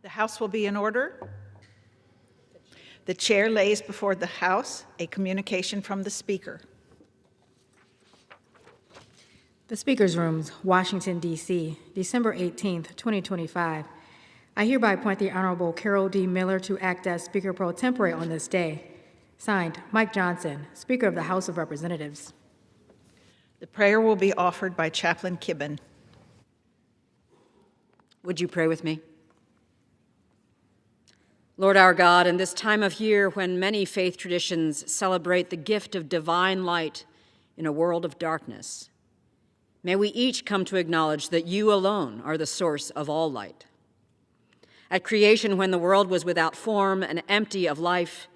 The House will be in order. The chair lays before the House a communication from the Speaker. The Speaker's Rooms, Washington, D.C., December 18th, 2025. I hereby appoint the Honorable Carol D. Miller to act as Speaker pro tempore on this day. Signed, Mike Johnson, Speaker of the House of Representatives. The prayer will be offered by Chaplain Kibben. Would you pray with me? Lord our God, in this time of year when many faith traditions celebrate the gift of divine light in a world of darkness, may we each come to acknowledge that you alone are the source of all light. At creation, when the world was without form and empty of life,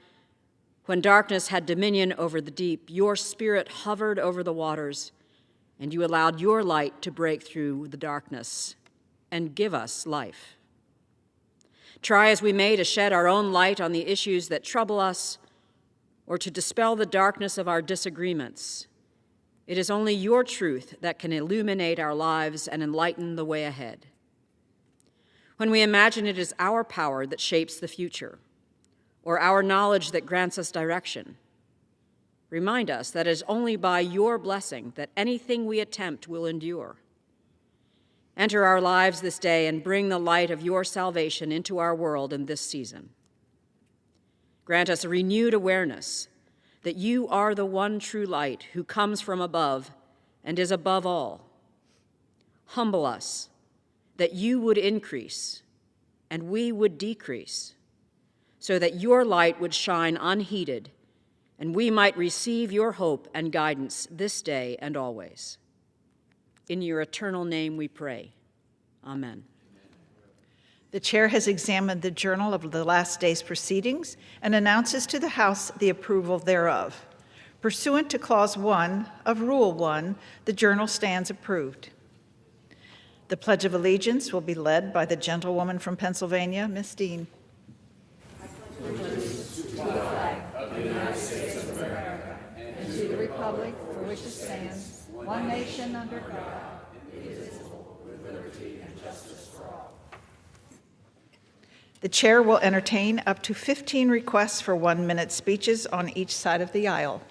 when darkness had dominion over the deep, your Spirit hovered over the waters, and you allowed your light to break through the darkness and give us life. Try as we may to shed our own light on the issues that trouble us or to dispel the darkness of our disagreements, it is only your truth that can illuminate our lives and enlighten the way ahead. When we imagine it is our power that shapes the future, or our knowledge that grants us direction, remind us that it is only by your blessing that anything we attempt will endure. Enter our lives this day and bring the light of your salvation into our world in this season. Grant us a renewed awareness that you are the one true light who comes from above and is above all. Humble us that you would increase and we would decrease, so that your light would shine unheeded and we might receive your hope and guidance this day and always. In your eternal name we pray. Amen. The chair has examined the journal of the last day's proceedings and announces to the House the approval thereof. Pursuant to Clause 1 of Rule 1, the journal stands approved. The Pledge of Allegiance will be led by the gentlewoman from Pennsylvania, Miss Dean. I pledge allegiance to the flag of the United States of America and to the republic for which it stands, one nation under God, indivisible, with liberty and justice for all. The chair will entertain up to 15 requests for 1-minute speeches on each side of the aisle.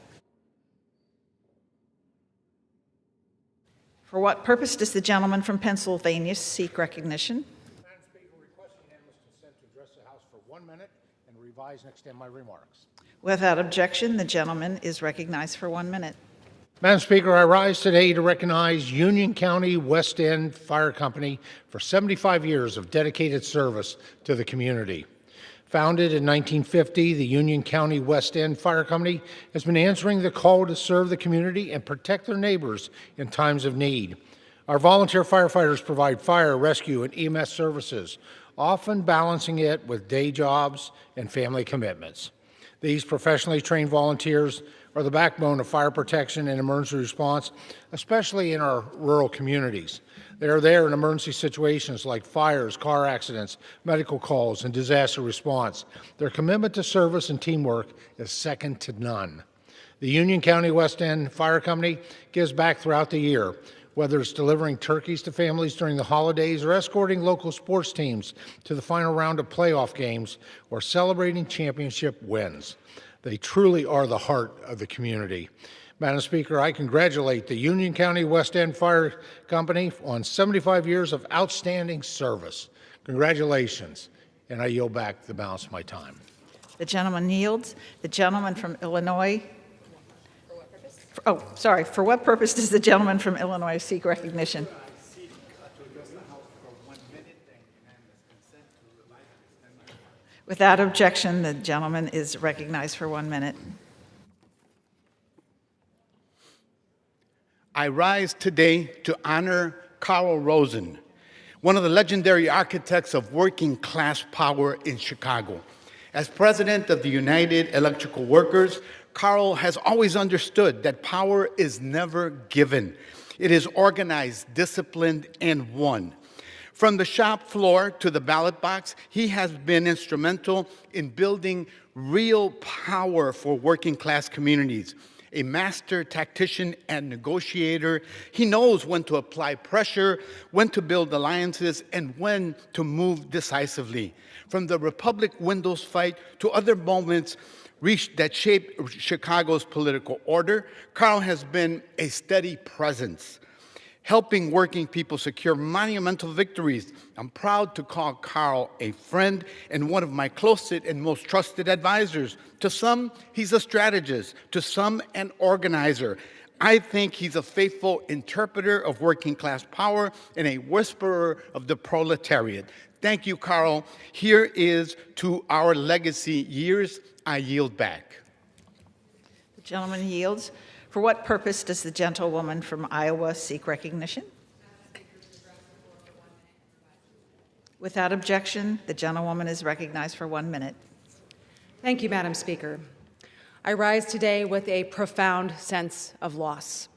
For what purpose does the gentleman from Pennsylvania seek recognition? Madam Speaker, request unanimous consent to address the House for 1 minute and revise and extend my remarks. Without objection, the gentleman is recognized for 1 minute. Madam Speaker, I rise today to recognize Union County West End Fire Company for 75 years of dedicated service to the community. Founded in 1950, the Union County West End Fire Company has been answering the call to serve the community and protect their neighbors in times of need. Our volunteer firefighters provide fire, rescue, and EMS services, often balancing it with day jobs and family commitments. These professionally trained volunteers are the backbone of fire protection and emergency response, especially in our rural communities. They are there in emergency situations like fires, car accidents, medical calls, and disaster response. Their commitment to service and teamwork is second to none. The Union County West End Fire Company gives back throughout the year, whether it's delivering turkeys to families during the holidays or escorting local sports teams to the final round of playoff games or celebrating championship wins. They truly are the heart of the community. Madam Speaker, I congratulate the Union County West End Fire Company on 75 years of outstanding service. Congratulations, and I yield back the balance of my time. The gentleman yields. The gentleman from Illinois. For what purpose? For what purpose does the gentleman from Illinois seek recognition? Without objection, the gentleman is recognized for 1 minute. I rise today to honor Carl Rosen, one of the legendary architects of working class power in Chicago. As president of the United Electrical Workers, Carl has always understood that power is never given. It is organized, disciplined, and won. From the shop floor to the ballot box, he has been instrumental in building real power for working class communities. A master tactician and negotiator, he knows when to apply pressure, when to build alliances, and when to move decisively. From the Republic Windows fight to other moments that shaped Chicago's political order, Carl has been a steady presence, helping working people secure monumental victories. I'm proud to call Carl a friend and one of my closest and most trusted advisors. To some, he's a strategist. To some, an organizer. I think he's a faithful interpreter of working class power and a whisperer of the proletariat. Thank you, Carl. Here is to our legacy years. I yield back. The gentleman yields. For what purpose does the gentlewoman from Iowa seek recognition? Without objection, the gentlewoman is recognized for 1 minute. Thank you, Madam Speaker. I rise today with a profound sense of loss.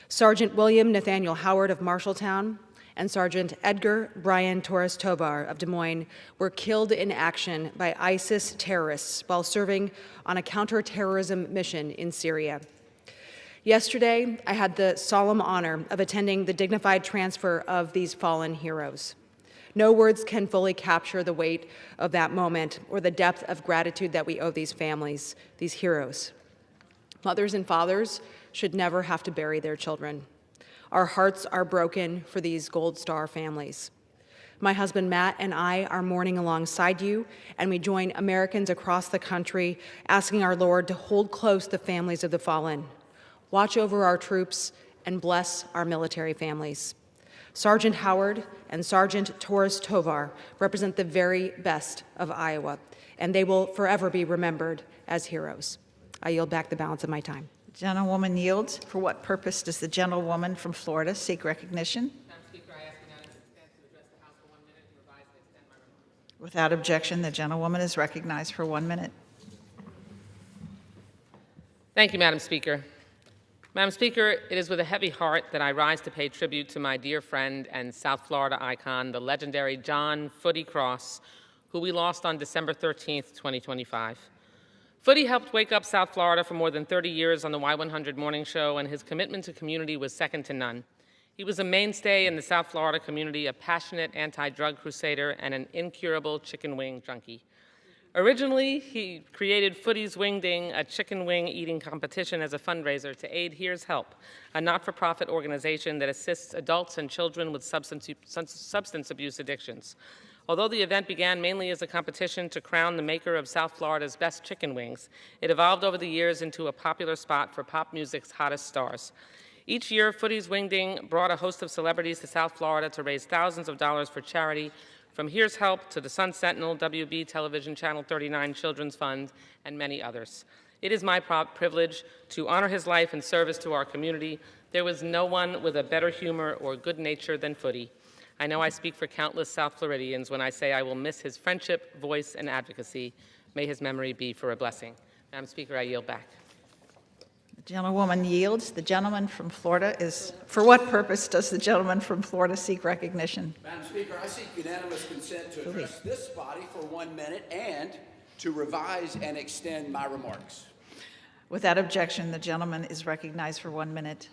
Sergeant William Nathaniel Howard of Marshalltown and Sergeant Edgar Brian Torres Tovar of Des Moines were killed in action by ISIS terrorists while serving on a counterterrorism mission in Syria. Yesterday, I had the solemn honor of attending the dignified transfer of these fallen heroes. No words can fully capture the weight of that moment or the depth of gratitude that we owe these families, these heroes. Mothers and fathers should never have to bury their children. Our hearts are broken for these Gold Star families. My husband Matt and I are mourning alongside you, and we join Americans across the country asking our Lord to hold close the families of the fallen. Watch over our troops and bless our military families. Sergeant Howard and Sergeant Torres Tovar represent the very best of Iowa, and they will forever be remembered as heroes. I yield back the balance of my time. The gentlewoman yields. For what purpose does the gentlewoman from Florida seek recognition? Madam Speaker, I ask unanimous consent to address the House for 1 minute and revise and extend my remarks. Without objection, the gentlewoman is recognized for 1 minute. Thank you, Madam Speaker. Madam Speaker, it is with a heavy heart that I rise to pay tribute to my dear friend and South Florida icon, the legendary John Footy Cross, who we lost on December 13th, 2025. Footy helped wake up South Florida for more than 30 years on the Y100 morning show, and his commitment to community was second to none. He was a mainstay in the South Florida community, a passionate anti-drug crusader, and an incurable chicken wing junkie. Originally, he created Footy's Wing Ding, a chicken wing eating competition, as a fundraiser to aid Here's Help, a not-for-profit organization that assists adults and children with substance abuse addictions. Although the event began mainly as a competition to crown the maker of South Florida's best chicken wings, it evolved over the years into a popular spot for pop music's hottest stars. Each year, Footy's Wing Ding brought a host of celebrities to South Florida to raise thousands of dollars for charity, from Here's Help to the Sun Sentinel, WB Television Channel 39 Children's Fund, and many others. It is my privilege to honor his life and service to our community. There was no one with a better humor or good nature than Footy. I know I speak for countless South Floridians when I say I will miss his friendship, voice, and advocacy. May his memory be for a blessing. Madam Speaker, I yield back. The gentlewoman yields. The gentleman from Florida is. For what purpose does the gentleman from Florida seek recognition? Madam Speaker, I seek unanimous consent to address this body for 1 minute and to revise and extend my remarks. Without objection, the gentleman is recognized for 1 minute.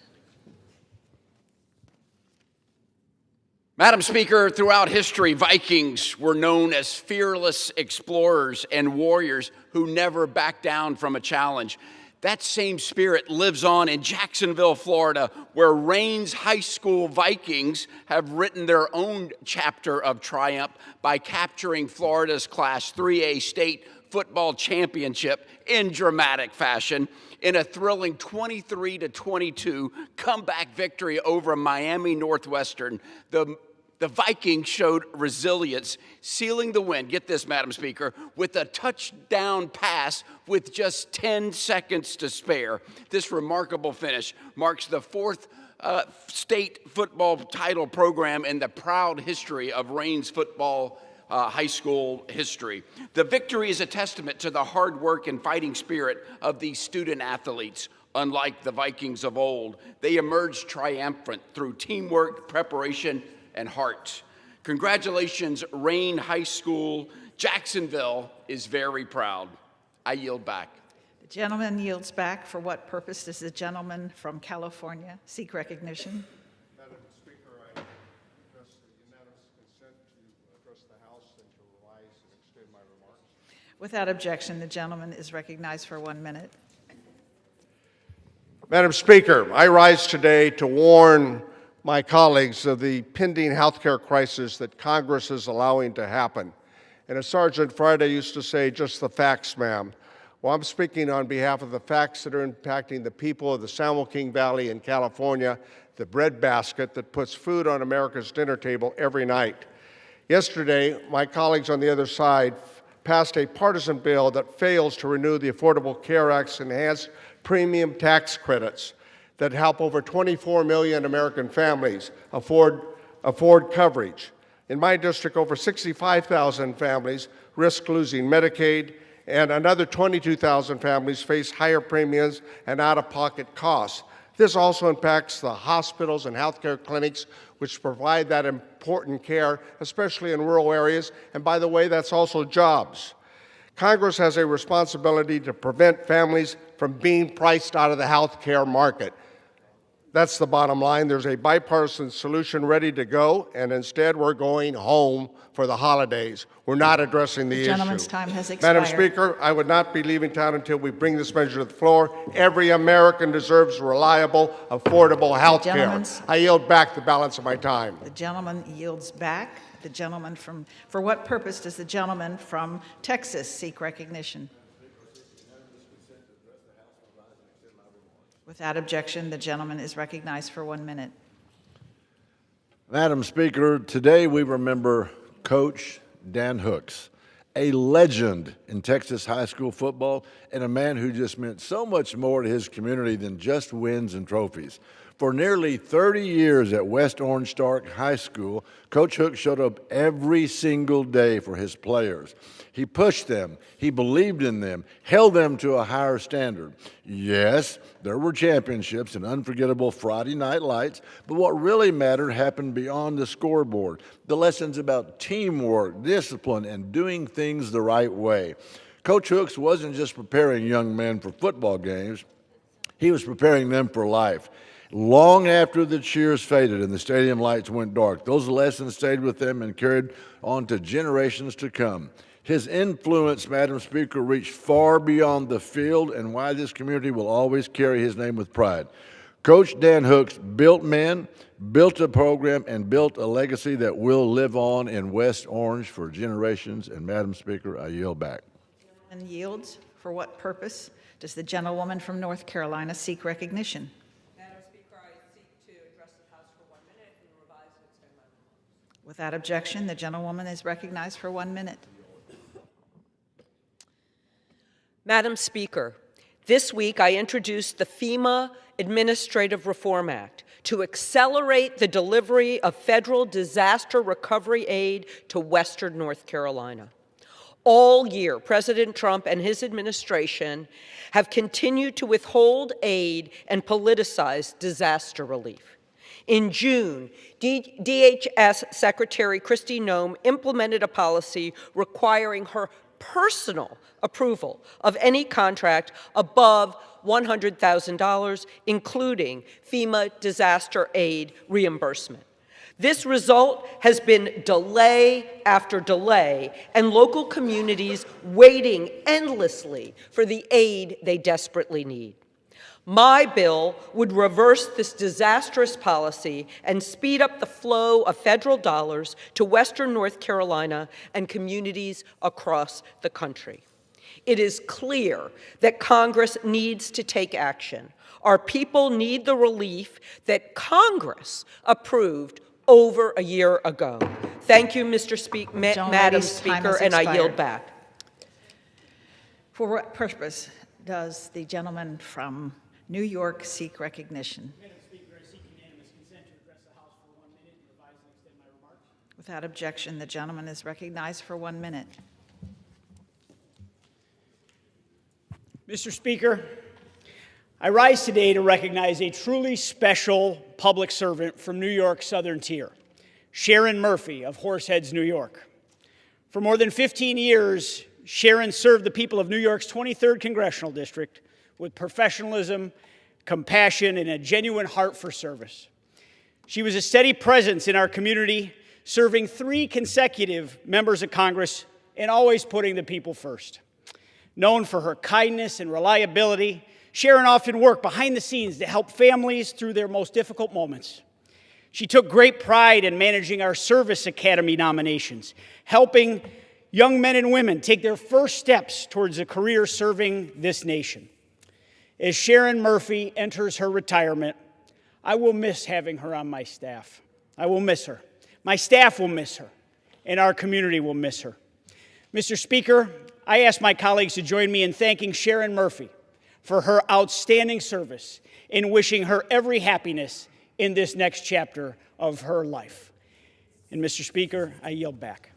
Madam Speaker, throughout history, Vikings were known as fearless explorers and warriors who never backed down from a challenge. That same spirit lives on in Jacksonville, Florida, where Raines High School Vikings have written their own chapter of triumph by capturing Florida's Class 3A state football championship in dramatic fashion in a thrilling 23-22 comeback victory over Miami Northwestern. The Vikings showed resilience, sealing the win, get this, Madam Speaker, with a touchdown pass with just 10 seconds to spare. This remarkable finish marks the fourth state football title program in the proud history of Raines football high school history. The victory is a testament to the hard work and fighting spirit of these student athletes. Unlike the Vikings of old, they emerged triumphant through teamwork, preparation, and heart. Congratulations, Raines High School. Jacksonville is very proud. I yield back. The Gentleman yields back. For what purpose does the gentleman from California seek recognition? Madam Speaker, I request the unanimous consent to address the House and to rise and extend my remarks. Without objection, the gentleman is recognized for 1 minute. Madam Speaker, I rise today to warn my colleagues of the pending health care crisis that Congress is allowing to happen. And as Sergeant Friday used to say, just the facts, ma'am. Well, I'm speaking on behalf of the facts that are impacting the people of the San Joaquin Valley in California, the breadbasket that puts food on America's dinner table every night. Yesterday, my colleagues on the other side passed a partisan bill that fails to renew the Affordable Care Act's enhanced premium tax credits that help over 24 million American families afford coverage. In my district, over 65,000 families risk losing Medicaid, and another 22,000 families face higher premiums and out-of-pocket costs. This also impacts the hospitals and healthcare clinics which provide that important care, especially in rural areas, and by the way, that's also jobs. Congress has a responsibility to prevent families from being priced out of the health care market. That's the bottom line. There's a bipartisan solution ready to go, and instead we're going home for the holidays. We're not addressing the issue. Gentleman's time has expired. Madam Speaker, I would not be leaving town until we bring this measure to the floor. Every American deserves reliable, affordable health care. I yield back the balance of my time. The gentleman yields back. The gentleman from, for what purpose does the gentleman from Texas seek recognition? Without objection, the gentleman is recognized for 1 minute. Madam Speaker, today we remember Coach Dan Hooks, a legend in Texas high school football and a man who just meant so much more to his community than just wins and trophies. For nearly 30 years at West Orange Stark High School, Coach Hooks showed up every single day for his players. He pushed them, he believed in them, held them to a higher standard. Yes, there were championships and unforgettable Friday night lights, but what really mattered happened beyond the scoreboard. The lessons about teamwork, discipline, and doing things the right way. Coach Hooks wasn't just preparing young men for football games, he was preparing them for life. Long after the cheers faded and the stadium lights went dark, those lessons stayed with them and carried on to generations to come. His influence, Madam Speaker, reached far beyond the field, and why this community will always carry his name with pride. Coach Dan Hooks built men, built a program, and built a legacy that will live on in West Orange for generations. And Madam Speaker, I yield back. And yields. For what purpose does the gentlewoman from North Carolina seek recognition? Without objection, the gentlewoman is recognized for 1 minute. Madam Speaker, this week I introduced the FEMA Administrative Reform Act to accelerate the delivery of federal disaster recovery aid to Western North Carolina. All year, President Trump and his administration have continued to withhold aid and politicize disaster relief. In June, DHS Secretary Kristi Noem implemented a policy requiring her personal approval of any contract above $100,000, including FEMA disaster aid reimbursement. This result has been delay after delay, and local communities waiting endlessly for the aid they desperately need. My bill would reverse this disastrous policy and speed up the flow of federal dollars to Western North Carolina and communities across the country. It is clear that Congress needs to take action. Our people need the relief that Congress approved over a year ago. Thank you, Madam Speaker, and I yield back. For what purpose does the gentleman from New York seek recognition? Madam Speaker, I seek unanimous consent to address the House for 1 minute and revise and extend my remarks. Without objection, the gentleman is recognized for 1 minute. Mr. Speaker, I rise today to recognize a truly special public servant from New York's Southern Tier, Sharon Murphy of Horseheads, New York. For more than 15 years, Sharon served the people of New York's 23rd Congressional District with professionalism, compassion, and a genuine heart for service. She was a steady presence in our community, serving 3 consecutive members of Congress and always putting the people first. Known for her kindness and reliability, Sharon often worked behind the scenes to help families through their most difficult moments. She took great pride in managing our Service Academy nominations, helping young men and women take their first steps towards a career serving this nation. As Sharon Murphy enters her retirement, I will miss having her on my staff. I will miss her. My staff will miss her, and our community will miss her. Mr. Speaker, I ask my colleagues to join me in thanking Sharon Murphy for her outstanding service and wishing her every happiness in this next chapter of her life. And Mr. Speaker, I yield back.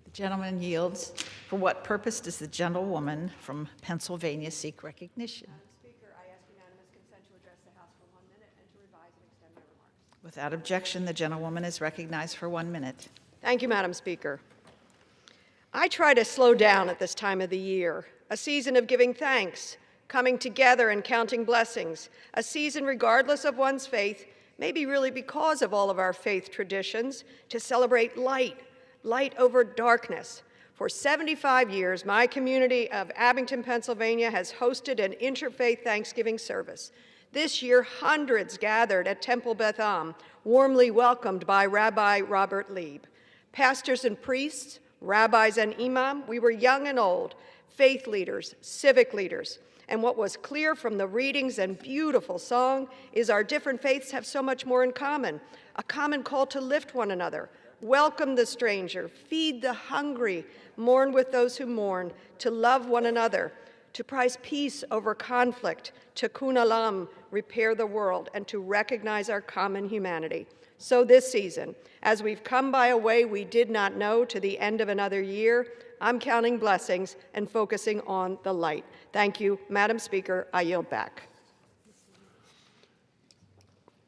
The gentleman yields. For what purpose does the gentlewoman from Pennsylvania seek recognition? Speaker, I ask unanimous consent to address the House for 1 minute and to revise and extend my remarks. Without objection, the gentlewoman is recognized for 1 minute. Thank you, Madam Speaker. I try to slow down at this time of the year, a season of giving thanks, coming together and counting blessings, a season regardless of one's faith, maybe really because of all of our faith traditions, to celebrate light over darkness. For 75 years, my community of Abington, Pennsylvania has hosted an interfaith Thanksgiving service. This year, hundreds gathered at Temple Beth Am, warmly welcomed by Rabbi Robert Lieb. Pastors and priests, rabbis and imam, we were young and old, faith leaders, civic leaders. And what was clear from the readings and beautiful song is our different faiths have so much more in common. A common call to lift one another, welcome the stranger, feed the hungry, mourn with those who mourn, to love one another, to prize peace over conflict, to kun olam, repair the world, and to recognize our common humanity. So this season, as we've come by a way we did not know to the end of another year, I'm counting blessings and focusing on the light. Thank you, Madam Speaker. I yield back.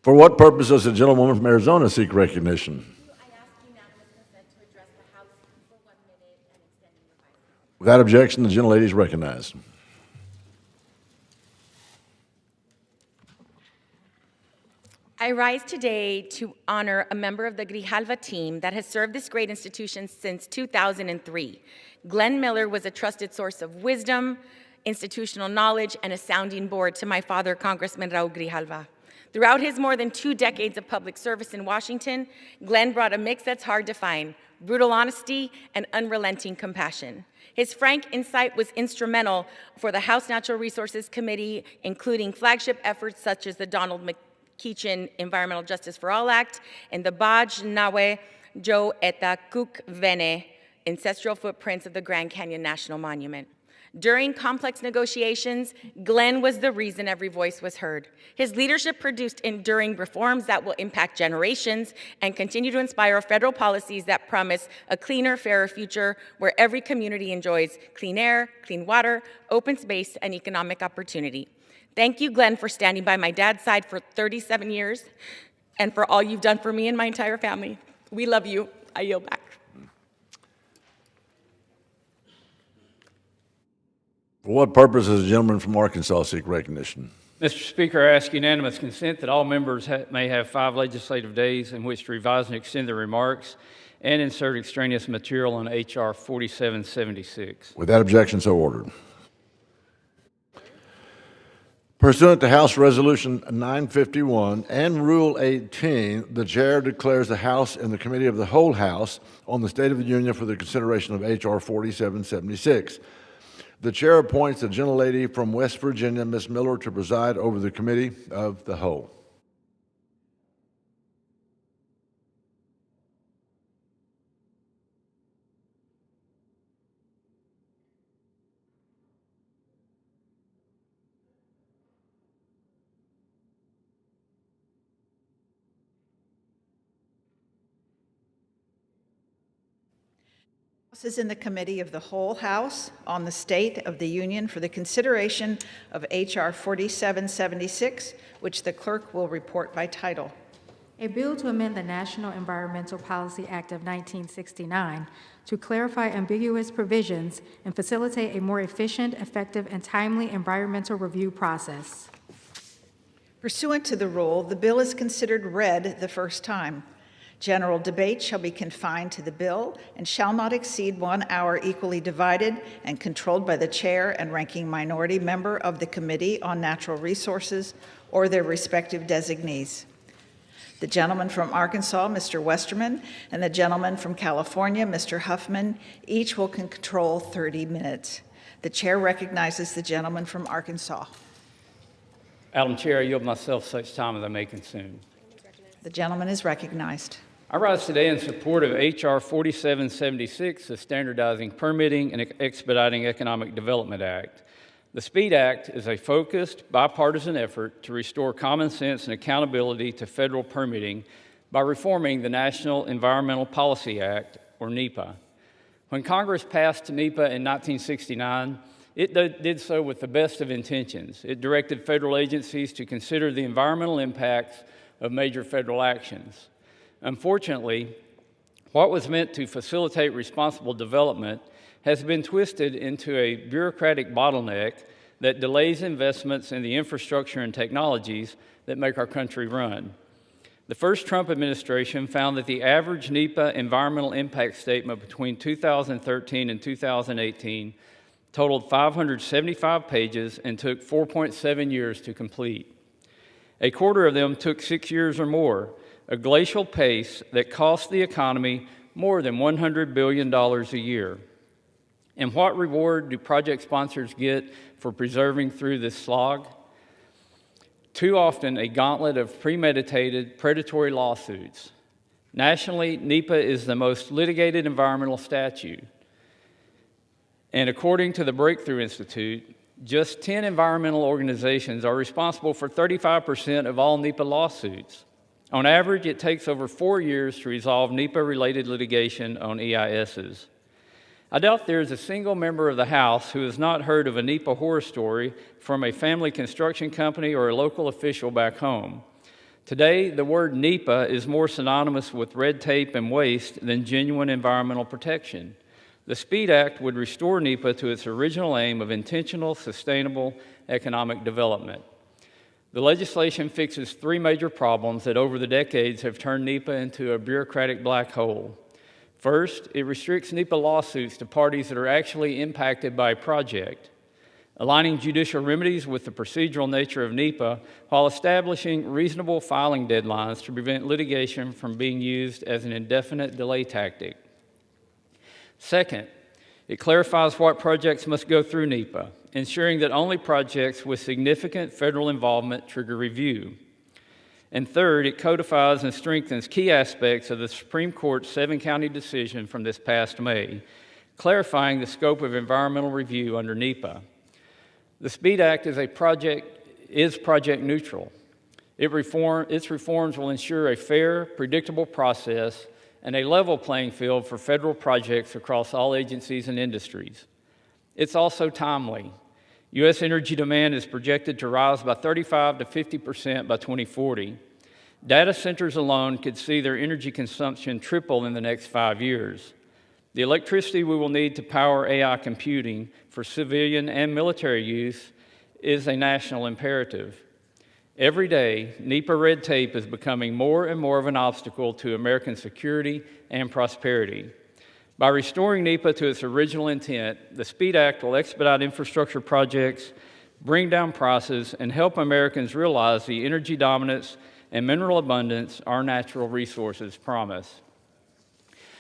For what purpose does the gentlewoman from Arizona seek recognition? I ask unanimous consent to address the House for 1 minute and extend the revised. Without objection, the gentlelady is recognized. I rise today to honor a member of the Grijalva team that has served this great institution since 2003. Glenn Miller was a trusted source of wisdom, institutional knowledge, and a sounding board to my father, Congressman Raul Grijalva. Throughout his more than 2 decades of public service in Washington, Glenn brought a mix that's hard to find: brutal honesty and unrelenting compassion. His frank insight was instrumental for the House Natural Resources Committee, including flagship efforts such as the Donald McKeachin Environmental Justice for All Act and the Baj Nawe Jo Eta Kuk Vene Ancestral Footprints of the Grand Canyon National Monument. During complex negotiations, Glenn was the reason every voice was heard. His leadership produced enduring reforms that will impact generations and continue to inspire federal policies that promise a cleaner, fairer future where every community enjoys clean air, clean water, open space, and economic opportunity. Thank you, Glenn, for standing by my dad's side for 37 years and for all you've done for me and my entire family. We love you. I yield back. For what purpose does the gentleman from Arkansas seek recognition? Mr. Speaker, I ask unanimous consent that all members may have 5 legislative days in which to revise and extend their remarks and insert extraneous material on H.R. 4776. Without objection, so ordered. Pursuant to House Resolution 951 and Rule 18, the Chair declares the House and the Committee of the Whole House on the State of the Union for the consideration of H.R. 4776. The Chair appoints the gentlelady from West Virginia, Ms. Miller, to preside over the Committee of the Whole. House is in the Committee of the Whole House on the State of the Union for the consideration of H.R. 4776, which the clerk will report by title. A bill to amend the National Environmental Policy Act of 1969 to clarify ambiguous provisions and facilitate a more efficient, effective, and timely environmental review process. Pursuant to the rule, the bill is considered read the first time. General debate shall be confined to the bill and shall not exceed 1 hour, equally divided and controlled by the chair and ranking minority member of the Committee on Natural Resources or their respective designees. The gentleman from Arkansas, Mr. Westerman, and the gentleman from California, Mr. Huffman, each will control 30 minutes. The chair recognizes the gentleman from Arkansas. Madam Chair, I yield myself such time as I may consume. The gentleman is recognized. I rise today in support of H.R. 4776, the Standardizing Permitting and Expediting Economic Development Act. The SPEED Act is a focused, bipartisan effort to restore common sense and accountability to federal permitting by reforming the National Environmental Policy Act, or NEPA. When Congress passed NEPA in 1969, it did so with the best of intentions. It directed federal agencies to consider the environmental impacts of major federal actions. Unfortunately, what was meant to facilitate responsible development has been twisted into a bureaucratic bottleneck that delays investments in the infrastructure and technologies that make our country run. The first Trump administration found that the average NEPA environmental impact statement between 2013 and 2018 totaled 575 pages and took 4.7 years to complete. A quarter of them took 6 years or more, a glacial pace that cost the economy more than $100 billion a year. And what reward do project sponsors get for persevering through this slog? Too often, a gauntlet of premeditated, predatory lawsuits. Nationally, NEPA is the most litigated environmental statute. And according to the Breakthrough Institute, just 10 environmental organizations are responsible for 35% of all NEPA lawsuits. On average, it takes over 4 years to resolve NEPA-related litigation on EISs. I doubt there is a single member of the House who has not heard of a NEPA horror story from a family construction company or a local official back home. Today, the word NEPA is more synonymous with red tape and waste than genuine environmental protection. The SPEED Act would restore NEPA to its original aim of intentional, sustainable economic development. The legislation fixes 3 major problems that over the decades have turned NEPA into a bureaucratic black hole. First, it restricts NEPA lawsuits to parties that are actually impacted by a project, aligning judicial remedies with the procedural nature of NEPA while establishing reasonable filing deadlines to prevent litigation from being used as an indefinite delay tactic. Second, it clarifies what projects must go through NEPA, ensuring that only projects with significant federal involvement trigger review. And third, it codifies and strengthens key aspects of the Supreme Court's 7-county decision from this past May, clarifying the scope of environmental review under NEPA. The SPEED Act is project neutral. Its reforms will ensure a fair, predictable process and a level playing field for federal projects across all agencies and industries. It's also timely. U.S. energy demand is projected to rise by 35 to 50% by 2040. Data centers alone could see their energy consumption triple in the next 5 years. The electricity we will need to power AI computing for civilian and military use is a national imperative. Every day, NEPA red tape is becoming more and more of an obstacle to American security and prosperity. By restoring NEPA to its original intent, the SPEED Act will expedite infrastructure projects, bring down prices, and help Americans realize the energy dominance and mineral abundance our natural resources promise.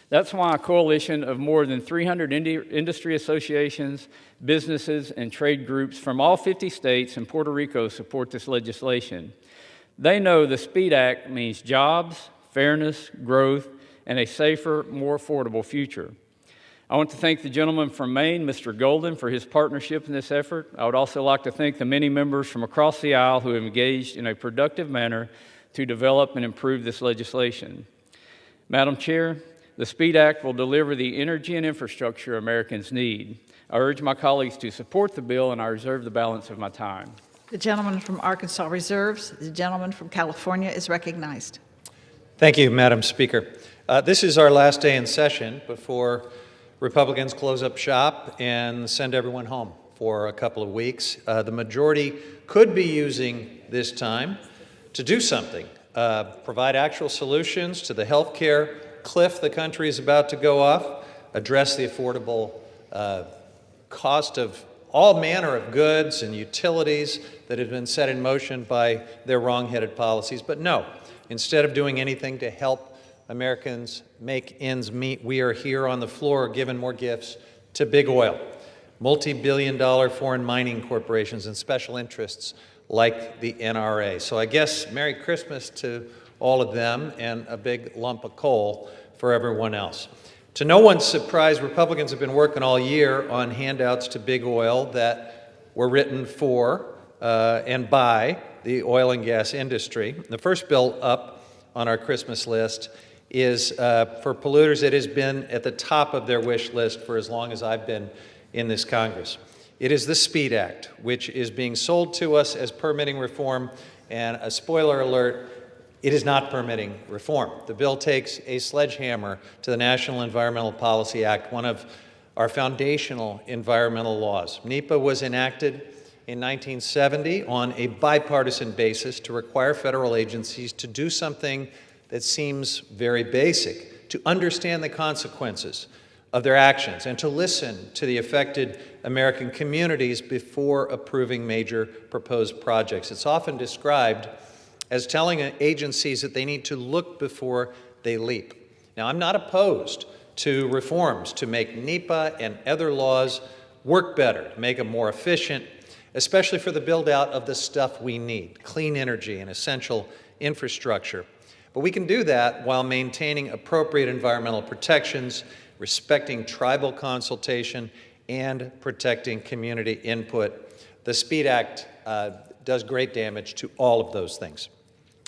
That's why a coalition of more than 300 industry associations, businesses, and trade groups from all 50 states and Puerto Rico support this legislation. They know the SPEED Act means jobs, fairness, growth, and a safer, more affordable future. I want to thank the gentleman from Maine, Mr. Golden, for his partnership in this effort. I would also like to thank the many members from across the aisle who have engaged in a productive manner to develop and improve this legislation. Madam Chair, the SPEED Act will deliver the energy and infrastructure Americans need. I urge my colleagues to support the bill, and I reserve the balance of my time. The gentleman from Arkansas reserves. The gentleman from California is recognized. Thank you, Madam Speaker. This is our last day in session before Republicans close up shop and send everyone home for a couple of weeks. The majority could be using this time to do something, provide actual solutions to the health care cliff the country is about to go off, address the affordable cost of all manner of goods and utilities that have been set in motion by their wrong-headed policies. But no, instead of doing anything to help Americans make ends meet, we are here on the floor giving more gifts to big oil, multi-billion-dollar foreign mining corporations and special interests like the NRA. So I guess Merry Christmas to all of them and a big lump of coal for everyone else. To no one's surprise, Republicans have been working all year on handouts to big oil that were written for and by the oil and gas industry. The first bill up on our Christmas list is for polluters. It has been at the top of their wish list for as long as I've been in this Congress. It is the SPEED Act, which is being sold to us as permitting reform, and a spoiler alert, it is not permitting reform. The bill takes a sledgehammer to the National Environmental Policy Act, one of our foundational environmental laws. NEPA was enacted in 1970 on a bipartisan basis to require federal agencies to do something that seems very basic, to understand the consequences of their actions and to listen to the affected American communities before approving major proposed projects. It's often described as telling agencies that they need to look before they leap. Now, I'm not opposed to reforms to make NEPA and other laws work better, to make them more efficient, especially for the build-out of the stuff we need, clean energy and essential infrastructure. But we can do that while maintaining appropriate environmental protections, respecting tribal consultation, and protecting community input. The SPEED Act does great damage to all of those things.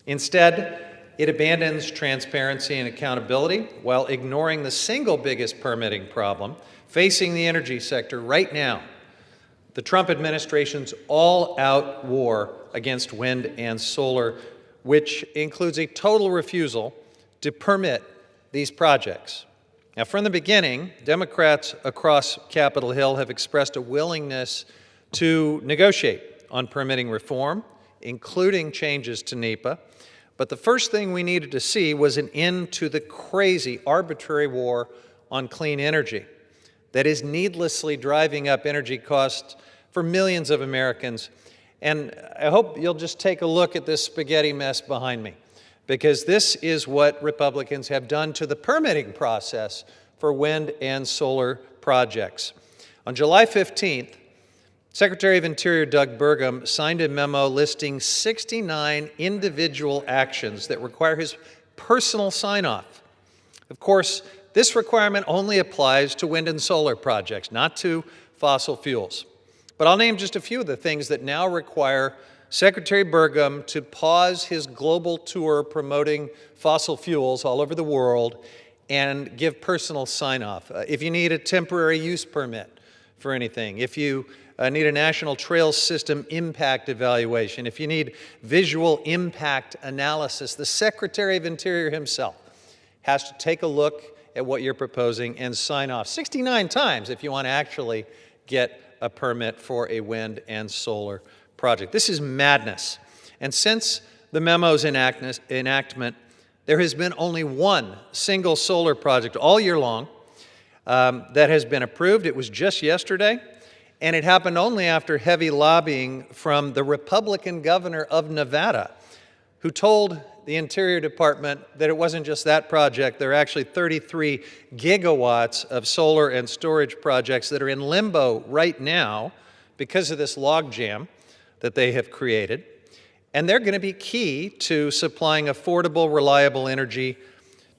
Instead, it abandons transparency and accountability while ignoring the single biggest permitting problem facing the energy sector right now, the Trump administration's all-out war against wind and solar, which includes a total refusal to permit these projects. Now, from the beginning, Democrats across Capitol Hill have expressed a willingness to negotiate on permitting reform, including changes to NEPA. But the first thing we needed to see was an end to the crazy, arbitrary war on clean energy that is needlessly driving up energy costs for millions of Americans. And I hope you'll just take a look at this spaghetti mess behind me, because this is what Republicans have done to the permitting process for wind and solar projects. On July 15th, Secretary of Interior Doug Burgum signed a memo listing 69 individual actions that require his personal sign-off. Of course, this requirement only applies to wind and solar projects, not to fossil fuels. But I'll name just a few of the things that now require Secretary Burgum to pause his global tour promoting fossil fuels all over the world and give personal sign-off. If you need a temporary use permit for anything, if you need a national trails system impact evaluation, if you need visual impact analysis, the Secretary of Interior himself has to take a look at what you're proposing and sign off 69 times if you want to actually get a permit for a wind and solar project. This is madness. And since the memo's enactment, there has been only one single solar project all year long that has been approved. It was just yesterday, and it happened only after heavy lobbying from the Republican governor of Nevada, who told the Interior Department that it wasn't just that project. There are actually 33 gigawatts of solar and storage projects that are in limbo right now because of this logjam that they have created. And they're going to be key to supplying affordable, reliable energy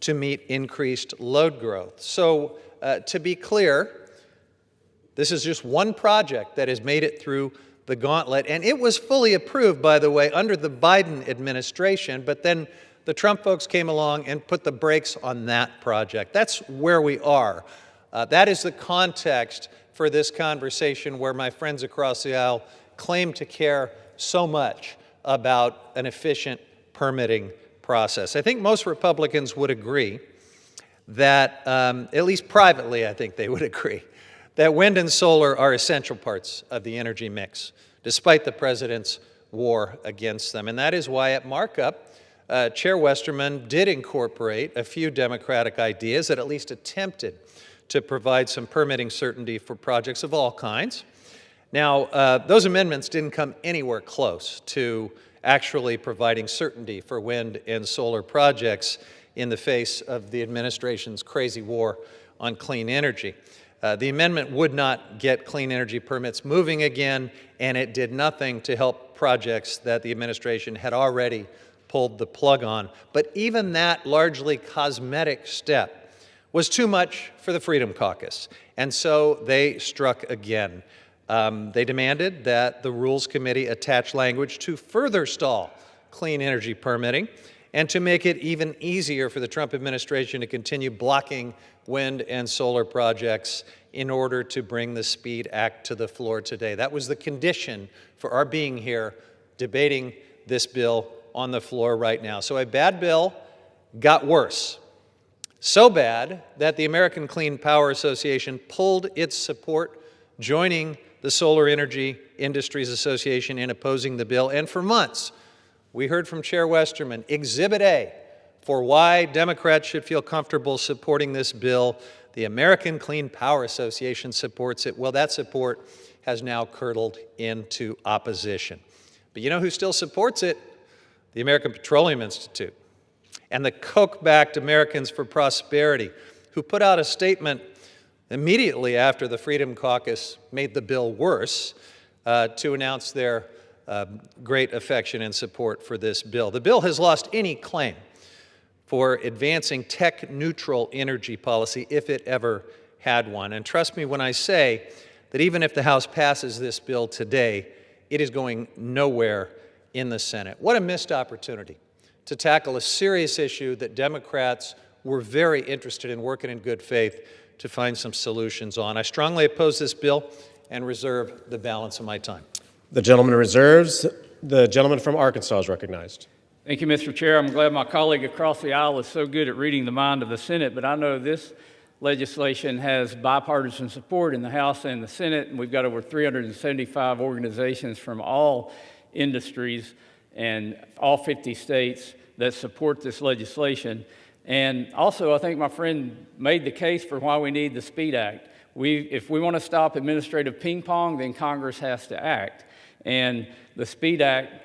to meet increased load growth. So to be clear, this is just one project that has made it through the gauntlet, and it was fully approved, by the way, under the Biden administration, but then the Trump folks came along and put the brakes on that project. That's where we are. That is the context for this conversation where my friends across the aisle claim to care so much about an efficient permitting process. I think most Republicans would agree that, at least privately, I think they would agree, that wind and solar are essential parts of the energy mix, despite the president's war against them. And that is why at markup, Chair Westerman did incorporate a few Democratic ideas that at least attempted to provide some permitting certainty for projects of all kinds. Now, those amendments didn't come anywhere close to actually providing certainty for wind and solar projects in the face of the administration's crazy war on clean energy. The amendment would not get clean energy permits moving again, and it did nothing to help projects that the administration had already pulled the plug on. But even that largely cosmetic step was too much for the Freedom Caucus, and so they struck again. They demanded that the Rules Committee attach language to further stall clean energy permitting and to make it even easier for the Trump administration to continue blocking wind and solar projects in order to bring the SPEED Act to the floor today. That was the condition for our being here debating this bill on the floor right now. So a bad bill got worse. So bad that the American Clean Power Association pulled its support, joining the Solar Energy Industries Association in opposing the bill. And for months, we heard from Chair Westerman, Exhibit A for why Democrats should feel comfortable supporting this bill. The American Clean Power Association supports it. Well, that support has now curdled into opposition. But you know who still supports it? The American Petroleum Institute and the Koch-backed Americans for Prosperity, who put out a statement immediately after the Freedom Caucus made the bill worse to announce their great affection and support for this bill. The bill has lost any claim for advancing tech-neutral energy policy, if it ever had one. And trust me when I say that even if the House passes this bill today, it is going nowhere in the Senate. What a missed opportunity to tackle a serious issue that Democrats were very interested in working in good faith to find some solutions on. I strongly oppose this bill and reserve the balance of my time. The gentleman reserves. The gentleman from Arkansas is recognized. Thank you, Mr. Chair. I'm glad my colleague across the aisle is so good at reading the mind of the Senate, but I know this legislation has bipartisan support in the House and the Senate, and we've got over 375 organizations from all industries and all 50 states that support this legislation. And also, I think my friend made the case for why we need the SPEED Act. If we want to stop administrative ping pong, then Congress has to act. And the SPEED Act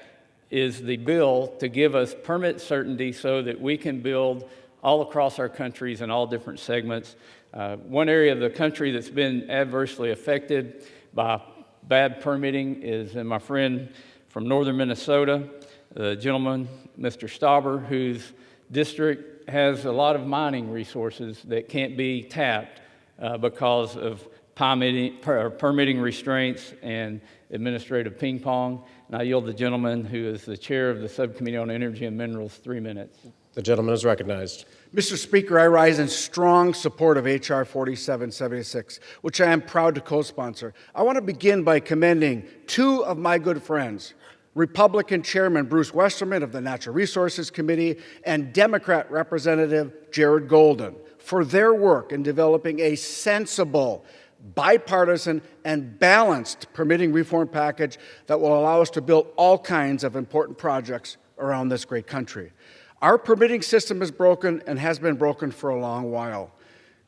is the bill to give us permit certainty so that we can build all across our countries in all different segments. One area of the country that's been adversely affected by bad permitting is my friend from northern Minnesota, the gentleman, Mr. Stauber, whose district has a lot of mining resources that can't be tapped because of permitting restraints and administrative ping pong. And I yield the gentleman who is the chair of the Subcommittee on Energy and Minerals 3 minutes. The gentleman is recognized. Mr. Speaker, I rise in strong support of H.R. 4776, which I am proud to co-sponsor. I want to begin by commending two of my good friends, Republican Chairman Bruce Westerman of the Natural Resources Committee and Democrat Representative Jared Golden, for their work in developing a sensible, bipartisan, and balanced permitting reform package that will allow us to build all kinds of important projects around this great country. Our permitting system is broken and has been broken for a long while.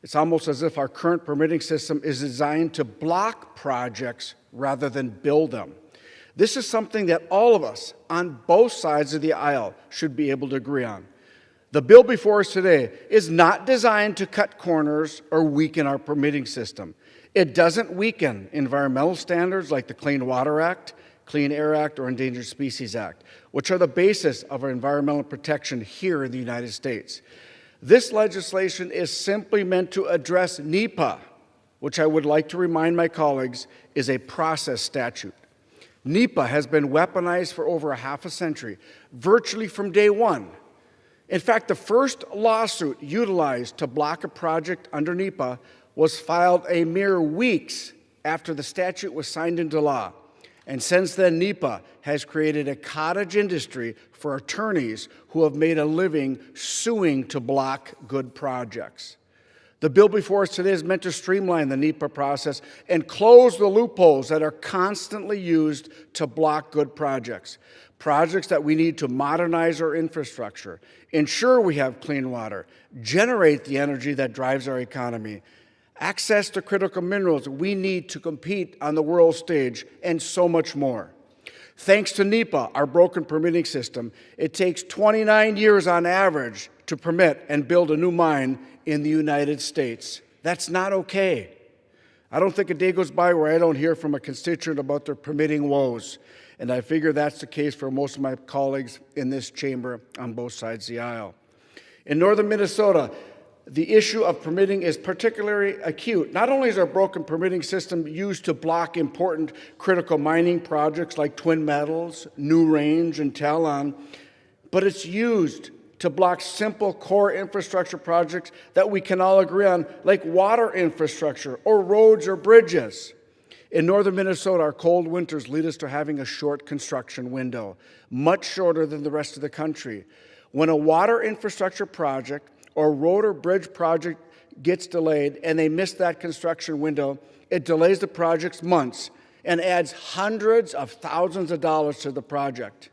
It's almost as if our current permitting system is designed to block projects rather than build them. This is something that all of us on both sides of the aisle should be able to agree on. The bill before us today is not designed to cut corners or weaken our permitting system. It doesn't weaken environmental standards like the Clean Water Act, Clean Air Act, or Endangered Species Act, which are the basis of our environmental protection here in the United States. This legislation is simply meant to address NEPA, which I would like to remind my colleagues is a process statute. NEPA has been weaponized for over a half a century, virtually from day one. In fact, the first lawsuit utilized to block a project under NEPA was filed a mere weeks after the statute was signed into law. And since then, NEPA has created a cottage industry for attorneys who have made a living suing to block good projects. The bill before us today is meant to streamline the NEPA process and close the loopholes that are constantly used to block good projects. Projects that we need to modernize our infrastructure, ensure we have clean water, generate the energy that drives our economy, access to critical minerals we need to compete on the world stage, and so much more. Thanks to NEPA, our broken permitting system, it takes 29 years on average to permit and build a new mine in the United States. That's not okay. I don't think a day goes by where I don't hear from a constituent about their permitting woes, and I figure that's the case for most of my colleagues in this chamber on both sides of the aisle. In northern Minnesota, the issue of permitting is particularly acute. Not only is our broken permitting system used to block important critical mining projects like Twin Metals, New Range, and Talon, but it's used to block simple core infrastructure projects that we can all agree on, like water infrastructure or roads or bridges. In northern Minnesota, our cold winters lead us to having a short construction window, much shorter than the rest of the country. When a water infrastructure project or road or bridge project gets delayed and they miss that construction window, it delays the project months and adds hundreds of thousands of dollars to the project.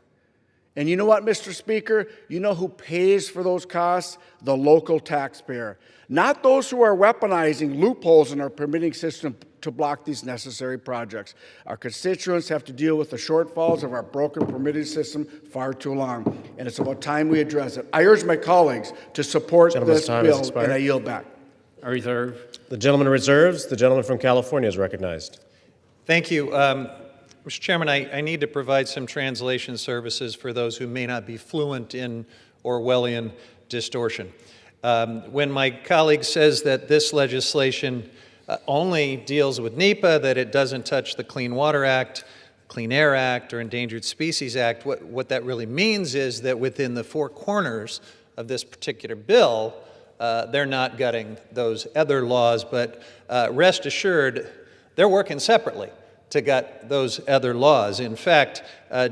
And you know what, Mr. Speaker? You know who pays for those costs? The local taxpayer. Not those who are weaponizing loopholes in our permitting system to block these necessary projects. Our constituents have to deal with the shortfalls of our broken permitting system far too long, and it's about time we address it. I urge my colleagues to support this bill, and I yield back. I reserve. The gentleman reserves. The gentleman from California is recognized. Thank you. Mr. Chairman, I need to provide some translation services for those who may not be fluent in Orwellian distortion. When my colleague says that this legislation only deals with NEPA, that it doesn't touch the Clean Water Act, Clean Air Act, or Endangered Species Act, what that really means is that within the four corners of this particular bill, they're not gutting those other laws, but rest assured, they're working separately to gut those other laws. In fact,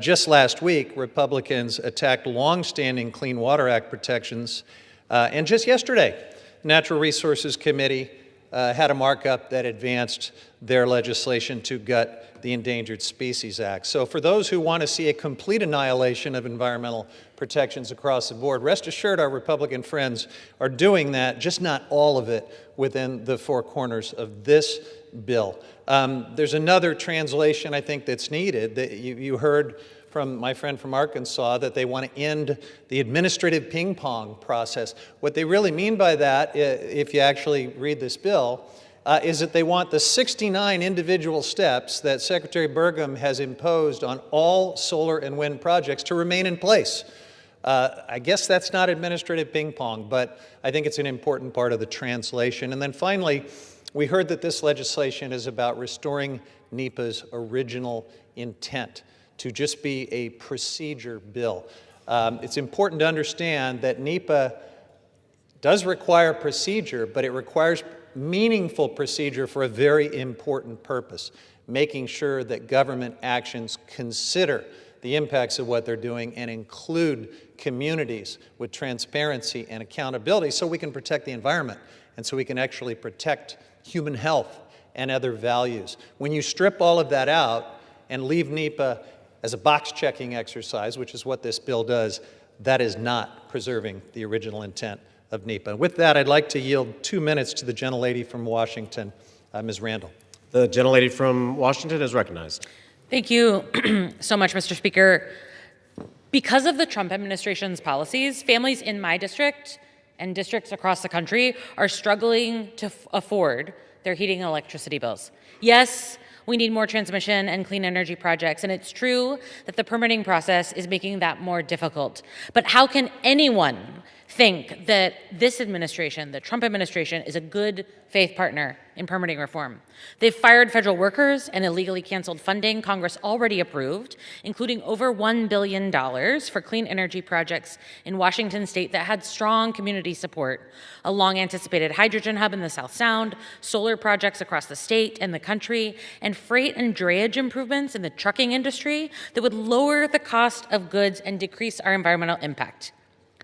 just last week, Republicans attacked longstanding Clean Water Act protections, and just yesterday, Natural Resources Committee had a markup that advanced their legislation to gut the Endangered Species Act. So for those who want to see a complete annihilation of environmental protections across the board, rest assured our Republican friends are doing that, just not all of it within the four corners of this bill. There's another translation I think that's needed. That you heard from my friend from Arkansas that they want to end the administrative ping pong process. What they really mean by that, if you actually read this bill, is that they want the 69 individual steps that Secretary Burgum has imposed on all solar and wind projects to remain in place. I guess that's not administrative ping pong, but I think it's an important part of the translation. And then finally, we heard that this legislation is about restoring NEPA's original intent to just be a procedure bill. It's important to understand that NEPA does require procedure, but it requires meaningful procedure for a very important purpose, making sure that government actions consider the impacts of what they're doing and include communities with transparency and accountability so we can protect the environment and so we can actually protect human health and other values. When you strip all of that out and leave NEPA as a box-checking exercise, which is what this bill does, that is not preserving the original intent of NEPA. With that, I'd like to yield 2 minutes to the gentlelady from Washington, Ms. Randall. The gentlelady from Washington is recognized. Thank you so much, Mr. Speaker. Because of the Trump administration's policies, families in my district and districts across the country are struggling to afford their heating and electricity bills. Yes, we need more transmission and clean energy projects, and it's true that the permitting process is making that more difficult. But how can anyone think that this administration, the Trump administration, is a good faith partner in permitting reform. They've fired federal workers and illegally canceled funding Congress already approved, including over $1 billion for clean energy projects in Washington state that had strong community support, a long-anticipated hydrogen hub in the South Sound, solar projects across the state and the country, and freight and drayage improvements in the trucking industry that would lower the cost of goods and decrease our environmental impact.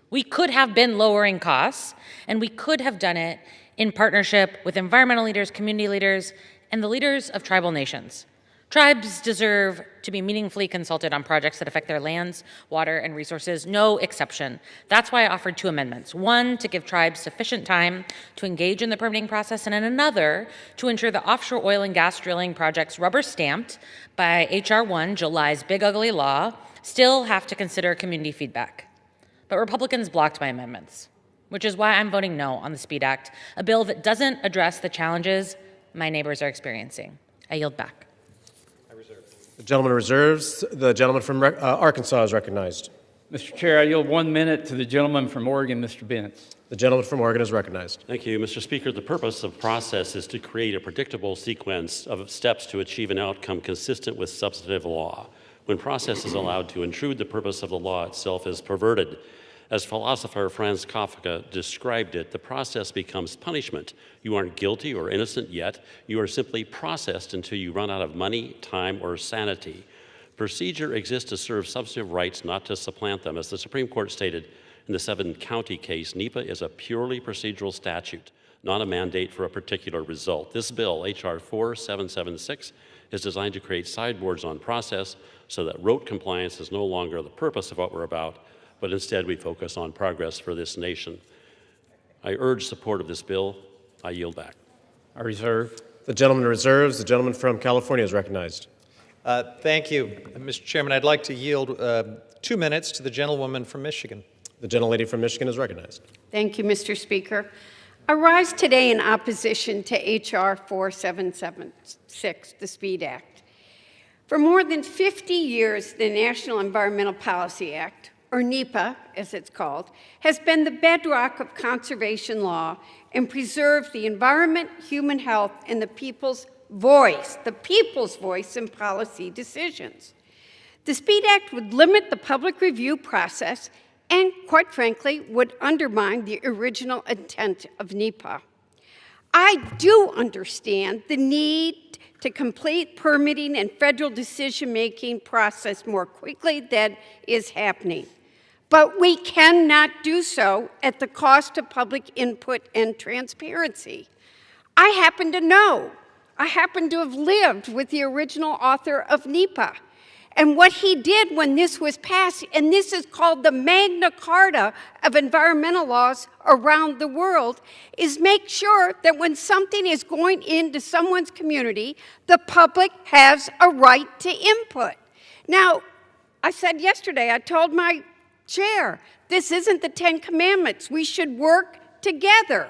We could have been lowering costs, and we could have done it in partnership with environmental leaders, community leaders, and the leaders of tribal nations. Tribes deserve to be meaningfully consulted on projects that affect their lands, water, and resources, no exception. That's why I offered 2 amendments. One, to give tribes sufficient time to engage in the permitting process, and another, to ensure that offshore oil and gas drilling projects rubber stamped by H.R. 1, July's big ugly law, still have to consider community feedback. But Republicans blocked my amendments, which is why I'm voting no on the SPEED Act, a bill that doesn't address the challenges my neighbors are experiencing. I yield back. The gentleman reserves. The gentleman from Arkansas is recognized. Mr. Chair, I yield 1 minute to the gentleman from Oregon, Mr. Bentz. The gentleman from Oregon is recognized. Thank you, Mr. Speaker. The purpose of process is to create a predictable sequence of steps to achieve an outcome consistent with substantive law. When process is allowed to intrude, the purpose of the law itself is perverted. As philosopher Franz Kafka described it, the process becomes punishment. You aren't guilty or innocent yet. You are simply processed until you run out of money, time, or sanity. Procedure exists to serve substantive rights, not to supplant them. As the Supreme Court stated in the 7-county case, NEPA is a purely procedural statute, not a mandate for a particular result. This bill, H.R. 4776, is designed to create sideboards on process so that rote compliance is no longer the purpose of what we're about, but instead we focus on progress for this nation. I urge support of this bill. I yield back. I reserve. The gentleman reserves. The gentleman from California is recognized. Thank you, Mr. Chairman. I'd like to yield 2 minutes to the gentlewoman from Michigan. The gentlelady from Michigan is recognized. Thank you, Mr. Speaker. I rise today in opposition to H.R. 4776, the SPEED Act. For more than 50 years, the National Environmental Policy Act, or NEPA, as it's called, has been the bedrock of conservation law and preserved the environment, human health, and the people's voice in policy decisions. The SPEED Act would limit the public review process and, quite frankly, would undermine the original intent of NEPA. I do understand the need to complete permitting and federal decision-making process more quickly than is happening. But we cannot do so at the cost of public input and transparency. I happen to have lived with the original author of NEPA. And what he did when this was passed, and this is called the Magna Carta of environmental laws around the world, is make sure that when something is going into someone's community, the public has a right to input. Now, I said yesterday, I told my chair, this isn't the 10 Commandments. We should work together.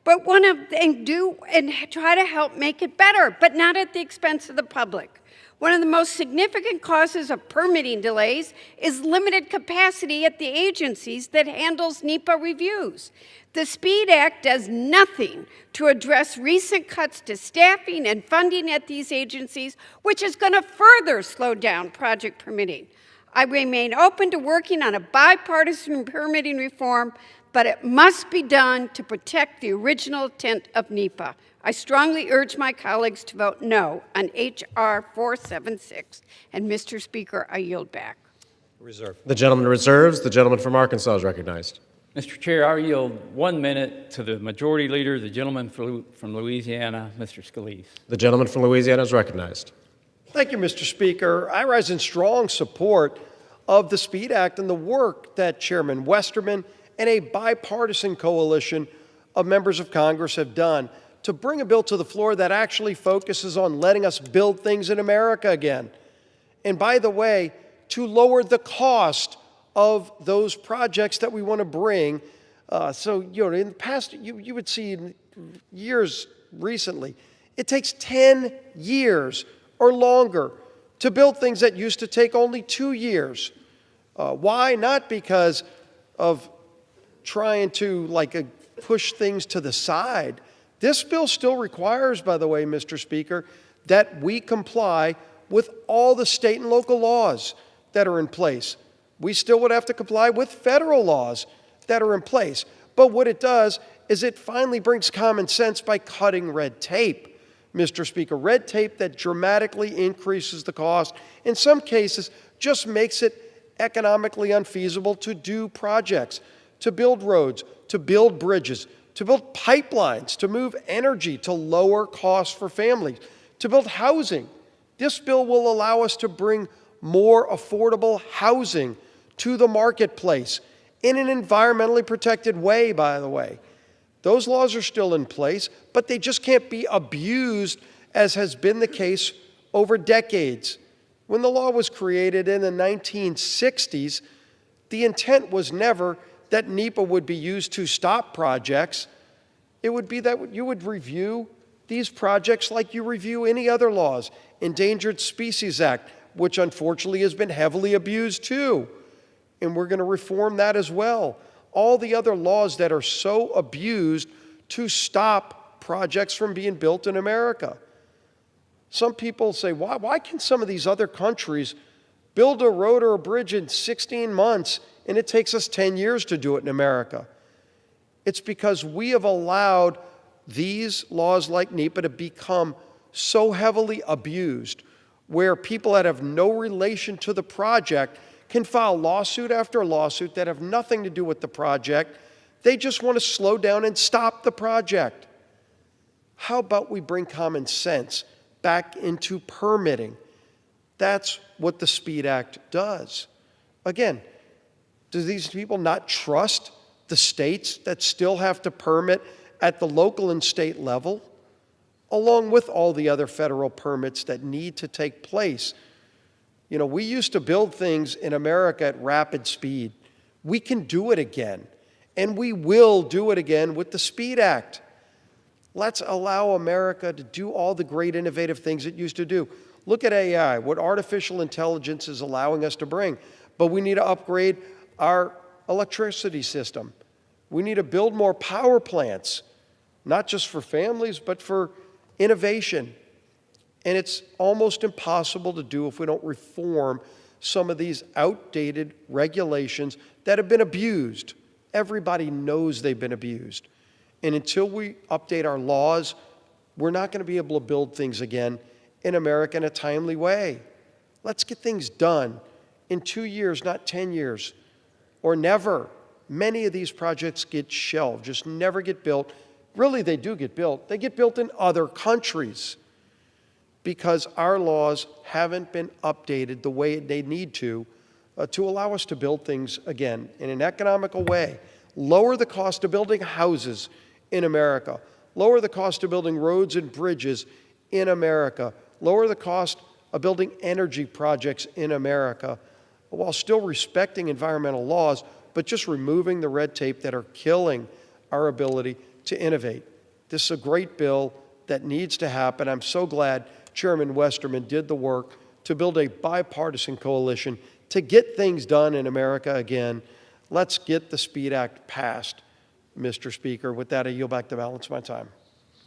But one of them do and try to help make it better, but not at the expense of the public. One of the most significant causes of permitting delays is limited capacity at the agencies that handles NEPA reviews. The SPEED Act does nothing to address recent cuts to staffing and funding at these agencies, which is going to further slow down project permitting. I remain open to working on a bipartisan permitting reform, but it must be done to protect the original intent of NEPA. I strongly urge my colleagues to vote no on H.R. 476. And, Mr. Speaker, I yield back. Reserve. The gentleman reserves. The gentleman from Arkansas is recognized. Mr. Chair, I yield 1 minute to the Majority Leader, the gentleman from Louisiana, Mr. Scalise. The gentleman from Louisiana is recognized. Thank you, Mr. Speaker. I rise in strong support of the SPEED Act and the work that Chairman Westerman and a bipartisan coalition of members of Congress have done to bring a bill to the floor that actually focuses on letting us build things in America again. And by the way, to lower the cost of those projects that we want to bring. In the past, you would see in years recently, it takes 10 years or longer to build things that used to take only 2 years. Why? Not because of trying to push things to the side. This bill still requires, by the way, Mr. Speaker, that we comply with all the state and local laws that are in place. We still would have to comply with federal laws that are in place. But what it does is it finally brings common sense by cutting red tape, Mr. Speaker. Red tape that dramatically increases the cost, in some cases just makes it economically unfeasible to do projects, to build roads, to build bridges, to build pipelines, to move energy, to lower costs for families, to build housing. This bill will allow us to bring more affordable housing to the marketplace in an environmentally protected way, by the way. Those laws are still in place, but they just can't be abused as has been the case over decades. When the law was created in the 1960s, the intent was never that NEPA would be used to stop projects. It would be that you would review these projects like you review any other laws. Endangered Species Act, which unfortunately has been heavily abused too. And we're going to reform that as well. All the other laws that are so abused to stop projects from being built in America. Some people say, why can some of these other countries build a road or a bridge in 16 months and it takes us 10 years to do it in America? It's because we have allowed these laws like NEPA to become so heavily abused, where people that have no relation to the project can file lawsuit after lawsuit that have nothing to do with the project. They just want to slow down and stop the project. How about we bring common sense back into permitting? That's what the SPEED Act does. Again, do these people not trust the states that still have to permit at the local and state level, along with all the other federal permits that need to take place? You know, we used to build things in America at rapid speed. We can do it again, and we will do it again with the SPEED Act. Let's allow America to do all the great innovative things it used to do. Look at AI, what artificial intelligence is allowing us to bring. But we need to upgrade our electricity system. We need to build more power plants, not just for families, but for innovation. And it's almost impossible to do if we don't reform some of these outdated regulations that have been abused. Everybody knows they've been abused. And until we update our laws, we're not going to be able to build things again in America in a timely way. Let's get things done in 2 years, not 10 years, or never. Many of these projects get shelved, just never get built. Really, they do get built. They get built in other countries because our laws haven't been updated the way they need to allow us to build things again in an economical way. Lower the cost of building houses in America. Lower the cost of building roads and bridges in America. Lower the cost of building energy projects in America while still respecting environmental laws, but just removing the red tape that are killing our ability to innovate. This is a great bill that needs to happen. I'm so glad Chairman Westerman did the work to build a bipartisan coalition to get things done in America again. Let's get the SPEED Act passed, Mr. Speaker. With that, I yield back the balance of my time.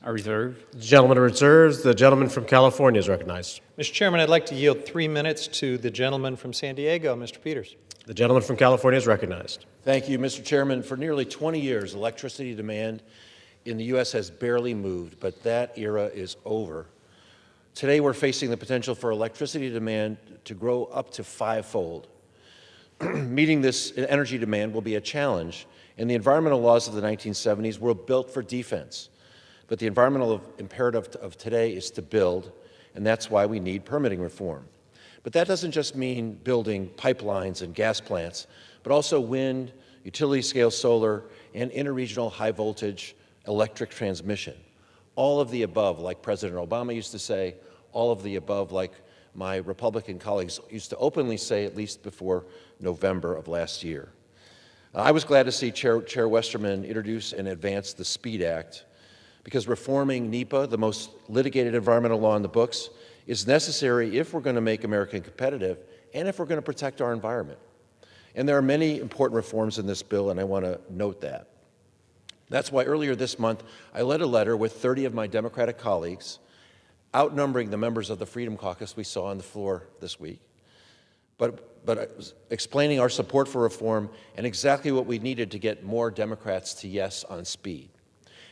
I reserve. The gentleman reserves. The gentleman from California is recognized. Mr. Chairman, I'd like to yield 3 minutes to the gentleman from San Diego, Mr. Peters. The gentleman from California is recognized. Thank you, Mr. Chairman. For nearly 20 years, electricity demand in the U.S. has barely moved, but that era is over. Today, we're facing the potential for electricity demand to grow up to 5-fold. Meeting this energy demand will be a challenge, and the environmental laws of the 1970s were built for defense. But the environmental imperative of today is to build, and that's why we need permitting reform. But that doesn't just mean building pipelines and gas plants, but also wind, utility-scale solar, and interregional high-voltage electric transmission. All of the above, like President Obama used to say, all of the above, like my Republican colleagues used to openly say, at least before November of last year. I was glad to see Chair Westerman introduce and advance the SPEED Act, because reforming NEPA, the most litigated environmental law in the books, is necessary if we're going to make America competitive and if we're going to protect our environment. And there are many important reforms in this bill, and I want to note that. That's why earlier this month, I led a letter with 30 of my Democratic colleagues, outnumbering the members of the Freedom Caucus we saw on the floor this week, but explaining our support for reform and exactly what we needed to get more Democrats to yes on speed.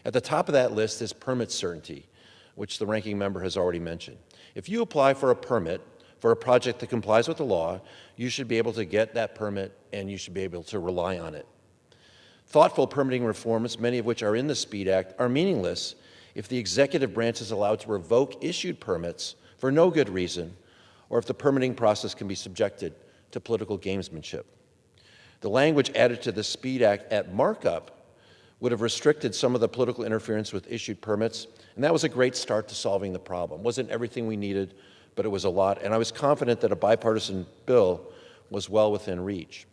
At the top of that list is permit certainty, which the ranking member has already mentioned. If you apply for a permit for a project that complies with the law, you should be able to get that permit and you should be able to rely on it. Thoughtful permitting reforms, many of which are in the SPEED Act, are meaningless if the executive branch is allowed to revoke issued permits for no good reason, or if the permitting process can be subjected to political gamesmanship. The language added to the SPEED Act at markup would have restricted some of the political interference with issued permits, and that was a great start to solving the problem. It wasn't everything we needed, but it was a lot, and I was confident that a bipartisan bill was well within reach.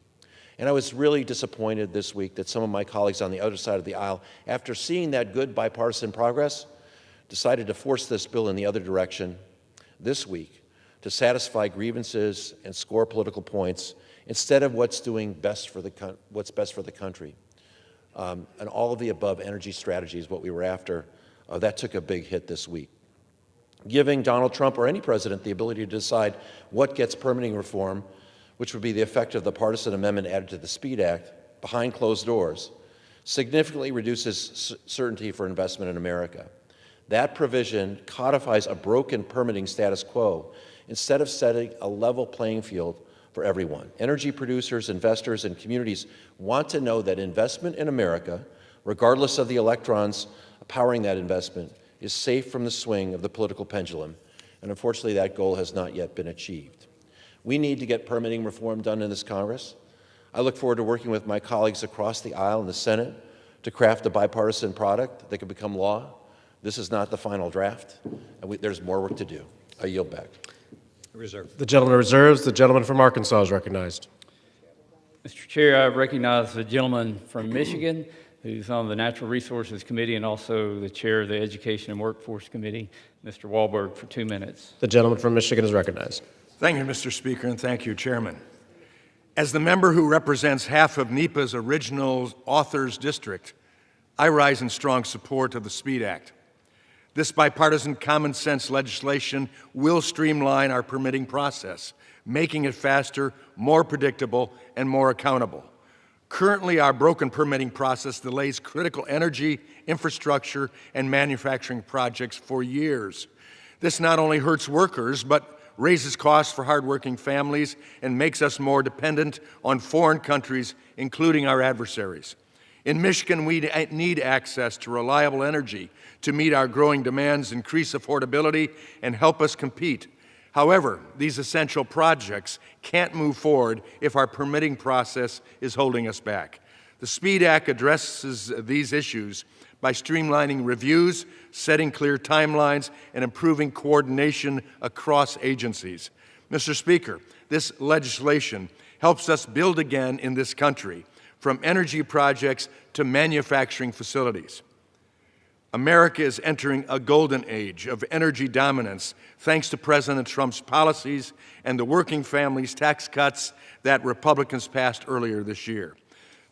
And I was really disappointed this week that some of my colleagues on the other side of the aisle, after seeing that good bipartisan progress, decided to force this bill in the other direction this week to satisfy grievances and score political points instead of what's best for the country. An all-of-the-above energy strategy is what we were after. That took a big hit this week. Giving Donald Trump or any president the ability to decide what gets permitting reform, which would be the effect of the partisan amendment added to the SPEED Act, behind closed doors, significantly reduces certainty for investment in America. That provision codifies a broken permitting status quo instead of setting a level playing field for everyone. Energy producers, investors, and communities want to know that investment in America, regardless of the electrons powering that investment, is safe from the swing of the political pendulum, and unfortunately that goal has not yet been achieved. We need to get permitting reform done in this Congress. I look forward to working with my colleagues across the aisle in the Senate to craft a bipartisan product that can become law. This is not the final draft, and there's more work to do. I yield back. Reserve. The gentleman reserves. The gentleman from Arkansas is recognized. Mr. Chair, I recognize the gentleman from Michigan who's on the Natural Resources Committee and also the chair of the Education and Workforce Committee, Mr. Wahlberg, for 2 minutes. The gentleman from Michigan is recognized. Thank you, Mr. Speaker, and thank you, Chairman. As the member who represents half of NEPA's original authors district, I rise in strong support of the SPEED Act. This bipartisan common sense legislation will streamline our permitting process, making it faster, more predictable, and more accountable. Currently, our broken permitting process delays critical energy, infrastructure, and manufacturing projects for years. This not only hurts workers, but raises costs for hardworking families and makes us more dependent on foreign countries, including our adversaries. In Michigan, we need access to reliable energy to meet our growing demands, increase affordability, and help us compete. However, these essential projects can't move forward if our permitting process is holding us back. The SPEED Act addresses these issues by streamlining reviews, setting clear timelines, and improving coordination across agencies. Mr. Speaker, this legislation helps us build again in this country, from energy projects to manufacturing facilities. America is entering a golden age of energy dominance thanks to President Trump's policies and the working families tax cuts that Republicans passed earlier this year.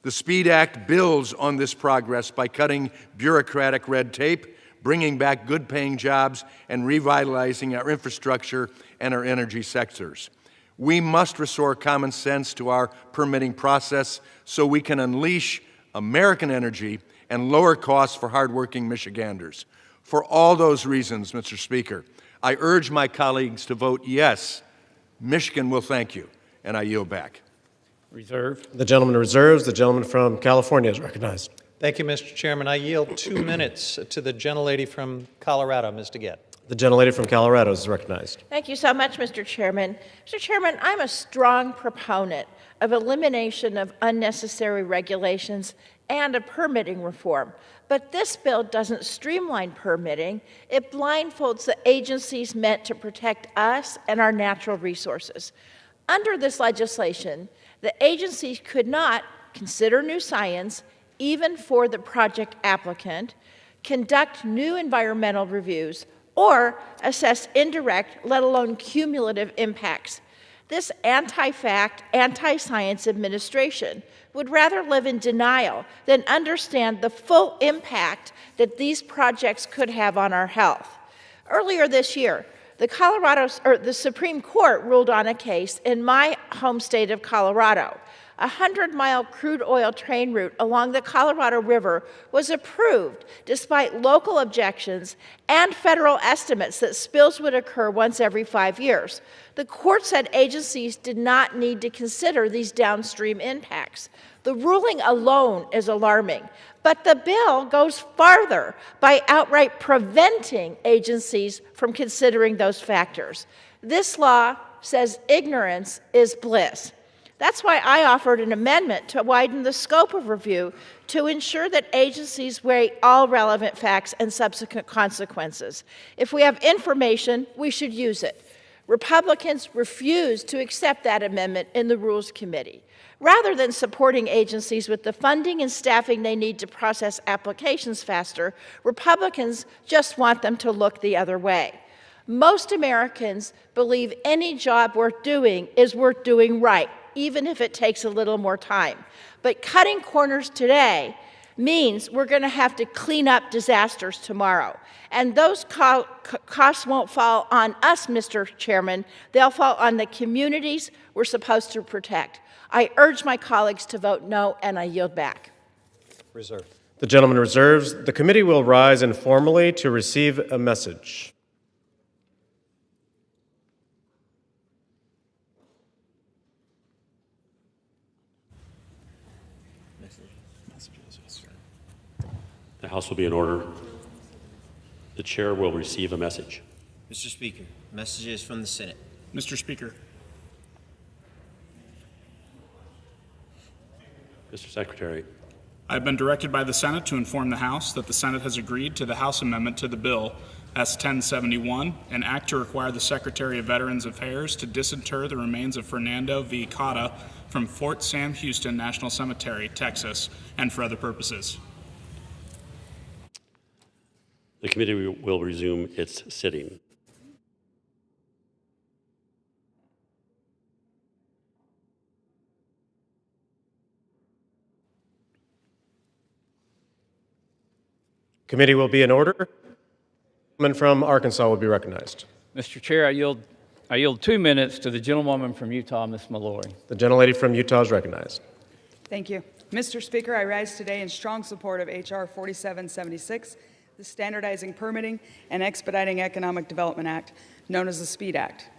The SPEED Act builds on this progress by cutting bureaucratic red tape, bringing back good-paying jobs, and revitalizing our infrastructure and our energy sectors. We must restore common sense to our permitting process so we can unleash American energy and lower costs for hardworking Michiganders. For all those reasons, Mr. Speaker, I urge my colleagues to vote yes. Michigan will thank you, and I yield back. Reserve. The gentleman reserves. The gentleman from California is recognized. Thank you, Mr. Chairman. I yield 2 minutes to the gentlelady from Colorado, Ms. DeGette. The gentlelady from Colorado is recognized. Thank you so much, Mr. Chairman. Mr. Chairman, I'm a strong proponent of elimination of unnecessary regulations and a permitting reform. But this bill doesn't streamline permitting. It blindfolds the agencies meant to protect us and our natural resources. Under this legislation, the agencies could not consider new science, even for the project applicant, conduct new environmental reviews, or assess indirect, let alone cumulative impacts. This anti-fact, anti-science administration would rather live in denial than understand the full impact that these projects could have on our health. Earlier this year, the Supreme Court ruled on a case in my home state of Colorado. A 100-mile crude oil train route along the Colorado River was approved despite local objections and federal estimates that spills would occur once every 5 years. The court said agencies did not need to consider these downstream impacts. The ruling alone is alarming, but the bill goes farther by outright preventing agencies from considering those factors. This law says ignorance is bliss. That's why I offered an amendment to widen the scope of review to ensure that agencies weigh all relevant facts and subsequent consequences. If we have information, we should use it. Republicans refused to accept that amendment in the Rules Committee. Rather than supporting agencies with the funding and staffing they need to process applications faster, Republicans just want them to look the other way. Most Americans believe any job worth doing is worth doing right, even if it takes a little more time. But cutting corners today means we're going to have to clean up disasters tomorrow. And those costs won't fall on us, Mr. Chairman. They'll fall on the communities we're supposed to protect. I urge my colleagues to vote no, and I yield back. Reserve. The gentleman reserves. The committee will rise informally to receive a message. The House will be in order. The chair will receive a message. Mr. Speaker, messages from the Senate. Mr. Speaker. Mr. Secretary. I have been directed by the Senate to inform the House that the Senate has agreed to the House amendment to the bill S-1071, an act to require the Secretary of Veterans Affairs to disinter the remains of Fernando V. Cotta from Fort Sam Houston National Cemetery, Texas, and for other purposes. The committee will resume its sitting. Committee will be in order. The gentleman from Arkansas will be recognized. Mr. Chair, I yield 2 minutes to the gentlewoman from Utah, Ms. Malloy. The gentlelady from Utah is recognized. Thank you. Mr. Speaker, I rise today in strong support of H.R. 4776, the Standardizing Permitting and Expediting Economic Development Act, known as the SPEED Act,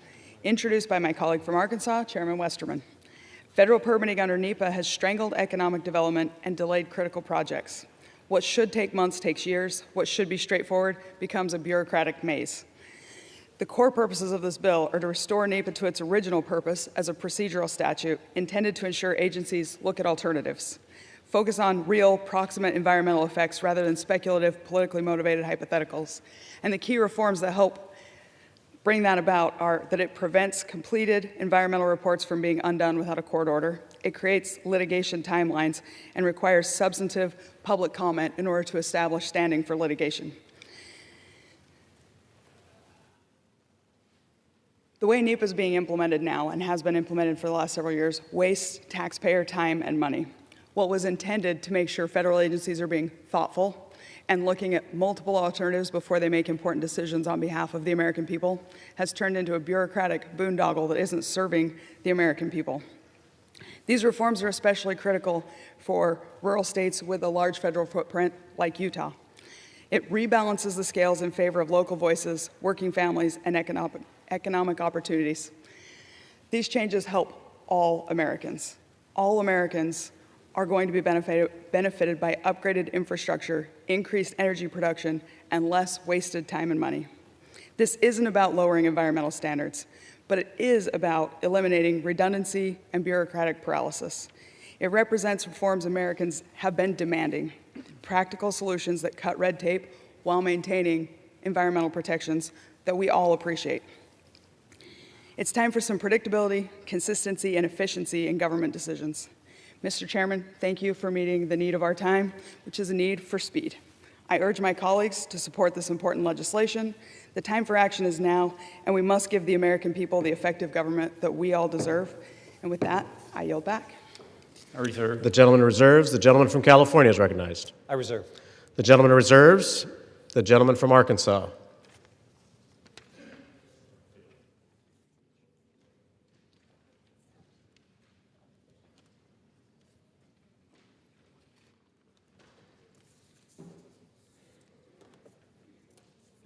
introduced by my colleague from Arkansas, Chairman Westerman. Federal permitting under NEPA has strangled economic development and delayed critical projects. What should take months takes years. What should be straightforward becomes a bureaucratic maze. The core purposes of this bill are to restore NEPA to its original purpose as a procedural statute intended to ensure agencies look at alternatives, focus on real, proximate environmental effects rather than speculative, politically motivated hypotheticals. And the key reforms that help bring that about are that it prevents completed environmental reports from being undone without a court order. It creates litigation timelines and requires substantive public comment in order to establish standing for litigation. The way NEPA is being implemented now and has been implemented for the last several years wastes taxpayer time and money. What was intended to make sure federal agencies are being thoughtful and looking at multiple alternatives before they make important decisions on behalf of the American people has turned into a bureaucratic boondoggle that isn't serving the American people. These reforms are especially critical for rural states with a large federal footprint like Utah. It rebalances the scales in favor of local voices, working families, and economic opportunities. These changes help all Americans. All Americans are going to be benefited by upgraded infrastructure, increased energy production, and less wasted time and money. This isn't about lowering environmental standards, but it is about eliminating redundancy and bureaucratic paralysis. It represents reforms Americans have been demanding, practical solutions that cut red tape while maintaining environmental protections that we all appreciate. It's time for some predictability, consistency, and efficiency in government decisions. Mr. Chairman, thank you for meeting the need of our time, which is a need for speed. I urge my colleagues to support this important legislation The time for action is now, and we must give the American people the effective government that we all deserve. And with that, I yield back. I reserve. The gentleman reserves. The gentleman from California is recognized. I reserve. The gentleman reserves. The gentleman from Arkansas.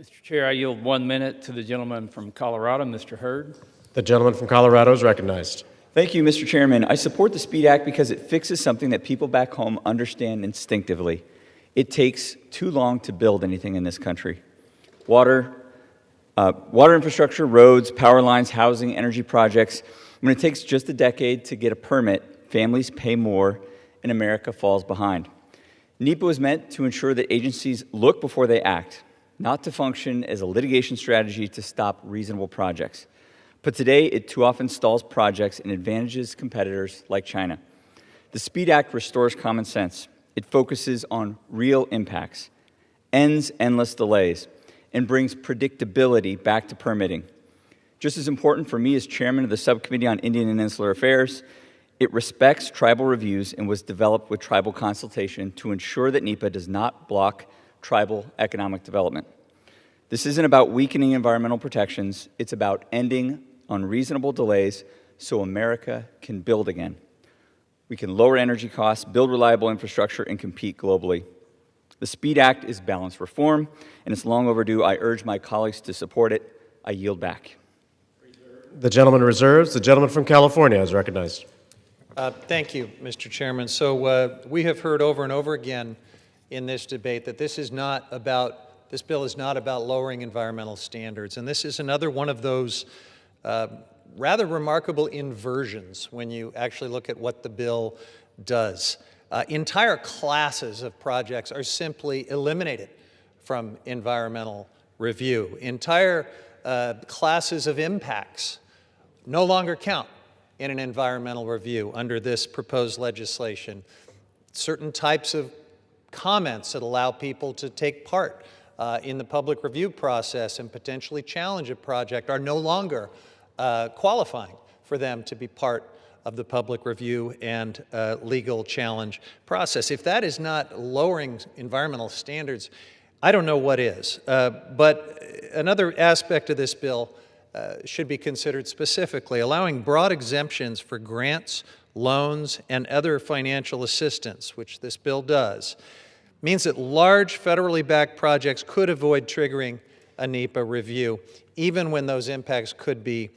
Mr. Chair, I yield 1 minute to the gentleman from Colorado, Mr. Hurd. The gentleman from Colorado is recognized. Thank you, Mr. Chairman. I support the SPEED Act because it fixes something that people back home understand instinctively. It takes too long to build anything in this country. Water infrastructure, roads, power lines, housing, energy projects. When it takes just a decade to get a permit, families pay more and America falls behind. NEPA was meant to ensure that agencies look before they act, not to function as a litigation strategy to stop reasonable projects. But today, it too often stalls projects and advantages competitors like China. The SPEED Act restores common sense. It focuses on real impacts, ends endless delays, and brings predictability back to permitting. Just as important for me as chairman of the Subcommittee on Indian and Insular Affairs, it respects tribal reviews and was developed with tribal consultation to ensure that NEPA does not block tribal economic development. This isn't about weakening environmental protections, it's about ending unreasonable delays so America can build again. We can lower energy costs, build reliable infrastructure, and compete globally. The SPEED Act is balanced reform, and it's long overdue. I urge my colleagues to support it. I yield back. The gentleman reserves. The gentleman from California is recognized. Thank you, Mr. Chairman. So we have heard over and over again in this debate that this bill is not about lowering environmental standards. And this is another one of those rather remarkable inversions when you actually look at what the bill does. Entire classes of projects are simply eliminated from environmental review. Entire classes of impacts no longer count in an environmental review under this proposed legislation. Certain types of comments that allow people to take part in the public review process and potentially challenge a project are no longer qualifying for them to be part of the public review and legal challenge process. If that is not lowering environmental standards, I don't know what is. But another aspect of this bill should be considered specifically, allowing broad exemptions for grants, loans, and other financial assistance, which this bill does, means that large federally backed projects could avoid triggering a NEPA review, even when those impacts could be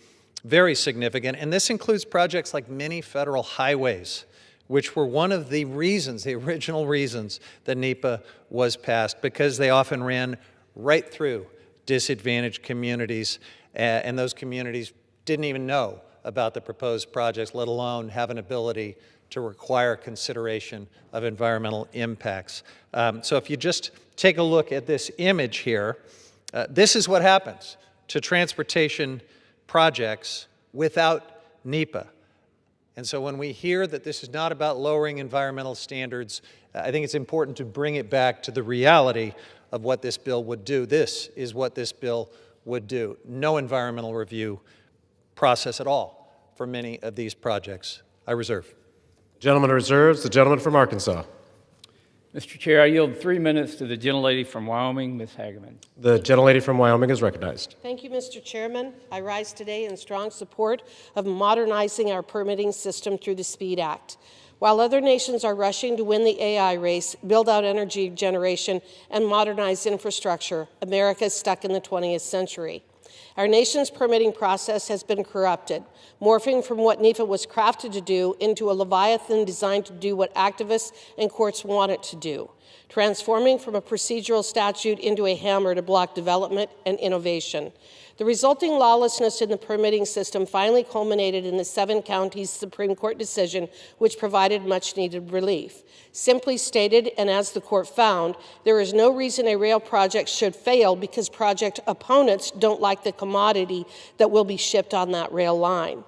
very significant. And this includes projects like many federal highways, which were one of the reasons, the original reasons that NEPA was passed, because they often ran right through disadvantaged communities, and those communities didn't even know about the proposed projects, let alone have an ability to require consideration of environmental impacts. So if you just take a look at this image here, this is what happens to transportation projects without NEPA. And so when we hear that this is not about lowering environmental standards, I think it's important to bring it back to the reality of what this bill would do. This is what this bill would do. No environmental review process at all for many of these projects. I reserve. Gentleman reserves. The gentleman from Arkansas. Mr. Chair, I yield 3 minutes to the gentlelady from Wyoming, Ms. Hageman. The gentlelady from Wyoming is recognized. Thank you, Mr. Chairman. I rise today in strong support of modernizing our permitting system through the SPEED Act. While other nations are rushing to win the AI race, build out energy generation, and modernize infrastructure, America is stuck in the 20th century. Our nation's permitting process has been corrupted, morphing from what NEPA was crafted to do into a leviathan designed to do what activists and courts want it to do, transforming from a procedural statute into a hammer to block development and innovation. The resulting lawlessness in the permitting system finally culminated in the 7 counties Supreme Court decision, which provided much-needed relief. Simply stated, and as the court found, there is no reason a rail project should fail because project opponents don't like the commodity that will be shipped on that rail line.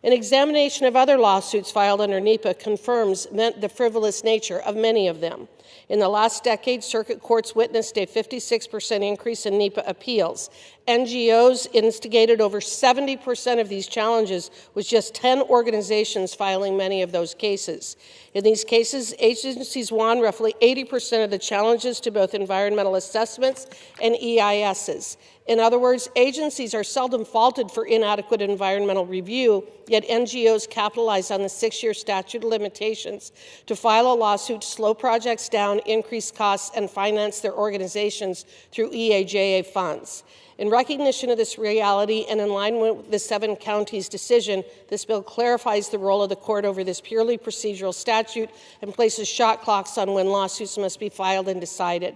An examination of other lawsuits filed under NEPA confirms the frivolous nature of many of them. In the last decade, circuit courts witnessed a 56% increase in NEPA appeals. NGOs instigated over 70% of these challenges, with just 10 organizations filing many of those cases. In these cases, agencies won roughly 80% of the challenges to both environmental assessments and EISs. In other words, agencies are seldom faulted for inadequate environmental review, yet NGOs capitalize on the 6-year statute of limitations to file a lawsuit to slow projects down, increase costs, and finance their organizations through EAJA funds. In recognition of this reality and in line with the 7 counties' decision, this bill clarifies the role of the court over this purely procedural statute and places shot clocks on when lawsuits must be filed and decided.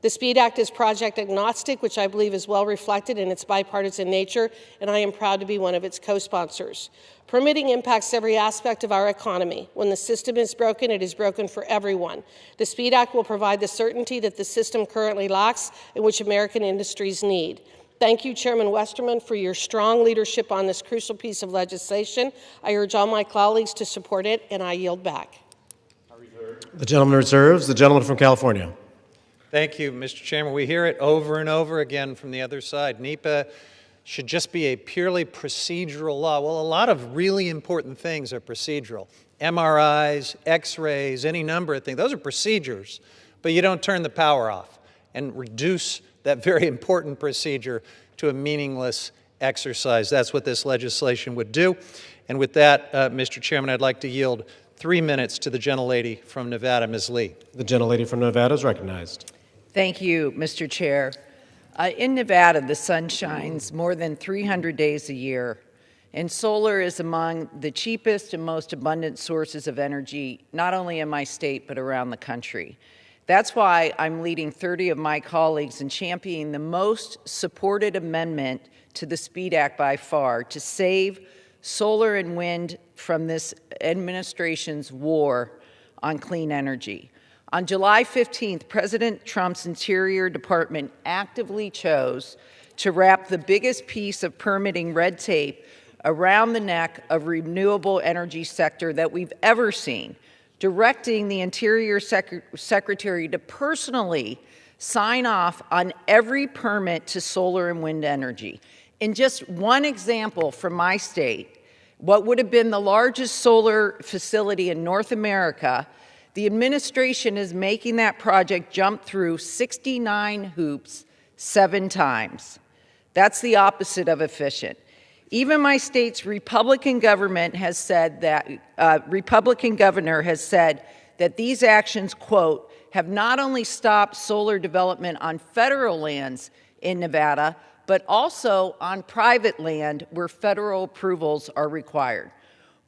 The SPEED Act is project agnostic, which I believe is well reflected in its bipartisan nature, and I am proud to be one of its co-sponsors. Permitting impacts every aspect of our economy. When the system is broken, it is broken for everyone. The SPEED Act will provide the certainty that the system currently lacks and which American industries need. Thank you, Chairman Westerman, for your strong leadership on this crucial piece of legislation. I urge all my colleagues to support it, and I yield back. The gentleman reserves. The gentleman from California. Thank you, Mr. Chairman. We hear it over and over again from the other side. NEPA should just be a purely procedural law. Well, a lot of really important things are procedural. MRIs, X-rays, any number of things. Those are procedures, but you don't turn the power off and reduce that very important procedure to a meaningless exercise. That's what this legislation would do. And with that, Mr. Chairman, I'd like to yield 3 minutes to the gentlelady from Nevada, Ms. Lee. The gentlelady from Nevada is recognized. Thank you, Mr. Chair. In Nevada, the sun shines more than 300 days a year, and solar is among the cheapest and most abundant sources of energy, not only in my state, but around the country. That's why I'm leading 30 of my colleagues in championing the most supported amendment to the SPEED Act by far to save solar and wind from this administration's war on clean energy. On July 15th, President Trump's Interior Department actively chose to wrap the biggest piece of permitting red tape around the neck of renewable energy sector that we've ever seen, directing the Interior Secretary to personally sign off on every permit to solar and wind energy. In just one example from my state, what would have been the largest solar facility in North America, the administration is making that project jump through 69 hoops 7 times. That's the opposite of efficient. Even my state's Republican government has said that, Republican governor has said that these actions, quote, have not only stopped solar development on federal lands in Nevada, but also on private land where federal approvals are required.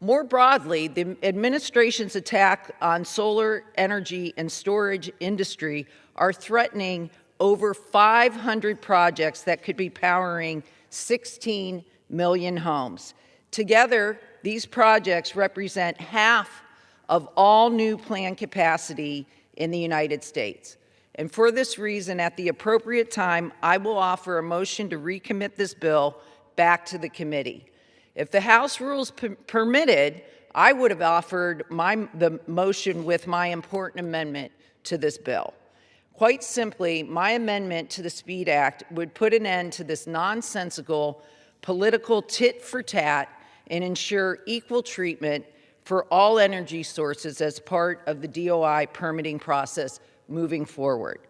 More broadly, the administration's attack on solar energy and storage industry are threatening over 500 projects that could be powering 16 million homes. Together, these projects represent half of all new plant capacity in the United States. And for this reason, at the appropriate time, I will offer a motion to recommit this bill back to the committee. If the House rules permitted, I would have offered the motion with my important amendment to this bill. Quite simply, my amendment to the SPEED Act would put an end to this nonsensical political tit-for-tat and ensure equal treatment for all energy sources as part of the DOI permitting process moving forward.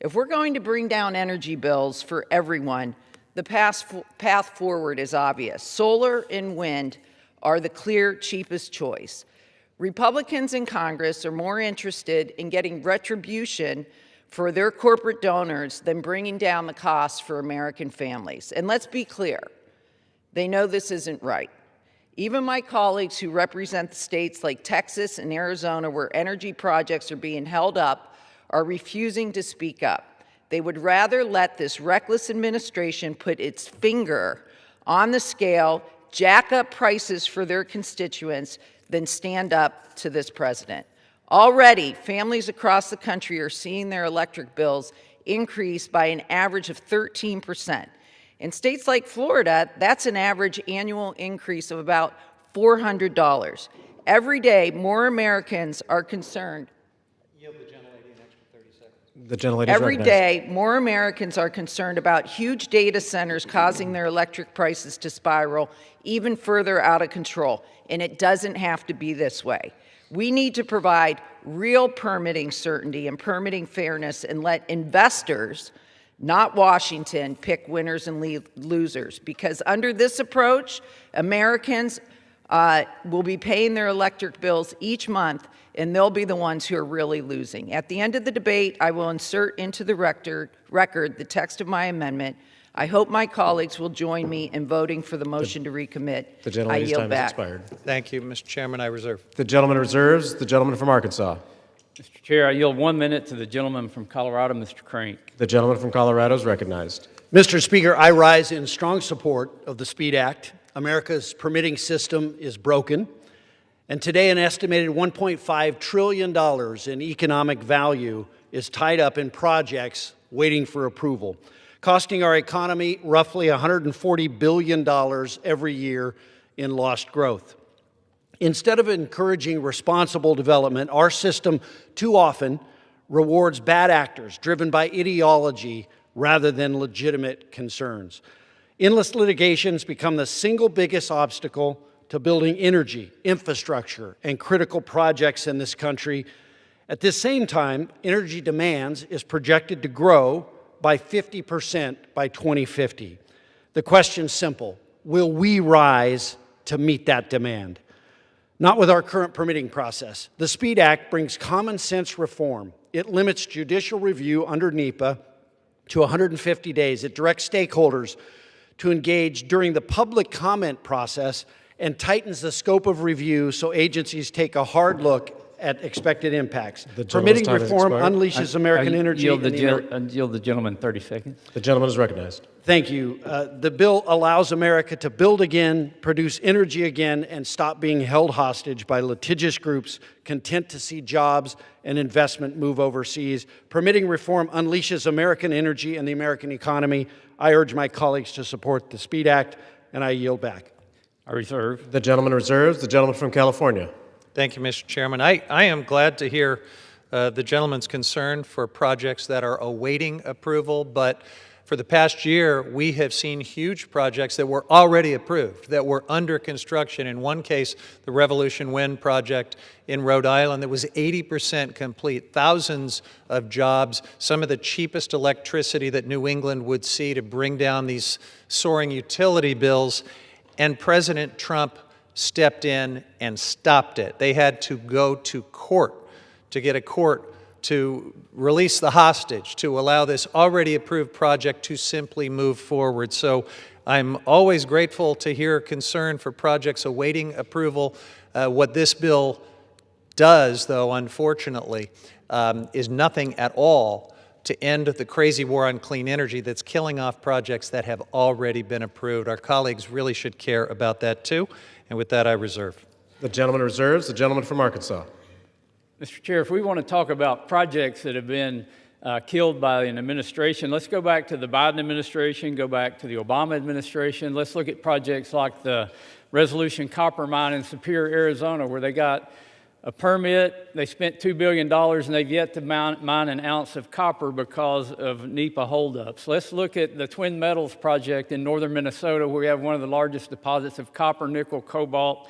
If we're going to bring down energy bills for everyone, the path forward is obvious. Solar and wind are the clear cheapest choice. Republicans in Congress are more interested in getting retribution for their corporate donors than bringing down the costs for American families. And let's be clear, they know this isn't right. Even my colleagues who represent states like Texas and Arizona, where energy projects are being held up, are refusing to speak up. They would rather let this reckless administration put its finger on the scale, jack up prices for their constituents, than stand up to this president. Already, families across the country are seeing their electric bills increase by an average of 13%. In states like Florida, that's an average annual increase of about $400. Every day, more Americans are concerned. The gentlelady is Every recognized. day, more Americans are concerned about huge data centers causing their electric prices to spiral even further out of control, and it doesn't have to be this way. We need to provide real permitting certainty and permitting fairness and let investors, not Washington, pick winners and losers, because under this approach, Americans will be paying their electric bills each month, and they'll be the ones who are really losing. At the end of the debate, I will insert into the record the text of my amendment. I hope my colleagues will join me in voting for the motion to recommit. The I gentlelady's yield time back. has expired. Thank you, Mr. Chairman. I reserve. The gentleman reserves. The gentleman from Arkansas. Mr. Chair, I yield 1 minute to the gentleman from Colorado, Mr. Crank. The gentleman from Colorado is recognized. Mr. Speaker, I rise in strong support of the SPEED Act. America's permitting system is broken, and today an estimated $1.5 trillion in economic value is tied up in projects waiting for approval, costing our economy roughly $140 billion every year in lost growth. Instead of encouraging responsible development, our system too often rewards bad actors driven by ideology rather than legitimate concerns. Endless litigations become the single biggest obstacle to building energy, infrastructure, and critical projects in this country. At the same time, energy demands is projected to grow by 50% by 2050. The question's simple: will we rise to meet that demand? Not with our current permitting process. The SPEED Act brings common sense reform. It limits judicial review under NEPA to 150 days. It directs stakeholders to engage during the public comment process and tightens the scope of review so agencies take a hard look at expected impacts. Permitting reform unleashes American energy. Yield the gentleman 30 seconds. The gentleman is recognized. Thank you. The bill allows America to build again, produce energy again, and stop being held hostage by litigious groups content to see jobs and investment move overseas. Permitting reform unleashes American energy and the American economy. I urge my colleagues to support the SPEED Act, and I yield back. I reserve. The gentleman reserves. The gentleman from California. Thank you, Mr. Chairman. I am glad to hear the gentleman's concern for projects that are awaiting approval, but for the past year, we have seen huge projects that were already approved, that were under construction. In one case, the Revolution Wind project in Rhode Island that was 80% complete, thousands of jobs, some of the cheapest electricity that New England would see to bring down these soaring utility bills, and President Trump stepped in and stopped it. They had to go to court to get a court to release the hostage, to allow this already approved project to simply move forward. So I'm always grateful to hear concern for projects awaiting approval. What this bill does, though, unfortunately, is nothing at all to end the crazy war on clean energy that's killing off projects that have already been approved. Our colleagues really should care about that, too. And with that, I reserve. The gentleman reserves. The gentleman from Arkansas. Mr. Chair, if we want to talk about projects that have been killed by an administration, let's go back to the Biden administration, go back to the Obama administration. Let's look at projects like the Resolution Copper Mine in Superior, Arizona, where they got a permit, they spent $2 billion, and they've yet to mine an ounce of copper because of NEPA holdups. Let's look at the Twin Metals project in northern Minnesota, where we have one of the largest deposits of copper, nickel, cobalt,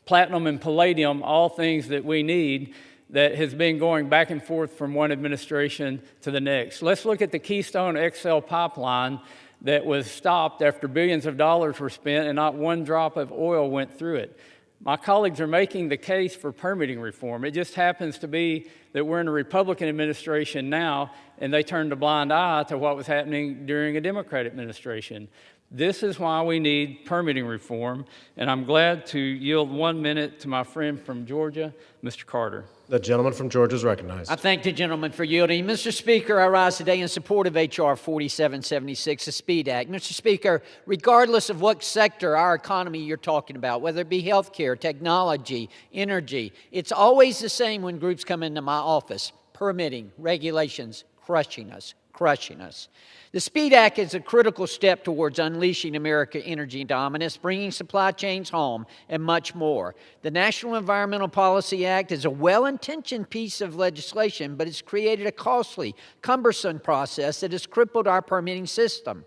platinum, and palladium, all things that we need, that has been going back and forth from one administration to the next. Let's look at the Keystone XL pipeline that was stopped after billions of dollars were spent and not one drop of oil went through it. My colleagues are making the case for permitting reform. It just happens to be that we're in a Republican administration now, and they turned a blind eye to what was happening during a Democrat administration. This is why we need permitting reform, and I'm glad to yield 1 minute to my friend from Georgia, Mr. Carter. The gentleman from Georgia is recognized. I thank the gentleman for yielding. Mr. Speaker, I rise today in support of H.R. 4776, the SPEED Act. Mr. Speaker, regardless of what sector our economy you're talking about, whether it be healthcare, technology, energy, it's always the same when groups come into my office: permitting, regulations, crushing us, crushing us. The SPEED Act is a critical step towards unleashing American energy dominance, bringing supply chains home, and much more. The National Environmental Policy Act is a well-intentioned piece of legislation, but it's created a costly, cumbersome process that has crippled our permitting system.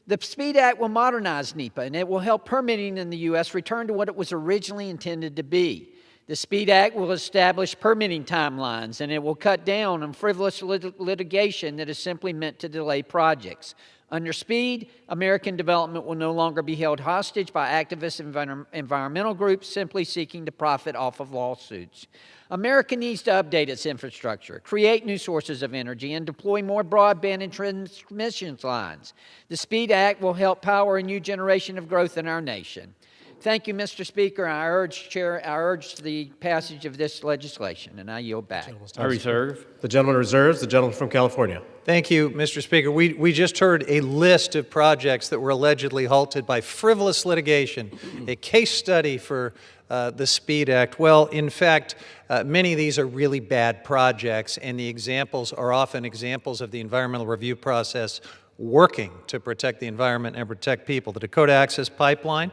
The SPEED Act will modernize NEPA, and it will help permitting in the U.S. return to what it was originally intended to be. The SPEED Act will establish permitting timelines, and it will cut down on frivolous litigation that is simply meant to delay projects. Under SPEED, American development will no longer be held hostage by activist environmental groups simply seeking to profit off of lawsuits. America needs to update its infrastructure, create new sources of energy, and deploy more broadband and transmission lines. The SPEED Act will help power a new generation of growth in our nation. Thank you, Mr. Speaker. I urge the passage of this legislation, and I yield back. I reserve. The gentleman reserves. The gentleman from California. Thank you, Mr. Speaker. We just heard a list of projects that were allegedly halted by frivolous litigation, a case study for the SPEED Act. Well, in fact, many of these are really bad projects, and the examples are often examples of the environmental review process working to protect the environment and protect people. The Dakota Access Pipeline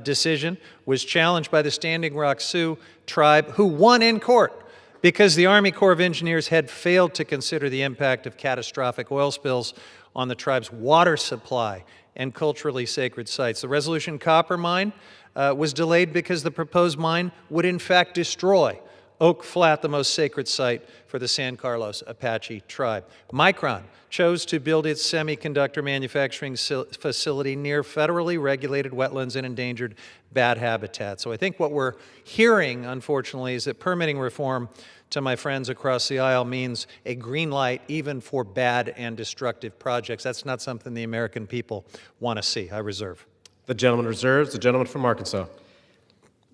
decision was challenged by the Standing Rock Sioux tribe, who won in court because the Army Corps of Engineers had failed to consider the impact of catastrophic oil spills on the tribe's water supply and culturally sacred sites. The Resolution Copper Mine was delayed because the proposed mine would in fact destroy Oak Flat, the most sacred site for the San Carlos Apache tribe. Micron chose to build its semiconductor manufacturing facility near federally regulated wetlands and endangered bat habitat. So I think what we're hearing, unfortunately, is that permitting reform, to my friends across the aisle, means a green light even for bad and destructive projects. That's not something the American people want to see. I reserve. The gentleman reserves. The gentleman from Arkansas.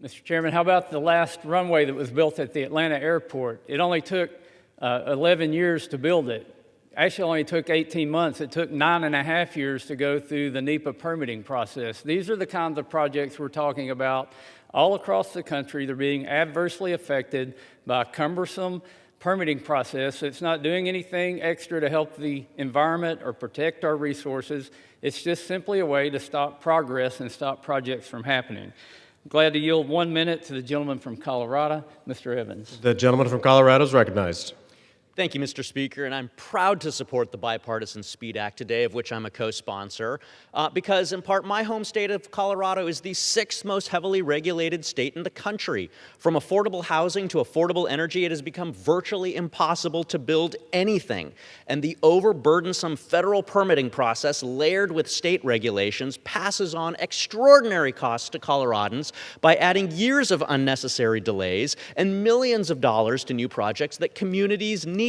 Mr. Chairman, how about the last runway that was built at the Atlanta airport? It only took 11 years to build it. Actually, only took 18 months. It took 9.5 years to go through the NEPA permitting process. These are the kinds of projects we're talking about all across the country. They're being adversely affected by a cumbersome permitting process. It's not doing anything extra to help the environment or protect our resources. It's just simply a way to stop progress and stop projects from happening. I'm glad to yield 1 minute to the gentleman from Colorado, Mr. Evans. The gentleman from Colorado is recognized. Thank you, Mr. Speaker, and I'm proud to support the bipartisan SPEED Act today, of which I'm a co-sponsor, because in part my home state of Colorado is the 6th most heavily regulated state in the country. From affordable housing to affordable energy, it has become virtually impossible to build anything, and the overburdensome federal permitting process layered with state regulations passes on extraordinary costs to Coloradans by adding years of unnecessary delays and millions of dollars to new projects that communities need.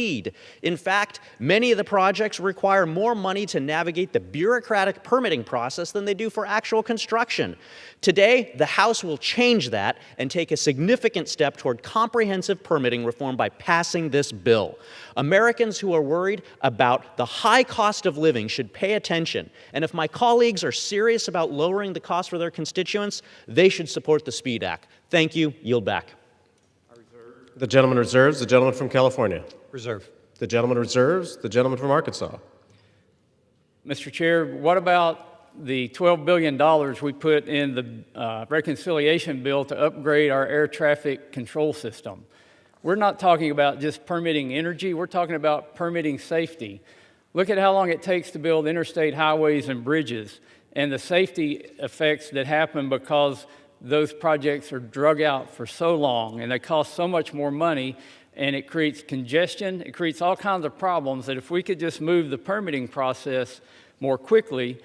In fact, many of the projects require more money to navigate the bureaucratic permitting process than they do for actual construction. Today, the House will change that and take a significant step toward comprehensive permitting reform by passing this bill. Americans who are worried about the high cost of living should pay attention, and if my colleagues are serious about lowering the cost for their constituents, they should support the SPEED Act. Thank you. Yield back. The gentleman reserves. The gentleman from California. Reserve. The gentleman reserves. The gentleman from Arkansas. Mr. Chair, what about the $12 billion we put in the reconciliation bill to upgrade our air traffic control system? We're not talking about just permitting energy. We're talking about permitting safety. Look at how long it takes to build interstate highways and bridges and the safety effects that happen because those projects are drug out for so long and they cost so much more money, and it creates congestion. It creates all kinds of problems that if we could just move the permitting process more quickly,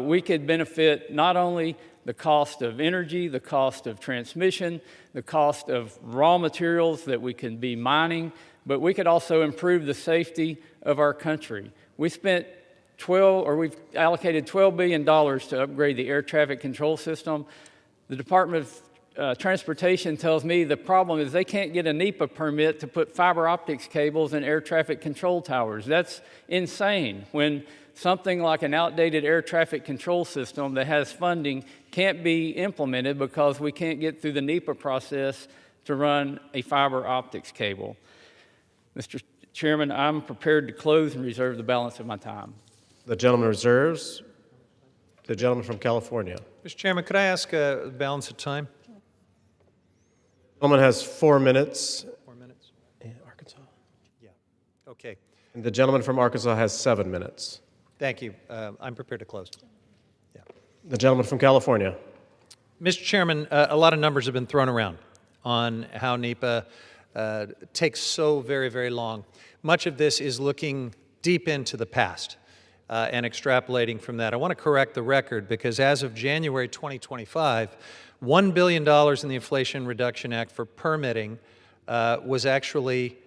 we could benefit not only the cost of energy, the cost of transmission, the cost of raw materials that we can be mining, but we could also improve the safety of our country. We've allocated $12 billion to upgrade the air traffic control system. The Department of Transportation tells me the problem is they can't get a NEPA permit to put fiber optics cables in air traffic control towers. That's insane when something like an outdated air traffic control system that has funding can't be implemented because we can't get through the NEPA process to run a fiber optics cable. Mr. Chairman, I'm prepared to close and reserve the balance of my time. The gentleman reserves. The gentleman from California. Mr. Chairman, could I ask a balance of time? The gentleman has 4 minutes. 4 minutes? Arkansas. Yeah. Okay. And the gentleman from Arkansas has 7 minutes. Thank you. I'm prepared to close. Yeah. The gentleman from California. Mr. Chairman, a lot of numbers have been thrown around on how NEPA takes so very, very long. Much of this is looking deep into the past and extrapolating from that. I want to correct the record because as of January 2025, $1 billion in the Inflation Reduction Act for permitting was actually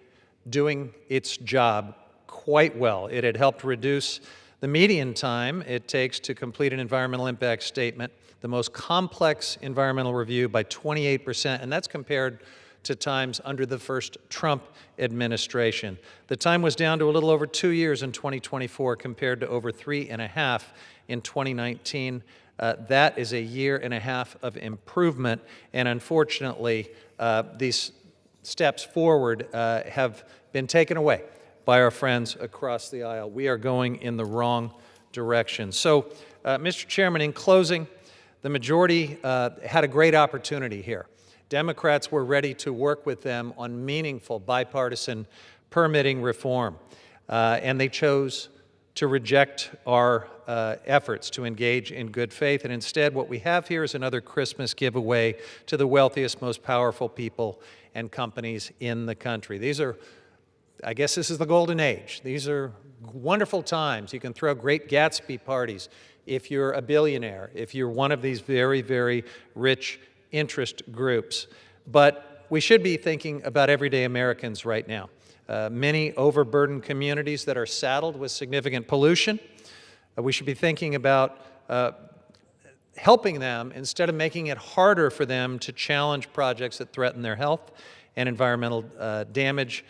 doing its job quite well. It had helped reduce the median time it takes to complete an environmental impact statement, the most complex environmental review, by 28%, and that's compared to times under the first Trump administration. The time was down to a little over 2 years in 2024 compared to over 3.5 in 2019. That is 1.5 years of improvement, and unfortunately, these steps forward have been taken away by our friends across the aisle. We are going in the wrong direction. So, Mr. Chairman, in closing, the majority had a great opportunity here. Democrats were ready to work with them on meaningful bipartisan permitting reform, and they chose to reject our efforts to engage in good faith. And instead, what we have here is another Christmas giveaway to the wealthiest, most powerful people and companies in the country. These are, I guess this is the golden age. These are wonderful times. You can throw great Gatsby parties if you're a billionaire, if you're one of these very, very rich interest groups. But we should be thinking about everyday Americans right now. Many overburdened communities that are saddled with significant pollution. We should be thinking about helping them instead of making it harder for them to challenge projects that threaten their health and environmental damage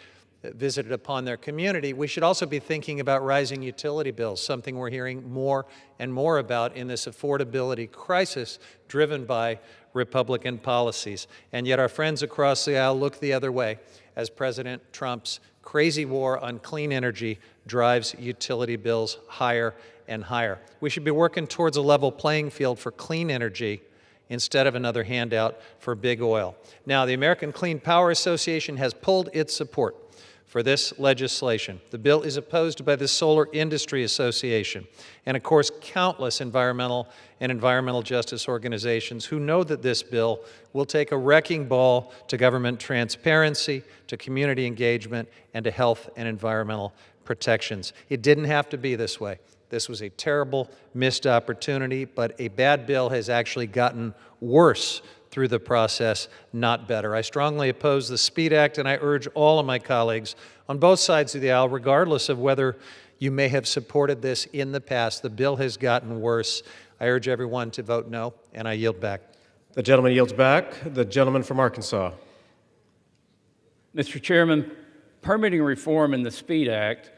visited upon their community. We should also be thinking about rising utility bills, something we're hearing more and more about in this affordability crisis driven by Republican policies. And yet our friends across the aisle look the other way as President Trump's crazy war on clean energy drives utility bills higher and higher. We should be working towards a level playing field for clean energy instead of another handout for big oil. Now, the American Clean Power Association has pulled its support for this legislation. The bill is opposed by the Solar Industry Association and, of course, countless environmental and environmental justice organizations who know that this bill will take a wrecking ball to government transparency, to community engagement, and to health and environmental protections. It didn't have to be this way. This was a terrible missed opportunity, but a bad bill has actually gotten worse through the process, not better. I strongly oppose the SPEED Act, and I urge all of my colleagues on both sides of the aisle, regardless of whether you may have supported this in the past, the bill has gotten worse. I urge everyone to vote no, and I yield back. The gentleman yields back. The gentleman from Arkansas. Mr. Chairman, permitting reform in the SPEED Act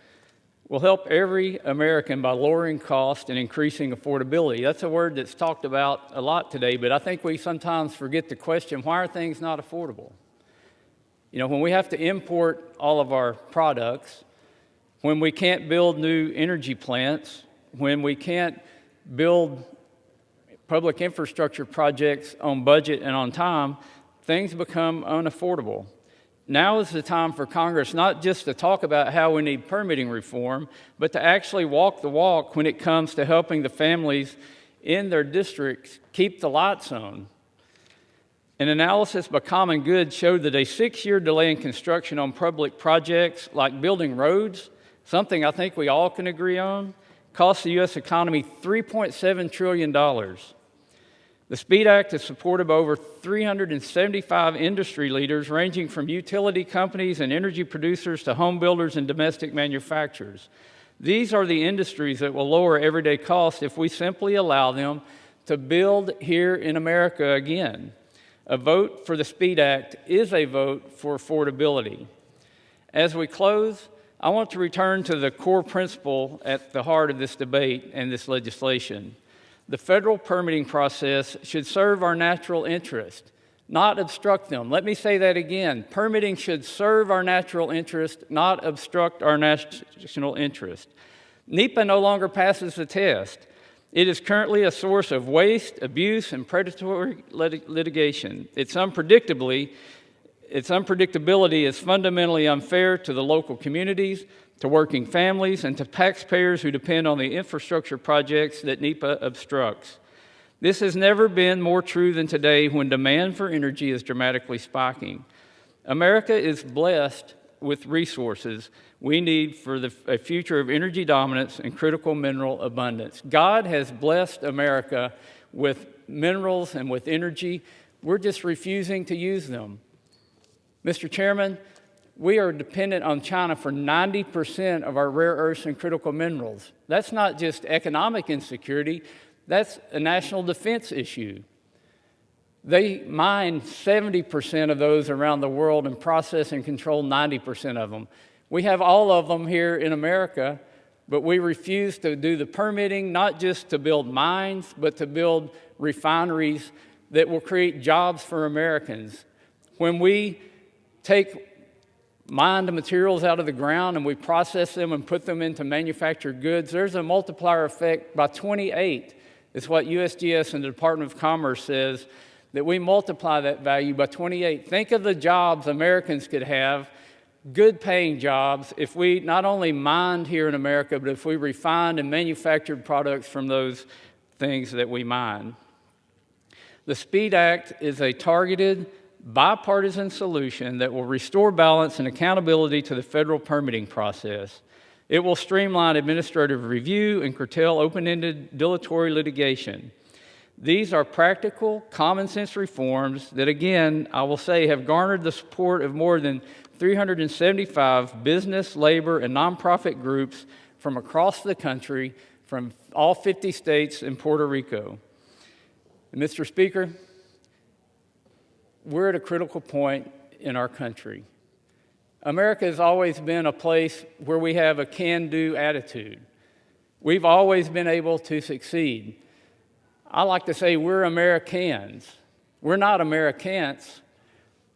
will help every American by lowering cost and increasing affordability. That's a word that's talked about a lot today, but I think we sometimes forget the question, why are things not affordable? You know, when we have to import all of our products, when we can't build new energy plants, when we can't build public infrastructure projects on budget and on time, things become unaffordable. Now is the time for Congress not just to talk about how we need permitting reform, but to actually walk the walk when it comes to helping the families in their districts keep the lights on. An analysis by Common Good showed that a 6-year delay in construction on public projects like building roads, something I think we all can agree on, costs the U.S. economy $3.7 trillion. The SPEED Act is supported by over 375 industry leaders ranging from utility companies and energy producers to home builders and domestic manufacturers. These are the industries that will lower everyday costs if we simply allow them to build here in America again. A vote for the SPEED Act is a vote for affordability. As we close, I want to return to the core principle at the heart of this debate and this legislation. The federal permitting process should serve our natural interest, not obstruct them. Let me say that again. Permitting should serve our natural interest, not obstruct our national interest. NEPA no longer passes the test. It is currently a source of waste, abuse, and predatory litigation. Its unpredictability is fundamentally unfair to the local communities, to working families, and to taxpayers who depend on the infrastructure projects that NEPA obstructs. This has never been more true than today when demand for energy is dramatically spiking. America is blessed with resources we need for a future of energy dominance and critical mineral abundance. God has blessed America with minerals and with energy. We're just refusing to use them. Mr. Chairman, we are dependent on China for 90% of our rare earths and critical minerals. That's not just economic insecurity, that's a national defense issue. They mine 70% of those around the world and process and control 90% of them. We have all of them here in America, but we refuse to do the permitting, not just to build mines, but to build refineries that will create jobs for Americans. When we take mined materials out of the ground and we process them and put them into manufactured goods, there's a multiplier effect by 28. It's what USGS and the Department of Commerce says, that we multiply that value by 28. Think of the jobs Americans could have, good paying jobs, if we not only mined here in America, but if we refined and manufactured products from those things that we mine. The SPEED Act is a targeted, bipartisan solution that will restore balance and accountability to the federal permitting process. It will streamline administrative review and curtail open-ended dilatory litigation. These are practical, common-sense reforms that, again, I will say, have garnered the support of more than 375 business, labor, and nonprofit groups from across the country, from all 50 states and Puerto Rico. And Mr. Speaker, we're at a critical point in our country. America has always been a place where we have a can-do attitude. We've always been able to succeed. I like to say we're Americans. We're not Americans,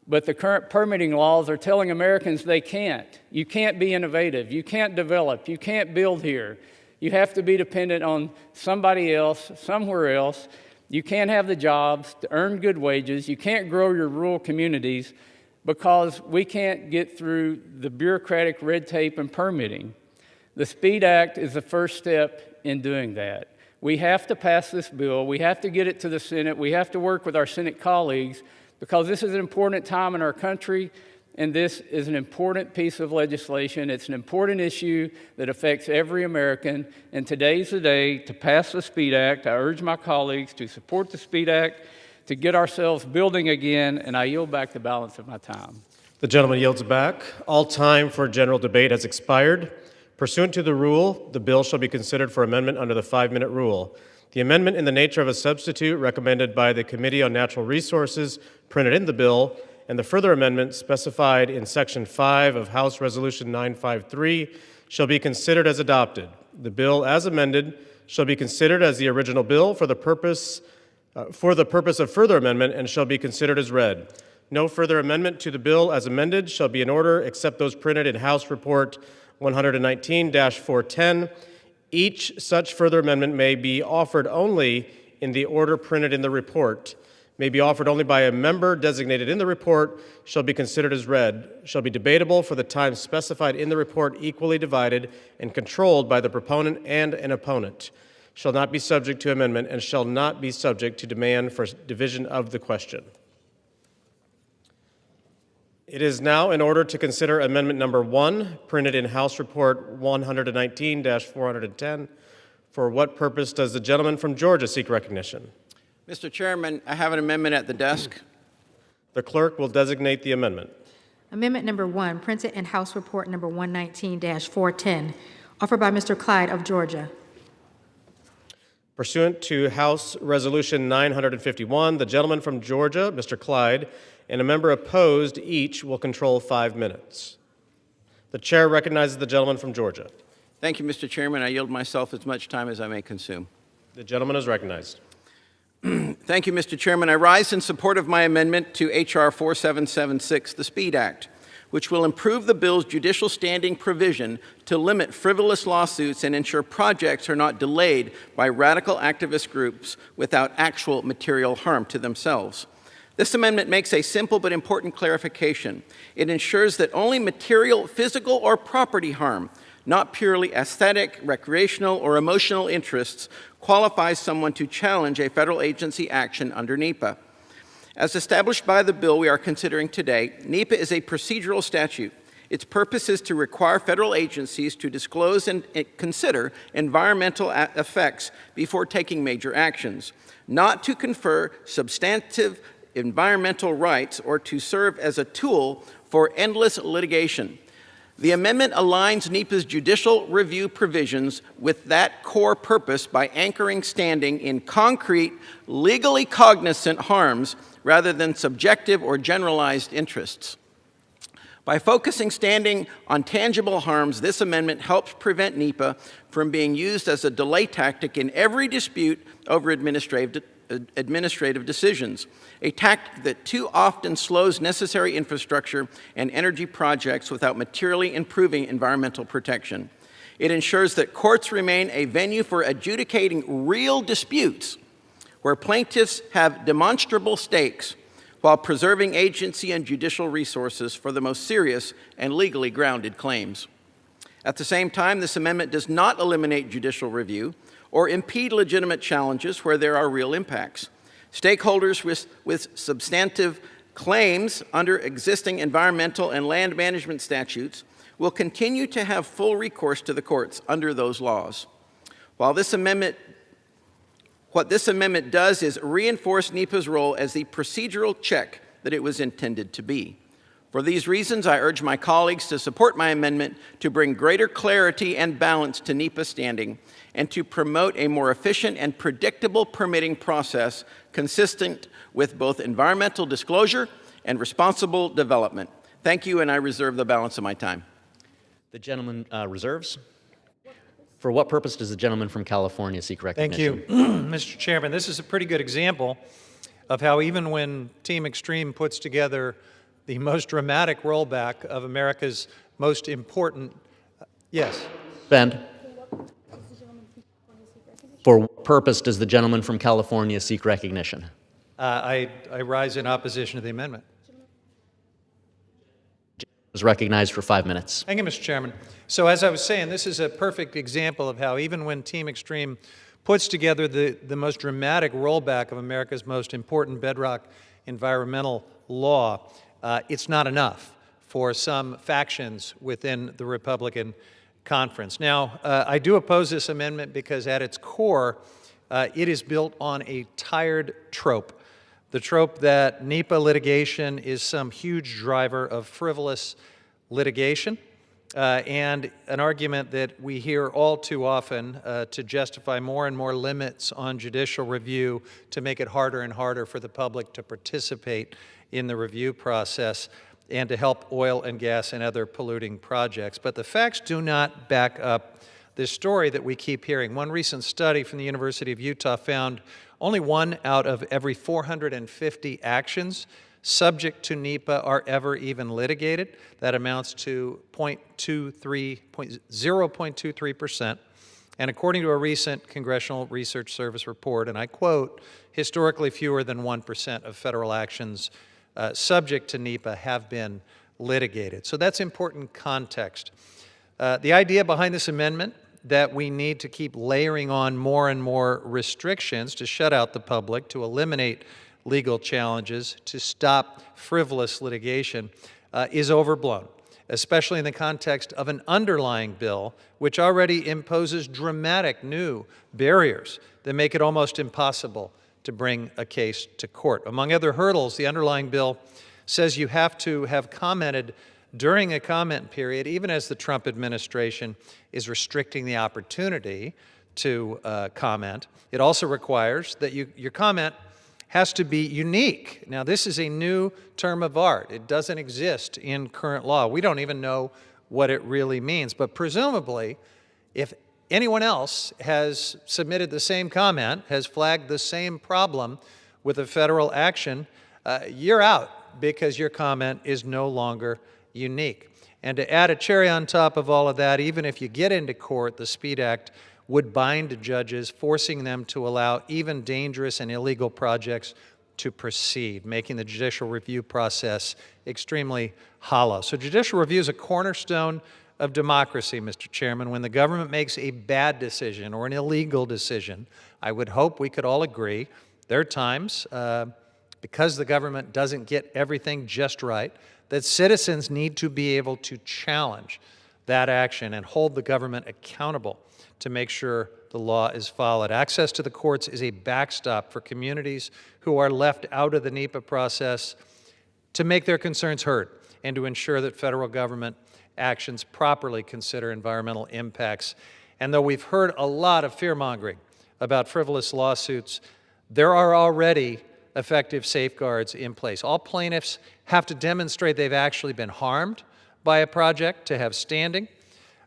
but the current permitting laws are telling Americans they can't. You can't be innovative. You can't develop. You can't build here. You have to be dependent on somebody else, somewhere else. You can't have the jobs to earn good wages. You can't grow your rural communities because we can't get through the bureaucratic red tape and permitting. The SPEED Act is the first step in doing that. We have to pass this bill. We have to get it to the Senate. We have to work with our Senate colleagues because this is an important time in our country, and this is an important piece of legislation. It's an important issue that affects every American, and today's the day to pass the SPEED Act. I urge my colleagues to support the SPEED Act to get ourselves building again, and I yield back the balance of my time. The gentleman yields back. All time for general debate has expired. Pursuant to the rule, the bill shall be considered for amendment under the 5-minute rule. The amendment in the nature of a substitute recommended by the Committee on Natural Resources printed in the bill, and the further amendment specified in Section 5 of House Resolution 953 shall be considered as adopted. The bill as amended shall be considered as the original bill for the purpose of further amendment and shall be considered as read. No further amendment to the bill as amended shall be in order except those printed in House Report 119-410. Each such further amendment may be offered only in the order printed in the report, may be offered only by a member designated in the report, shall be considered as read, shall be debatable for the time specified in the report, equally divided and controlled by the proponent and an opponent, shall not be subject to amendment, and shall not be subject to demand for division of the question. It is now in order to consider amendment number 1, printed in House Report 119-410. For what purpose does the gentleman from Georgia seek recognition? Mr. Chairman, I have an amendment at the desk. The clerk will designate the amendment. Amendment number 1, printed in House Report number 119-410, offered by Mr. Clyde of Georgia. Pursuant to House Resolution 951, the gentleman from Georgia, Mr. Clyde, and a member opposed each will control 5 minutes. The chair recognizes the gentleman from Georgia. Thank you, Mr. Chairman. I yield myself as much time as I may consume. The gentleman is recognized. Thank you, Mr. Chairman. I rise in support of my amendment to H.R. 4776, the SPEED Act, which will improve the bill's judicial standing provision to limit frivolous lawsuits and ensure projects are not delayed by radical activist groups without actual material harm to themselves. This amendment makes a simple but important clarification. It ensures that only material, physical, or property harm, not purely aesthetic, recreational, or emotional interests, qualifies someone to challenge a federal agency action under NEPA. As established by the bill we are considering today, NEPA is a procedural statute. Its purpose is to require federal agencies to disclose and consider environmental effects before taking major actions, not to confer substantive environmental rights or to serve as a tool for endless litigation. The amendment aligns NEPA's judicial review provisions with that core purpose by anchoring standing in concrete, legally cognizant harms rather than subjective or generalized interests. By focusing standing on tangible harms, this amendment helps prevent NEPA from being used as a delay tactic in every dispute over administrative decisions, a tactic that too often slows necessary infrastructure and energy projects without materially improving environmental protection. It ensures that courts remain a venue for adjudicating real disputes where plaintiffs have demonstrable stakes while preserving agency and judicial resources for the most serious and legally grounded claims. At the same time, this amendment does not eliminate judicial review or impede legitimate challenges where there are real impacts. Stakeholders with substantive claims under existing environmental and land management statutes will continue to have full recourse to the courts under those laws. What this amendment does is reinforce NEPA's role as the procedural check that it was intended to be. For these reasons, I urge my colleagues to support my amendment to bring greater clarity and balance to NEPA standing and to promote a more efficient and predictable permitting process consistent with both environmental disclosure and responsible development. Thank you, and I reserve the balance of my time. The gentleman reserves. For what purpose does the gentleman from California seek recognition? Thank you, Mr. Chairman. This is a pretty good example of how even when Team Extreme puts together the most dramatic rollback of America's most important, yes. Bend. For what purpose does the gentleman from California seek recognition? I rise in opposition to the amendment. Is recognized for 5 minutes. Thank you, Mr. Chairman. So as I was saying, this is a perfect example of how even when Team Extreme puts together the most dramatic rollback of America's most important bedrock environmental law, it's not enough for some factions within the Republican conference. Now, I do oppose this amendment because at its core, it is built on a tired trope. The trope that NEPA litigation is some huge driver of frivolous litigation, and an argument that we hear all too often to justify more and more limits on judicial review to make it harder and harder for the public to participate in the review process and to help oil and gas and other polluting projects. But the facts do not back up this story that we keep hearing. One recent study from the University of Utah found only 1 out of every 450 actions subject to NEPA are ever even litigated. That amounts to 0.23%. And according to a recent Congressional Research Service report, and I quote, historically fewer than 1% of federal actions subject to NEPA have been litigated. So that's important context. The idea behind this amendment that we need to keep layering on more and more restrictions to shut out the public, to eliminate legal challenges, to stop frivolous litigation is overblown, especially in the context of an underlying bill which already imposes dramatic new barriers that make it almost impossible to bring a case to court. Among other hurdles, the underlying bill says you have to have commented during a comment period, even as the Trump administration is restricting the opportunity to comment. It also requires that your comment has to be unique. Now, this is a new term of art. It doesn't exist in current law. We don't even know what it really means. But presumably, if anyone else has submitted the same comment, has flagged the same problem with a federal action, you're out because your comment is no longer unique. And to add a cherry on top of all of that, even if you get into court, the SPEED Act would bind judges, forcing them to allow even dangerous and illegal projects to proceed, making the judicial review process extremely hollow. So judicial review is a cornerstone of democracy, Mr. Chairman. When the government makes a bad decision or an illegal decision, I would hope we could all agree there are times, because the government doesn't get everything just right, that citizens need to be able to challenge that action and hold the government accountable to make sure the law is followed. Access to the courts is a backstop for communities who are left out of the NEPA process to make their concerns heard and to ensure that federal government actions properly consider environmental impacts. And though we've heard a lot of fear-mongering about frivolous lawsuits, there are already effective safeguards in place. All plaintiffs have to demonstrate they've actually been harmed by a project to have standing,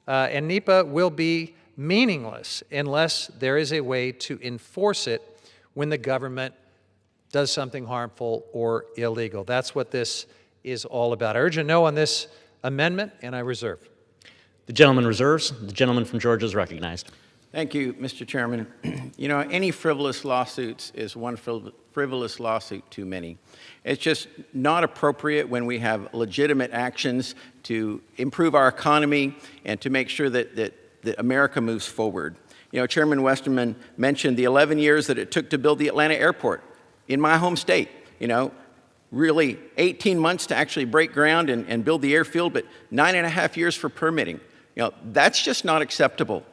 and NEPA will be meaningless unless there is a way to enforce it when the government does something harmful or illegal. That's what this is all about. I urge a no on this amendment, and I reserve. The gentleman reserves. The gentleman from Georgia is recognized. Thank you, Mr. Chairman. You know, any frivolous lawsuits is one frivolous lawsuit too many. It's just not appropriate when we have legitimate actions to improve our economy and to make sure that America moves forward. You know, Chairman Westerman mentioned the 11 years that it took to build the Atlanta airport in my home state. You know, really 18 months to actually break ground and build the airfield, but 9.5 years for permitting. You know, that's just not acceptable.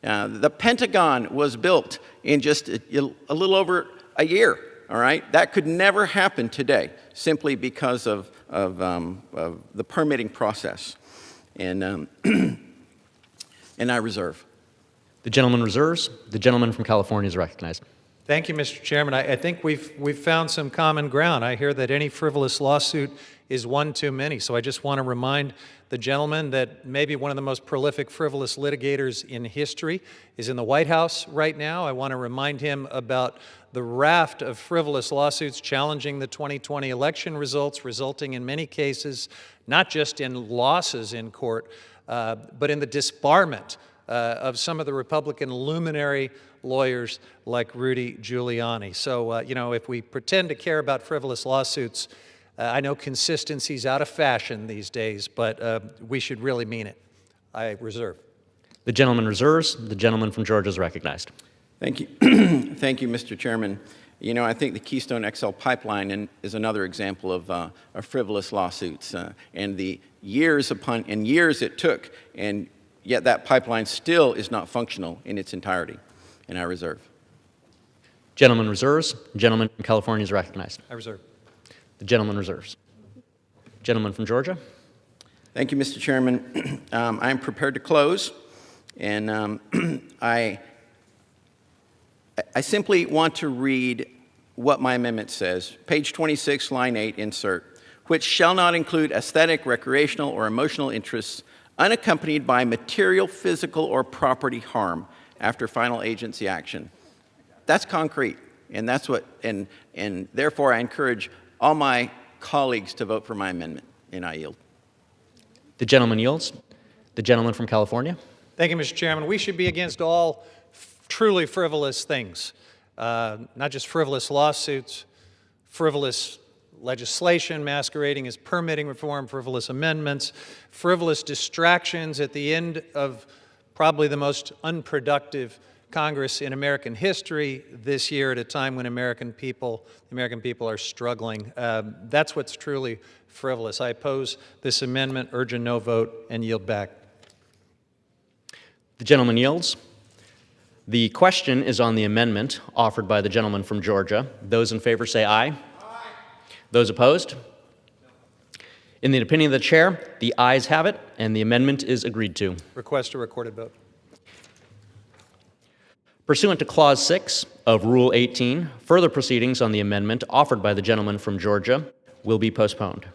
The Pentagon was built in just a little over a year, all right? That could never happen today simply because of the permitting process. And, and I reserve. The gentleman reserves. The gentleman from California is recognized. Thank you, Mr. Chairman. I think we've found some common ground. I hear that any frivolous lawsuit is one too many. So I just want to remind the gentleman that maybe one of the most prolific frivolous litigators in history is in the White House right now. I want to remind him about the raft of frivolous lawsuits challenging the 2020 election results, resulting in many cases not just in losses in court, but in the disbarment of some of the Republican luminary lawyers like Rudy Giuliani. So, you know, if we pretend to care about frivolous lawsuits, I know consistency's out of fashion these days, but we should really mean it. I reserve. The gentleman reserves. The gentleman from Georgia is recognized. Thank you. Thank you, Mr. Chairman. You know, I think the Keystone XL pipeline is another example of frivolous lawsuits and the years upon years it took, and yet that pipeline still is not functional in its entirety. And I reserve. Gentleman reserves. Gentleman from California is recognized. I reserve. The gentleman reserves. Gentleman from Georgia. Thank you, Mr. Chairman. I'm prepared to close, and I simply want to read what my amendment says. Page 26, line 8, insert, which shall not include aesthetic, recreational, or emotional interests unaccompanied by material, physical, or property harm after final agency action. That's concrete, and that's what, and therefore I encourage all my colleagues to vote for my amendment, and I yield. The gentleman yields. The gentleman from California. Thank you, Mr. Chairman. We should be against all truly frivolous things, not just frivolous lawsuits, frivolous legislation masquerading as permitting reform, frivolous amendments, frivolous distractions at the end of probably the most unproductive Congress in American history this year at a time when the American people are struggling. That's what's truly frivolous. I oppose this amendment, urge a no vote, and yield back. The gentleman yields. The question is on the amendment offered by the gentleman from Georgia. Those in favor say aye. Aye. Those opposed? In the opinion of the chair, the ayes have it, and the amendment is agreed to. Request a recorded vote. Pursuant to Clause 6 of Rule 18, further proceedings on the amendment offered by the gentleman from Georgia will be postponed.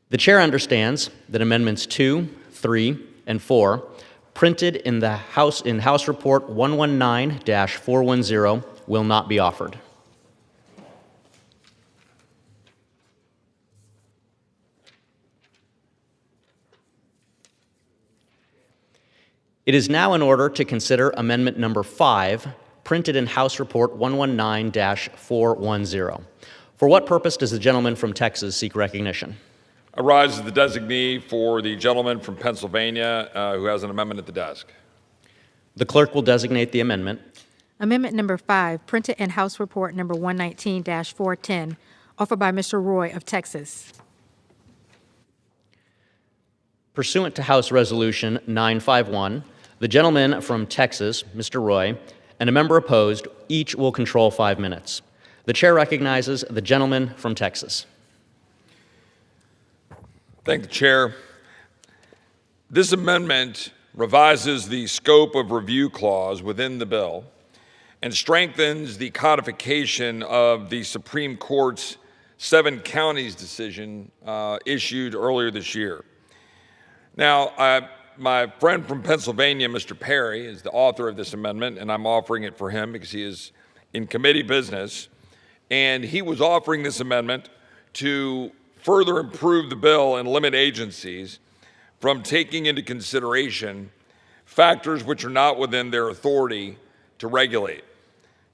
The chair understands that Amendments 2, 3, and 4 printed in the House Report 119-410, will not be offered. It is now in order to consider Amendment Number 5, printed in House Report 119-410. For what purpose does the gentleman from Texas seek recognition? I rise as the designee for the gentleman from Pennsylvania who has an amendment at the desk. The clerk will designate the amendment. Amendment number 5, printed in House Report number 119-410, offered by Mr. Roy of Texas. Pursuant to House Resolution 951, the gentleman from Texas, Mr. Roy, and a member opposed, each will control 5 minutes. The chair recognizes the gentleman from Texas. Thank the chair. This amendment revises the scope of review clause within the bill and strengthens the codification of the Supreme Court's 7 counties decision issued earlier this year. Now, my friend from Pennsylvania, Mr. Perry, is the author of this amendment, and I'm offering it for him because he is in committee business. And he was offering this amendment to further improve the bill and limit agencies from taking into consideration factors which are not within their authority to regulate.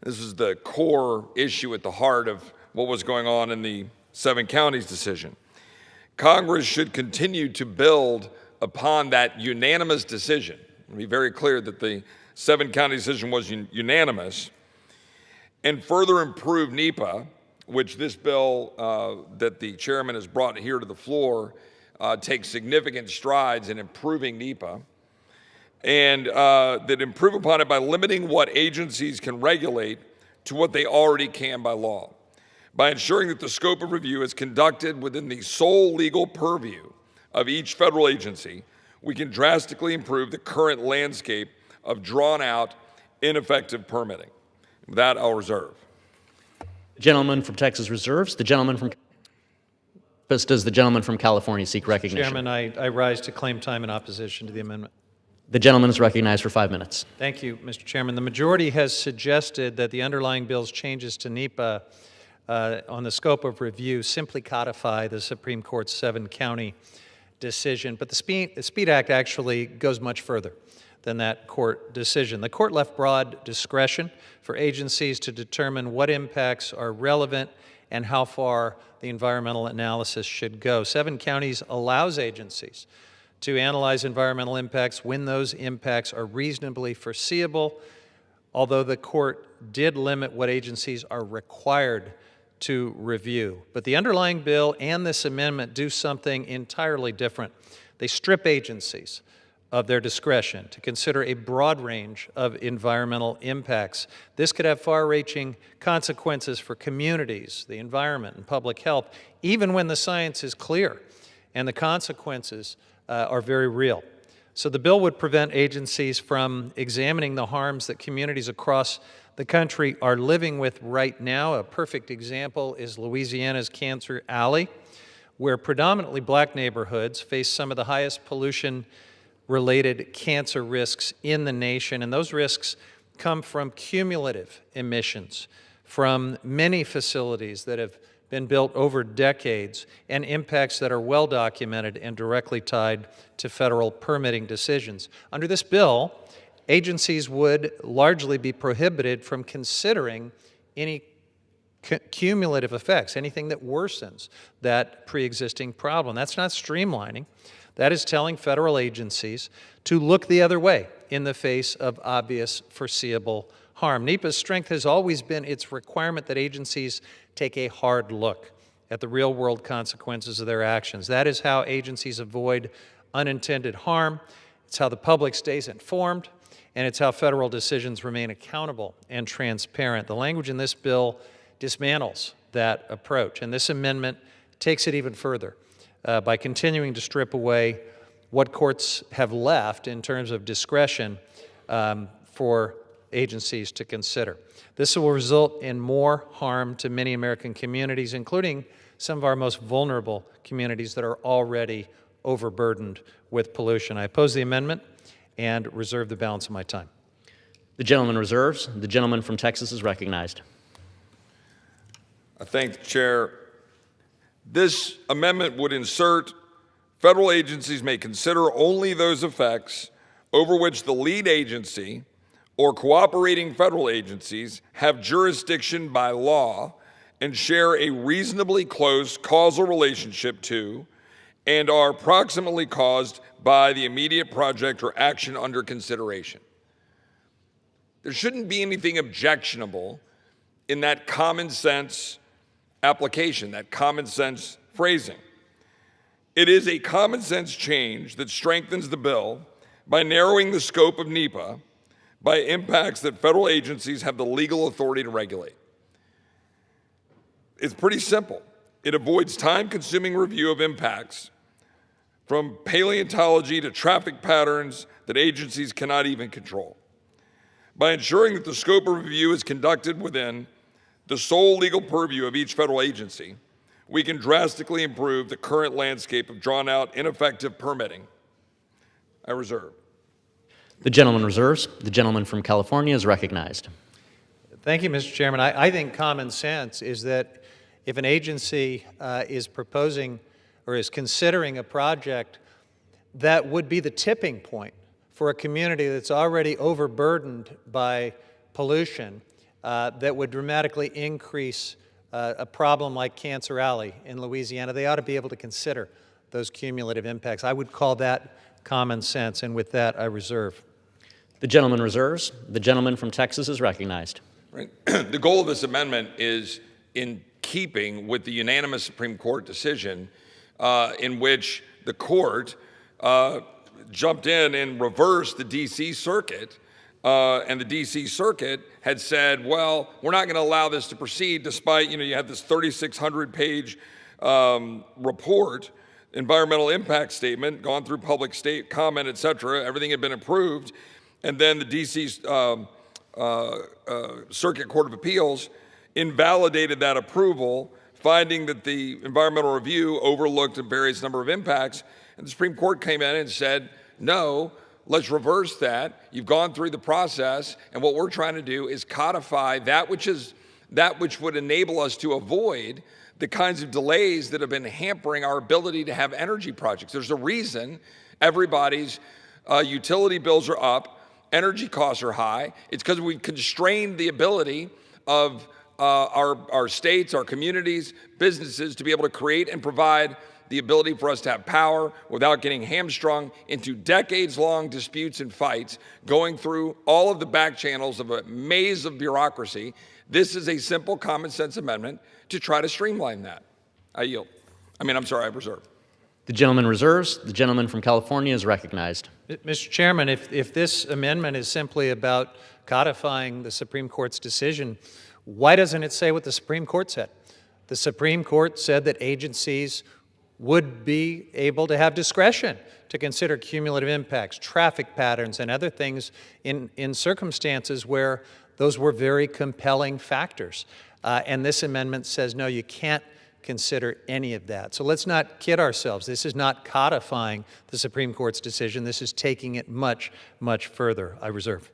This is the core issue at the heart of what was going on in the 7 counties decision. Congress should continue to build upon that unanimous decision. Let me be very clear that the 7 county decision was unanimous, and further improve NEPA, which this bill that the chairman has brought here to the floor takes significant strides in improving NEPA, and that improve upon it by limiting what agencies can regulate to what they already can by law, by ensuring that the scope of review is conducted within the sole legal purview of each federal agency. We can drastically improve the current landscape of drawn-out, ineffective permitting. With that, I'll reserve. The gentleman from Texas reserves. The gentleman from does the gentleman from California seek recognition? Chairman, I rise to claim time in opposition to the amendment. The gentleman is recognized for 5 minutes. Thank you, Mr. Chairman. The majority has suggested that the underlying bill's changes to NEPA on the scope of review simply codify the Supreme Court's 7 county decision, but the Speed Act actually goes much further than that court decision. The court left broad discretion for agencies to determine what impacts are relevant and how far the environmental analysis should go. 7 counties allows agencies to analyze environmental impacts when those impacts are reasonably foreseeable, although the court did limit what agencies are required to review. But the underlying bill and this amendment do something entirely different. They strip agencies of their discretion to consider a broad range of environmental impacts. This could have far-reaching consequences for communities, the environment, and public health, even when the science is clear and the consequences are very real. So the bill would prevent agencies from examining the harms that communities across the country are living with right now. A perfect example is Louisiana's Cancer Alley, where predominantly black neighborhoods face some of the highest pollution-related cancer risks in the nation, and those risks come from cumulative emissions from many facilities that have been built over decades, and impacts that are well documented and directly tied to federal permitting decisions. Under this bill, agencies would largely be prohibited from considering any cumulative effects, anything that worsens that pre-existing problem. That's not streamlining. That is telling federal agencies to look the other way in the face of obvious foreseeable harm. NEPA's strength has always been its requirement that agencies take a hard look at the real-world consequences of their actions. That is how agencies avoid unintended harm. It's how the public stays informed, and it's how federal decisions remain accountable and transparent. The language in this bill dismantles that approach, and this amendment takes it even further by continuing to strip away what courts have left in terms of discretion for agencies to consider. This will result in more harm to many American communities, including some of our most vulnerable communities that are already overburdened with pollution. I oppose the amendment and reserve the balance of my time. The gentleman reserves. The gentleman from Texas is recognized. I thank the chair. This amendment would insert federal agencies may consider only those effects over which the lead agency or cooperating federal agencies have jurisdiction by law and share a reasonably close causal relationship to and are proximately caused by the immediate project or action under consideration. There shouldn't be anything objectionable in that common sense application, that common sense phrasing. It is a common sense change that strengthens the bill by narrowing the scope of NEPA by impacts that federal agencies have the legal authority to regulate. It's pretty simple. It avoids time-consuming review of impacts from paleontology to traffic patterns that agencies cannot even control. By ensuring that the scope of review is conducted within the sole legal purview of each federal agency, we can drastically improve the current landscape of drawn-out, ineffective permitting. I reserve. The gentleman reserves. The gentleman from California is recognized. Thank you, Mr. Chairman. I think common sense is that if an agency is proposing or is considering a project that would be the tipping point for a community that's already overburdened by pollution, that would dramatically increase a problem like Cancer Alley in Louisiana, they ought to be able to consider those cumulative impacts. I would call that common sense, and with that, I reserve. The gentleman reserves. The gentleman from Texas is recognized. Right. The goal of this amendment is in keeping with the unanimous Supreme Court decision in which the court jumped in and reversed the D.C. Circuit, and the D.C. Circuit had said, well, we're not going to allow this to proceed despite, you had this 3,600-page report, environmental impact statement, gone through public state comment, et cetera. Everything had been approved. And then the D.C. Circuit Court of Appeals invalidated that approval, finding that the environmental review overlooked a various number of impacts. And the Supreme Court came in and said, no, let's reverse that. You've gone through the process, and what we're trying to do is codify that which would enable us to avoid the kinds of delays that have been hampering our ability to have energy projects. There's a reason everybody's utility bills are up, energy costs are high. It's because we've constrained the ability of our states, our communities, businesses to be able to create and provide the ability for us to have power without getting hamstrung into decades-long disputes and fights, going through all of the back channels of a maze of bureaucracy. This is a simple common sense amendment to try to streamline that. I yield. I reserve. The gentleman reserves. The gentleman from California is recognized. Mr. Chairman, if this amendment is simply about codifying the Supreme Court's decision, why doesn't it say what the Supreme Court said? The Supreme Court said that agencies would be able to have discretion to consider cumulative impacts, traffic patterns, and other things in circumstances where those were very compelling factors. And this amendment says, no, you can't consider any of that. So let's not kid ourselves. This is not codifying the Supreme Court's decision. This is taking it much, much further. I reserve.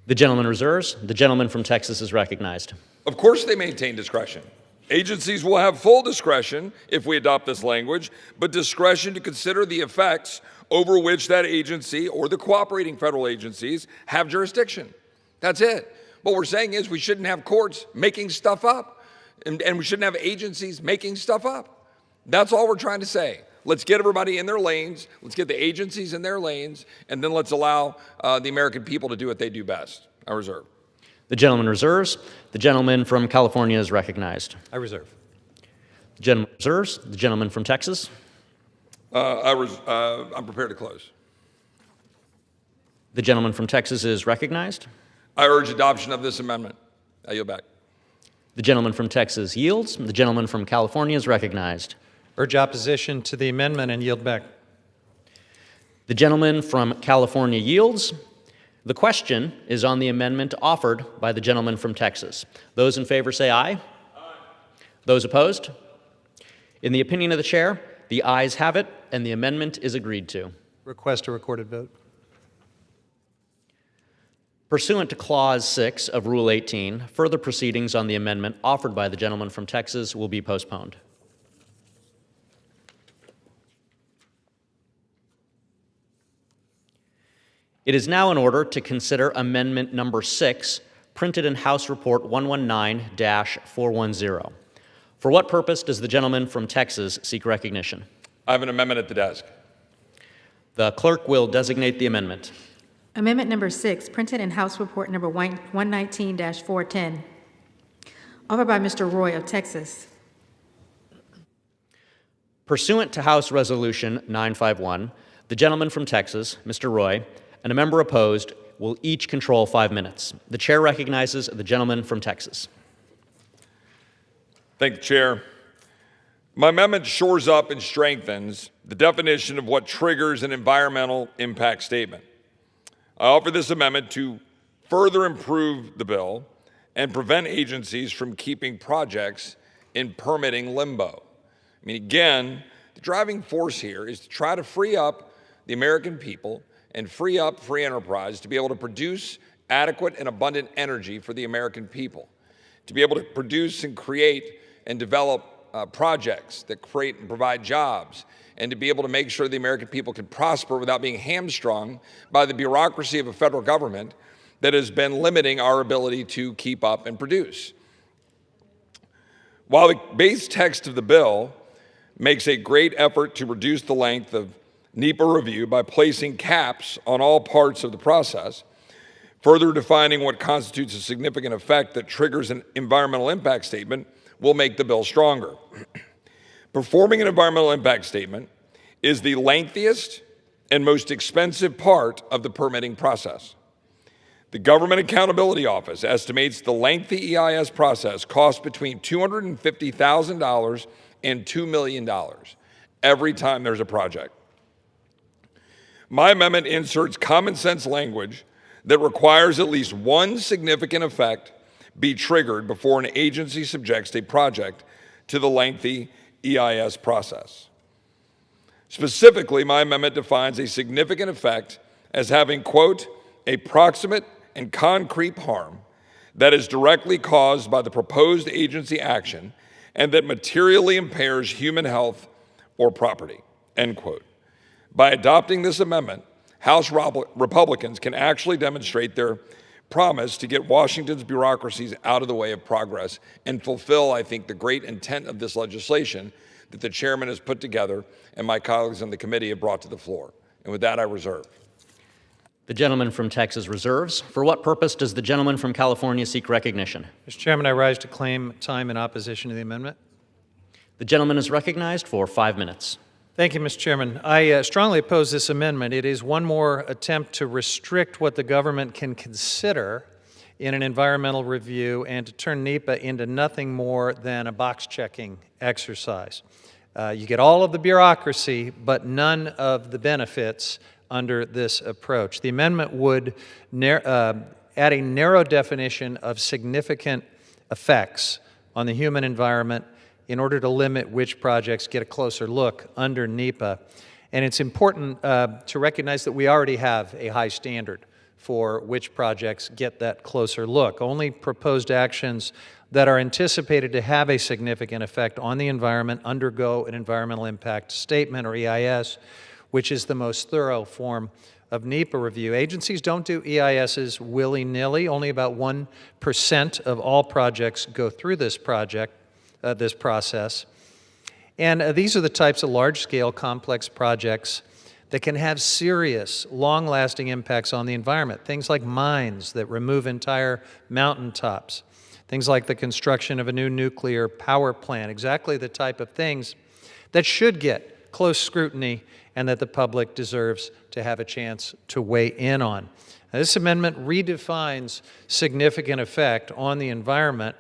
The gentleman reserves. The gentleman from Texas is recognized. Of course they maintain discretion. Agencies will have full discretion if we adopt this language, but discretion to consider the effects over which that agency or the cooperating federal agencies have jurisdiction. That's it. What we're saying is we shouldn't have courts making stuff up, and we shouldn't have agencies making stuff up. That's all we're trying to say. Let's get everybody in their lanes, let's get the agencies in their lanes, and then let's allow the American people to do what they do best. I reserve. The gentleman reserves. The gentleman from California is recognized. I reserve. The gentleman reserves. The gentleman from Texas. I'm prepared to close. The gentleman from Texas is recognized. I urge adoption of this amendment. I yield back. The gentleman from Texas yields. The gentleman from California is recognized. Urge opposition to the amendment and yield back. The gentleman from California yields. The question is on the amendment offered by the gentleman from Texas. Those in favor say aye. Aye. Those opposed? In the opinion of the chair, the ayes have it, and the amendment is agreed to. Request a recorded vote. Pursuant to Clause 6 of Rule 18, further proceedings on the amendment offered by the gentleman from Texas will be postponed. It is now in order to consider Amendment Number 6, printed in House Report 119-410. For what purpose does the gentleman from Texas seek recognition? I have an amendment at the desk. The clerk will designate the amendment. Amendment number 6, printed in House Report number 119-410, offered by Mr. Roy of Texas. Pursuant to House Resolution 951, the gentleman from Texas, Mr. Roy, and a member opposed will each control 5 minutes. The chair recognizes the gentleman from Texas. Thank you, Chair. My amendment shores up and strengthens the definition of what triggers an environmental impact statement. I offer this amendment to further improve the bill and prevent agencies from keeping projects in permitting limbo. I mean, again, the driving force here is to try to free up the American people and free up free enterprise to be able to produce adequate and abundant energy for the American people, to be able to produce and create and develop projects that create and provide jobs, and to be able to make sure the American people can prosper without being hamstrung by the bureaucracy of a federal government that has been limiting our ability to keep up and produce. While the base text of the bill makes a great effort to reduce the length of NEPA review by placing caps on all parts of the process, further defining what constitutes a significant effect that triggers an environmental impact statement will make the bill stronger. Performing an environmental impact statement is the lengthiest and most expensive part of the permitting process. The Government Accountability Office estimates the lengthy EIS process costs between $250,000 and $2 million every time there's a project. My amendment inserts common sense language that requires at least one significant effect be triggered before an agency subjects a project to the lengthy EIS process. Specifically, my amendment defines a significant effect as having, quote, a proximate and concrete harm that is directly caused by the proposed agency action and that materially impairs human health or property, end quote. By adopting this amendment, House Republicans can actually demonstrate their promise to get Washington's bureaucracies out of the way of progress and fulfill, I think, the great intent of this legislation that the chairman has put together and my colleagues on the committee have brought to the floor. And with that, I reserve. The gentleman from Texas reserves. For what purpose does the gentleman from California seek recognition? Mr. Chairman, I rise to claim time in opposition to the amendment. The gentleman is recognized for 5 minutes. Thank you, Mr. Chairman. I strongly oppose this amendment. It is one more attempt to restrict what the government can consider in an environmental review and to turn NEPA into nothing more than a box-checking exercise. You get all of the bureaucracy, but none of the benefits under this approach. The amendment would add a narrow definition of significant effects on the human environment in order to limit which projects get a closer look under NEPA. And it's important to recognize that we already have a high standard for which projects get that closer look. Only proposed actions that are anticipated to have a significant effect on the environment undergo an environmental impact statement, or EIS, which is the most thorough form of NEPA review. Agencies don't do EISs willy-nilly. Only about 1% of all projects go through this process. And these are the types of large-scale, complex projects that can have serious, long-lasting impacts on the environment. Things like mines that remove entire mountaintops. Things like the construction of a new nuclear power plant. Exactly the type of things that should get close scrutiny and that the public deserves to have a chance to weigh in on. Now, this amendment redefines significant effect on the environment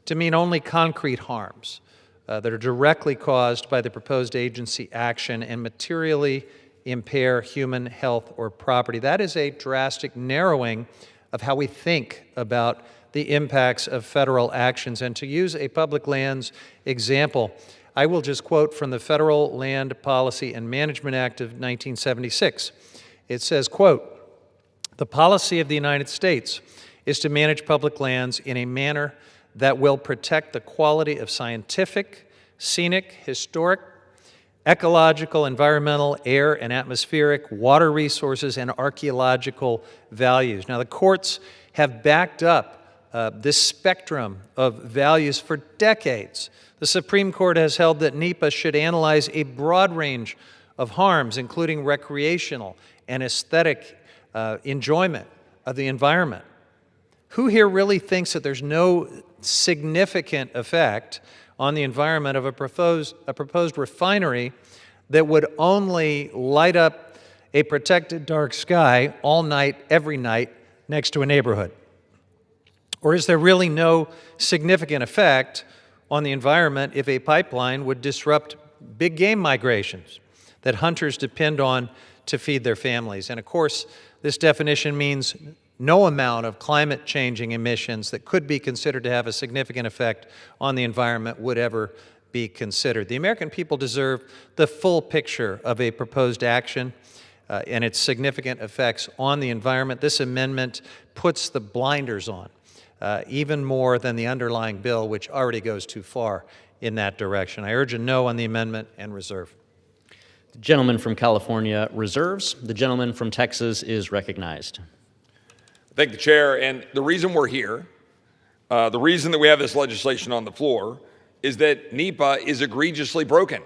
to mean only concrete harms that are directly caused by the proposed agency action and materially impair human health or property. That is a drastic narrowing of how we think about the impacts of federal actions. And to use a public lands example, I will just quote from the Federal Land Policy and Management Act of 1976. It says, quote, The policy of the United States is to manage public lands in a manner that will protect the quality of scientific, scenic, historic, ecological, environmental, air and atmospheric, water resources, and archaeological values. Now, the courts have backed up this spectrum of values for decades. The Supreme Court has held that NEPA should analyze a broad range of harms, including recreational and aesthetic enjoyment of the environment. Who here really thinks that there's no significant effect on the environment of a proposed refinery that would only light up a protected dark sky all night, every night, next to a neighborhood? Or is there really no significant effect on the environment if a pipeline would disrupt big game migrations that hunters depend on to feed their families? And of course, this definition means no amount of climate-changing emissions that could be considered to have a significant effect on the environment would ever be considered. The American people deserve the full picture of a proposed action and its significant effects on the environment. This amendment puts the blinders on, even more than the underlying bill, which already goes too far in that direction. I urge a no on the amendment and reserve. The gentleman from California reserves. The gentleman from Texas is recognized. Thank the chair. And the reason we're here, the reason that we have this legislation on the floor, is that NEPA is egregiously broken.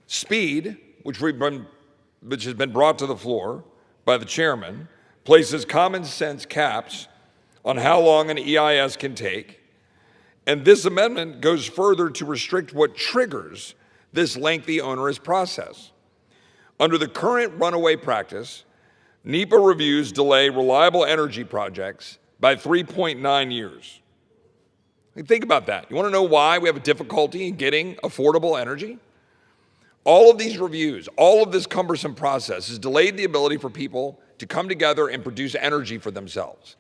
Speed, which has been brought to the floor by the chairman, places common sense caps on how long an EIS can take, and this amendment goes further to restrict what triggers this lengthy, onerous process. Under the current runaway practice, NEPA reviews delay reliable energy projects by 3.9 years. Think about that. You want to know why we have a difficulty in getting affordable energy? All of these reviews, all of this cumbersome process has delayed the ability for people to come together and produce energy for themselves.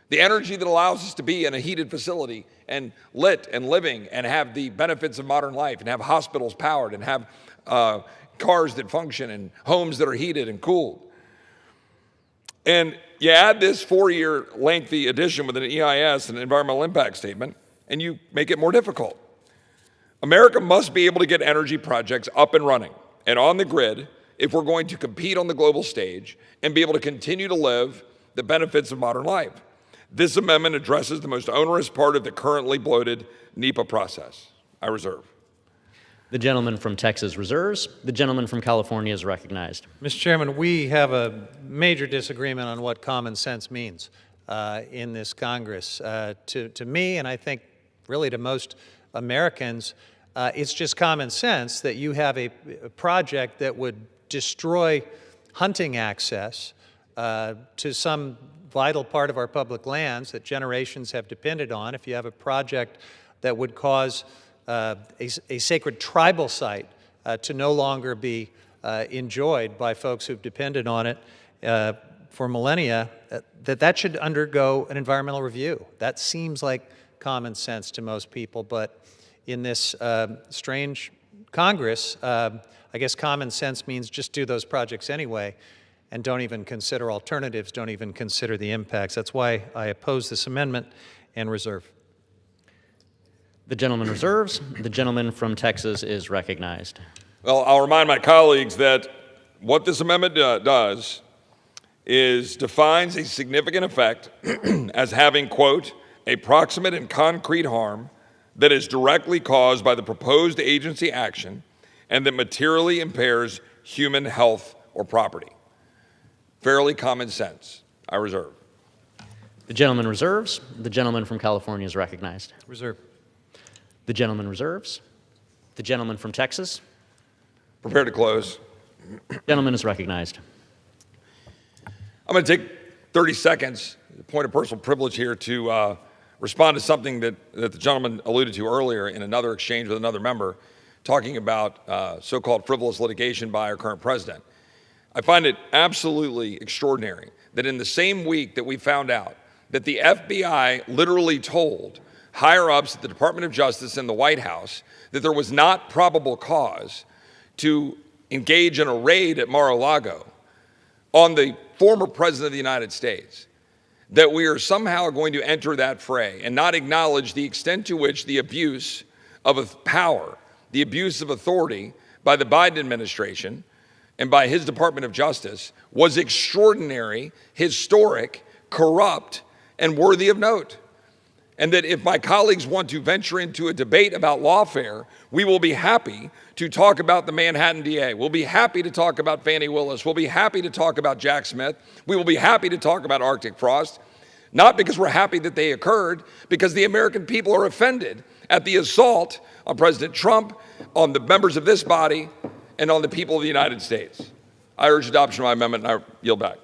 The energy that allows us to be in a heated facility and lit and living and have the benefits of modern life and have hospitals powered and have cars that function and homes that are heated and cooled. And you add this 4-year lengthy addition with an EIS, an environmental impact statement, and you make it more difficult. America must be able to get energy projects up and running and on the grid if we're going to compete on the global stage and be able to continue to live the benefits of modern life. This amendment addresses the most onerous part of the currently bloated NEPA process. I reserve. The gentleman from Texas reserves. The gentleman from California is recognized. Mr. Chairman, we have a major disagreement on what common sense means in this Congress. To me, and I think really to most Americans, it's just common sense that you have a project that would destroy hunting access to some vital part of our public lands that generations have depended on. If you have a project that would cause a sacred tribal site to no longer be enjoyed by folks who've depended on it for millennia, that should undergo an environmental review. That seems like common sense to most people, but in this strange Congress, I guess common sense means just do those projects anyway and don't even consider alternatives, don't even consider the impacts. That's why I oppose this amendment and reserve. The gentleman reserves. The gentleman from Texas is recognized. Well, I'll remind my colleagues that what this amendment does is defines a significant effect as having, quote, a proximate and concrete harm that is directly caused by the proposed agency action and that materially impairs human health or property. Fairly common sense. I reserve. The gentleman reserves. The gentleman from California is recognized. Reserve. The gentleman reserves. The gentleman from Texas. Prepare to close. Gentleman is recognized. I'm going to take 30 seconds, a point of personal privilege here, to respond to something that the gentleman alluded to earlier in another exchange with another member, talking about so-called frivolous litigation by our current president. I find it absolutely extraordinary that in the same week that we found out that the FBI literally told higher-ups at the Department of Justice and the White House that there was not probable cause to engage in a raid at Mar-a-Lago, on the former President of the United States, that we are somehow going to enter that fray and not acknowledge the extent to which the abuse of power, the abuse of authority by the Biden administration and by his Department of Justice was extraordinary, historic, corrupt, and worthy of note. And that if my colleagues want to venture into a debate about lawfare, we will be happy to talk about the Manhattan DA. We'll be happy to talk about Fani Willis. We'll be happy to talk about Jack Smith. We will be happy to talk about Arctic frost, not because we're happy that they occurred, because the American people are offended at the assault on President Trump, on the members of this body, and on the people of the United States. I urge adoption of my amendment, and I yield back.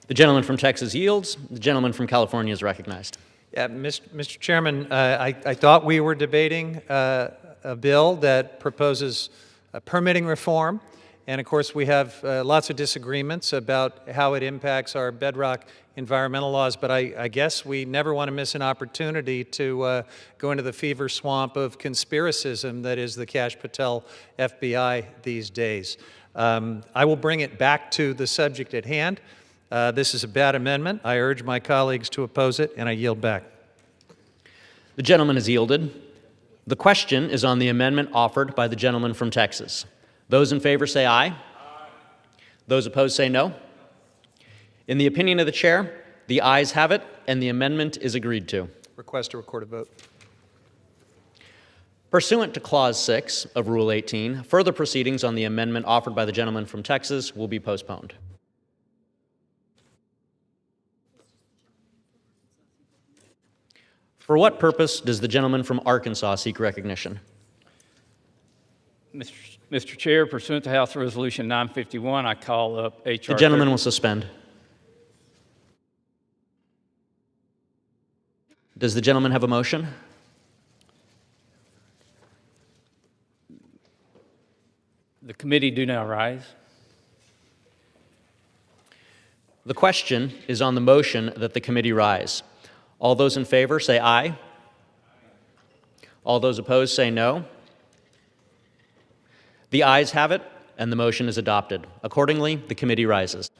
The gentleman from Texas yields. The gentleman from California is recognized. Yeah, Mr. Chairman, I thought we were debating a bill that proposes permitting reform, and of course we have lots of disagreements about how it impacts our bedrock environmental laws, but I guess we never want to miss an opportunity to go into the fever swamp of conspiracism that is the Kash Patel FBI these days. I will bring it back to the subject at hand. This is a bad amendment. I urge my colleagues to oppose it, and I yield back. The gentleman has yielded. The question is on the amendment offered by the gentleman from Texas. Those in favor say aye. Aye. Those opposed say no. In the opinion of the chair, the ayes have it, and the amendment is agreed to. Request to record a vote. Pursuant to Clause 6 of Rule 18, further proceedings on the amendment offered by the gentleman from Texas will be postponed. For what purpose does the gentleman from Arkansas seek recognition? Mr. Chair, pursuant to House Resolution 951, I call up H.R. The gentleman will suspend. Does the gentleman have a motion? The committee do now rise. The question is on the motion that the committee rise. All those in favor say aye. All those opposed say no. The ayes have it, and the motion is adopted. Accordingly, the committee rises.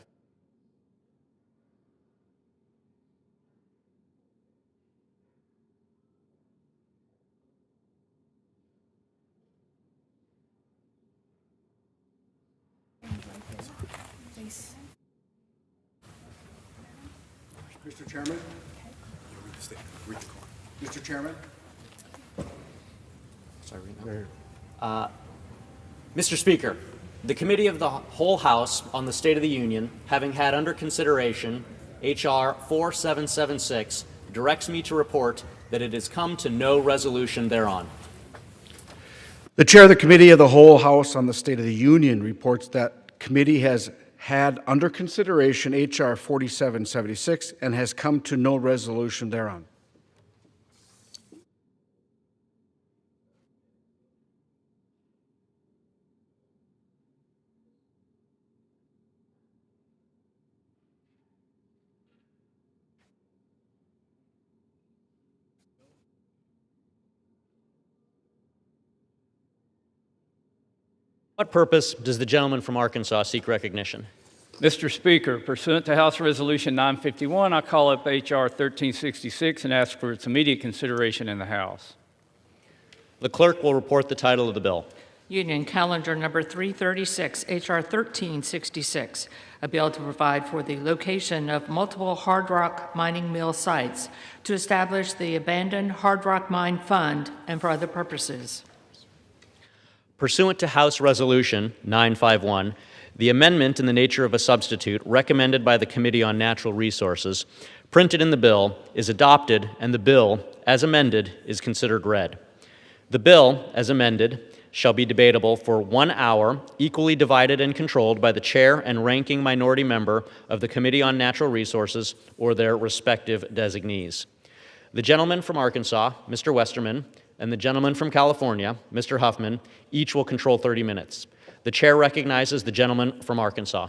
Mr. Chairman? Mr. Chairman? Mr. Speaker, the Committee of the Whole House on the State of the Union, having had under consideration H.R. 4776, directs me to report that it has come to no resolution thereon. The Chair of the Committee of the Whole House on the State of the Union reports that committee has had under consideration H.R. 4776 and has come to no resolution thereon. What purpose does the gentleman from Arkansas seek recognition? Mr. Speaker, pursuant to House Resolution 951, I call up H.R. 1366 and ask for its immediate consideration in the House. The clerk will report the title of the bill. Union Calendar Number 336, H.R. 1366, a bill to provide for the location of multiple hard rock mining mill sites to establish the Abandoned Hard Rock Mine Fund and for other purposes. Pursuant to House Resolution 951, the amendment in the nature of a substitute recommended by the Committee on Natural Resources, printed in the bill, is adopted, and the bill, as amended, is considered read. The bill, as amended, shall be debatable for 1 hour, equally divided and controlled by the chair and ranking minority member of the Committee on Natural Resources or their respective designees. The gentleman from Arkansas, Mr. Westerman, and the gentleman from California, Mr. Huffman, each will control 30 minutes. The chair recognizes the gentleman from Arkansas.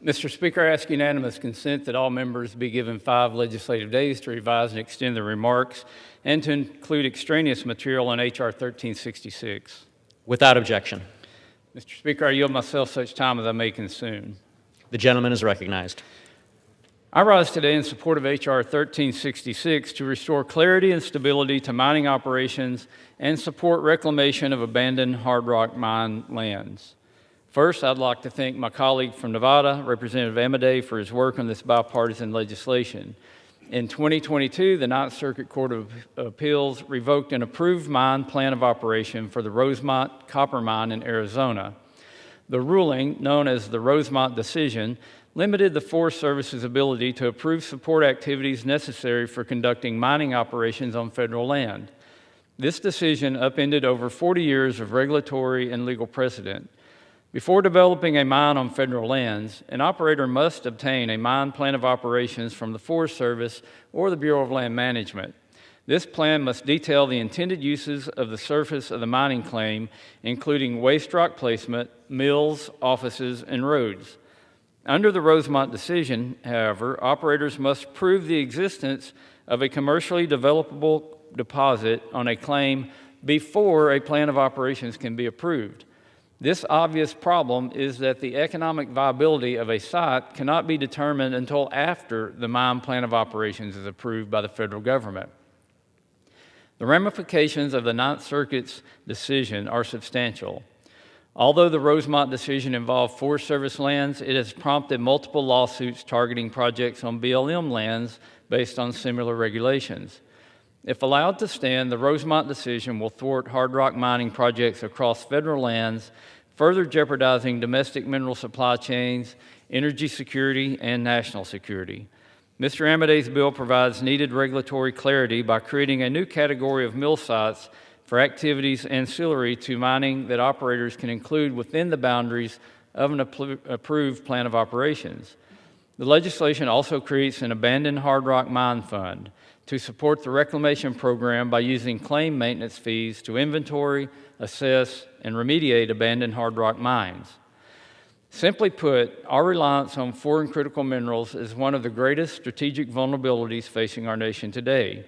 Mr. Speaker, I ask unanimous consent that all members be given 5 legislative days to revise and extend their remarks and to include extraneous material on H.R. 1366. Without objection. Mr. Speaker, I yield myself such time as I may consume. The gentleman is recognized. I rise today in support of H.R. 1366 to restore clarity and stability to mining operations and support reclamation of abandoned hard rock mine lands. First, I'd like to thank my colleague from Nevada, Representative Amadei, for his work on this bipartisan legislation. In 2022, the Ninth Circuit Court of Appeals revoked an approved mine plan of operation for the Rosemont copper mine in Arizona. The ruling, known as the Rosemont decision, limited the Forest Service's ability to approve support activities necessary for conducting mining operations on federal land. This decision upended over 40 years of regulatory and legal precedent. Before developing a mine on federal lands, an operator must obtain a mine plan of operations from the Forest Service or the Bureau of Land Management. This plan must detail the intended uses of the surface of the mining claim, including waste rock placement, mills, offices, and roads. Under the Rosemont decision, however, operators must prove the existence of a commercially developable deposit on a claim before a plan of operations can be approved. This obvious problem is that the economic viability of a site cannot be determined until after the mine plan of operations is approved by the federal government. The ramifications of the Ninth Circuit's decision are substantial. Although the Rosemont decision involved Forest Service lands, it has prompted multiple lawsuits targeting projects on BLM lands based on similar regulations. If allowed to stand, the Rosemont decision will thwart hard rock mining projects across federal lands, further jeopardizing domestic mineral supply chains, energy security, and national security. Mr. Amadei's bill provides needed regulatory clarity by creating a new category of mill sites for activities ancillary to mining that operators can include within the boundaries of an approved plan of operations. The legislation also creates an abandoned hard rock mine fund to support the reclamation program by using claim maintenance fees to inventory, assess, and remediate abandoned hard rock mines. Simply put, our reliance on foreign critical minerals is one of the greatest strategic vulnerabilities facing our nation today.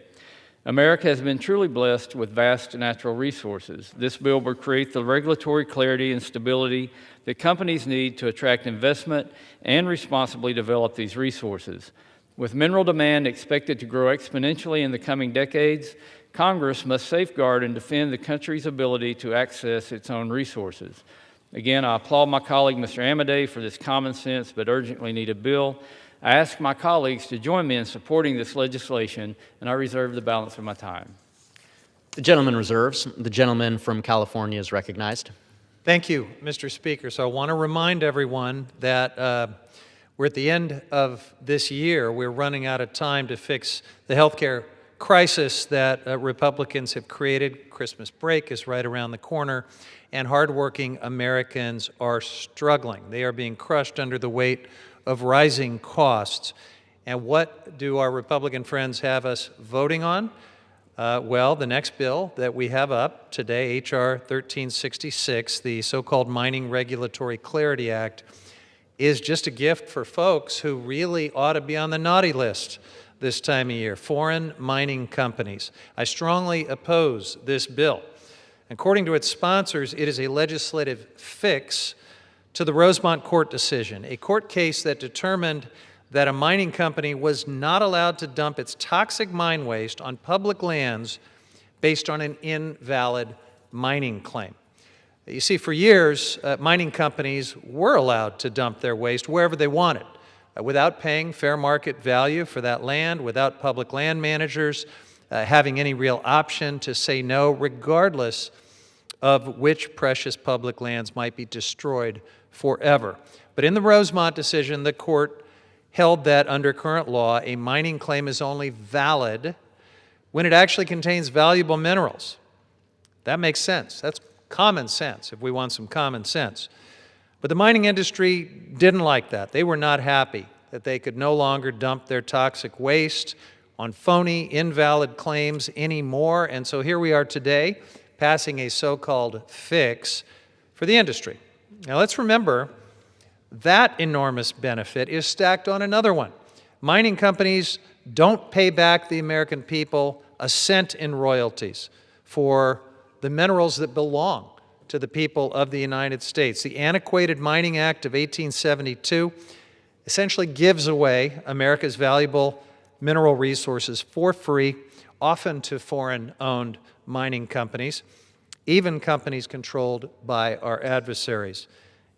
America has been truly blessed with vast natural resources. This bill will create the regulatory clarity and stability that companies need to attract investment and responsibly develop these resources. With mineral demand expected to grow exponentially in the coming decades, Congress must safeguard and defend the country's ability to access its own resources. Again, I applaud my colleague, Mr. Amadei, for this common sense but urgently needed bill. I ask my colleagues to join me in supporting this legislation, and I reserve the balance of my time. The gentleman reserves. The gentleman from California is recognized. Thank you, Mr. Speaker. So I want to remind everyone that we're at the end of this year. We're running out of time to fix the healthcare crisis that Republicans have created. Christmas break is right around the corner, and hardworking Americans are struggling. They are being crushed under the weight of rising costs. And what do our Republican friends have us voting on? Well, the next bill that we have up today, H.R. 1366, the so-called Mining Regulatory Clarity Act, is just a gift for folks who really ought to be on the naughty list this time of year, foreign mining companies. I strongly oppose this bill. According to its sponsors, it is a legislative fix to the Rosemont court decision, a court case that determined that a mining company was not allowed to dump its toxic mine waste on public lands based on an invalid mining claim. You see, for years, mining companies were allowed to dump their waste wherever they wanted, without paying fair market value for that land, without public land managers having any real option to say no, regardless of which precious public lands might be destroyed forever. But in the Rosemont decision, the court held that under current law, a mining claim is only valid when it actually contains valuable minerals. That makes sense. That's common sense, if we want some common sense. But the mining industry didn't like that. They were not happy that they could no longer dump their toxic waste on phony, invalid claims anymore. And so here we are today, passing a so-called fix for the industry. Now let's remember that enormous benefit is stacked on another one. Mining companies don't pay back the American people a cent in royalties for the minerals that belong to the people of the United States. The antiquated Mining Act of 1872 essentially gives away America's valuable mineral resources for free, often to foreign-owned mining companies, even companies controlled by our adversaries.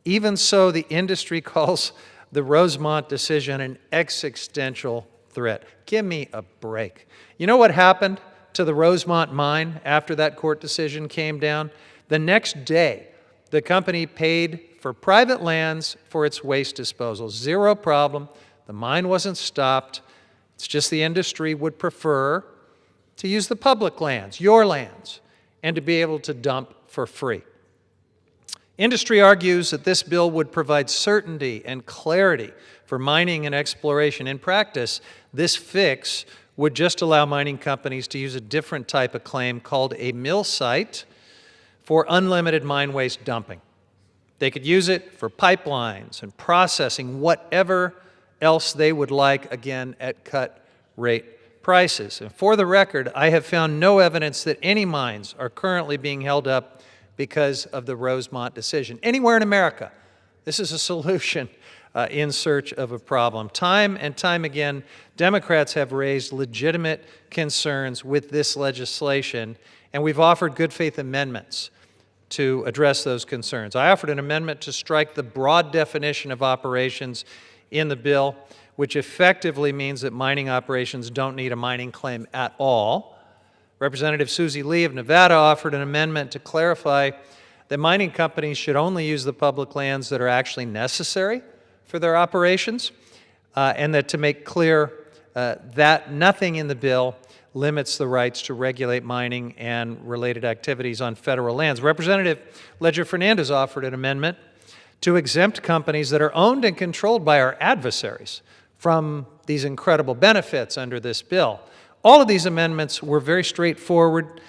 Even so, the industry calls the Rosemont decision an existential threat. Give me a break. You know what happened to the Rosemont mine after that court decision came down? The next day, the company paid for private lands for its waste disposal. Zero problem. The mine wasn't stopped. It's just the industry would prefer to use the public lands, your lands, and to be able to dump for free. Industry argues that this bill would provide certainty and clarity for mining and exploration. In practice, this fix would just allow mining companies to use a different type of claim called a mill site for unlimited mine waste dumping. They could use it for pipelines and processing, whatever else they would like, again, at cut rate prices. And for the record, I have found no evidence that any mines are currently being held up because of the Rosemont decision. Anywhere in America, this is a solution in search of a problem. Time and time again, Democrats have raised legitimate concerns with this legislation, and we've offered good faith amendments to address those concerns. I offered an amendment to strike the broad definition of operations in the bill, which effectively means that mining operations don't need a mining claim at all. Representative Susie Lee of Nevada offered an amendment to clarify that mining companies should only use the public lands that are actually necessary for their operations, and that to make clear that nothing in the bill limits the rights to regulate mining and related activities on federal lands. Representative Ledger Fernandez offered an amendment to exempt companies that are owned and controlled by our adversaries from these incredible benefits under this bill. All of these amendments were very straightforward.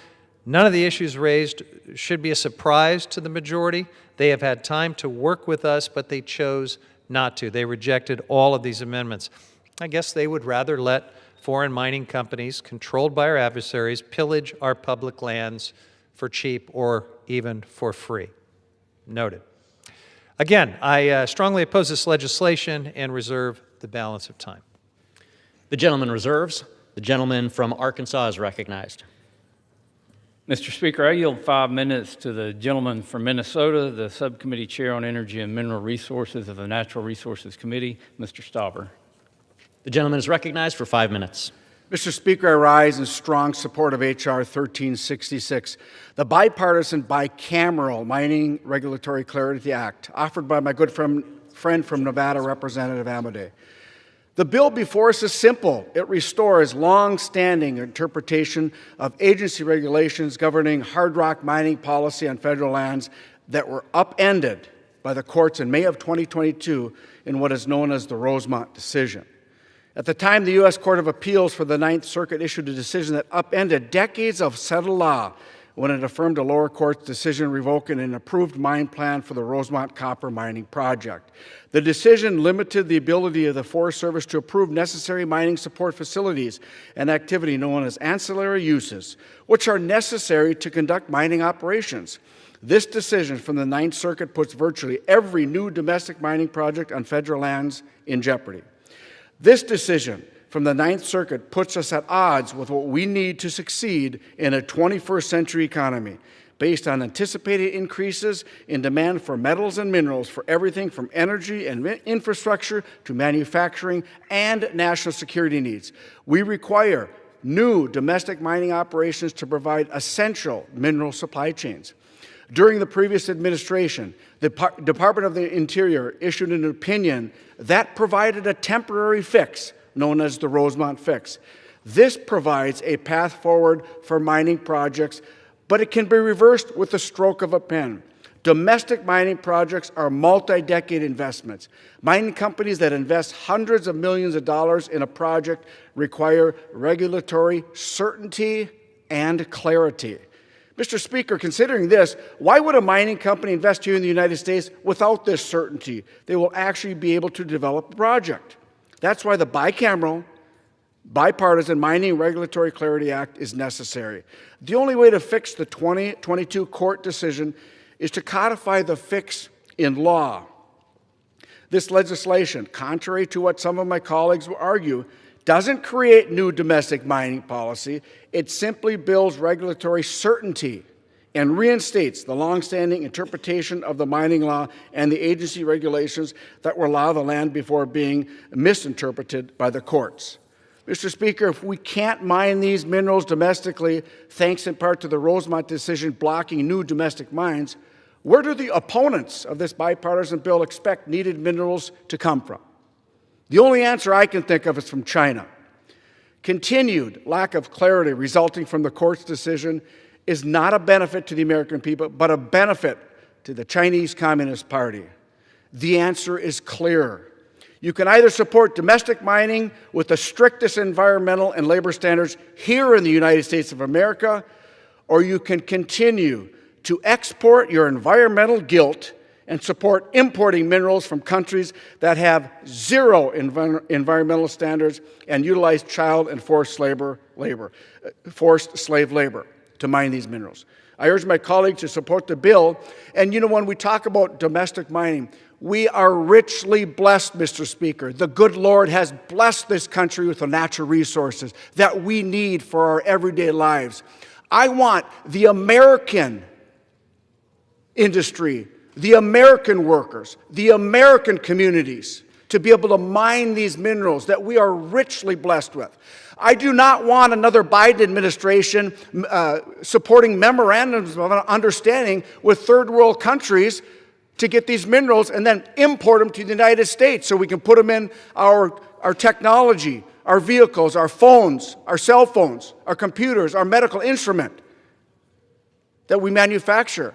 None of the issues raised should be a surprise to the majority. They have had time to work with us, but they chose not to. They rejected all of these amendments. I guess they would rather let foreign mining companies controlled by our adversaries pillage our public lands for cheap or even for free. Noted. Again, I strongly oppose this legislation and reserve the balance of time. The gentleman reserves. The gentleman from Arkansas is recognized. Mr. Speaker, I yield 5 minutes to the gentleman from Minnesota, the Subcommittee Chair on Energy and Mineral Resources of the Natural Resources Committee, Mr. Stauber. The gentleman is recognized for 5 minutes. Mr. Speaker, I rise in strong support of H.R. 1366, the bipartisan bicameral Mining Regulatory Clarity Act, offered by my good friend from Nevada, Representative Amodei. The bill before us is simple. It restores long-standing interpretation of agency regulations governing hard rock mining policy on federal lands that were upended by the courts in May of 2022 in what is known as the Rosemont decision. At the time, the U.S. Court of Appeals for the Ninth Circuit issued a decision that upended decades of settled law when it affirmed a lower court's decision revoking an approved mine plan for the Rosemont copper mining project. The decision limited the ability of the Forest Service to approve necessary mining support facilities and activity known as ancillary uses, which are necessary to conduct mining operations. This decision from the Ninth Circuit puts virtually every new domestic mining project on federal lands in jeopardy. This decision from the Ninth Circuit puts us at odds with what we need to succeed in a 21st century economy, based on anticipated increases in demand for metals and minerals for everything from energy and infrastructure to manufacturing and national security needs. We require new domestic mining operations to provide essential mineral supply chains. During the previous administration, the Department of the Interior issued an opinion that provided a temporary fix known as the Rosemont fix. This provides a path forward for mining projects, but it can be reversed with the stroke of a pen. Domestic mining projects are multi-decade investments. Mining companies that invest hundreds of millions of dollars in a project require regulatory certainty and clarity. Mr. Speaker, considering this, why would a mining company invest here in the United States without this certainty? They will actually be able to develop a project. That's why the bicameral, bipartisan Mining Regulatory Clarity Act is necessary. The only way to fix the 2022 court decision is to codify the fix in law. This legislation, contrary to what some of my colleagues will argue, doesn't create new domestic mining policy. It simply builds regulatory certainty and reinstates the longstanding interpretation of the mining law and the agency regulations that will allow the land before being misinterpreted by the courts. Mr. Speaker, if we can't mine these minerals domestically, thanks in part to the Rosemont decision blocking new domestic mines, where do the opponents of this bipartisan bill expect needed minerals to come from? The only answer I can think of is from China. Continued lack of clarity resulting from the court's decision is not a benefit to the American people, but a benefit to the Chinese Communist Party. The answer is clear. You can either support domestic mining with the strictest environmental and labor standards here in the United States of America, or you can continue to export your environmental guilt and support importing minerals from countries that have zero environmental standards and utilize child and forced slave labor to mine these minerals. I urge my colleagues to support the bill. And you know, when we talk about domestic mining, we are richly blessed, Mr. Speaker. The good Lord has blessed this country with the natural resources that we need for our everyday lives. I want the American industry, the American workers, the American communities to be able to mine these minerals that we are richly blessed with. I do not want another Biden administration supporting memorandums of understanding with third world countries to get these minerals and then import them to the United States so we can put them in our technology, our vehicles, our phones, our cell phones, our computers, our medical instrument that we manufacture.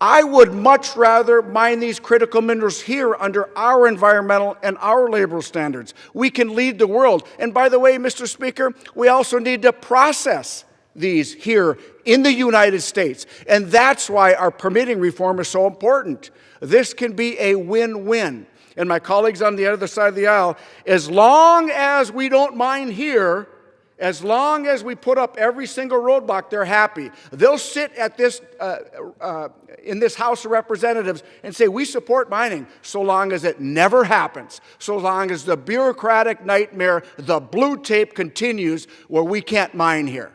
I would much rather mine these critical minerals here under our environmental and our labor standards. We can lead the world. And by the way, Mr. Speaker, we also need to process these here in the United States. And that's why our permitting reform is so important. This can be a win-win. And my colleagues on the other side of the aisle, as long as we don't mine here, as long as we put up every single roadblock, they're happy. They'll sit at this in this House of Representatives and say, we support mining, so long as it never happens, so long as the bureaucratic nightmare, the blue tape continues where we can't mine here.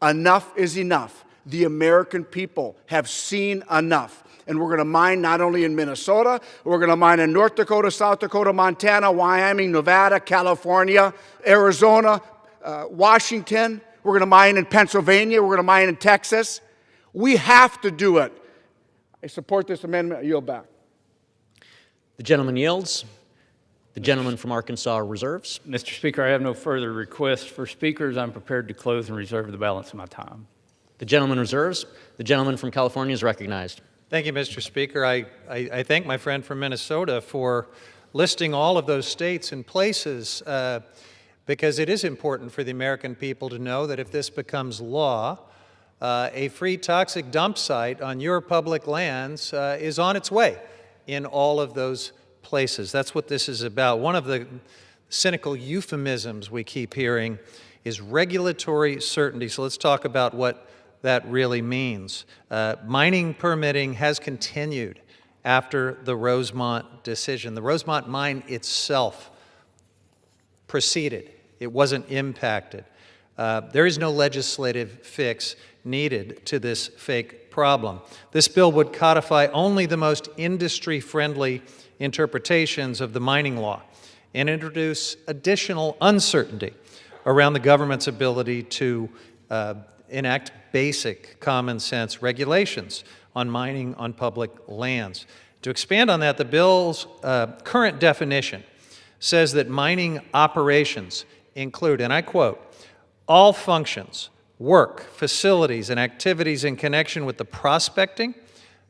Enough is enough. The American people have seen enough. And we're going to mine not only in Minnesota, we're going to mine in North Dakota, South Dakota, Montana, Wyoming, Nevada, California, Arizona, Washington. We're going to mine in Pennsylvania. We're going to mine in Texas. We have to do it. I support this amendment. I yield back. The gentleman yields. The gentleman from Arkansas reserves. Mr. Speaker, I have no further requests for speakers. I'm prepared to close and reserve the balance of my time. The gentleman reserves. The gentleman from California is recognized. Thank you, Mr. Speaker. I thank my friend from Minnesota for listing all of those states and places because it is important for the American people to know that if this becomes law, a free toxic dump site on your public lands is on its way in all of those places. That's what this is about. One of the cynical euphemisms we keep hearing is regulatory certainty. So let's talk about what that really means. Mining permitting has continued after the Rosemont decision. The Rosemont mine itself proceeded. It wasn't impacted. There is no legislative fix needed to this fake problem. This bill would codify only the most industry-friendly interpretations of the mining law and introduce additional uncertainty around the government's ability to enact basic common sense regulations on mining on public lands. To expand on that, the bill's current definition says that mining operations include, and I quote, all functions, work, facilities, and activities in connection with the prospecting,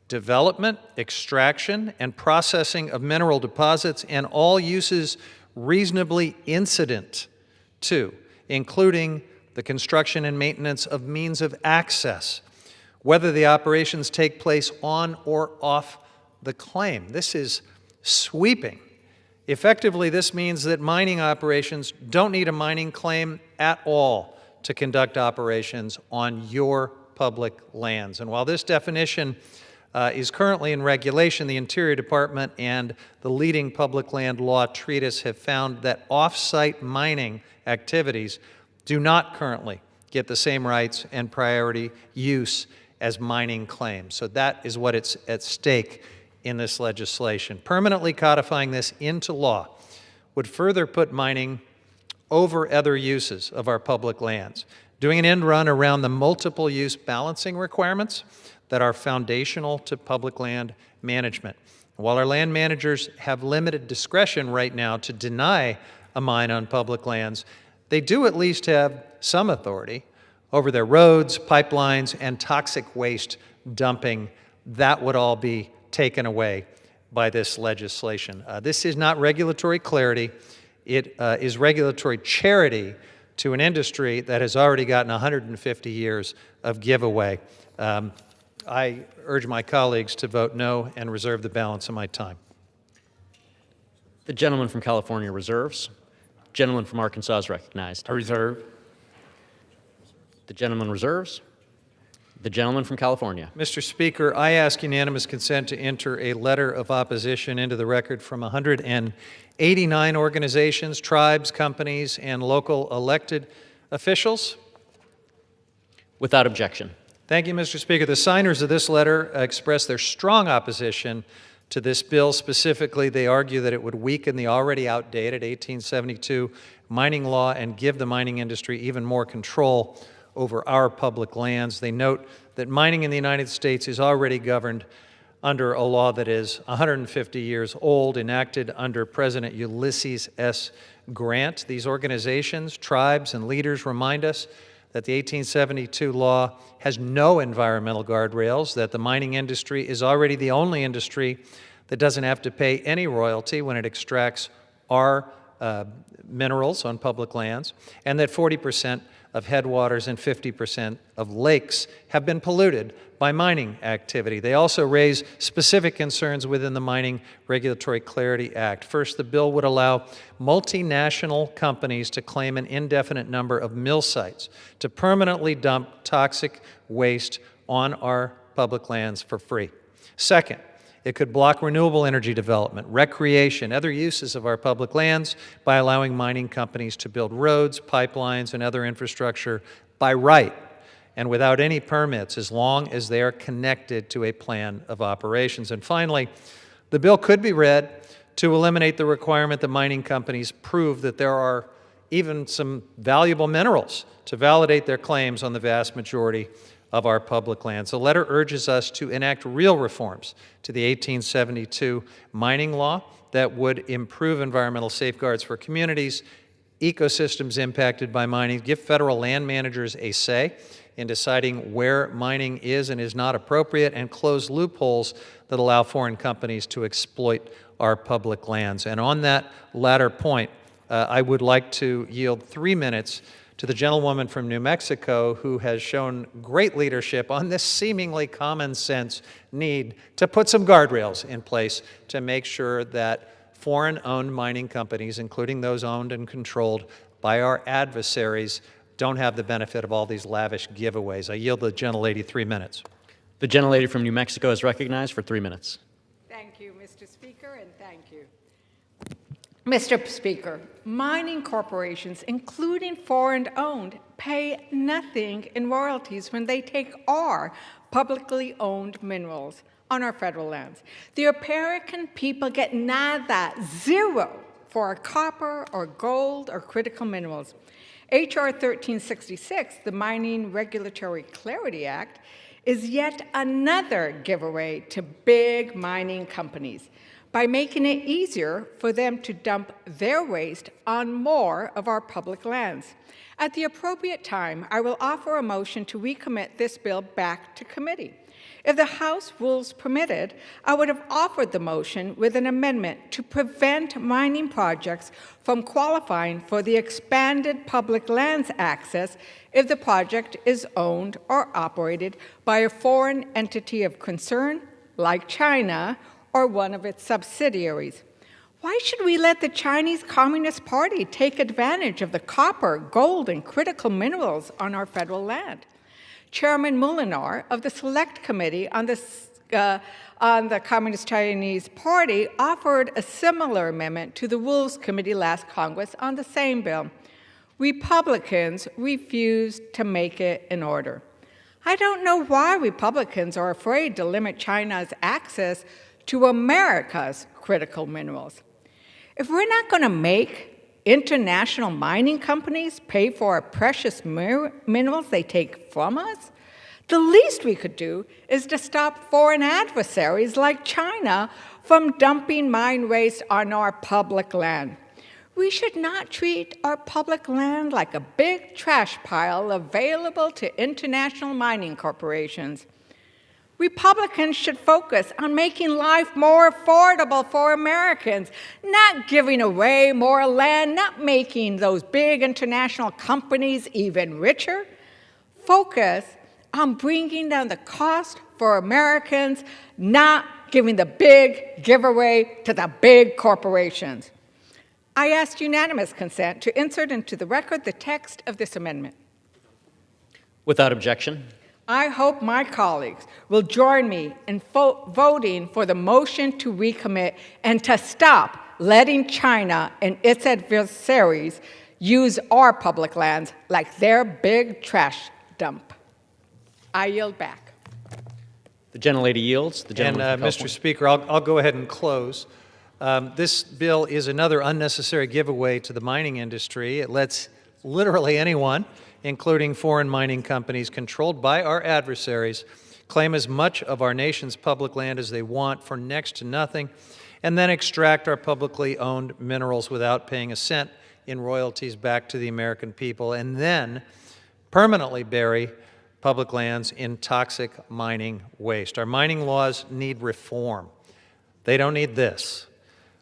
development, extraction, and processing of mineral deposits and all uses reasonably incident to, including the construction and maintenance of means of access, whether the operations take place on or off the claim. This is sweeping. Effectively, this means that mining operations don't need a mining claim at all to conduct operations on your public lands. And while this definition is currently in regulation. The Interior Department and the leading public land law treatise have found that off-site mining activities do not currently get the same rights and priority use as mining claims. So that is what is at stake in this legislation. Permanently codifying this into law would further put mining over other uses of our public lands, doing an end run around the multiple use balancing requirements that are foundational to public land management. While our land managers have limited discretion right now to deny a mine on public lands, they do at least have some authority over their roads, pipelines, and toxic waste dumping. That would all be taken away by this legislation. This is not regulatory clarity. It is regulatory charity to an industry that has already gotten 150 years of giveaway. I urge my colleagues to vote no and reserve the balance of my time. The gentleman from California reserves. Gentleman from Arkansas is recognized. I reserve. The gentleman reserves. The gentleman from California. Mr. Speaker, I ask unanimous consent to enter a letter of opposition into the record from 189 organizations, tribes, companies, and local elected officials. Without objection. Thank you, Mr. Speaker. The signers of this letter express their strong opposition to this bill. Specifically, they argue that it would weaken the already outdated 1872 mining law and give the mining industry even more control over our public lands. They note that mining in the United States is already governed under a law that is 150 years old, enacted under President Ulysses S. Grant. These organizations, tribes, and leaders remind us that the 1872 law has no environmental guardrails, that the mining industry is already the only industry that doesn't have to pay any royalty when it extracts our minerals on public lands, and that 40% of headwaters and 50% of lakes have been polluted by mining activity. They also raise specific concerns within the Mining Regulatory Clarity Act. First, the bill would allow multinational companies to claim an indefinite number of mill sites to permanently dump toxic waste on our public lands for free. Second, it could block renewable energy development, recreation, other uses of our public lands by allowing mining companies to build roads, pipelines, and other infrastructure by right and without any permits as long as they are connected to a plan of operations. And finally, the bill could be read to eliminate the requirement that mining companies prove that there are even some valuable minerals to validate their claims on the vast majority of our public lands. The letter urges us to enact real reforms to the 1872 mining law that would improve environmental safeguards for communities, ecosystems impacted by mining, give federal land managers a say in deciding where mining is and is not appropriate, and close loopholes that allow foreign companies to exploit our public lands. And on that latter point, I would like to yield 3 minutes to the gentlewoman from New Mexico who has shown great leadership on this seemingly common sense need to put some guardrails in place to make sure that foreign-owned mining companies, including those owned and controlled by our adversaries, don't have the benefit of all these lavish giveaways. I yield the gentlelady 3 minutes. The gentlelady from New Mexico is recognized for 3 minutes. Thank you, Mr. Speaker, and thank you. Mr. Speaker, mining corporations, including foreign-owned, pay nothing in royalties when they take our publicly owned minerals on our federal lands. The American people get nada, zero, for our copper or gold or critical minerals. H.R. 1366, the Mining Regulatory Clarity Act, is yet another giveaway to big mining companies by making it easier for them to dump their waste on more of our public lands. At the appropriate time, I will offer a motion to recommit this bill back to committee. If the House rules permitted, I would have offered the motion with an amendment to prevent mining projects from qualifying for the expanded public lands access if the project is owned or operated by a foreign entity of concern, like China, or one of its subsidiaries. Why should we let the Chinese Communist Party take advantage of the copper, gold, and critical minerals on our federal land? Chairman Molinar of the Select Committee on the on the Communist Chinese Party offered a similar amendment to the Rules Committee last Congress on the same bill. Republicans refused to make it in order. I don't know why Republicans are afraid to limit China's access to America's critical minerals. If we're not going to make international mining companies pay for our precious minerals they take from us, the least we could do is to stop foreign adversaries like China from dumping mine waste on our public land. We should not treat our public land like a big trash pile available to international mining corporations. Republicans should focus on making life more affordable for Americans, not giving away more land, not making those big international companies even richer. Focus on bringing down the cost for Americans, not giving the big giveaway to the big corporations. I ask unanimous consent to insert into the record the text of this amendment. Without objection. I hope my colleagues will join me in voting for the motion to recommit and to stop letting China and its adversaries use our public lands like their big trash dump. I yield back. The gentlelady yields. The gentleman from Mr. Speaker, I'll go ahead and close. This bill is another unnecessary giveaway to the mining industry. It lets literally anyone, including foreign mining companies controlled by our adversaries, claim as much of our nation's public land as they want for next to nothing, and then extract our publicly owned minerals without paying a cent in royalties back to the American people, and then permanently bury public lands in toxic mining waste. Our mining laws need reform. They don't need this.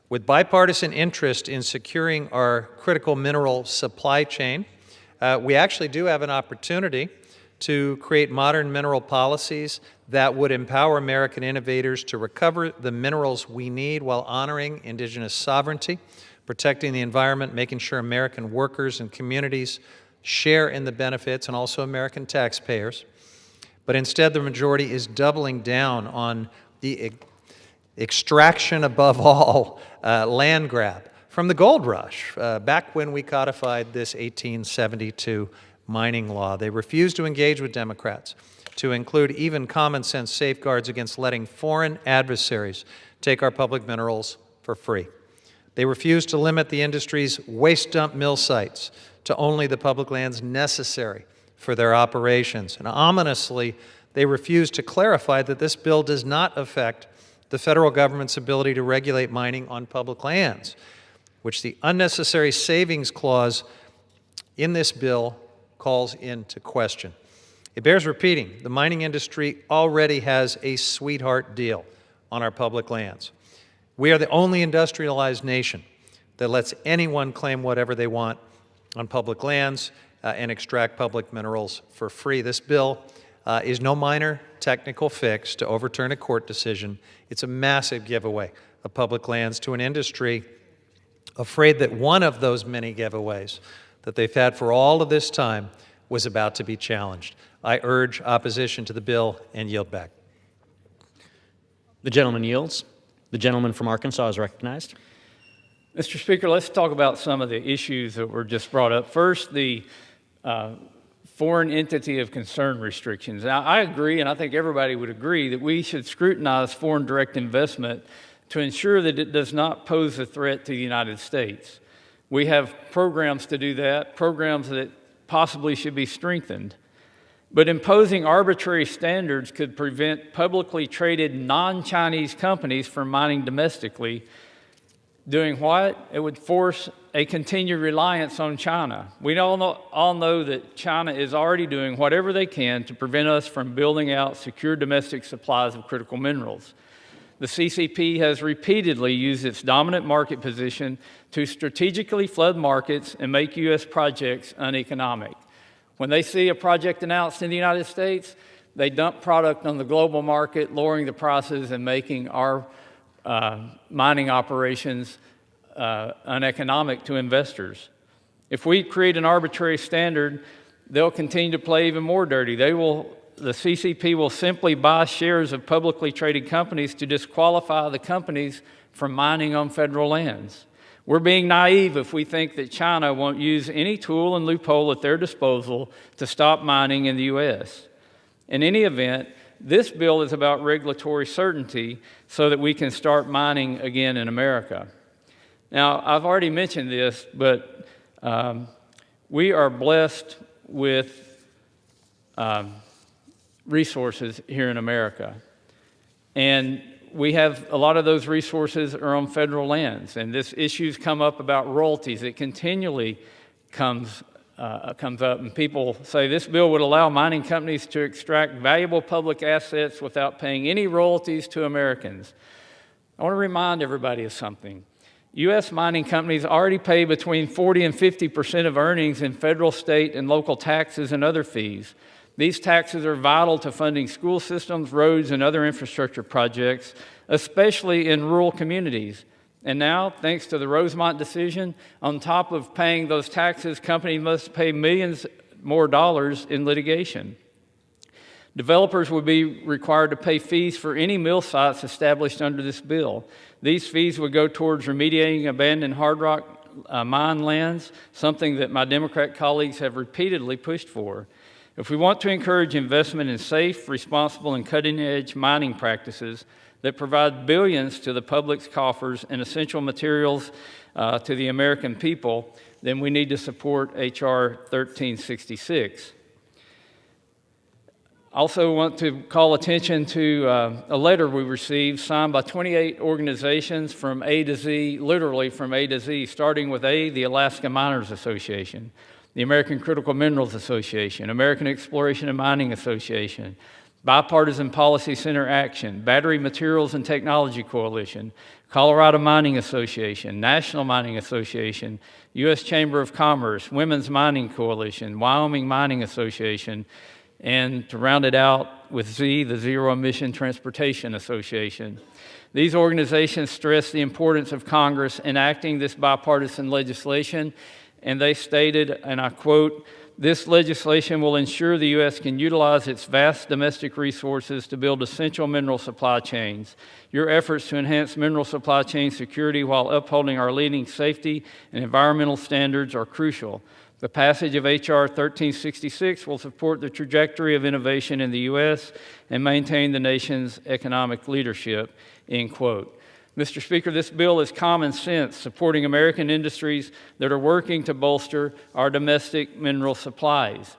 With bipartisan interest in securing our critical mineral supply chain, we actually do have an opportunity to create modern mineral policies that would empower American innovators to recover the minerals we need while honoring indigenous sovereignty, protecting the environment, making sure American workers and communities share in the benefits, and also American taxpayers. But instead, the majority is doubling down on the extraction above all land grab from the gold rush, back when we codified this 1872 mining law. They refused to engage with Democrats to include even common sense safeguards against letting foreign adversaries take our public minerals for free. They refused to limit the industry's waste dump mill sites to only the public lands necessary for their operations. And ominously, they refused to clarify that this bill does not affect the federal government's ability to regulate mining on public lands, which the unnecessary savings clause in this bill calls into question. It bears repeating, the mining industry already has a sweetheart deal on our public lands. We are the only industrialized nation that lets anyone claim whatever they want on public lands and extract public minerals for free. This bill is no minor technical fix to overturn a court decision. It's a massive giveaway of public lands to an industry afraid that one of those many giveaways that they've had for all of this time was about to be challenged. I urge opposition to the bill and yield back. The gentleman yields. The gentleman from Arkansas is recognized. Mr. Speaker, let's talk about some of the issues that were just brought up. First, the foreign entity of concern restrictions. Now, I agree, and I think everybody would agree, that we should scrutinize foreign direct investment to ensure that it does not pose a threat to the United States. We have programs to do that, programs that possibly should be strengthened. But imposing arbitrary standards could prevent publicly traded non-Chinese companies from mining domestically. Doing what? It would force a continued reliance on China. We all know that China is already doing whatever they can to prevent us from building out secure domestic supplies of critical minerals. The CCP has repeatedly used its dominant market position to strategically flood markets and make U.S. projects uneconomic. When they see a project announced in the United States, they dump product on the global market, lowering the prices and making our mining operations uneconomic to investors. If we create an arbitrary standard, they'll continue to play even more dirty. They will CCP will simply buy shares of publicly traded companies to disqualify the companies from mining on federal lands. We're being naive if we think that China won't use any tool and loophole at their disposal to stop mining in the U.S. In any event, this bill is about regulatory certainty so that we can start mining again in America. Now, I've already mentioned this, but we are blessed with resources here in America. And we have a lot of those resources are on federal lands. And this issue's come up about royalties. It continually comes up, and people say this bill would allow mining companies to extract valuable public assets without paying any royalties to Americans. I want to remind everybody of something. U.S. mining companies already pay between 40 and 50% of earnings in federal, state, and local taxes and other fees. These taxes are vital to funding school systems, roads, and other infrastructure projects, especially in rural communities. And now, thanks to the Rosemont decision, on top of paying those taxes, companies must pay millions more dollars in litigation. Developers would be required to pay fees for any mill sites established under this bill. These fees would go towards remediating abandoned hard rock mine lands, something that my Democrat colleagues have repeatedly pushed for. If we want to encourage investment in safe, responsible, and cutting-edge mining practices that provide billions to the public's coffers and essential materials to the American people, then we need to support H.R. 1366. I also want to call attention to a letter we received signed by 28 organizations from A to Z, literally from A to Z, starting with A, the Alaska Miners Association, the American Critical Minerals Association, American Exploration and Mining Association, Bipartisan Policy Center Action, Battery Materials and Technology Coalition, Colorado Mining Association, National Mining Association, U.S. Chamber of Commerce, Women's Mining Coalition, Wyoming Mining Association, and to round it out with Z, the Zero Emission Transportation Association. These organizations stress the importance of Congress enacting this bipartisan legislation, and they stated, and I quote, "This legislation will ensure the U.S. can utilize its vast domestic resources to build essential mineral supply chains. Your efforts to enhance mineral supply chain security while upholding our leading safety and environmental standards are crucial. The passage of H.R. 1366 will support the trajectory of innovation in the U.S. and maintain the nation's economic leadership," end quote. Mr. Speaker, this bill is common sense, supporting American industries that are working to bolster our domestic mineral supplies.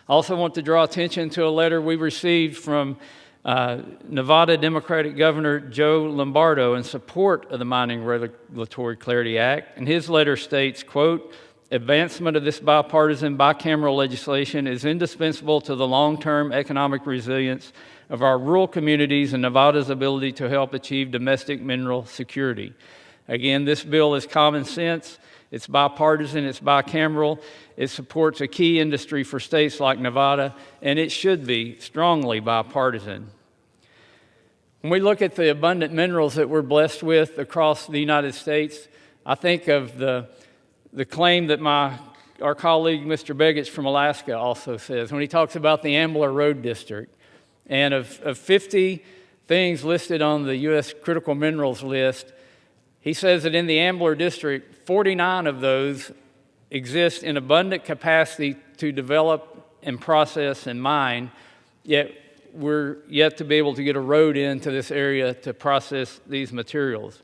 I also want to draw attention to a letter we received from Nevada Democratic Governor Joe Lombardo in support of the Mining Regulatory Clarity Act, and his letter states, quote, "Advancement of this bipartisan bicameral legislation is indispensable to the long-term economic resilience of our rural communities and Nevada's ability to help achieve domestic mineral security." Again, this bill is common sense, it's bipartisan, it's bicameral, it supports a key industry for states like Nevada, and it should be strongly bipartisan. When we look at the abundant minerals that we're blessed with across the United States, I think of the claim that our colleague, Mr. Begich from Alaska, also says when he talks about the Ambler Road District. And of 50 things listed on the U.S. critical minerals list, he says that in the Ambler District, 49 of those exist in abundant capacity to develop and process and mine, yet we're yet to be able to get a road into this area to process these materials.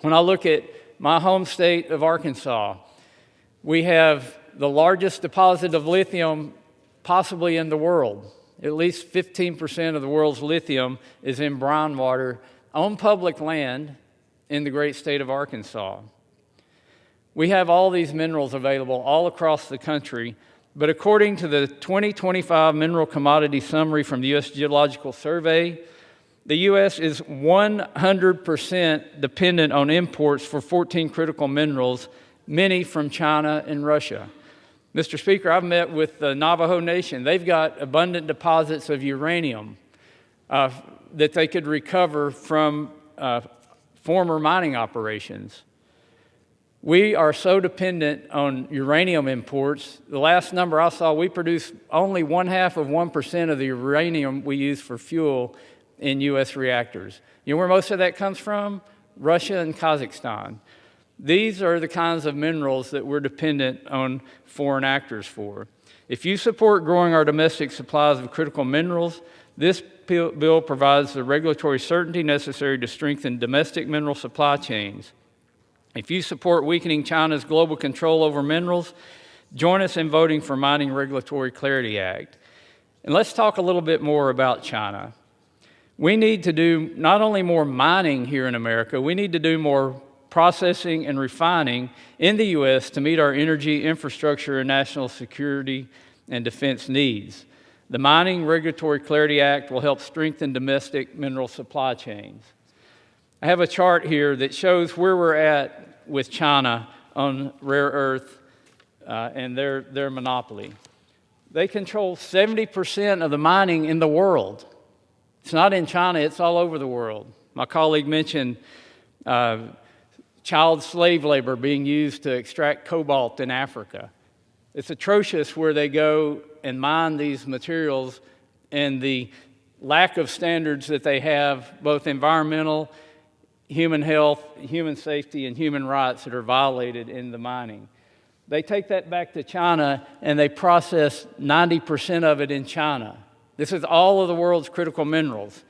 When I look at my home state of Arkansas, we have the largest deposit of lithium possibly in the world. At least 15% of the world's lithium is in brine water on public land in the great state of Arkansas. We have all these minerals available all across the country, but according to the 2025 Mineral Commodity Summary from the U.S. Geological Survey, the U.S. is 100% dependent on imports for 14 critical minerals, many from China and Russia. Mr. Speaker, I've met with the Navajo Nation. They've got abundant deposits of uranium that they could recover from former mining operations. We are so dependent on uranium imports. The last number I saw, we produce only 0.5% of the uranium we use for fuel in U.S. reactors. You know where most of that comes from? Russia and Kazakhstan. These are the kinds of minerals that we're dependent on foreign actors for. If you support growing our domestic supplies of critical minerals, this bill provides the regulatory certainty necessary to strengthen domestic mineral supply chains. If you support weakening China's global control over minerals, join us in voting for Mining Regulatory Clarity Act. And let's talk a little bit more about China. We need to do not only more mining here in America, we need to do more processing and refining in the U.S. to meet our energy infrastructure and national security and defense needs. The Mining Regulatory Clarity Act will help strengthen domestic mineral supply chains. I have a chart here that shows where we're at with China on rare earth and their monopoly. They control 70% of the mining in the world. It's not in China, it's all over the world. My colleague mentioned child slave labor being used to extract cobalt in Africa. It's atrocious where they go and mine these materials, and the lack of standards that they have, both environmental, human health, human safety, and human rights that are violated in the mining. They take that back to China and they process 90% of it in China. This is all of the world's critical minerals.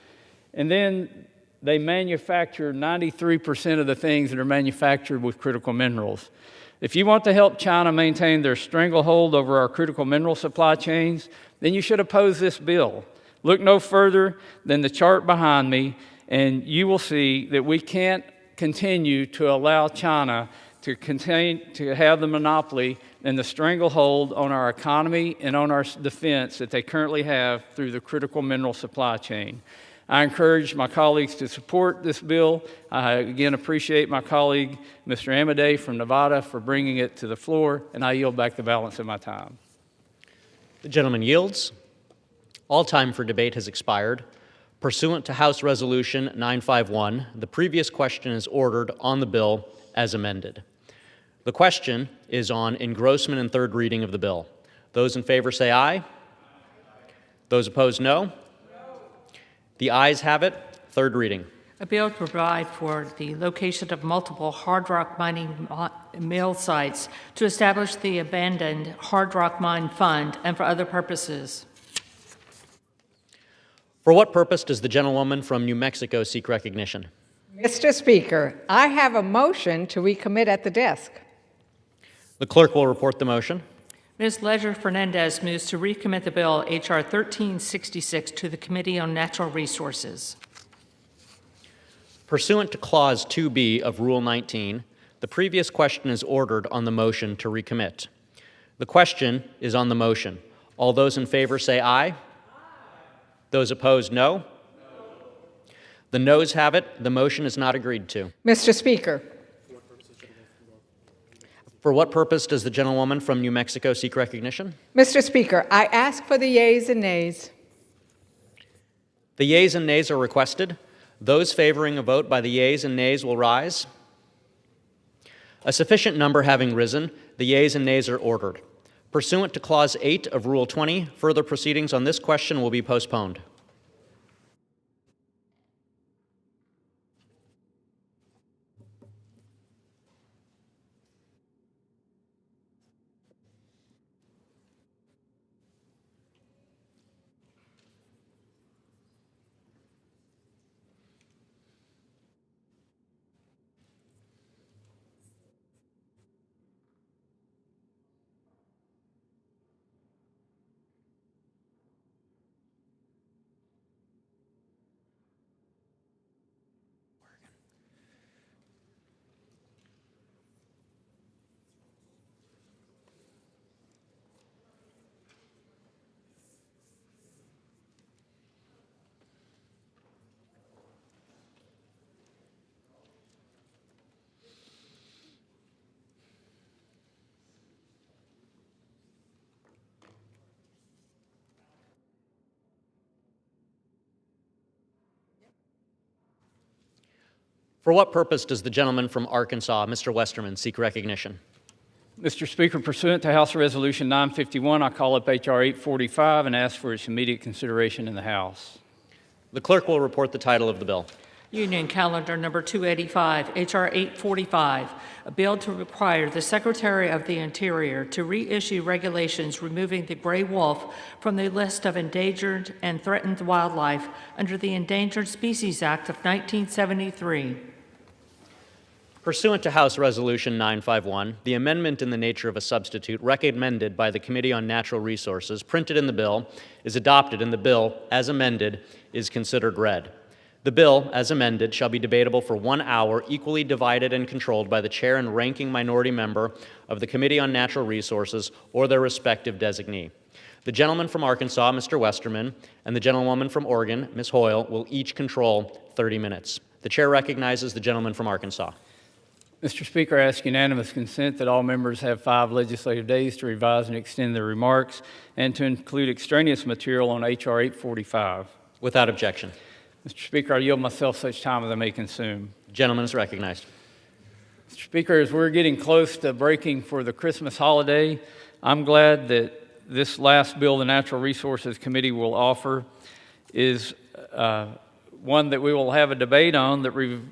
And then they manufacture 93% of the things that are manufactured with critical minerals. If you want to help China maintain their stranglehold over our critical mineral supply chains, then you should oppose this bill. Look no further than the chart behind me, and you will see that we can't continue to allow China to have the monopoly and the stranglehold on our economy and on our defense that they currently have through the critical mineral supply chain. I encourage my colleagues to support this bill. I again appreciate my colleague, Mr. Amadei from Nevada, for bringing it to the floor, and I yield back the balance of my time. The gentleman yields. All time for debate has expired. Pursuant to House Resolution 951, the previous question is ordered on the bill as amended. The question is on engrossment and third reading of the bill. Those in favor say aye. Those opposed, no. The ayes have it. Third reading. A bill to provide for the location of multiple hard rock mining mill sites to establish the abandoned hard rock mine fund and for other purposes. For what purpose does the gentlewoman from New Mexico seek recognition? Mr. Speaker, I have a motion to recommit at the desk. The clerk will report the motion. Ms. Leger-Fernandez moves to recommit the bill H.R. 1366 to the Committee on Natural Resources. Pursuant to Clause 2B of Rule 19, the previous question is ordered on the motion to recommit. The question is on the motion. All those in favor say aye. Those opposed, no. The noes have it. The motion is not agreed to. Mr. Speaker. For what purpose does the gentlewoman from New Mexico seek recognition? Mr. Speaker, I ask for the yeas and nays. The yeas and nays are requested. Those favoring a vote by the yeas and nays will rise. A sufficient number having risen, the yeas and nays are ordered. Pursuant to Clause 8 of Rule 20, further proceedings on this question will be postponed. For what purpose does the gentleman from Arkansas, Mr. Westerman, seek recognition? Mr. Speaker, pursuant to House Resolution 951, I call up H.R. 845 and ask for its immediate consideration in the House. The clerk will report the title of the bill. Union Calendar Number 285, H.R. 845, a bill to require the Secretary of the Interior to reissue regulations removing the gray wolf from the list of endangered and threatened wildlife under the Endangered Species Act of 1973. Pursuant to House Resolution 951, the amendment in the nature of a substitute recommended by the Committee on Natural Resources, printed in the bill, is adopted, and the bill, as amended, is considered read. The bill, as amended, shall be debatable for 1 hour, equally divided and controlled by the chair and ranking minority member of the Committee on Natural Resources or their respective designee. The gentleman from Arkansas, Mr. Westerman, and the gentlewoman from Oregon, Ms. Hoyle, will each control 30 minutes. The chair recognizes the gentleman from Arkansas. Mr. Speaker, I ask unanimous consent that all members have 5 legislative days to revise and extend their remarks and to include extraneous material on H.R. 845. Without objection. Mr. Speaker, I yield myself such time as I may consume. Gentleman is recognized. Mr. Speaker, as we're getting close to breaking for the Christmas holiday, I'm glad that this last bill the Natural Resources Committee will offer is one that we will have a debate on that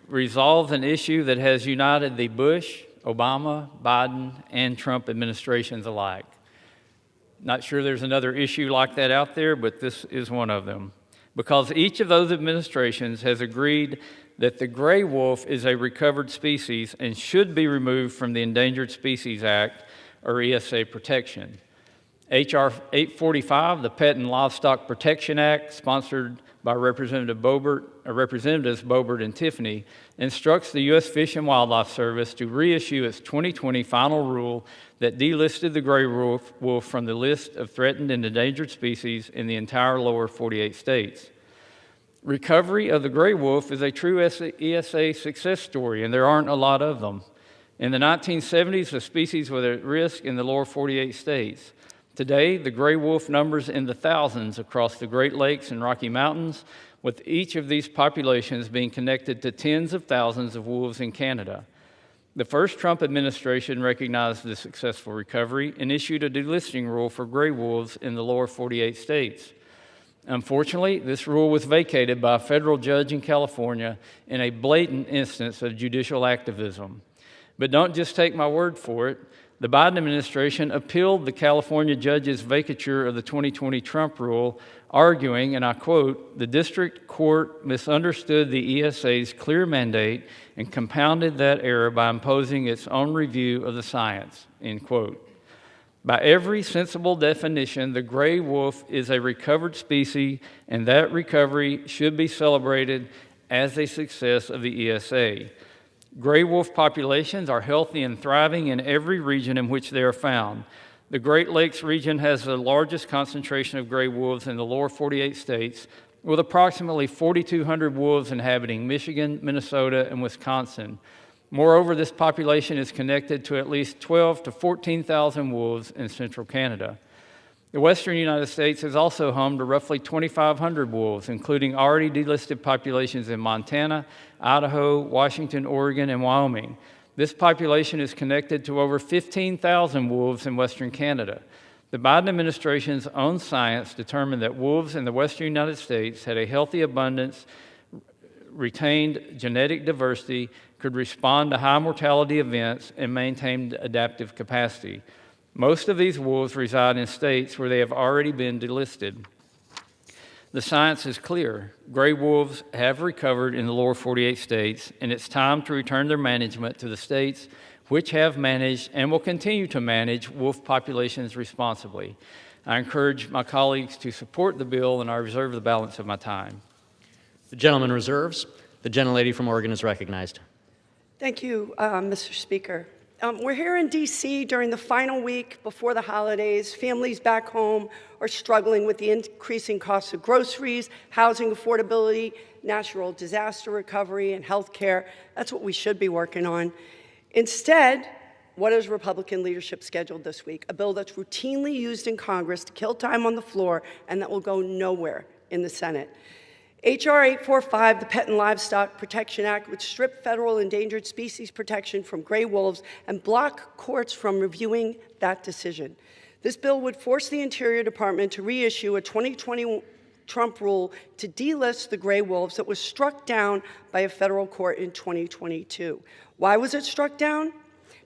resolves an issue that has united the Bush, Obama, Biden, and Trump administrations alike. Not sure there's another issue like that out there, but this is one of them. Because each of those administrations has agreed that the gray wolf is a recovered species and should be removed from the Endangered Species Act, or ESA protection. H.R. 845, the Pet and Livestock Protection Act, sponsored by Representatives Boebert and Tiffany, instructs the U.S. Fish and Wildlife Service to reissue its 2020 final rule that delisted the gray wolf from the list of threatened and endangered species in the entire lower 48 states. Recovery of the gray wolf is a true ESA success story, and there aren't a lot of them. In the 1970s, the species was at risk in the lower 48 states. Today, the gray wolf numbers in the thousands across the Great Lakes and Rocky Mountains, with each of these populations being connected to tens of thousands of wolves in Canada. The first Trump administration recognized the successful recovery and issued a delisting rule for gray wolves in the lower 48 states. Unfortunately, this rule was vacated by a federal judge in California in a blatant instance of judicial activism. But don't just take my word for it. The Biden administration appealed the California judge's vacature of the 2020 Trump rule, arguing, and I quote, "The district court misunderstood the ESA's clear mandate and compounded that error by imposing its own review of the science," end quote. By every sensible definition, the gray wolf is a recovered species, and that recovery should be celebrated as a success of the ESA. Gray wolf populations are healthy and thriving in every region in which they are found. The Great Lakes region has the largest concentration of gray wolves in the lower 48 states, with approximately 4,200 wolves inhabiting Michigan, Minnesota, and Wisconsin. Moreover, this population is connected to at least 12,000 to 14,000 wolves in central Canada. The western United States is also home to roughly 2,500 wolves, including already delisted populations in Montana, Idaho, Washington, Oregon, and Wyoming. This population is connected to over 15,000 wolves in western Canada. The Biden administration's own science determined that wolves in the western United States had a healthy abundance, retained genetic diversity, could respond to high mortality events, and maintained adaptive capacity. Most of these wolves reside in states where they have already been delisted. The science is clear. Gray wolves have recovered in the lower 48 states, and it's time to return their management to the states which have managed and will continue to manage wolf populations responsibly. I encourage my colleagues to support the bill, and I reserve the balance of my time. The gentleman reserves. The gentlelady from Oregon is recognized. Thank you, Mr. Speaker. We're here in D.C. during the final week before the holidays. Families back home are struggling with the increasing costs of groceries, housing affordability, natural disaster recovery, and health care. That's what we should be working on. Instead, what has Republican leadership scheduled this week? A bill that's routinely used in Congress to kill time on the floor and that will go nowhere in the Senate. H.R. 845, the Pet and Livestock Protection Act, would strip federal endangered species protection from gray wolves and block courts from reviewing that decision. This bill would force the Interior Department to reissue a 2020 Trump rule to delist the gray wolves that was struck down by a federal court in 2022. Why was it struck down?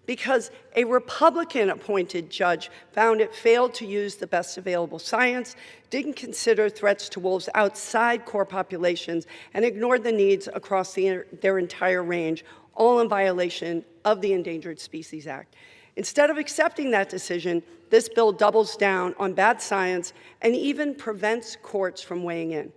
Because a Republican-appointed judge found it failed to use the best available science, didn't consider threats to wolves outside core populations, and ignored the needs across their entire range, all in violation of the Endangered Species Act. Instead of accepting that decision, this bill doubles down on bad science and even prevents courts from weighing in.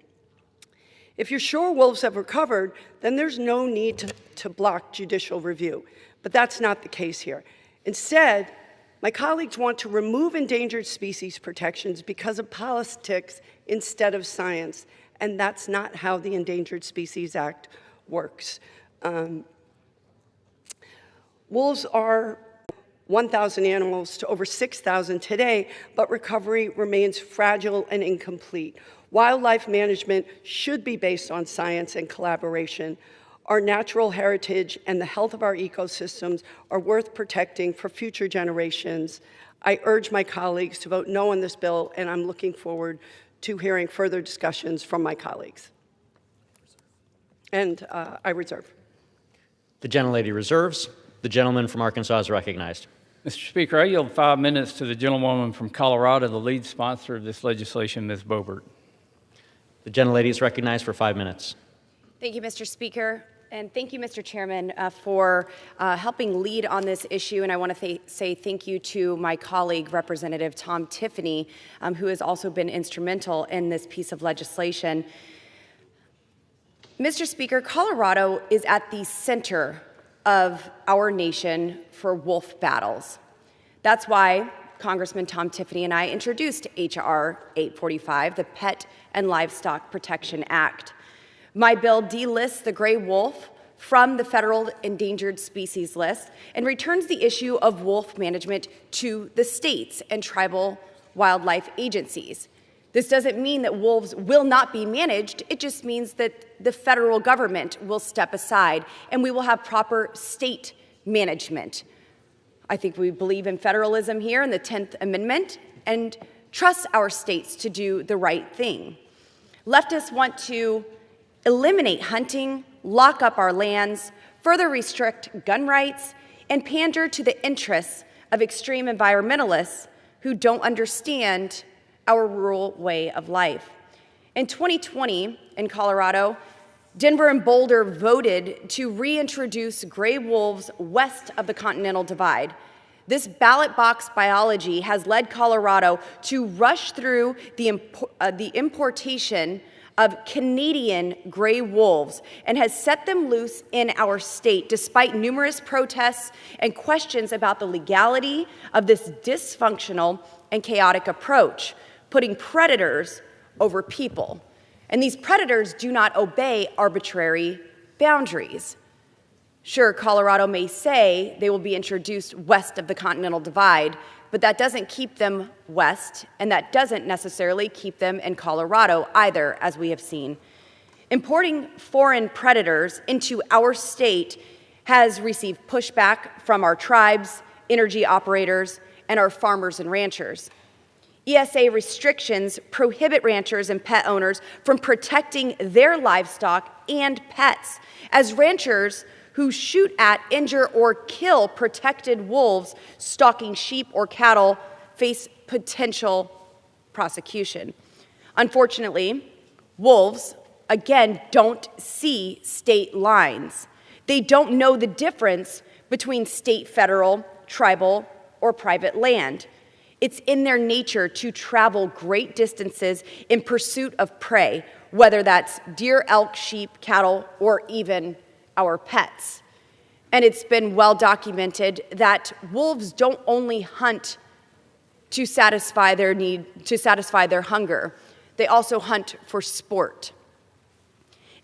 If you're sure wolves have recovered, then there's no need to block judicial review. But that's not the case here. Instead, my colleagues want to remove endangered species protections because of politics instead of science, and that's not how the Endangered Species Act works. Wolves are 1,000 animals to over 6,000 today, but recovery remains fragile and incomplete. Wildlife management should be based on science and collaboration. Our natural heritage and the health of our ecosystems are worth protecting for future generations. I urge my colleagues to vote no on this bill, and I'm looking forward to hearing further discussions from my colleagues. And I reserve. The gentlelady reserves. The gentleman from Arkansas is recognized. Mr. Speaker, I yield 5 minutes to the gentlewoman from Colorado, the lead sponsor of this legislation, Ms. Boebert. The gentlelady is recognized for 5 minutes. Thank you, Mr. Speaker. And thank you, Mr. Chairman, for helping lead on this issue. And I want to say thank you to my colleague, Representative Tom Tiffany, who has also been instrumental in this piece of legislation. Mr. Speaker, Colorado is at the center of our nation for wolf battles. That's why Congressman Tom Tiffany and I introduced H.R. 845, the Pet and Livestock Protection Act. My bill delists the gray wolf from the federal endangered species list and returns the issue of wolf management to the states and tribal wildlife agencies. This doesn't mean that wolves will not be managed. It just means that the federal government will step aside and we will have proper state management. I think we believe in federalism here in the 10th Amendment and trust our states to do the right thing. Leftists want to eliminate hunting, lock up our lands, further restrict gun rights, and pander to the interests of extreme environmentalists who don't understand our rural way of life. In 2020, in Colorado, Denver and Boulder voted to reintroduce gray wolves west of the Continental Divide. This ballot box biology has led Colorado to rush through the importation of Canadian gray wolves and has set them loose in our state despite numerous protests and questions about the legality of this dysfunctional and chaotic approach, putting predators over people. And these predators do not obey arbitrary boundaries. Sure, Colorado may say they will be introduced west of the Continental Divide, but that doesn't keep them west, and that doesn't necessarily keep them in Colorado either, as we have seen. Importing foreign predators into our state has received pushback from our tribes, energy operators, and our farmers and ranchers. ESA restrictions prohibit ranchers and pet owners from protecting their livestock and pets, as ranchers who shoot at, injure, or kill protected wolves stalking sheep or cattle face potential prosecution. Unfortunately, wolves, again, don't see state lines. They don't know the difference between state, federal, tribal, or private land. It's in their nature to travel great distances in pursuit of prey, whether that's deer, elk, sheep, cattle, or even our pets. And it's been well documented that wolves don't only hunt to satisfy their need, to satisfy their hunger. They also hunt for sport.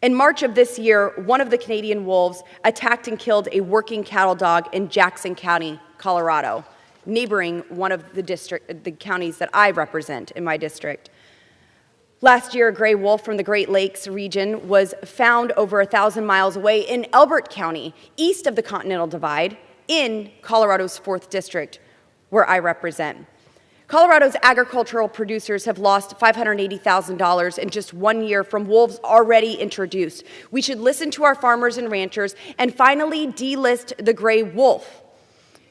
In March of this year, one of the Canadian wolves attacked and killed a working cattle dog in Jackson County, Colorado, neighboring one of the counties that I represent in my district. Last year, a gray wolf from the Great Lakes region was found over 1,000 miles away in Elbert County, east of the Continental Divide, in Colorado's 4th District, where I represent. Colorado's agricultural producers have lost $580,000 in just 1 year from wolves already introduced. We should listen to our farmers and ranchers and finally delist the gray wolf.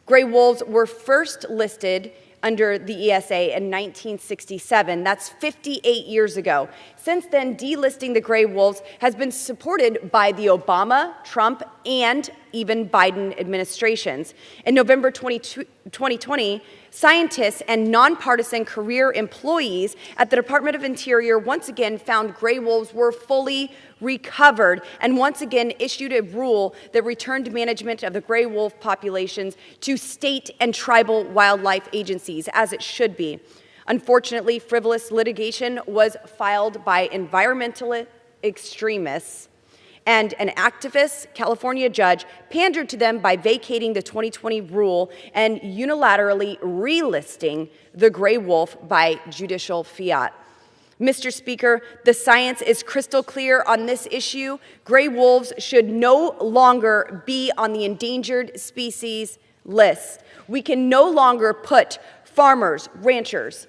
Gray wolves were first listed under the ESA in 1967. That's 58 years ago. Since then, delisting the gray wolves has been supported by the Obama, Trump, and even Biden administrations. In November 2020, scientists and nonpartisan career employees at the Department of Interior once again found gray wolves were fully recovered and once again issued a rule that returned management of the gray wolf populations to state and tribal wildlife agencies, as it should be. Unfortunately, frivolous litigation was filed by environmental extremists, and an activist California judge pandered to them by vacating the 2020 rule and unilaterally relisting the gray wolf by judicial fiat. Mr. Speaker, the science is crystal clear on this issue. Gray wolves should no longer be on the endangered species list. We can no longer put farmers, ranchers,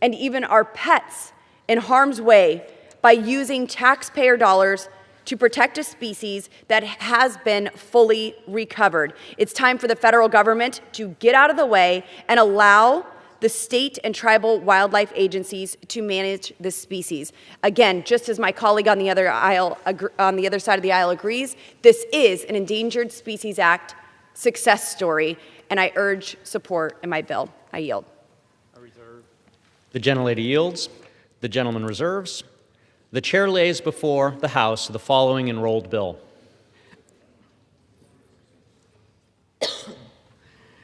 and even our pets in harm's way by using taxpayer dollars to protect a species that has been fully recovered. It's time for the federal government to get out of the way and allow the state and tribal wildlife agencies to manage this species. Again, just as my colleague on the other side of the aisle agrees, this is an Endangered Species Act success story, and I urge support in my bill. I yield. The gentlelady yields. The gentleman reserves. The chair lays before the House the following enrolled bill.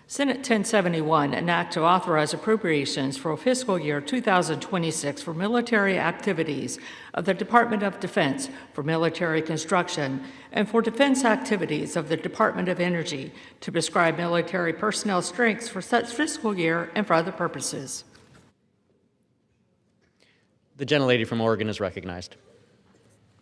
Senate 1071, an act to authorize appropriations for fiscal year 2026 for military activities of the Department of Defense, for military construction, and for defense activities of the Department of Energy to prescribe military personnel strengths for such fiscal year and for other purposes. The gentlelady from Oregon is recognized.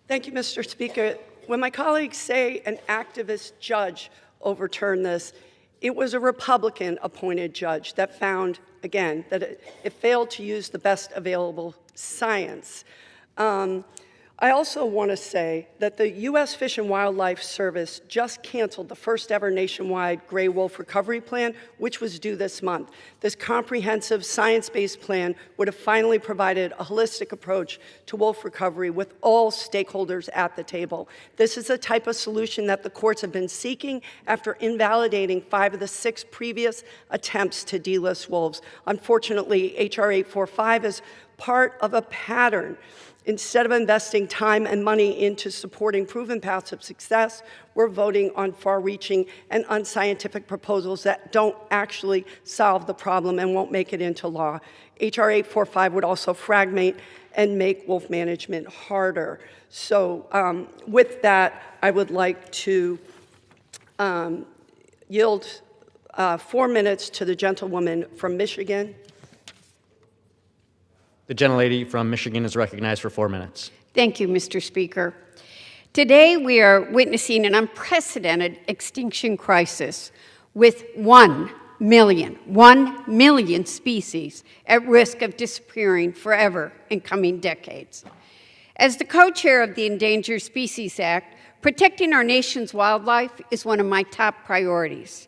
Thank you, Mr. Speaker. When my colleagues say an activist judge overturned this, it was a Republican-appointed judge that found, again, that it failed to use the best available science. I also want to say that the U.S. Fish and Wildlife Service just canceled the first ever nationwide gray wolf recovery plan, which was due this month. This comprehensive science-based plan would have finally provided a holistic approach to wolf recovery with all stakeholders at the table. This is the type of solution that the courts have been seeking after invalidating 5 of the 6 previous attempts to delist wolves. Unfortunately, H.R. 845 is part of a pattern. Instead of investing time and money into supporting proven paths of success, we're voting on far-reaching and unscientific proposals that don't actually solve the problem and won't make it into law. H.R. 845 would also fragment and make wolf management harder. So with that, I would like to yield 4 minutes to the gentlewoman from Michigan. The gentlelady from Michigan is recognized for 4 minutes. Thank you, Mr. Speaker. Today, we are witnessing an unprecedented extinction crisis with 1 million species at risk of disappearing forever in coming decades. As the co-chair of the Endangered Species Act, protecting our nation's wildlife is one of my top priorities.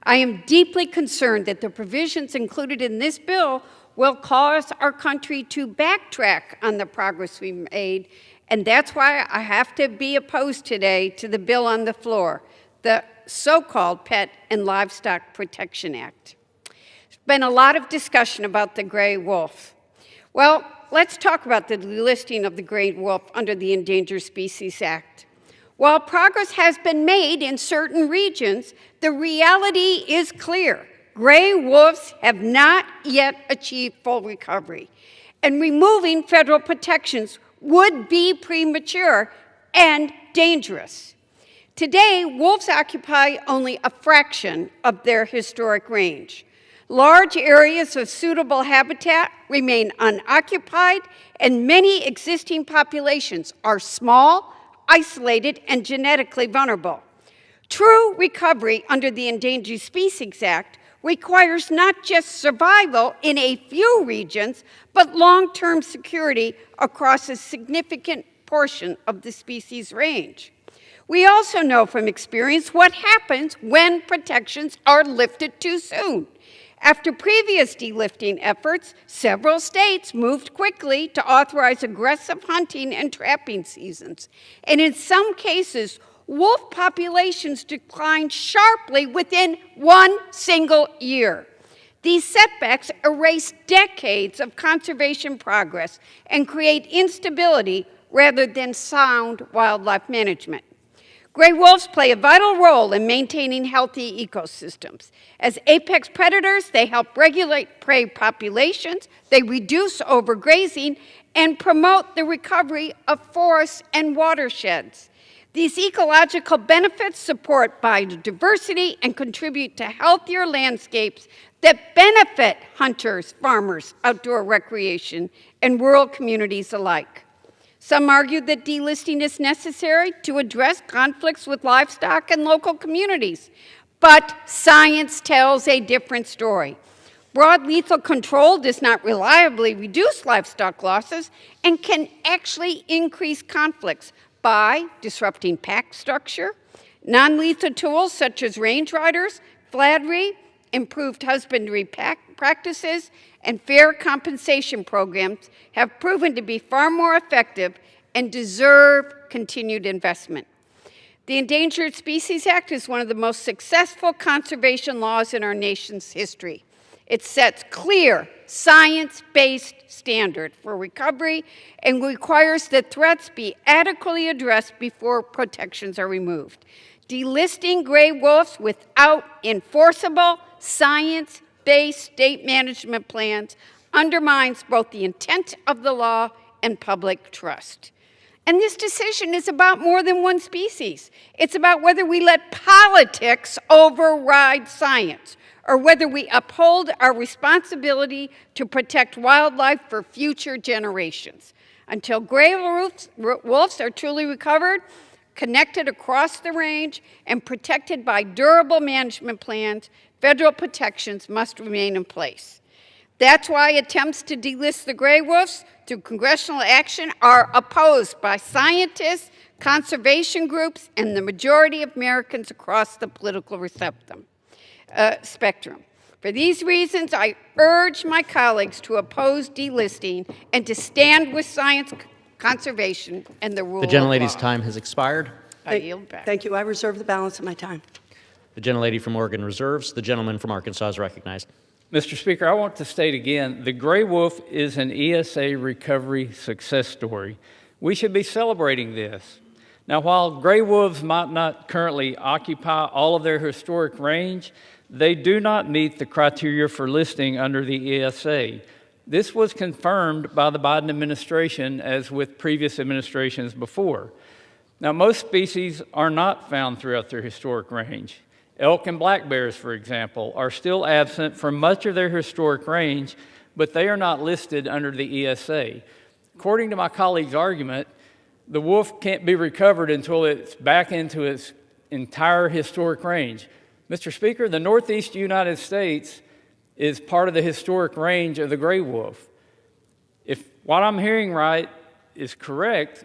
I am deeply concerned that the provisions included in this bill will cause our country to backtrack on the progress we made, and that's why I have to be opposed today to the bill on the floor, the so-called Pet and Livestock Protection Act. There's been a lot of discussion about the gray wolf. Well, let's talk about the delisting of the gray wolf under the Endangered Species Act. While progress has been made in certain regions, the reality is clear. Gray wolves have not yet achieved full recovery, and removing federal protections would be premature and dangerous. Today, wolves occupy only a fraction of their historic range. Large areas of suitable habitat remain unoccupied, and many existing populations are small, isolated, and genetically vulnerable. True recovery under the Endangered Species Act requires not just survival in a few regions, but long-term security across a significant portion of the species range. We also know from experience what happens when protections are lifted too soon. After previous delisting efforts, several states moved quickly to authorize aggressive hunting and trapping seasons. And in some cases, wolf populations declined sharply within one single year. These setbacks erase decades of conservation progress and create instability rather than sound wildlife management. Gray wolves play a vital role in maintaining healthy ecosystems. As apex predators, they help regulate prey populations, they reduce overgrazing, and promote the recovery of forests and watersheds. These ecological benefits support biodiversity and contribute to healthier landscapes that benefit hunters, farmers, outdoor recreation, and rural communities alike. Some argue that delisting is necessary to address conflicts with livestock and local communities, but science tells a different story. Broad lethal control does not reliably reduce livestock losses and can actually increase conflicts by disrupting pack structure. Non-lethal tools such as range riders, flattery, improved husbandry practices, and fair compensation programs have proven to be far more effective and deserve continued investment. The Endangered Species Act is one of the most successful conservation laws in our nation's history. It sets clear, science-based standard for recovery and requires that threats be adequately addressed before protections are removed. Delisting gray wolves without enforceable, science-based state management plans undermines both the intent of the law and public trust. And this decision is about more than one species. It's about whether we let politics override science, or whether we uphold our responsibility to protect wildlife for future generations. Until gray wolves are truly recovered, connected across the range, and protected by durable management plans, federal protections must remain in place. That's why attempts to delist the gray wolves through congressional action are opposed by scientists, conservation groups, and the majority of Americans across the political spectrum. For these reasons, I urge my colleagues to oppose delisting and to stand with science, conservation, and the rule of law. The gentlelady's time has expired. I yield back. Thank you. I reserve the balance of my time. The gentlelady from Oregon reserves. The gentleman from Arkansas is recognized. Mr. Speaker, I want to state again, the gray wolf is an ESA recovery success story. We should be celebrating this. Now, while gray wolves might not currently occupy all of their historic range, they do not meet the criteria for listing under the ESA. This was confirmed by the Biden administration, as with previous administrations before. Now, most species are not found throughout their historic range. Elk and black bears, for example, are still absent from much of their historic range, but they are not listed under the ESA. According to my colleague's argument, the wolf can't be recovered until it's back into its entire historic range. Mr. Speaker, the Northeast United States is part of the historic range of the gray wolf. If what I'm hearing right is correct,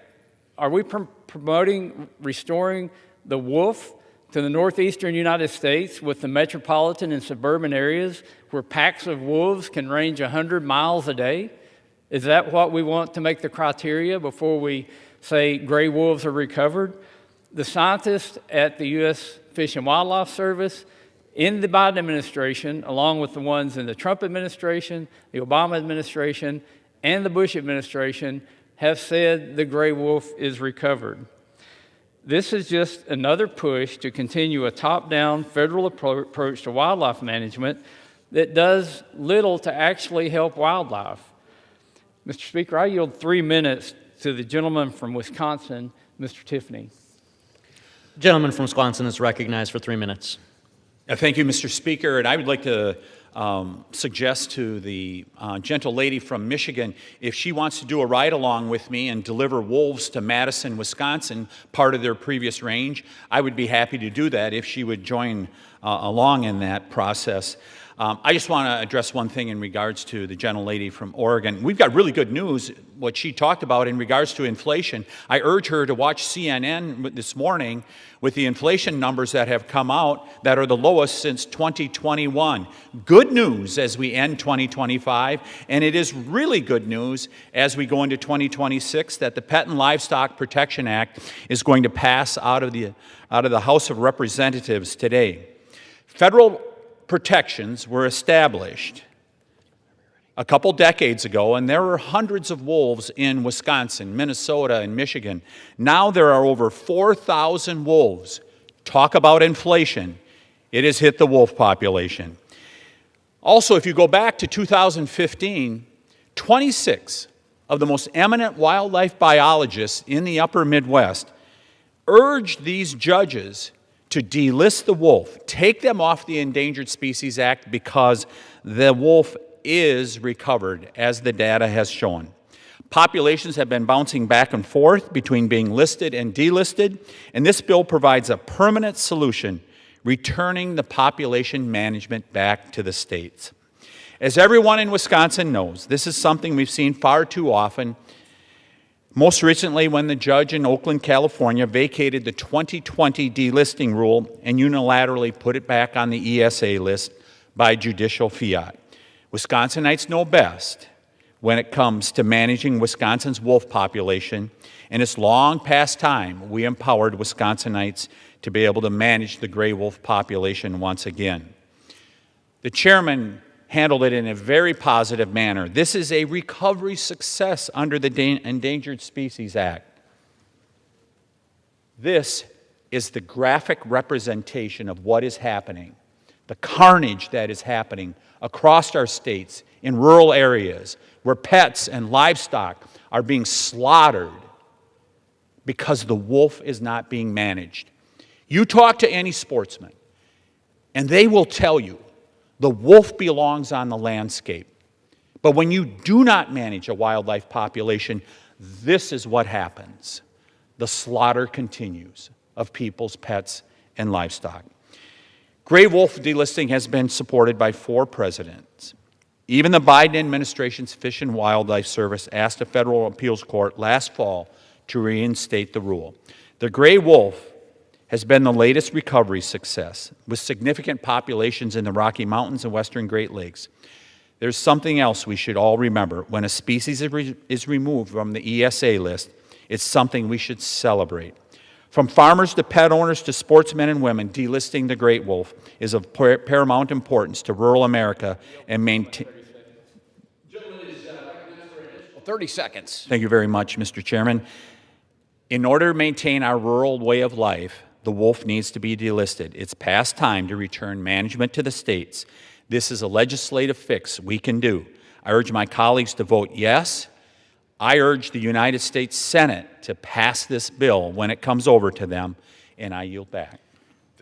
are we promoting restoring the wolf to the northeastern United States with the metropolitan and suburban areas where packs of wolves can range 100 miles a day? Is that what we want to make the criteria before we say gray wolves are recovered? The scientists at the U.S. Fish and Wildlife Service in the Biden administration, along with the ones in the Trump administration, the Obama administration, and the Bush administration, have said the gray wolf is recovered. This is just another push to continue a top-down federal approach to wildlife management that does little to actually help wildlife. Mr. Speaker, I yield 3 minutes to the gentleman from Wisconsin, Mr. Tiffany. The gentleman from Wisconsin is recognized for 3 minutes. Thank you, Mr. Speaker, and I would like to suggest to the gentle lady from Michigan if she wants to do a ride-along with me and deliver wolves to Madison, Wisconsin, part of their previous range. I would be happy to do that if she would join along in that process. I just want to address one thing in regards to the gentle lady from Oregon. We've got really good news, what she talked about in regards to inflation. I urge her to watch CNN this morning with the inflation numbers that have come out that are the lowest since 2021. Good news as we end 2025, and it is really good news as we go into 2026 that the Pet and Livestock Protection Act is going to pass out of the House of Representatives today. Federal protections were established a couple decades ago, and there were hundreds of wolves in Wisconsin, Minnesota, and Michigan. Now there are over 4,000 wolves. Talk about inflation. It has hit the wolf population. Also, if you go back to 2015, 26 of the most eminent wildlife biologists in the upper Midwest urged these judges to delist the wolf, take them off the Endangered Species Act because the wolf is recovered, as the data has shown. Populations have been bouncing back and forth between being listed and delisted, and this bill provides a permanent solution, returning the population management back to the states. As everyone in Wisconsin knows, this is something we've seen far too often. Most recently, when the judge in Oakland, California, vacated the 2020 delisting rule and unilaterally put it back on the ESA list by judicial fiat. Wisconsinites know best when it comes to managing Wisconsin's wolf population, and it's long past time we empowered Wisconsinites to be able to manage the gray wolf population once again. The chairman handled it in a very positive manner. This is a recovery success under the Endangered Species Act. This is the graphic representation of what is happening, the carnage that is happening across our states in rural areas where pets and livestock are being slaughtered because the wolf is not being managed. You talk to any sportsman, and they will tell you the wolf belongs on the landscape. But when you do not manage a wildlife population, this is what happens. The slaughter continues of people's pets and livestock. Gray wolf delisting has been supported by 4 presidents. Even the Biden administration's Fish and Wildlife Service asked a federal appeals court last fall to reinstate the rule. The gray wolf has been the latest recovery success, with significant populations in the Rocky Mountains and western Great Lakes. There's something else we should all remember. When a species is removed from the ESA list, it's something we should celebrate. From farmers to pet owners to sportsmen and women, delisting the great wolf is of paramount importance to rural America and maintain. 30 seconds. Thank you very much, Mr. Chairman. In order to maintain our rural way of life, the wolf needs to be delisted. It's past time to return management to the states. This is a legislative fix we can do. I urge my colleagues to vote yes. I urge the United States Senate to pass this bill when it comes over to them, and I yield back.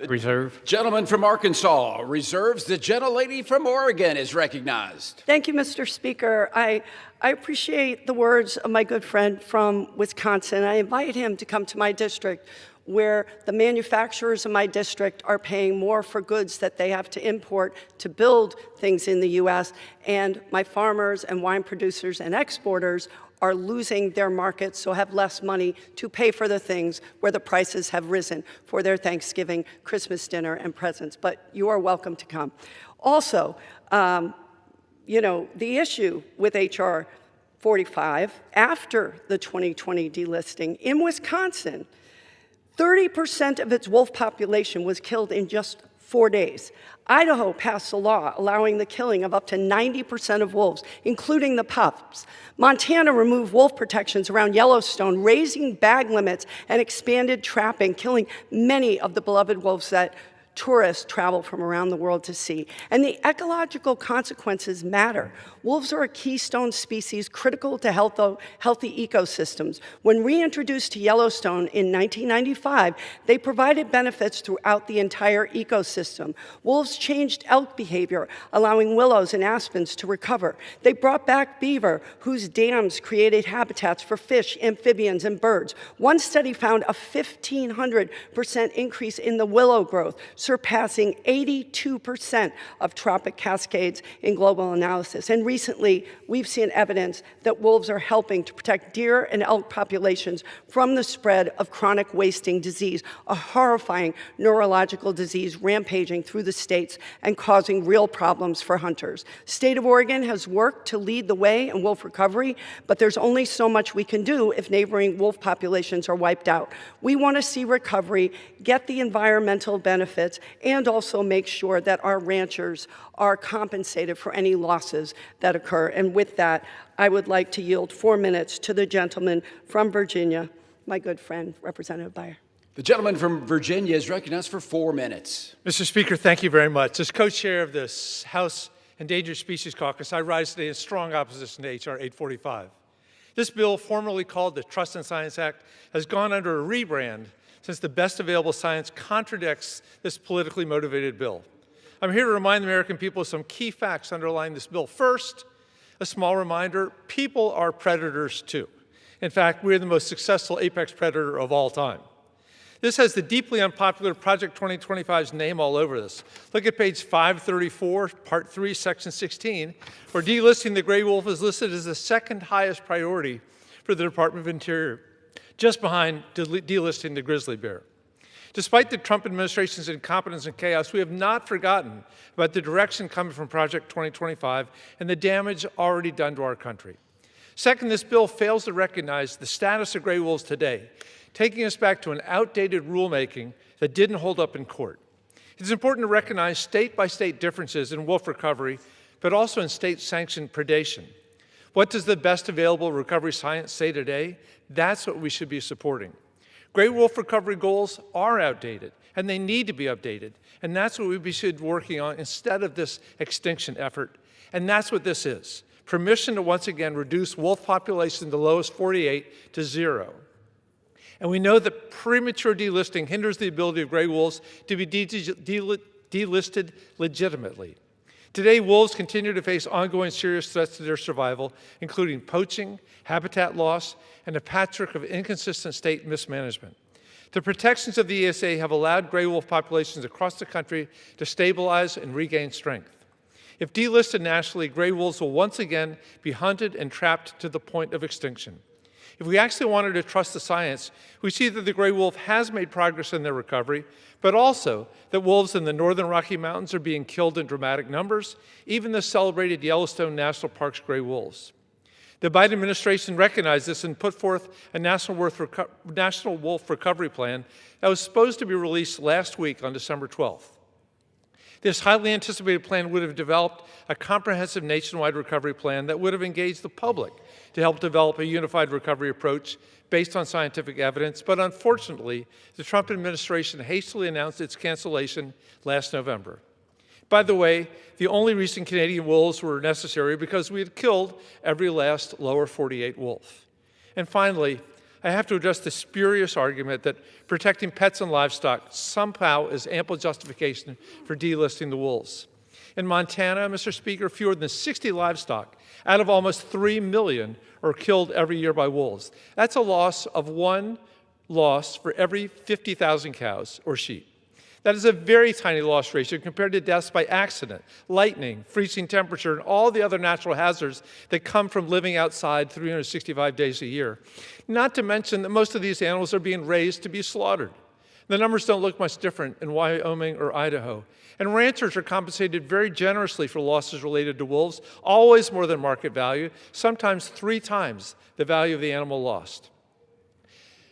Reserve. Gentleman from Arkansas reserves. The gentlelady from Oregon is recognized. Thank you, Mr. Speaker. I appreciate the words of my good friend from Wisconsin. I invite him to come to my district, where the manufacturers of my district are paying more for goods that they have to import to build things in the U.S., and my farmers and wine producers and exporters are losing their markets, so have less money to pay for the things where the prices have risen for their Thanksgiving, Christmas dinner, and presents. But you are welcome to come. Also, the issue with H.R. 45, after the 2020 delisting, in Wisconsin, 30% of its wolf population was killed in just 4 days. Idaho passed a law allowing the killing of up to 90% of wolves, including the pups. Montana removed wolf protections around Yellowstone, raising bag limits and expanded trapping, killing many of the beloved wolves that tourists travel from around the world to see. And the ecological consequences matter. Wolves are a keystone species critical to healthy ecosystems. When reintroduced to Yellowstone in 1995, they provided benefits throughout the entire ecosystem. Wolves changed elk behavior, allowing willows and aspens to recover. They brought back beaver, whose dams created habitats for fish, amphibians, and birds. One study found a 1,500% increase in the willow growth, surpassing 82% of tropic cascades in global analysis. And recently, we've seen evidence that wolves are helping to protect deer and elk populations from the spread of chronic wasting disease, a horrifying neurological disease rampaging through the states and causing real problems for hunters. The state of Oregon has worked to lead the way in wolf recovery, but there's only so much we can do if neighboring wolf populations are wiped out. We want to see recovery, get the environmental benefits, and also make sure that our ranchers are compensated for any losses that occur. And with that, I would like to yield 4 minutes to the gentleman from Virginia, my good friend, Representative Beyer. The gentleman from Virginia is recognized for 4 minutes. Mr. Speaker, thank you very much. As co-chair of this House Endangered Species Caucus, I rise today in strong opposition to H.R. 845. This bill, formerly called the Trust in Science Act, has gone under a rebrand since the best available science contradicts this politically motivated bill. I'm here to remind the American people of some key facts underlying this bill. First, a small reminder, people are predators too. In fact, we're the most successful apex predator of all time. This has the deeply unpopular Project 2025's name all over this. Look at page 534, Part 3, Section 16, where delisting the gray wolf is listed as the second highest priority for the Department of Interior, just behind delisting the grizzly bear. Despite the Trump administration's incompetence and chaos, we have not forgotten about the direction coming from Project 2025 and the damage already done to our country. Second, this bill fails to recognize the status of gray wolves today, taking us back to an outdated rulemaking that didn't hold up in court. It's important to recognize state-by-state differences in wolf recovery, but also in state-sanctioned predation. What does the best available recovery science say today? That's what we should be supporting. Gray wolf recovery goals are outdated, and they need to be updated, and that's what we should be working on instead of this extinction effort, and that's what this is. Permission to once again reduce wolf population in the lowest 48 to 0. And we know that premature delisting hinders the ability of gray wolves to be delisted legitimately. Today, wolves continue to face ongoing serious threats to their survival, including poaching, habitat loss, and a patchwork of inconsistent state mismanagement. The protections of the ESA have allowed gray wolf populations across the country to stabilize and regain strength. If delisted nationally, gray wolves will once again be hunted and trapped to the point of extinction. If we actually wanted to trust the science, we see that the gray wolf has made progress in their recovery, but also that wolves in the northern Rocky Mountains are being killed in dramatic numbers, even the celebrated Yellowstone National Park's gray wolves. The Biden administration recognized this and put forth a National Wolf Recovery Plan that was supposed to be released last week on December 12th. This highly anticipated plan would have developed a comprehensive nationwide recovery plan that would have engaged the public to help develop a unified recovery approach based on scientific evidence, but unfortunately, the Trump administration hastily announced its cancellation last November. By the way, the only reason Canadian wolves were necessary because we had killed every last lower 48 wolf. And finally, I have to address the spurious argument that protecting pets and livestock somehow is ample justification for delisting the wolves. In Montana, Mr. Speaker, fewer than 60 livestock out of almost 3 million are killed every year by wolves. That's a loss of one loss for every 50,000 cows or sheep. That is a very tiny loss ratio compared to deaths by accident, lightning, freezing temperature, and all the other natural hazards that come from living outside 365 days a year. Not to mention that most of these animals are being raised to be slaughtered. The numbers don't look much different in Wyoming or Idaho. And ranchers are compensated very generously for losses related to wolves, always more than market value, sometimes 3 times the value of the animal lost.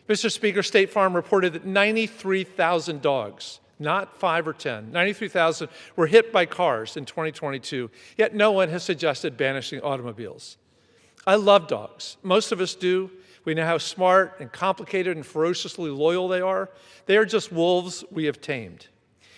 Mr. Speaker, State Farm reported that 93,000 dogs, not 5 or 10, 93,000 were hit by cars in 2022, yet no one has suggested banishing automobiles. I love dogs. Most of us do. We know how smart and complicated and ferociously loyal they are. They are just wolves we have tamed.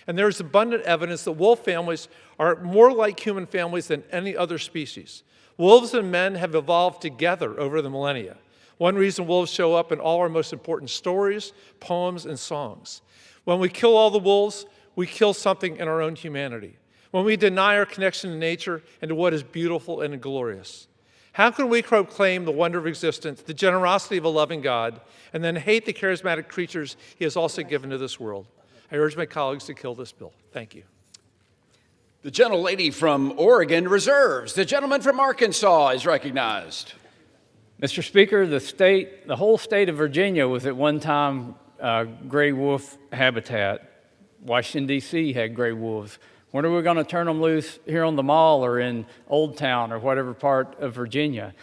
And there is abundant evidence that wolf families are more like human families than any other species. Wolves and men have evolved together over the millennia. One reason wolves show up in all our most important stories, poems, and songs. When we kill all the wolves, we kill something in our own humanity. When we deny our connection to nature and to what is beautiful and glorious. How can we proclaim the wonder of existence, the generosity of a loving God, and then hate the charismatic creatures he has also given to this world? I urge my colleagues to kill this bill. Thank you. The gentlelady from Oregon reserves. The gentleman from Arkansas is recognized. Mr. Speaker, the whole state of Virginia was at one time gray wolf habitat. Washington, D.C. had gray wolves. When are we going to turn them loose here on the Mall or in Old Town or whatever part of Virginia?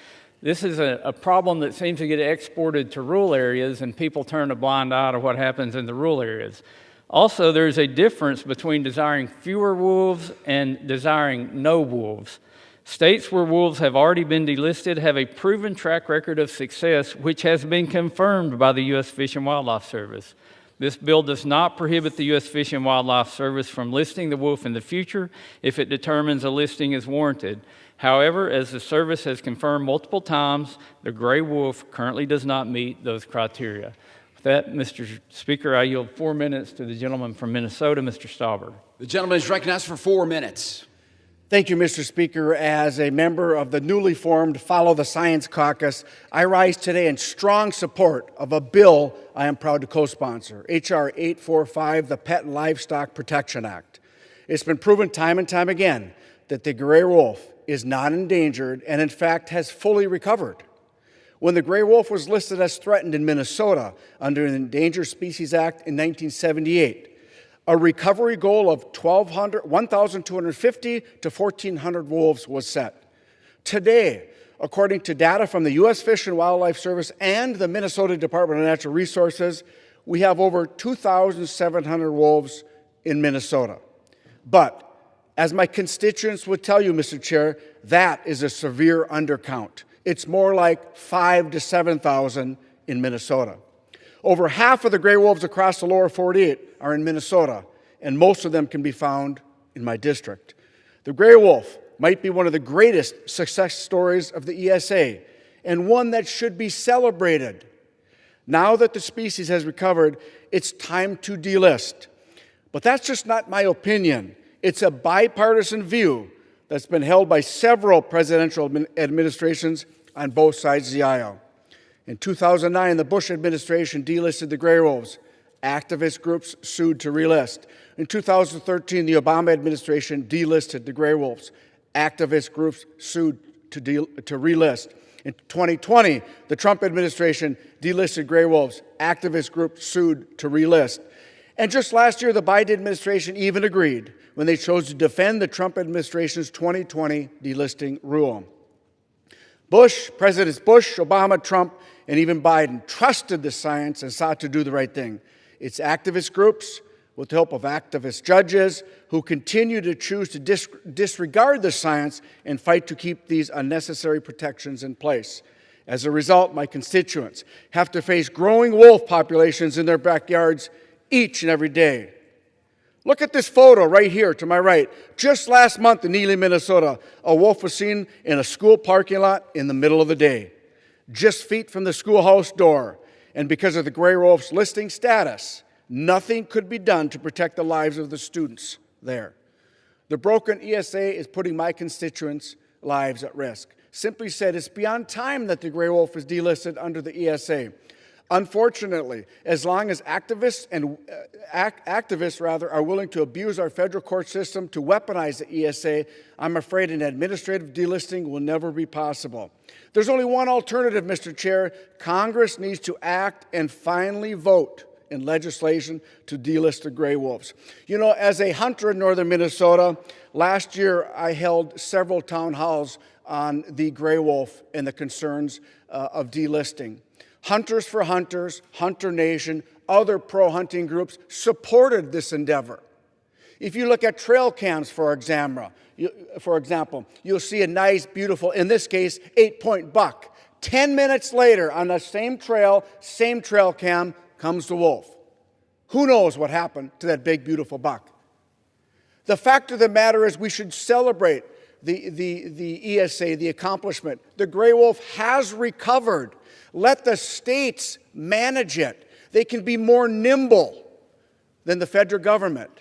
This is a problem that seems to get exported to rural areas, and people turn a blind eye to what happens in the rural areas. Also, there's a difference between desiring fewer wolves and desiring no wolves. States where wolves have already been delisted have a proven track record of success, which has been confirmed by the U.S. Fish and Wildlife Service. This bill does not prohibit the U.S. Fish and Wildlife Service from listing the wolf in the future if it determines a listing is warranted. However, as the service has confirmed multiple times, the gray wolf currently does not meet those criteria. With that, Mr. Speaker, I yield 4 minutes to the gentleman from Minnesota, Mr. Stauber. The gentleman is recognized for 4 minutes. Thank you, Mr. Speaker. As a member of the newly formed Follow the Science Caucus, I rise today in strong support of a bill I am proud to co-sponsor, H.R. 845, the Pet and Livestock Protection Act. It's been proven time and time again that the gray wolf is not endangered and, in fact, has fully recovered. When the gray wolf was listed as threatened in Minnesota under the Endangered Species Act in 1978, a recovery goal of 1,250 to 1,400 wolves was set. Today, according to data from the U.S. Fish and Wildlife Service and the Minnesota Department of Natural Resources, we have over 2,700 wolves in Minnesota. But, as my constituents would tell you, Mr. Chair, that is a severe undercount. It's more like 5,000 to 7,000 in Minnesota. Over half of the gray wolves across the lower 48 are in Minnesota, and most of them can be found in my district. The gray wolf might be one of the greatest success stories of the ESA, and one that should be celebrated. Now that the species has recovered, it's time to delist. But that's just not my opinion. It's a bipartisan view that's been held by several presidential administrations on both sides of the aisle. In 2009, the Bush administration delisted the gray wolves. Activist groups sued to relist. In 2013, the Obama administration delisted the gray wolves. Activist groups sued to relist. In 2020, the Trump administration delisted gray wolves. Activist groups sued to relist. And just last year, the Biden administration even agreed when they chose to defend the Trump administration's 2020 delisting rule. Presidents Bush, Obama, Trump, and even Biden trusted the science and sought to do the right thing. It's activist groups, with the help of activist judges, who continue to choose to disregard the science and fight to keep these unnecessary protections in place. As a result, my constituents have to face growing wolf populations in their backyards each and every day. Look at this photo right here to my right. Just last month in Ely, Minnesota, a wolf was seen in a school parking lot in the middle of the day, just feet from the schoolhouse door. And because of the gray wolf's listing status, nothing could be done to protect the lives of the students there. The broken ESA is putting my constituents' lives at risk. Simply said, it's beyond time that the gray wolf is delisted under the ESA. Unfortunately, as long as activists are willing to abuse our federal court system to weaponize the ESA, I'm afraid an administrative delisting will never be possible. There's only one alternative, Mr. Chair. Congress needs to act and finally vote in legislation to delist the gray wolves. You know, as a hunter in northern Minnesota, last year I held several town halls on the gray wolf and the concerns of delisting. Hunters for Hunters, Hunter Nation, other pro-hunting groups supported this endeavor. If you look at trail cams, for example, you'll see a nice, beautiful, in this case, 8-point buck. 10 minutes later, on the same trail cam, comes the wolf. Who knows what happened to that big, beautiful buck? The fact of the matter is we should celebrate the ESA, the accomplishment. The gray wolf has recovered. Let the states manage it. They can be more nimble than the federal government.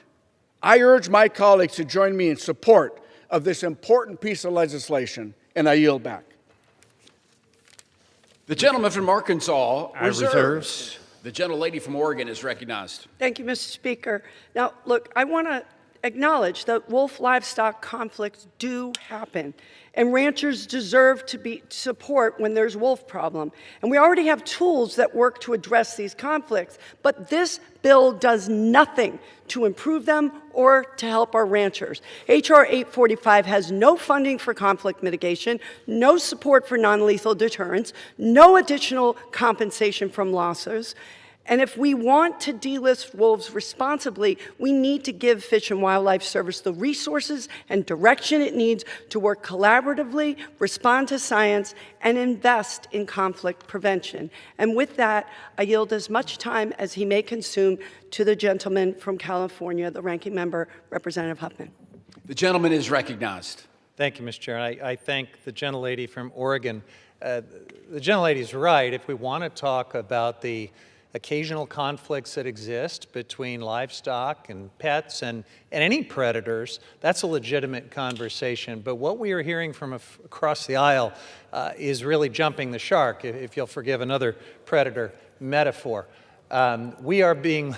I urge my colleagues to join me in support of this important piece of legislation, and I yield back. The gentleman from Arkansas reserves. The gentlelady from Oregon is recognized. Thank you, Mr. Speaker. Now, look, I want to acknowledge that wolf livestock conflicts do happen, and ranchers deserve to be support when there's wolf problem. And we already have tools that work to address these conflicts, but this bill does nothing to improve them or to help our ranchers. H.R. 845 has no funding for conflict mitigation, no support for non-lethal deterrence, no additional compensation from losses. And if we want to delist wolves responsibly, we need to give Fish and Wildlife Service the resources and direction it needs to work collaboratively, respond to science, and invest in conflict prevention. And with that, I yield as much time as he may consume to the gentleman from California, the ranking member, Representative Huffman. The gentleman is recognized. Thank you, Mr. Chair. I thank the gentlelady from Oregon. The gentlelady is right. If we want to talk about the occasional conflicts that exist between livestock and pets and any predators, that's a legitimate conversation. But what we are hearing from across the aisle is really jumping the shark, if you'll forgive another predator metaphor. We are being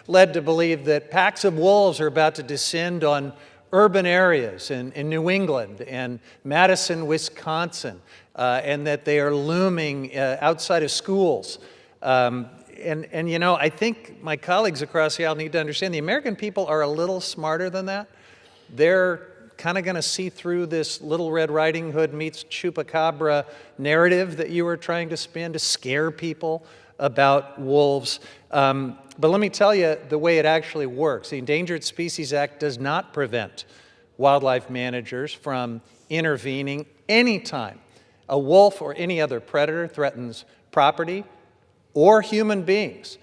led to believe that packs of wolves are about to descend on urban areas in New England and Madison, Wisconsin, and that they are looming outside of schools. And you know, I think my colleagues across the aisle need to understand the American people are a little smarter than that. They're kind of going to see through this Little Red Riding Hood meets Chupacabra narrative that you were trying to spin to scare people about wolves. But let me tell you the way it actually works. The Endangered Species Act does not prevent wildlife managers from intervening anytime a wolf or any other predator threatens property or human beings.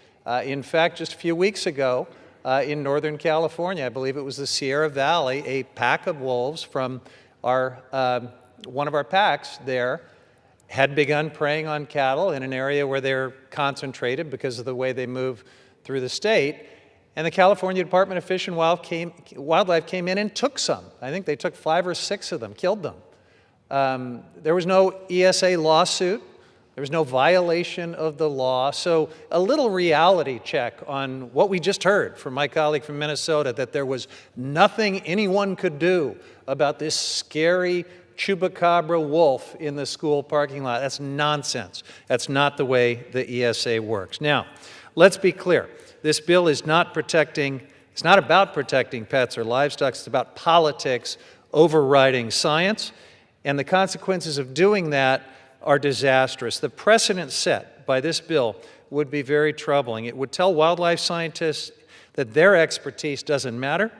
In fact, just a few weeks ago in Northern California, I believe it was the Sierra Valley, a pack of wolves from one of our packs there had begun preying on cattle in an area where they're concentrated because of the way they move through the state. And the California Department of Fish and Wildlife came in and took some. I think they took 5 or 6 of them, killed them. There was no ESA lawsuit. There was no violation of the law. So a little reality check on what we just heard from my colleague from Minnesota, that there was nothing anyone could do about this scary Chupacabra wolf in the school parking lot. That's nonsense. That's not the way the ESA works. Now, let's be clear. This bill is not it's not about protecting pets or livestock. It's about politics overriding science. And the consequences of doing that are disastrous. The precedent set by this bill would be very troubling. It would tell wildlife scientists that their expertise doesn't matter.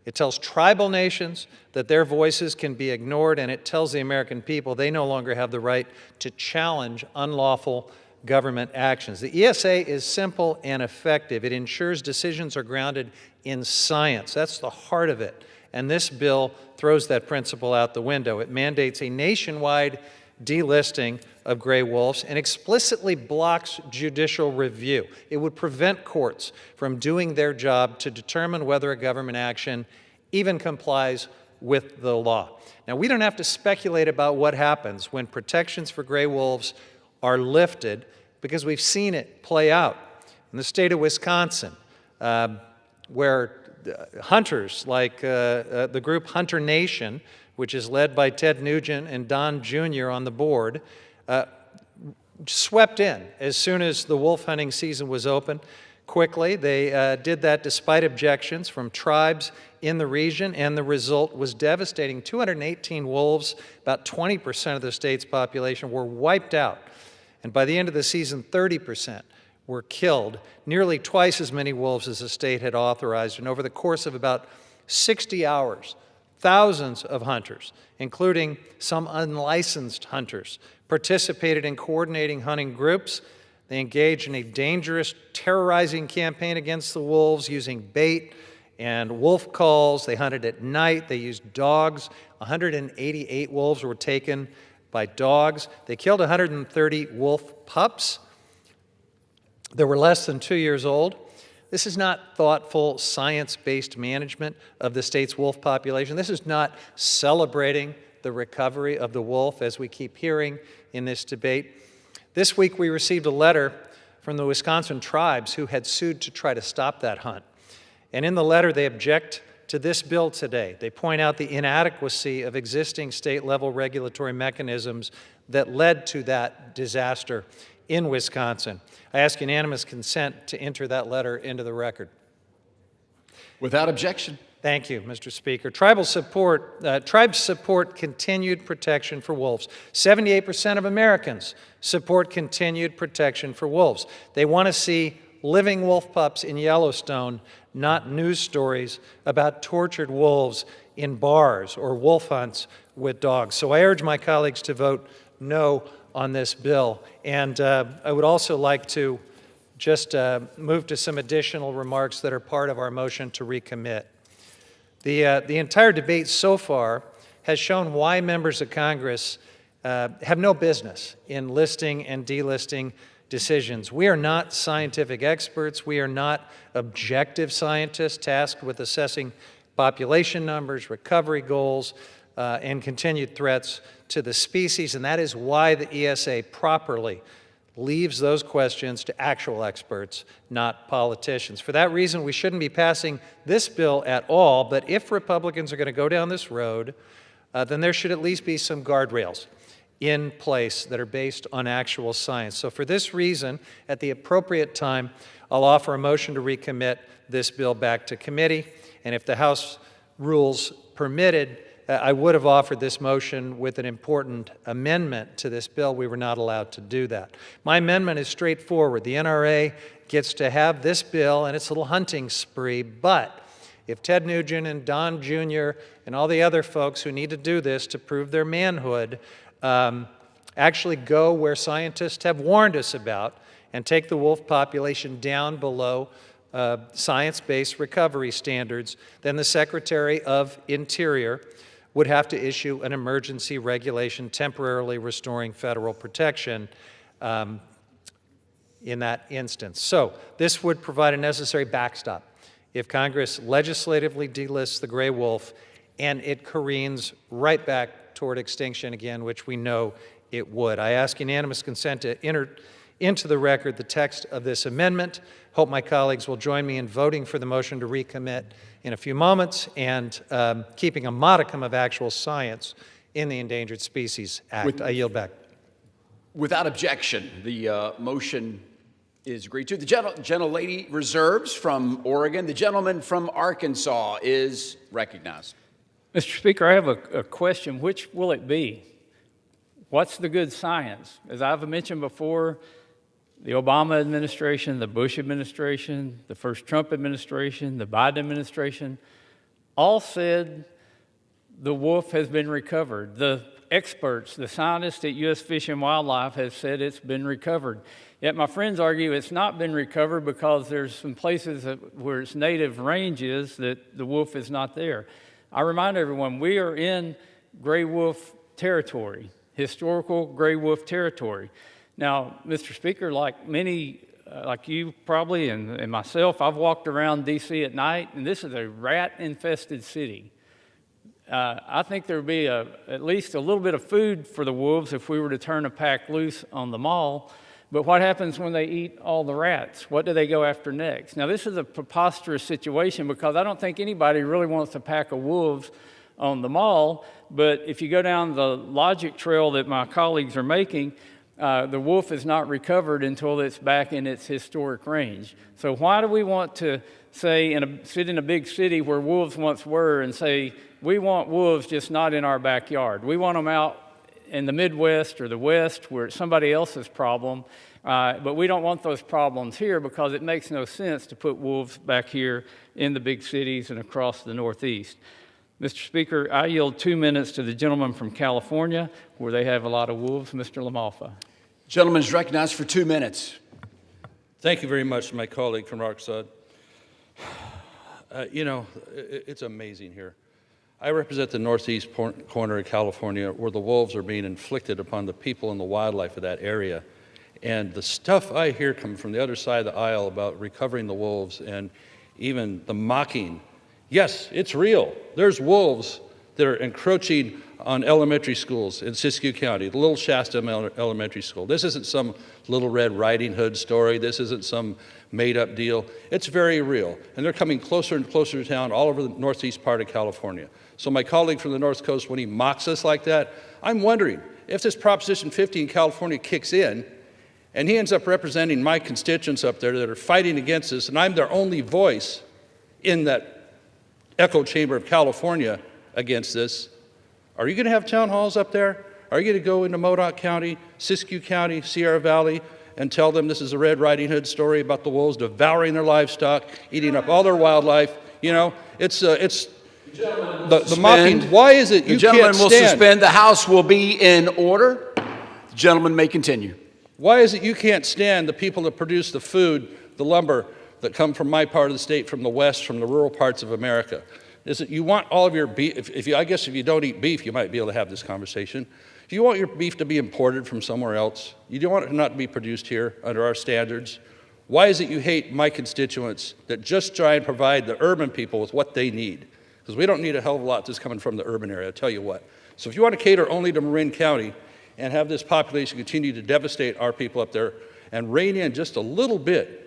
It tells tribal nations that their voices can be ignored, and it tells the American people they no longer have the right to challenge unlawful government actions. The ESA is simple and effective. It ensures decisions are grounded in science. That's the heart of it. And this bill throws that principle out the window. It mandates a nationwide delisting of gray wolves and explicitly blocks judicial review. It would prevent courts from doing their job to determine whether a government action even complies with the law. Now, we don't have to speculate about what happens when protections for gray wolves are lifted, because we've seen it play out in the state of Wisconsin, where hunters like the group Hunter Nation, which is led by Ted Nugent and Don Jr. on the board, swept in as soon as the wolf hunting season was open. Quickly, they did that despite objections from tribes in the region, and the result was devastating. 218 wolves, about 20% of the state's population, were wiped out. And by the end of the season, 30% were killed, nearly twice as many wolves as the state had authorized. And over the course of about 60 hours, thousands of hunters, including some unlicensed hunters, participated in coordinating hunting groups. They engaged in a dangerous, terrorizing campaign against the wolves using bait and wolf calls. They hunted at night. They used dogs. 188 wolves were taken by dogs. They killed 130 wolf pups that were less than 2 years old. This is not thoughtful, science-based management of the state's wolf population. This is not celebrating the recovery of the wolf, as we keep hearing in this debate. This week, we received a letter from the Wisconsin tribes who had sued to try to stop that hunt. And in the letter, they object to this bill today. They point out the inadequacy of existing state-level regulatory mechanisms that led to that disaster in Wisconsin. I ask unanimous consent to enter that letter into the record. Without objection. Thank you, Mr. Speaker. Tribes support continued protection for wolves. 78% of Americans support continued protection for wolves. They want to see living wolf pups in Yellowstone, not news stories about tortured wolves in bars or wolf hunts with dogs. So I urge my colleagues to vote no on this bill. And I would also like to just move to some additional remarks that are part of our motion to recommit. The entire debate so far has shown why members of Congress have no business in listing and delisting decisions. We are not scientific experts. We are not objective scientists tasked with assessing population numbers, recovery goals, and continued threats to the species, and that is why the ESA properly leaves those questions to actual experts, not politicians. For that reason, we shouldn't be passing this bill at all, but if Republicans are going to go down this road, then there should at least be some guardrails in place that are based on actual science. So for this reason, at the appropriate time, I'll offer a motion to recommit this bill back to committee, and if the House rules permitted, I would have offered this motion with an important amendment to this bill. We were not allowed to do that. My amendment is straightforward. The NRA gets to have this bill and its little hunting spree, but if Ted Nugent and Don Jr. and all the other folks who need to do this to prove their manhood actually go where scientists have warned us about and take the wolf population down below science-based recovery standards, then the Secretary of Interior would have to issue an emergency regulation temporarily restoring federal protection in that instance. So this would provide a necessary backstop if Congress legislatively delists the gray wolf and it careens right back toward extinction again, which we know it would. I ask unanimous consent to enter into the record the text of this amendment. Hope my colleagues will join me in voting for the motion to recommit in a few moments and keeping a modicum of actual science in the Endangered Species Act. I yield back. Without objection, the motion is agreed to. The gentlelady reserves from Oregon. The gentleman from Arkansas is recognized. Mr. Speaker, I have a question. Which will it be? What's the good science? As I've mentioned before, the Obama administration, the Bush administration, the first Trump administration, the Biden administration, all said the wolf has been recovered. The experts, the scientists at U.S. Fish and Wildlife have said it's been recovered. Yet my friends argue it's not been recovered because there's some places where its native range is that the wolf is not there. I remind everyone, we are in gray wolf territory, historical gray wolf territory. Now, Mr. Speaker, like many, like you probably and myself, I've walked around D.C. at night, and this is a rat-infested city. I think there would be at least a little bit of food for the wolves if we were to turn a pack loose on the mall. But what happens when they eat all the rats? What do they go after next? Now, this is a preposterous situation because I don't think anybody really wants a pack of wolves on the mall. But if you go down the logic trail that my colleagues are making, the wolf is not recovered until it's back in its historic range. So why do we want to say sit in a big city where wolves once were and say, we want wolves just not in our backyard. We want them out in the Midwest or the West where it's somebody else's problem, but we don't want those problems here because it makes no sense to put wolves back here in the big cities and across the Northeast. Mr. Speaker, I yield 2 minutes to the gentleman from California where they have a lot of wolves, Mr. LaMalfa. Gentleman is recognized for 2 minutes. Thank you very much, my colleague from Arkansas. It's amazing here. I represent the northeast corner of California where the wolves are being inflicted upon the people and the wildlife of that area. And the stuff I hear coming from the other side of the aisle about recovering the wolves and even the mocking, yes, it's real. There's wolves that are encroaching on elementary schools in Siskiyou County, the Little Shasta Elementary School. This isn't some Little Red Riding Hood story. This isn't some made-up deal. It's very real. And they're coming closer and closer to town all over the northeast part of California. So my colleague from the North Coast, when he mocks us like that, I'm wondering if this Proposition 50 in California kicks in and he ends up representing my constituents up there that are fighting against this, and I'm their only voice in that echo chamber of California against this, are you going to have town halls up there? Are you going to go into Modoc County, Siskiyou County, Sierra Valley, and tell them this is a Red Riding Hood story about the wolves devouring their livestock, eating up all their wildlife? It's the mocking. Why is it you can't stand? The gentleman will suspend. The House will be in order. The gentleman may continue. Why is it you can't stand the people that produce the food, the lumber that come from my part of the state, from the West, from the rural parts of America? Is it you want all of your beef? I guess if you don't eat beef, you might be able to have this conversation. If you want your beef to be imported from somewhere else, you don't want it not to be produced here under our standards. Why is it you hate my constituents that just try and provide the urban people with what they need? Because we don't need a hell of a lot that's coming from the urban area, I'll tell you what. So if you want to cater only to Marin County and have this population continue to devastate our people up there and rein in just a little bit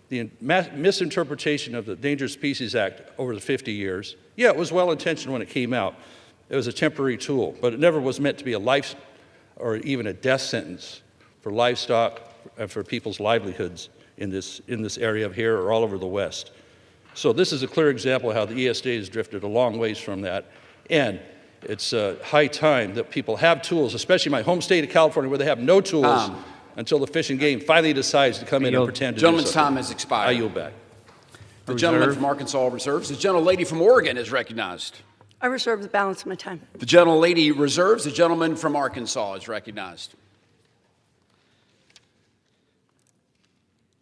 the misinterpretation of the Endangered Species Act over the 50 years, yeah, it was well-intentioned when it came out. It was a temporary tool, but it never was meant to be a life or even a death sentence for livestock and for people's livelihoods in this area of here or all over the West. So this is a clear example of how the ESD has drifted a long ways from that. And it's high time that people have tools, especially my home state of California, where they have no tools until the Fish and Game finally decides to come in and pretend to do something. Gentleman's time has expired. I yield back. The gentleman from Arkansas reserves. The gentlelady from Oregon is recognized. I reserve the balance of my time. The gentlelady reserves. The gentleman from Arkansas is recognized.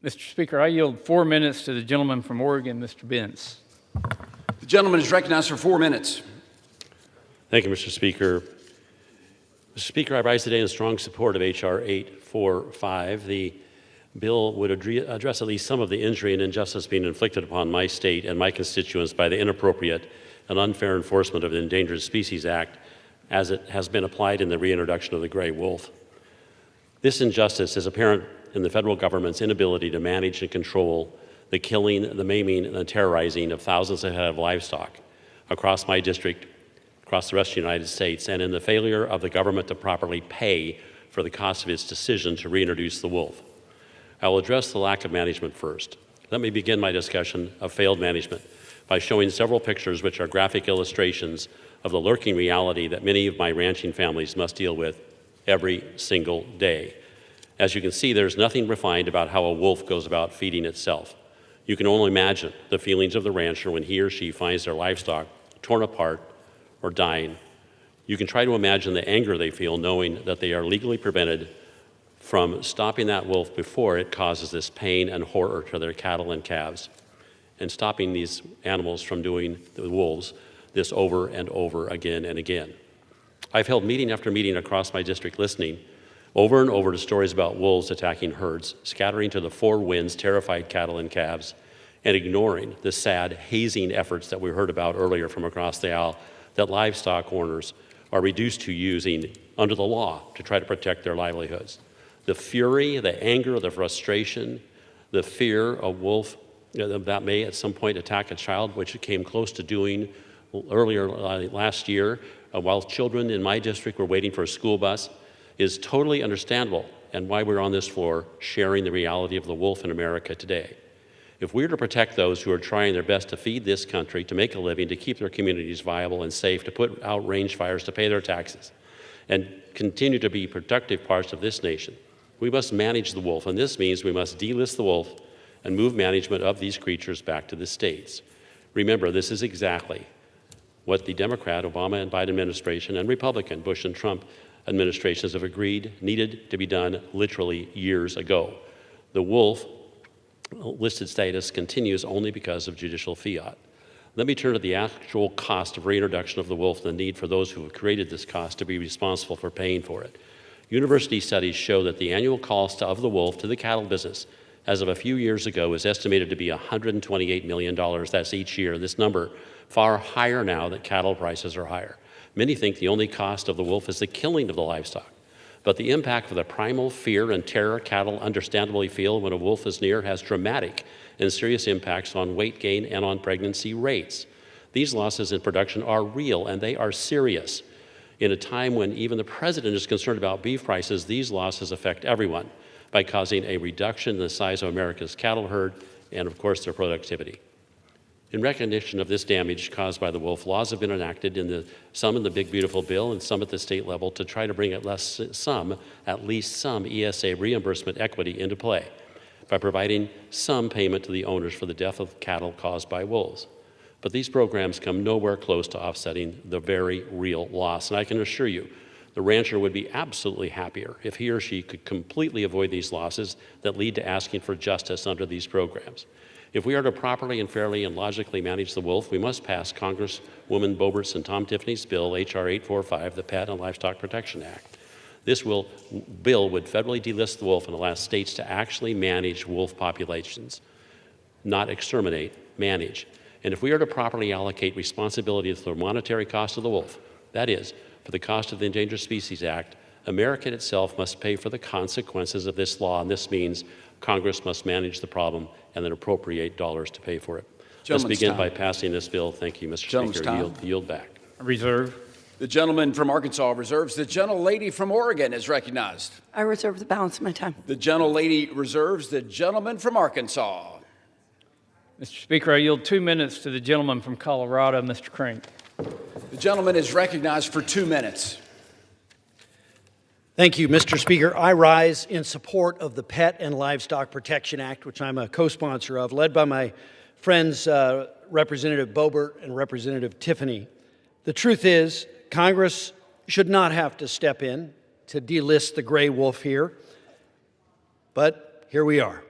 Mr. Speaker, I yield 4 minutes to the gentleman from Oregon, Mr. Bentz. The gentleman is recognized for 4 minutes. Thank you, Mr. Speaker. Mr. Speaker, I rise today in strong support of H.R. 845. The bill would address at least some of the injury and injustice being inflicted upon my state and my constituents by the inappropriate and unfair enforcement of the Endangered Species Act as it has been applied in the reintroduction of the gray wolf. This injustice is apparent in the federal government's inability to manage and control the killing, the maiming, and the terrorizing of thousands of head of livestock across my district, across the rest of the United States, and in the failure of the government to properly pay for the cost of its decision to reintroduce the wolf. I will address the lack of management first. Let me begin my discussion of failed management by showing several pictures which are graphic illustrations of the lurking reality that many of my ranching families must deal with every single day. As you can see, there's nothing refined about how a wolf goes about feeding itself. You can only imagine the feelings of the rancher when he or she finds their livestock torn apart or dying. You can try to imagine the anger they feel knowing that they are legally prevented from stopping that wolf before it causes this pain and horror to their cattle and calves, and stopping these animals from doing, the wolves, this over and over again and again. I've held meeting after meeting across my district listening over and over to stories about wolves attacking herds, scattering to the four winds terrified cattle and calves, and ignoring the sad hazing efforts that we heard about earlier from across the aisle that livestock owners are reduced to using under the law to try to protect their livelihoods. The fury, the anger, the frustration, the fear of wolf that may at some point attack a child, which it came close to doing earlier last year while children in my district were waiting for a school bus, is totally understandable, and why we're on this floor sharing the reality of the wolf in America today. If we're to protect those who are trying their best to feed this country, to make a living, to keep their communities viable and safe, to put out range fires, to pay their taxes, and continue to be productive parts of this nation, we must manage the wolf, and this means we must delist the wolf and move management of these creatures back to the states. Remember, this is exactly what the Democrat, Obama and Biden administration, and Republican, Bush and Trump administrations have agreed needed to be done literally years ago. The wolf listed status continues only because of judicial fiat. Let me turn to the actual cost of reintroduction of the wolf and the need for those who have created this cost to be responsible for paying for it. University studies show that the annual cost of the wolf to the cattle business as of a few years ago is estimated to be $128 million. That's each year. This number far higher now that cattle prices are higher. Many think the only cost of the wolf is the killing of the livestock. But the impact of the primal fear and terror cattle understandably feel when a wolf is near has dramatic and serious impacts on weight gain and on pregnancy rates. These losses in production are real and they are serious. In a time when even the president is concerned about beef prices, these losses affect everyone by causing a reduction in the size of America's cattle herd and, of course, their productivity. In recognition of this damage caused by the wolf, laws have been enacted some in the Big Beautiful Bill and some at the state level to try to bring at least some ESA reimbursement equity into play by providing some payment to the owners for the death of cattle caused by wolves. But these programs come nowhere close to offsetting the very real loss. And I can assure you, the rancher would be absolutely happier if he or she could completely avoid these losses that lead to asking for justice under these programs. If we are to properly and fairly and logically manage the wolf, we must pass Congresswoman Boebert's and Tom Tiffany's bill, H.R. 845, the Pet and Livestock Protection Act. This bill would federally delist the wolf and allow states to actually manage wolf populations, not exterminate, manage. And if we are to properly allocate responsibility for the monetary cost of the wolf, that is, for the cost of the Endangered Species Act, America itself must pay for the consequences of this law, and this means Congress must manage the problem and then appropriate dollars to pay for it. Let's begin by passing this bill. Thank you, Mr. Speaker. Yield back. Reserve. The gentleman from Arkansas reserves. The gentlelady from Oregon is recognized. I reserve the balance of my time. The gentlelady reserves. The gentleman from Arkansas. Mr. Speaker, I yield 2 minutes to the gentleman from Colorado, Mr. Crank. The gentleman is recognized for 2 minutes. Thank you, Mr. Speaker. I rise in support of the Pet and Livestock Protection Act, which I'm a co-sponsor of, led by my friends Representative Boebert and Representative Tiffany. The truth is, Congress should not have to step in to delist the gray wolf here, but here we are.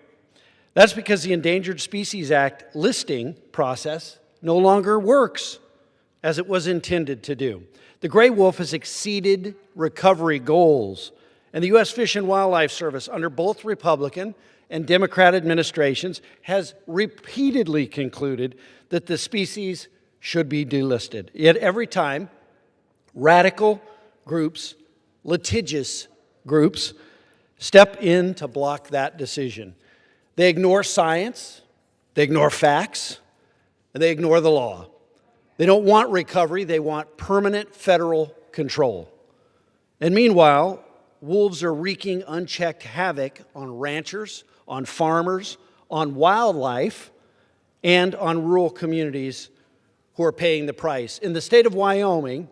That's because the Endangered Species Act listing process no longer works as it was intended to do. The gray wolf has exceeded recovery goals, and the U.S. Fish and Wildlife Service, under both Republican and Democrat administrations, has repeatedly concluded that the species should be delisted. Yet every time, radical groups, litigious groups, step in to block that decision. They ignore science, they ignore facts, and they ignore the law. They don't want recovery, they want permanent federal control. And meanwhile, wolves are wreaking unchecked havoc on ranchers, on farmers, on wildlife, and on rural communities who are paying the price. In the state of Wyoming,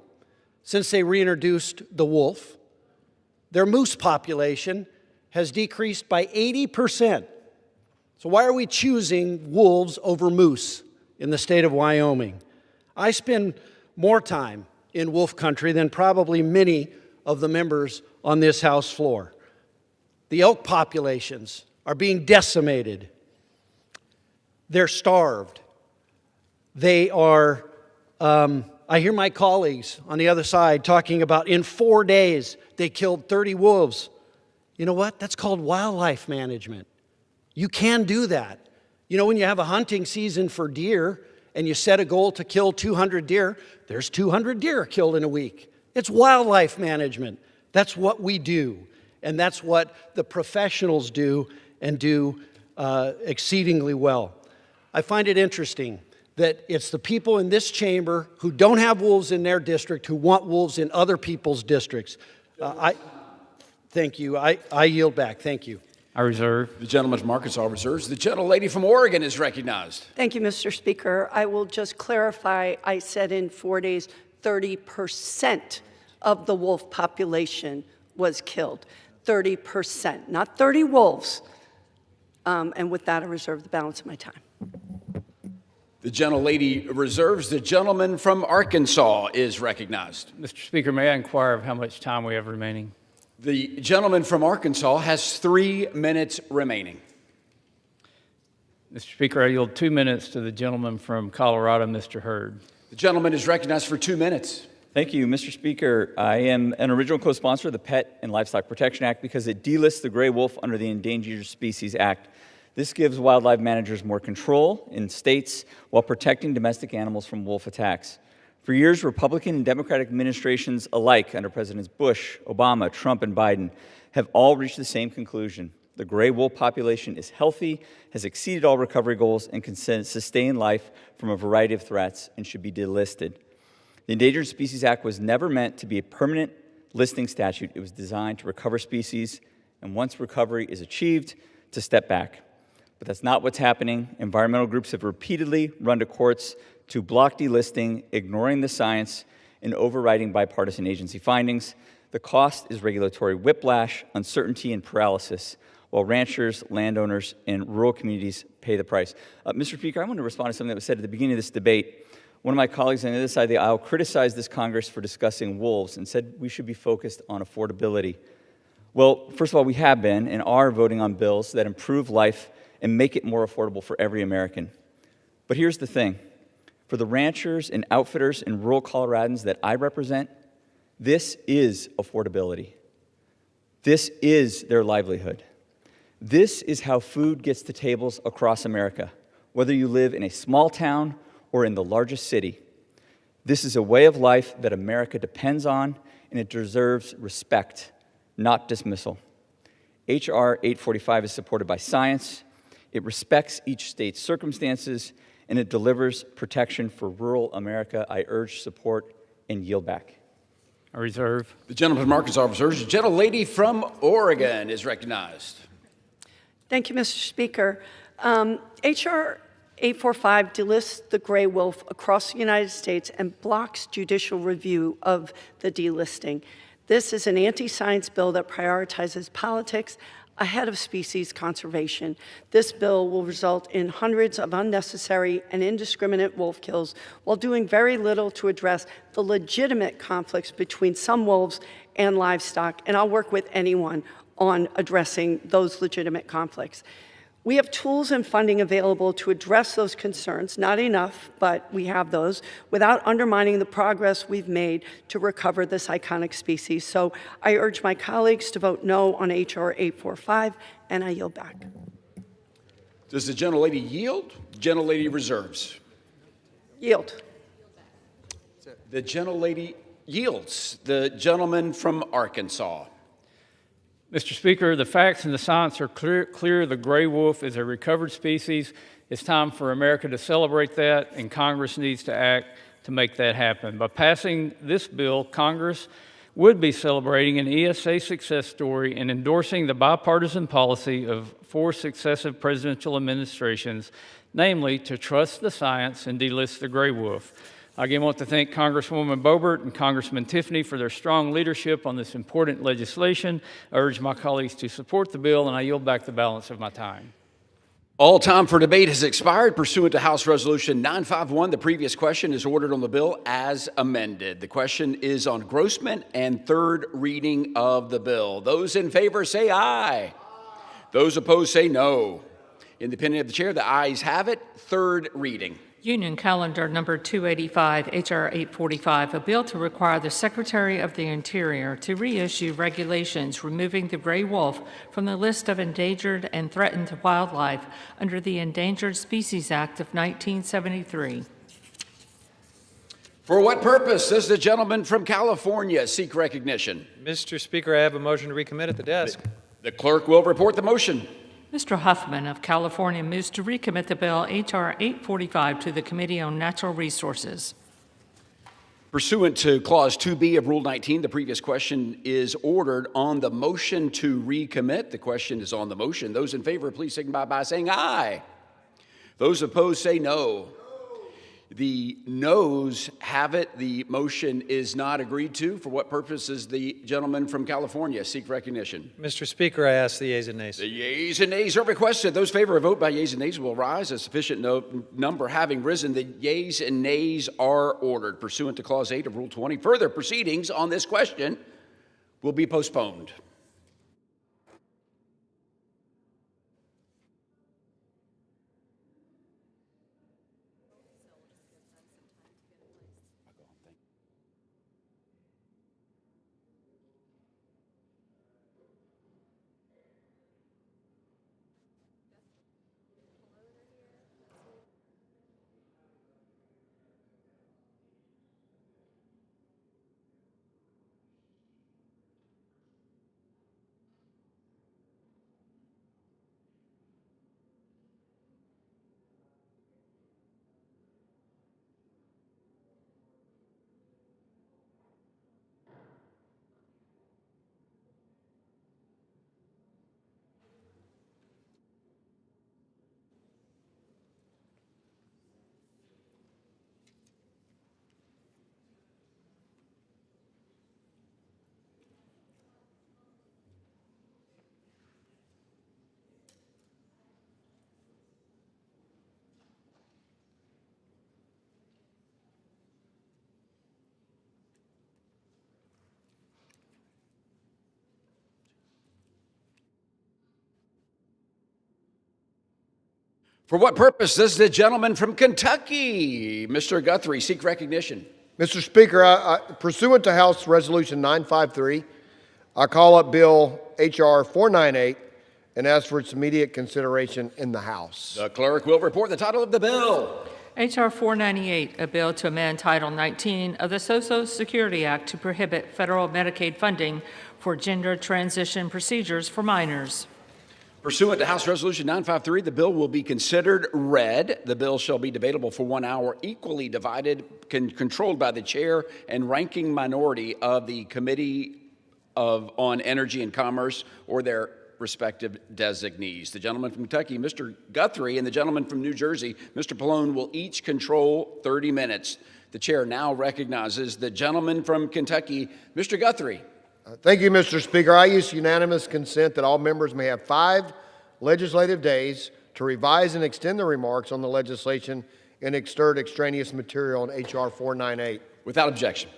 since they reintroduced the wolf, their moose population has decreased by 80%. So why are we choosing wolves over moose in the state of Wyoming? I spend more time in wolf country than probably many of the members on this House floor. The elk populations are being decimated. They're starved. They are, I hear my colleagues on the other side talking about in 4 days they killed 30 wolves. You know what? That's called wildlife management. You can do that. You know, when you have a hunting season for deer and you set a goal to kill 200 deer, there's 200 deer killed in a week. It's wildlife management. That's what we do. And that's what the professionals do and do exceedingly well. I find it interesting that it's the people in this chamber who don't have wolves in their district who want wolves in other people's districts. Thank you. I yield back. Thank you. I reserve. The gentleman from Arkansas reserves. The gentlelady from Oregon is recognized. Thank you, Mr. Speaker. I will just clarify, I said in 4 days, 30% of the wolf population was killed. 30%, not 30 wolves. And with that, I reserve the balance of my time. The gentlelady reserves. The gentleman from Arkansas is recognized. Mr. Speaker, may I inquire of how much time we have remaining? The gentleman from Arkansas has 3 minutes remaining. Mr. Speaker, I yield 2 minutes to the gentleman from Colorado, Mr. Hurd. The gentleman is recognized for 2 minutes. Thank you, Mr. Speaker. I am an original co-sponsor of the Pet and Livestock Protection Act because it delists the gray wolf under the Endangered Species Act. This gives wildlife managers more control in states while protecting domestic animals from wolf attacks. For years, Republican and Democratic administrations alike under Presidents Bush, Obama, Trump, and Biden have all reached the same conclusion. The gray wolf population is healthy, has exceeded all recovery goals, and can sustain life from a variety of threats and should be delisted. The Endangered Species Act was never meant to be a permanent listing statute. It was designed to recover species, and once recovery is achieved, to step back. But that's not what's happening. Environmental groups have repeatedly run to courts to block delisting, ignoring the science, and overriding bipartisan agency findings. The cost is regulatory whiplash, uncertainty, and paralysis, while ranchers, landowners, and rural communities pay the price. Mr. Speaker, I want to respond to something that was said at the beginning of this debate. One of my colleagues on the other side of the aisle criticized this Congress for discussing wolves and said we should be focused on affordability. Well, first of all, we have been and are voting on bills that improve life and make it more affordable for every American. But here's the thing. For the ranchers and outfitters in rural Coloradans that I represent, this is affordability. This is their livelihood. This is how food gets to tables across America, whether you live in a small town or in the largest city. This is a way of life that America depends on, and it deserves respect, not dismissal. H.R. 845 is supported by science. It respects each state's circumstances, and it delivers protection for rural America. I urge support and yield back. I reserve. The gentleman from Arkansas reserves. The gentlelady from Oregon is recognized. Thank you, Mr. Speaker. H.R. 845 delists the gray wolf across the United States and blocks judicial review of the delisting. This is an anti-science bill that prioritizes politics ahead of species conservation. This bill will result in hundreds of unnecessary and indiscriminate wolf kills while doing very little to address the legitimate conflicts between some wolves and livestock, and I'll work with anyone on addressing those legitimate conflicts. We have tools and funding available to address those concerns, not enough, but we have those, without undermining the progress we've made to recover this iconic species. So I urge my colleagues to vote no on H.R. 845, and I yield back. Does the gentlelady yield? Gentlelady reserves. Yield. The gentlelady yields. The gentleman from Arkansas. Mr. Speaker, the facts and the science are clear. The gray wolf is a recovered species. It's time for America to celebrate that, and Congress needs to act to make that happen. By passing this bill, Congress would be celebrating an ESA success story and endorsing the bipartisan policy of 4 successive presidential administrations, namely to trust the science and delist the gray wolf. I again want to thank Congresswoman Boebert and Congressman Tiffany for their strong leadership on this important legislation. I urge my colleagues to support the bill, and I yield back the balance of my time. All time for debate has expired. Pursuant to House Resolution 951, the previous question is ordered on the bill as amended. The question is on grossment and third reading of the bill. Those in favor say aye. Those opposed say no. In the opinion of the chair, the ayes have it. Third reading. Union Calendar Number 285, H.R. 845, a bill to require the Secretary of the Interior to reissue regulations removing the gray wolf from the list of endangered and threatened wildlife under the Endangered Species Act of 1973. For what purpose does the gentleman from California seek recognition? Mr. Speaker, I have a motion to recommit at the desk. The clerk will report the motion. Mr. Huffman of California moves to recommit the bill H.R. 845 to the Committee on Natural Resources. Pursuant to Clause 2B of Rule 19, the previous question is ordered on the motion to recommit. The question is on the motion. Those in favor, please signify by saying aye. Those opposed say no. The noes have it. The motion is not agreed to. For what purpose does the gentleman from California seek recognition? Mr. Speaker, I ask the yeas and nays. The yeas and nays are requested. Those in favor of vote by yeas and nays will rise. A sufficient number having risen, the yeas and nays are ordered. Pursuant to Clause 8 of Rule 20, further proceedings on this question will be postponed. For what purpose does the gentleman from Kentucky, Mr. Guthrie, seek recognition? Mr. Speaker, pursuant to House Resolution 953, I call up Bill H.R. 498 and ask for its immediate consideration in the House. The clerk will report the title of the bill. H.R. 498, a bill to amend Title 19 of the Social Security Act to prohibit federal Medicaid funding for gender transition procedures for minors. Pursuant to House Resolution 953, the bill will be considered read. The bill shall be debatable for 1 hour, equally divided, controlled by the chair and ranking minority of the Committee on Energy and Commerce or their respective designees. The gentleman from Kentucky, Mr. Guthrie, and the gentleman from New Jersey, Mr. Pallone, will each control 30 minutes. The chair now recognizes the gentleman from Kentucky, Mr. Guthrie. Thank you, Mr. Speaker. I use unanimous consent that all members may have 5 legislative days to revise and extend their remarks on the legislation and exert extraneous material on H.R. 498. Without objection.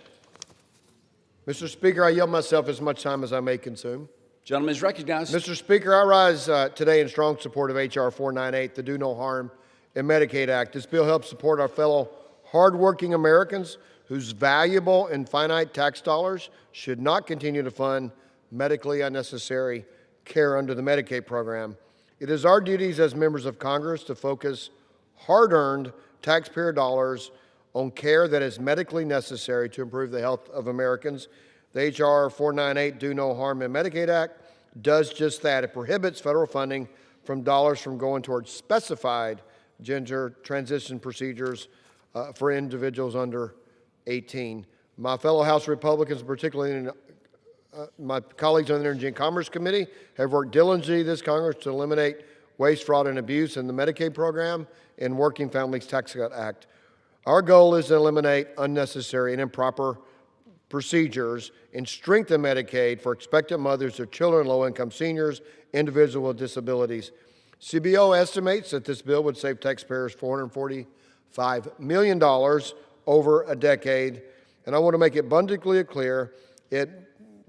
Mr. Speaker, I yield myself as much time as I may consume. Gentleman is recognized. Mr. Speaker, I rise today in strong support of H.R. 498, the Do No Harm in Medicaid Act. This bill helps support our fellow hardworking Americans whose valuable and finite tax dollars should not continue to fund medically unnecessary care under the Medicaid program. It is our duties as members of Congress to focus hard-earned taxpayer dollars on care that is medically necessary to improve the health of Americans. The H.R. 498 Do No Harm in Medicaid Act does just that. It prohibits federal funding from dollars from going towards specified gender transition procedures for individuals under 18. My fellow House Republicans, particularly my colleagues on the Energy and Commerce Committee, have worked diligently this Congress to eliminate waste, fraud, and abuse in the Medicaid program and Working Families Tax Cut Act. Our goal is to eliminate unnecessary and improper procedures and strengthen Medicaid for expectant mothers of children, low-income seniors, individuals with disabilities. CBO estimates that this bill would save taxpayers $445 million over a decade, and I want to make it abundantly clear, it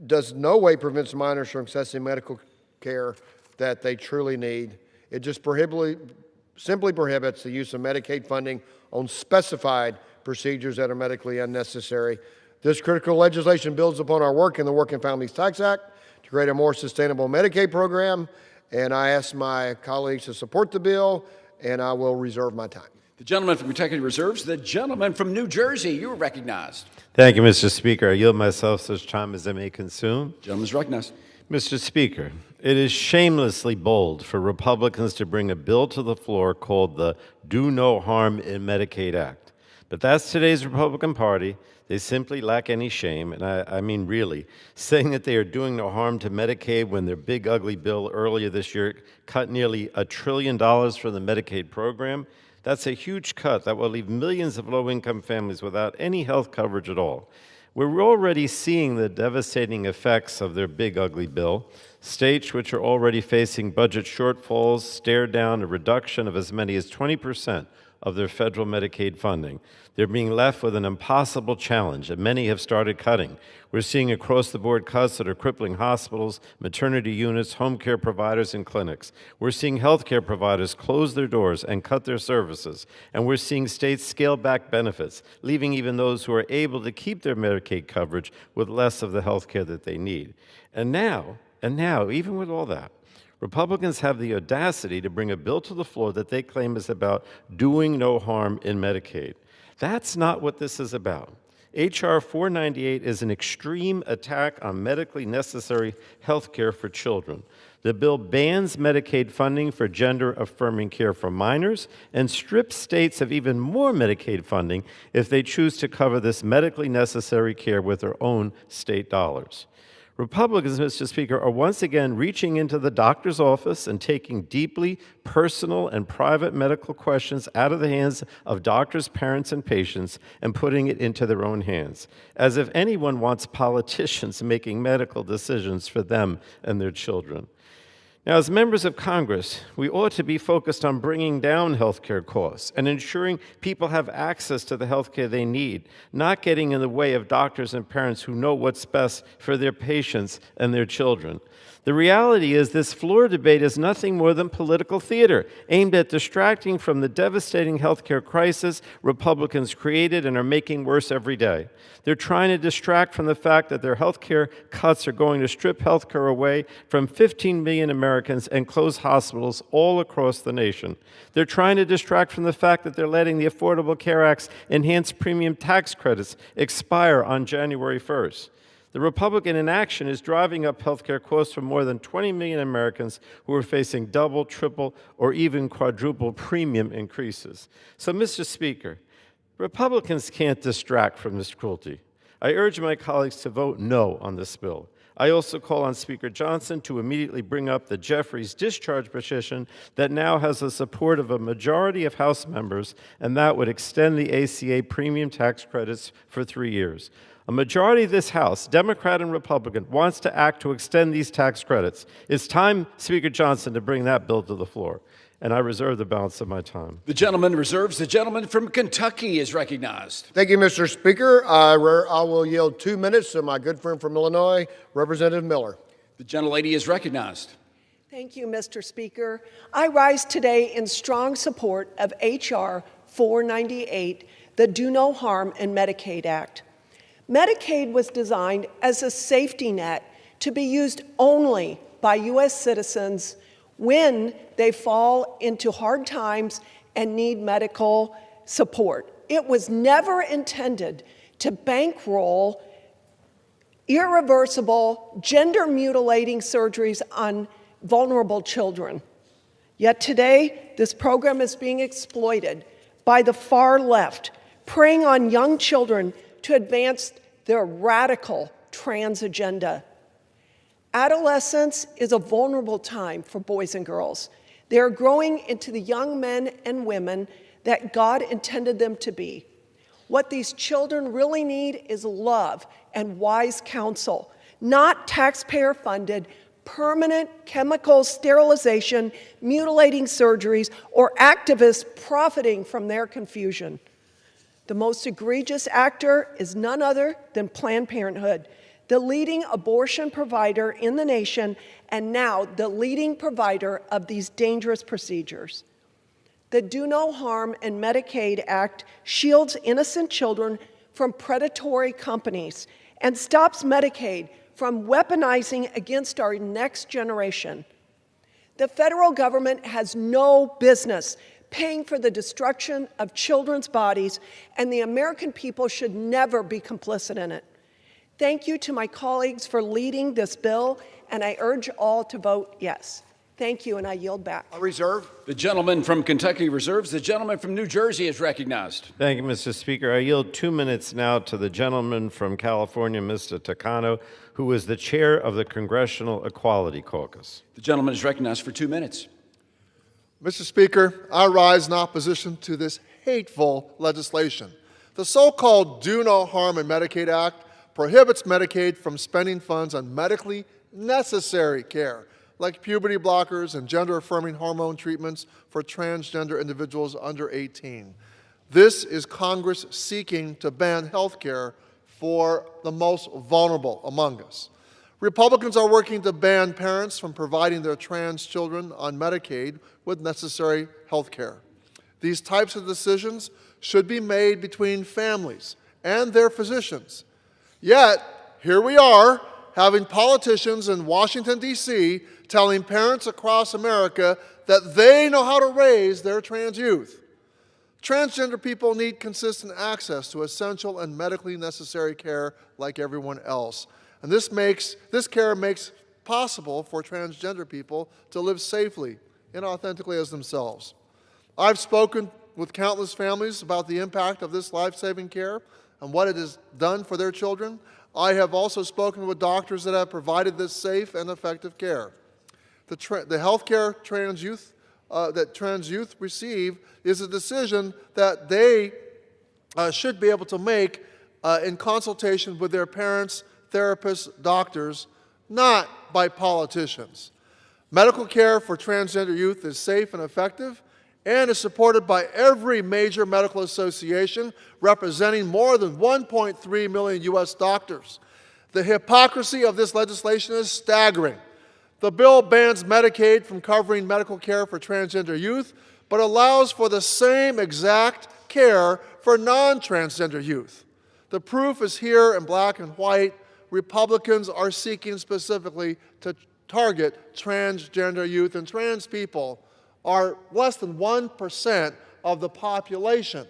does no way prevents minors from accessing medical care that they truly need. It just simply prohibits the use of Medicaid funding on specified procedures that are medically unnecessary. This critical legislation builds upon our work in the Working Families Tax Act to create a more sustainable Medicaid program, and I ask my colleagues to support the bill, and I will reserve my time. The gentleman from Kentucky reserves. The gentleman from New Jersey, you are recognized. Thank you, Mr. Speaker. I yield myself such time as I may consume. Gentleman is recognized. Mr. Speaker, it is shamelessly bold for Republicans to bring a bill to the floor called the Do No Harm in Medicaid Act. But that's today's Republican Party. They simply lack any shame, and I mean really, saying that they are doing no harm to Medicaid when their big ugly bill earlier this year cut nearly $1 trillion from the Medicaid program. That's a huge cut that will leave millions of low-income families without any health coverage at all. We're already seeing the devastating effects of their big ugly bill. States which are already facing budget shortfalls stare down a reduction of as many as 20% of their federal Medicaid funding. They're being left with an impossible challenge, and many have started cutting. We're seeing across-the-board cuts that are crippling hospitals, maternity units, home care providers, and clinics. We're seeing health care providers close their doors and cut their services. And we're seeing states scale back benefits, leaving even those who are able to keep their Medicaid coverage with less of the health care that they need. And now, even with all that, Republicans have the audacity to bring a bill to the floor that they claim is about doing no harm in Medicaid. That's not what this is about. H.R. 498 is an extreme attack on medically necessary health care for children. The bill bans Medicaid funding for gender-affirming care for minors and strips states of even more Medicaid funding if they choose to cover this medically necessary care with their own state dollars. Republicans, Mr. Speaker, are once again reaching into the doctor's office and taking deeply personal and private medical questions out of the hands of doctors, parents, and patients and putting it into their own hands, as if anyone wants politicians making medical decisions for them and their children. Now, as members of Congress, we ought to be focused on bringing down health care costs and ensuring people have access to the health care they need, not getting in the way of doctors and parents who know what's best for their patients and their children. The reality is this floor debate is nothing more than political theater aimed at distracting from the devastating healthcare crisis Republicans created and are making worse every day. They're trying to distract from the fact that their healthcare cuts are going to strip healthcare away from 15 million Americans and close hospitals all across the nation. They're trying to distract from the fact that they're letting the Affordable Care Act's enhanced premium tax credits expire on January 1st. The Republican inaction is driving up healthcare costs for more than 20 million Americans who are facing double, triple, or even quadruple premium increases. So, Mr. Speaker, Republicans can't distract from this cruelty. I urge my colleagues to vote no on this bill. I also call on Speaker Johnson to immediately bring up the Jeffries discharge petition that now has the support of a majority of House members, and that would extend the ACA premium tax credits for 3 years. A majority of this House, Democrat and Republican, wants to act to extend these tax credits. It's time, Speaker Johnson, to bring that bill to the floor. And I reserve the balance of my time. The gentleman reserves. The gentleman from Kentucky is recognized. Thank you, Mr. Speaker. I will yield 2 minutes to my good friend from Illinois, Representative Miller. The gentlelady is recognized. Thank you, Mr. Speaker. I rise today in strong support of H.R. 498, the Do No Harm in Medicaid Act. Medicaid was designed as a safety net to be used only by U.S. citizens when they fall into hard times and need medical support. It was never intended to bankroll irreversible, gender-mutilating surgeries on vulnerable children. Yet today, this program is being exploited by the far left, preying on young children to advance their radical trans agenda. Adolescence is a vulnerable time for boys and girls. They are growing into the young men and women that God intended them to be. What these children really need is love and wise counsel, not taxpayer-funded, permanent chemical sterilization, mutilating surgeries, or activists profiting from their confusion. The most egregious actor is none other than Planned Parenthood, the leading abortion provider in the nation and now the leading provider of these dangerous procedures. The Do No Harm in Medicaid Act shields innocent children from predatory companies and stops Medicaid from weaponizing against our next generation. The federal government has no business paying for the destruction of children's bodies, and the American people should never be complicit in it. Thank you to my colleagues for leading this bill, and I urge all to vote yes. Thank you, and I yield back. I reserve. The gentleman from Kentucky reserves. The gentleman from New Jersey is recognized. Thank you, Mr. Speaker. I yield 2 minutes now to the gentleman from California, Mr. Takano, who is the chair of the Congressional Equality Caucus. The gentleman is recognized for 2 minutes. Mr. Speaker, I rise in opposition to this hateful legislation. The so-called Do No Harm in Medicaid Act prohibits Medicaid from spending funds on medically necessary care, like puberty blockers and gender-affirming hormone treatments for transgender individuals under 18. This is Congress seeking to ban health care for the most vulnerable among us. Republicans are working to ban parents from providing their trans children on Medicaid with necessary health care. These types of decisions should be made between families and their physicians. Yet, here we are, having politicians in Washington, D.C. telling parents across America that they know how to raise their trans youth. Transgender people need consistent access to essential and medically necessary care like everyone else. And this care makes possible for transgender people to live safely and authentically as themselves. I've spoken with countless families about the impact of this life-saving care and what it has done for their children. I have also spoken with doctors that have provided this safe and effective care. The health care that trans youth receive is a decision that they should be able to make in consultation with their parents, therapists, doctors, not by politicians. Medical care for transgender youth is safe and effective and is supported by every major medical association representing more than 1.3 million U.S. doctors. The hypocrisy of this legislation is staggering. The bill bans Medicaid from covering medical care for transgender youth, but allows for the same exact care for non-transgender youth. The proof is here in black and white. Republicans are seeking specifically to target transgender youth, and trans people are less than 1% of the population.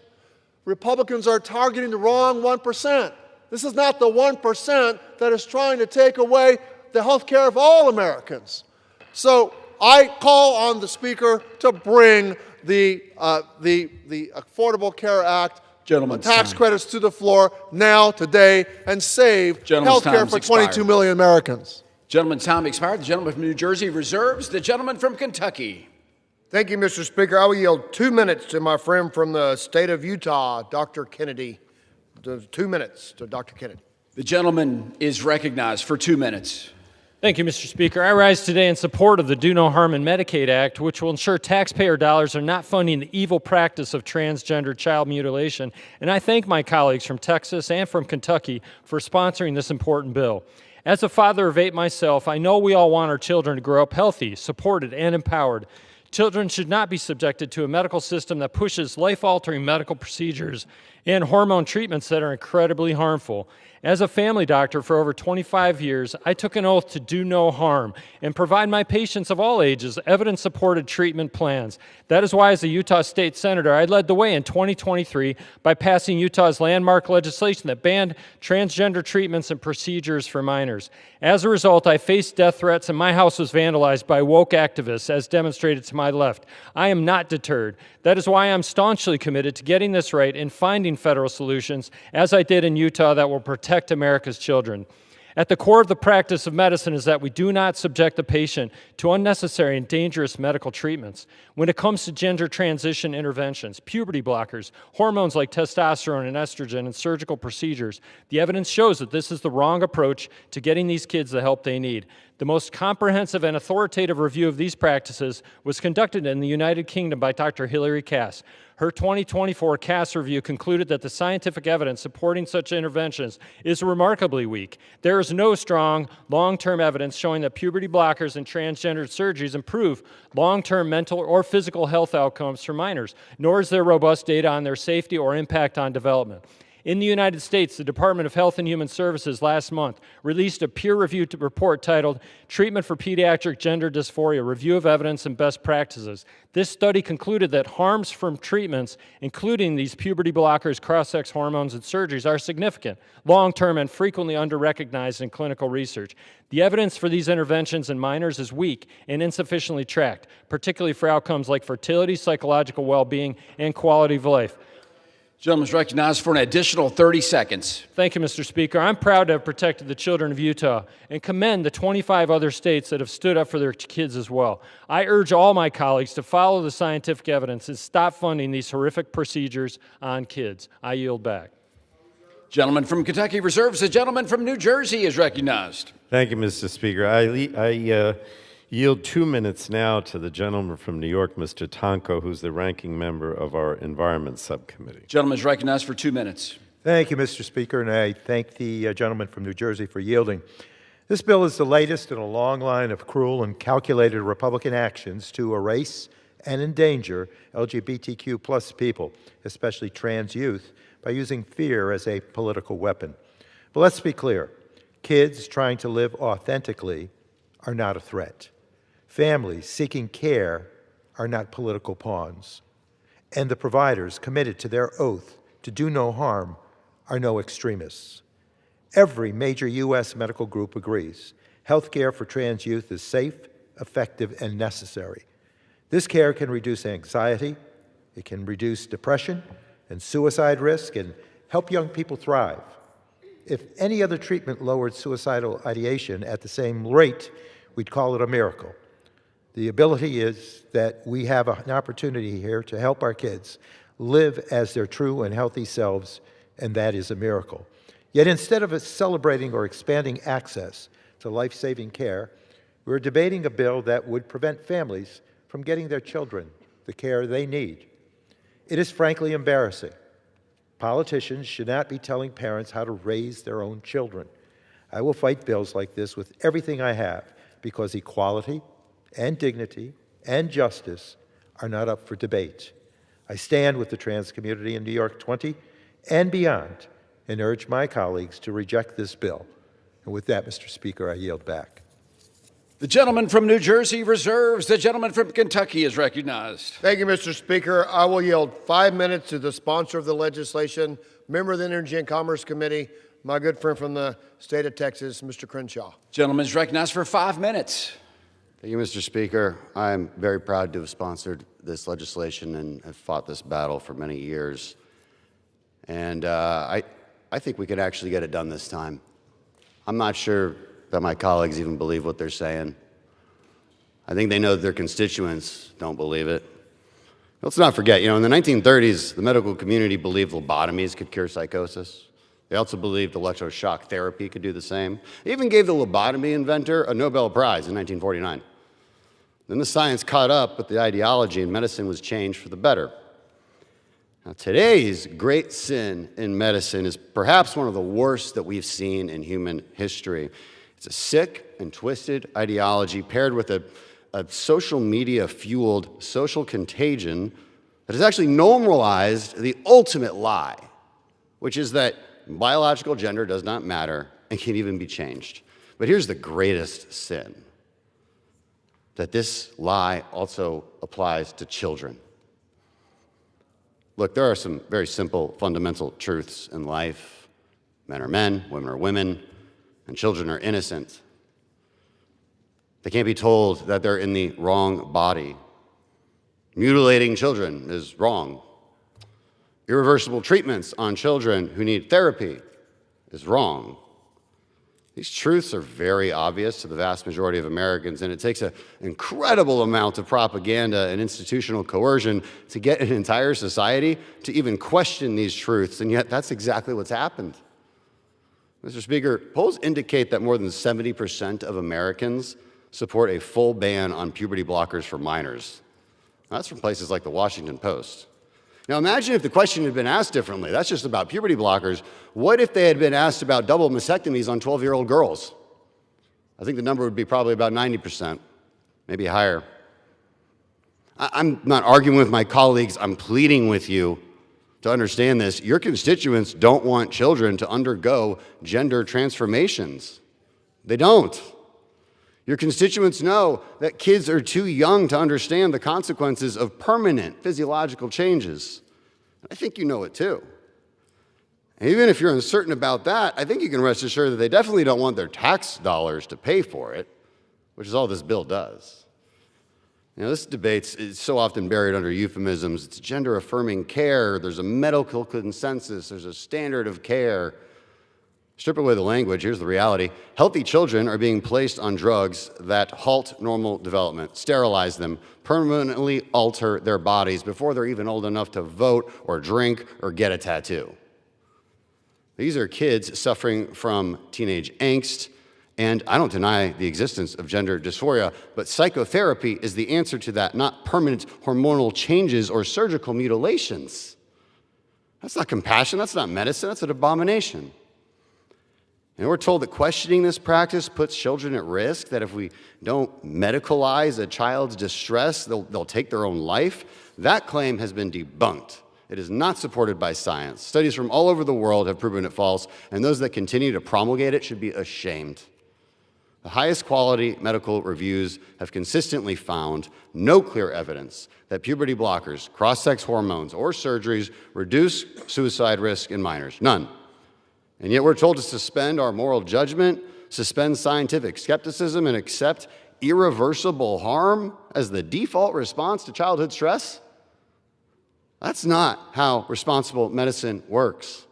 Republicans are targeting the wrong 1%. This is not the 1% that is trying to take away the health care of all Americans. So I call on the Speaker to bring the Affordable Care Act tax credits to the floor now, today, and save health care for 22 million Americans. Gentleman's time expired. The gentleman from New Jersey reserves. The gentleman from Kentucky. Thank you, Mr. Speaker. I will yield 2 minutes to my friend from the state of Utah, Dr. Kennedy. 2 minutes to Dr. Kennedy. The gentleman is recognized for 2 minutes. Thank you, Mr. Speaker. I rise today in support of the Do No Harm in Medicaid Act, which will ensure taxpayer dollars are not funding the evil practice of transgender child mutilation. And I thank my colleagues from Texas and from Kentucky for sponsoring this important bill. As a father of 8 myself, I know we all want our children to grow up healthy, supported, and empowered. Children should not be subjected to a medical system that pushes life-altering medical procedures and hormone treatments that are incredibly harmful. As a family doctor for over 25 years, I took an oath to do no harm and provide my patients of all ages evidence-supported treatment plans. That is why, as a Utah State Senator, I led the way in 2023 by passing Utah's landmark legislation that banned transgender treatments and procedures for minors. As a result, I faced death threats and my house was vandalized by woke activists, as demonstrated to my left. I am not deterred. That is why I'm staunchly committed to getting this right and finding federal solutions, as I did in Utah, that will protect America's children. At the core of the practice of medicine is that we do not subject the patient to unnecessary and dangerous medical treatments. When it comes to gender transition interventions, puberty blockers, hormones like testosterone and estrogen, and surgical procedures, the evidence shows that this is the wrong approach to getting these kids the help they need. The most comprehensive and authoritative review of these practices was conducted in the United Kingdom by Dr. Hilary Cass. Her 2024 Cass review concluded that the scientific evidence supporting such interventions is remarkably weak. There is no strong, long-term evidence showing that puberty blockers and transgender surgeries improve long-term mental or physical health outcomes for minors, nor is there robust data on their safety or impact on development. In the United States, the Department of Health and Human Services last month released a peer-reviewed report titled Treatment for Pediatric Gender Dysphoria, Review of Evidence and Best Practices. This study concluded that harms from treatments, including these puberty blockers, cross-sex hormones, and surgeries, are significant, long-term, and frequently under-recognized in clinical research. The evidence for these interventions in minors is weak and insufficiently tracked, particularly for outcomes like fertility, psychological well-being, and quality of life. Gentleman is recognized for an additional 30 seconds. Thank you, Mr. Speaker. I'm proud to have protected the children of Utah and commend the 25 other states that have stood up for their kids as well. I urge all my colleagues to follow the scientific evidence and stop funding these horrific procedures on kids. I yield back. Gentleman from Kentucky reserves. The gentleman from New Jersey is recognized. Thank you, Mr. Speaker. I yield 2 minutes now to the gentleman from New York, Mr. Tonko, who's the ranking member of our Environment Subcommittee. Gentleman is recognized for 2 minutes. Thank you, Mr. Speaker, and I thank the gentleman from New Jersey for yielding. This bill is the latest in a long line of cruel and calculated Republican actions to erase and endanger LGBTQ plus people, especially trans youth, by using fear as a political weapon. But let's be clear, kids trying to live authentically are not a threat. Families seeking care are not political pawns. And the providers committed to their oath to do no harm are no extremists. Every major U.S. medical group agrees health care for trans youth is safe, effective, and necessary. This care can reduce anxiety, it can reduce depression and suicide risk, and help young people thrive. If any other treatment lowered suicidal ideation at the same rate, we'd call it a miracle. The ability is that we have an opportunity here to help our kids live as their true and healthy selves, and that is a miracle. Yet instead of celebrating or expanding access to life-saving care, we're debating a bill that would prevent families from getting their children the care they need. It is frankly embarrassing. Politicians should not be telling parents how to raise their own children. I will fight bills like this with everything I have, because equality and dignity and justice are not up for debate. I stand with the trans community in New York 20 and beyond and urge my colleagues to reject this bill. And with that, Mr. Speaker, I yield back. The gentleman from New Jersey reserves. The gentleman from Kentucky is recognized. Thank you, Mr. Speaker. I will yield 5 minutes to the sponsor of the legislation, member of the Energy and Commerce Committee, my good friend from the state of Texas, Mr. Crenshaw. Gentleman is recognized for 5 minutes. Thank you, Mr. Speaker. I'm very proud to have sponsored this legislation and have fought this battle for many years. And I think we could actually get it done this time. I'm not sure that my colleagues even believe what they're saying. I think they know that their constituents don't believe it. Let's not forget, in the 1930s, the medical community believed lobotomies could cure psychosis. They also believed electroshock therapy could do the same. They even gave the lobotomy inventor a Nobel Prize in 1949. Then the science caught up with the ideology and medicine was changed for the better. Now, today's great sin in medicine is perhaps one of the worst that we've seen in human history. It's a sick and twisted ideology paired with a social media-fueled social contagion that has actually normalized the ultimate lie, which is that biological gender does not matter and can even be changed. But here's the greatest sin, that this lie also applies to children. Look, there are some very simple, fundamental truths in life. Men are men, women are women, and children are innocent. They can't be told that they're in the wrong body. Mutilating children is wrong. Irreversible treatments on children who need therapy is wrong. These truths are very obvious to the vast majority of Americans, and it takes an incredible amount of propaganda and institutional coercion to get an entire society to even question these truths, and yet that's exactly what's happened. Mr. Speaker, polls indicate that more than 70% of Americans support a full ban on puberty blockers for minors. That's from places like the Washington Post. Now imagine if the question had been asked differently. That's just about puberty blockers. What if they had been asked about double mastectomies on 12-year-old girls? I think the number would be probably about 90%, maybe higher. I'm not arguing with my colleagues. I'm pleading with you to understand this. Your constituents don't want children to undergo gender transformations. They don't. Your constituents know that kids are too young to understand the consequences of permanent physiological changes. I think you know it too. And even if you're uncertain about that, I think you can rest assured that they definitely don't want their tax dollars to pay for it, which is all this bill does. This debate is so often buried under euphemisms. It's gender-affirming care. There's a medical consensus. There's a standard of care. Strip away the language, here's the reality. Healthy children are being placed on drugs that halt normal development, sterilize them, permanently alter their bodies before they're even old enough to vote or drink or get a tattoo. These are kids suffering from teenage angst, and I don't deny the existence of gender dysphoria, but psychotherapy is the answer to that, not permanent hormonal changes or surgical mutilations. That's not compassion, that's not medicine, that's an abomination. And we're told that questioning this practice puts children at risk, that if we don't medicalize a child's distress, they'll take their own life. That claim has been debunked. It is not supported by science. Studies from all over the world have proven it false, and those that continue to promulgate it should be ashamed. The highest quality medical reviews have consistently found no clear evidence that puberty blockers, cross-sex hormones, or surgeries reduce suicide risk in minors. None. And yet we're told to suspend our moral judgment, suspend scientific skepticism, and accept irreversible harm as the default response to childhood stress? That's not how responsible medicine works.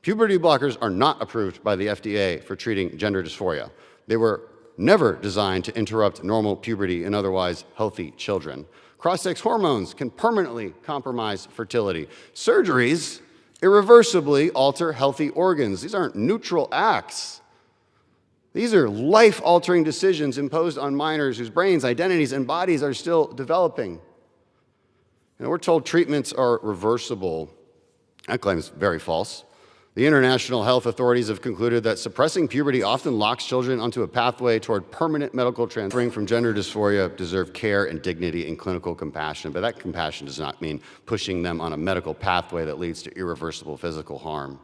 Puberty blockers are not approved by the FDA for treating gender dysphoria. They were never designed to interrupt normal puberty in otherwise healthy children. Cross-sex hormones can permanently compromise fertility. Surgeries irreversibly alter healthy organs. These aren't neutral acts. These are life-altering decisions imposed on minors whose brains, identities, and bodies are still developing. We're told treatments are reversible. That claim is very false. The international health authorities have concluded that suppressing puberty often locks children onto a pathway toward permanent medical transferring from gender dysphoria deserve care and dignity and clinical compassion. But that compassion does not mean pushing them on a medical pathway that leads to irreversible physical harm.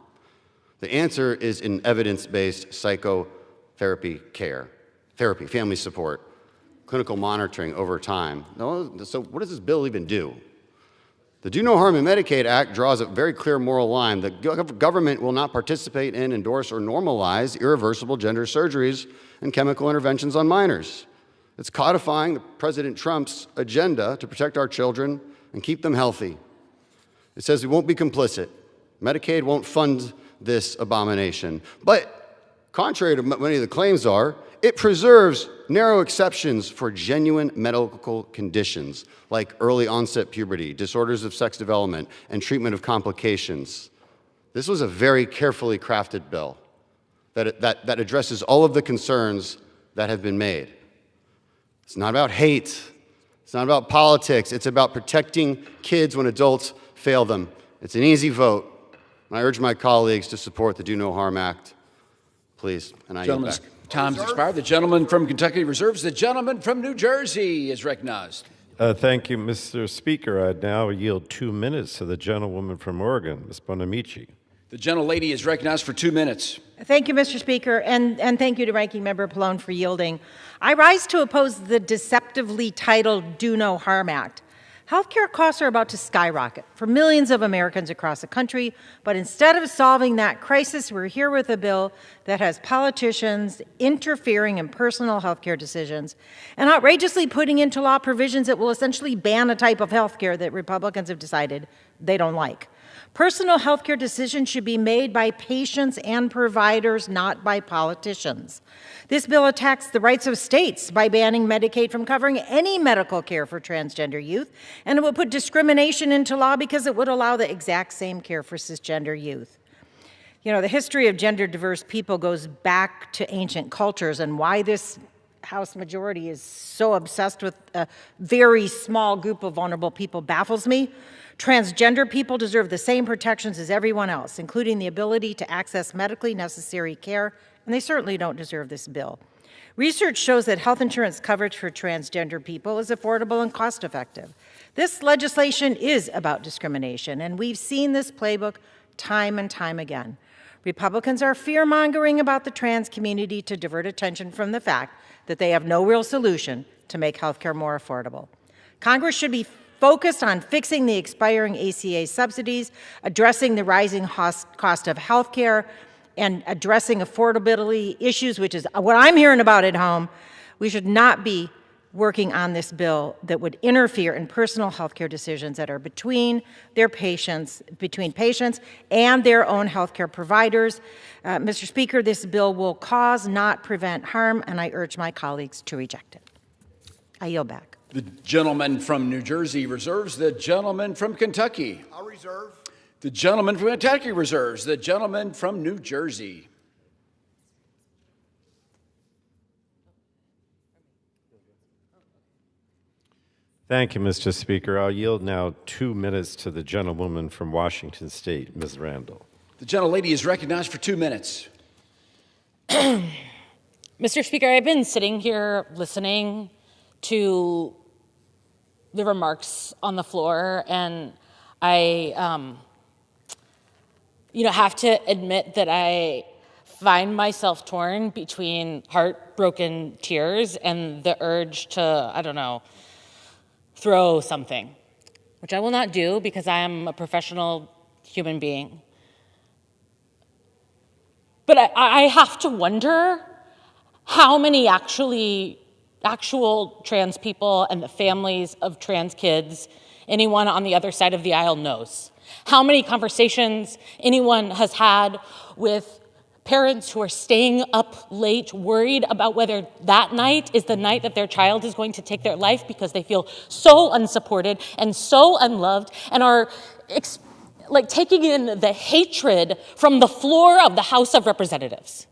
The answer is in evidence-based psychotherapy care, therapy, family support, clinical monitoring over time. So what does this bill even do? The Do No Harm in Medicaid Act draws a very clear moral line. The government will not participate in, endorse, or normalize irreversible gender surgeries and chemical interventions on minors. It's codifying President Trump's agenda to protect our children and keep them healthy. It says we won't be complicit. Medicaid won't fund this abomination. But contrary to many of the claims are, it preserves narrow exceptions for genuine medical conditions like early onset puberty, disorders of sex development, and treatment of complications. This was a very carefully crafted bill that addresses all of the concerns that have been made. It's not about hate. It's not about politics. It's about protecting kids when adults fail them. It's an easy vote. And I urge my colleagues to support the Do No Harm Act. Please, and I yield back. Time's expired. The gentleman from Kentucky reserves. The gentleman from New Jersey is recognized. Thank you, Mr. Speaker. I now yield 2 minutes to the gentlewoman from Oregon, Ms. Bonamici. The gentlelady is recognized for 2 minutes. Thank you, Mr. Speaker, and thank you to Ranking Member Pallone for yielding. I rise to oppose the deceptively titled Do No Harm Act. Healthcare costs are about to skyrocket for millions of Americans across the country, but instead of solving that crisis, we're here with a bill that has politicians interfering in personal healthcare decisions and outrageously putting into law provisions that will essentially ban a type of healthcare that Republicans have decided they don't like. Personal healthcare decisions should be made by patients and providers, not by politicians. This bill attacks the rights of states by banning Medicaid from covering any medical care for transgender youth, and it would put discrimination into law because it would allow the exact same care for cisgender youth. You know, the history of gender-diverse people goes back to ancient cultures, and why this House majority is so obsessed with a very small group of vulnerable people baffles me. Transgender people deserve the same protections as everyone else, including the ability to access medically necessary care, and they certainly don't deserve this bill. Research shows that health insurance coverage for transgender people is affordable and cost-effective. This legislation is about discrimination, and we've seen this playbook time and time again. Republicans are fear-mongering about the trans community to divert attention from the fact that they have no real solution to make health care more affordable. Congress should be focused on fixing the expiring ACA subsidies, addressing the rising cost of health care, and addressing affordability issues, which is what I'm hearing about at home. We should not be working on this bill that would interfere in personal health care decisions that are between patients and their own health care providers. Mr. Speaker, this bill will cause, not prevent harm, and I urge my colleagues to reject it. I yield back. The gentleman from New Jersey reserves. The gentleman from Kentucky. I reserve. The gentleman from Kentucky reserves. The gentleman from New Jersey. Thank you, Mr. Speaker. I'll yield now 2 minutes to the gentlewoman from Washington State, Ms. Randall. The gentlelady is recognized for 2 minutes. Mr. Speaker, I've been sitting here listening to the remarks on the floor, and I have to admit that I find myself torn between heartbroken tears and the urge to, throw something, which I will not do because I am a professional human being. But I have to wonder how many actual trans people and the families of trans kids anyone on the other side of the aisle knows. How many conversations anyone has had with parents who are staying up late, worried about whether that night is the night that their child is going to take their life because they feel so unsupported and so unloved and are taking in the hatred from the floor of the House of Representatives.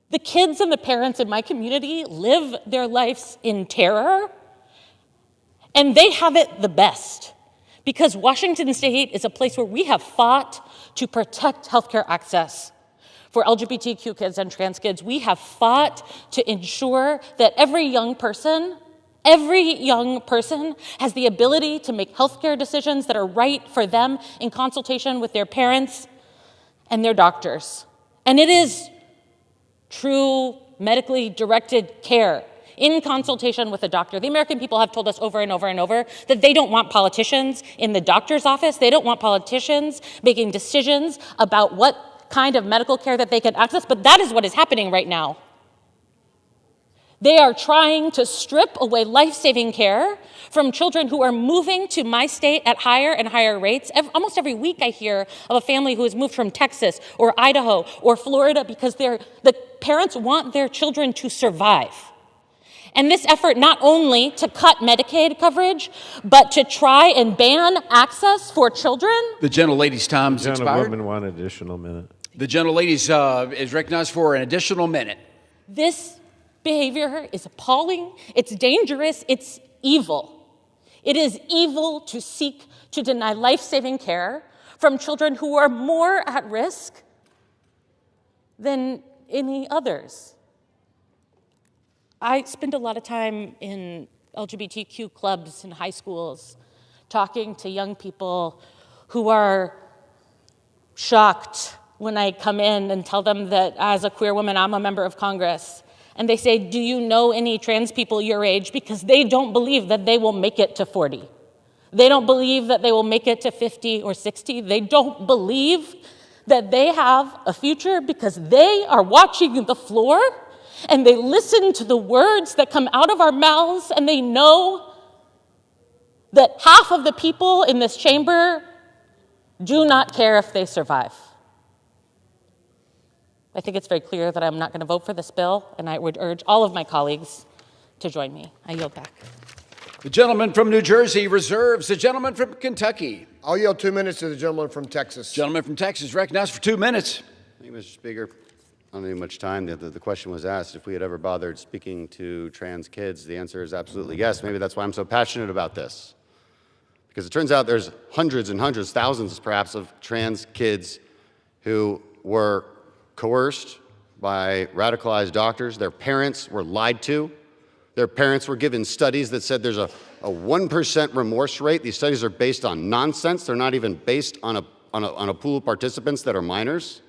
The kids and the parents in my community live their lives in terror, and they have it the best Because Washington State is a place where we have fought to protect healthcare access for LGBTQ kids and trans kids. We have fought to ensure that every young person has the ability to make healthcare decisions that are right for them in consultation with their parents and their doctors. And it is true medically directed care in consultation with a doctor. The American people have told us over and over and over that they don't want politicians in the doctor's office. They don't want politicians making decisions about what kind of medical care that they can access, but that is what is happening right now. They are trying to strip away life-saving care from children who are moving to my state at higher and higher rates. Almost every week I hear of a family who has moved from Texas or Idaho or Florida because the parents want their children to survive. And this effort not only to cut Medicaid coverage, but to try and ban access for children. The gentlelady's time's expired. Gentlewoman, one additional minute. The gentlelady's is recognized for an additional minute. This behavior is appalling, it's dangerous, it's evil. It is evil to seek to deny life-saving care from children who are more at risk than any others. I spend a lot of time in LGBTQ clubs in high schools talking to young people who are shocked when I come in and tell them that as a queer woman, I'm a member of Congress. And they say, do you know any trans people your age? Because they don't believe that they will make it to 40. They don't believe that they will make it to 50 or 60. They don't believe that they have a future because they are watching the floor and they listen to the words that come out of our mouths and they know that half of the people in this chamber do not care if they survive. I think it's very clear that I'm not going to vote for this bill, and I would urge all of my colleagues to join me. I yield back. The gentleman from New Jersey reserves. The gentleman from Kentucky. I'll yield 2 minutes to the gentleman from Texas. Gentleman from Texas recognized for 2 minutes. Thank you, Mr. Speaker. I don't need much time. The question was asked if we had ever bothered speaking to trans kids. The answer is absolutely yes. Maybe that's why I'm so passionate about this. Because it turns out there's hundreds and hundreds, thousands perhaps, of trans kids who were coerced by radicalized doctors. Their parents were lied to. Their parents were given studies that said there's a 1% remorse rate. These studies are based on nonsense. They're not even based on a pool of participants that are minors.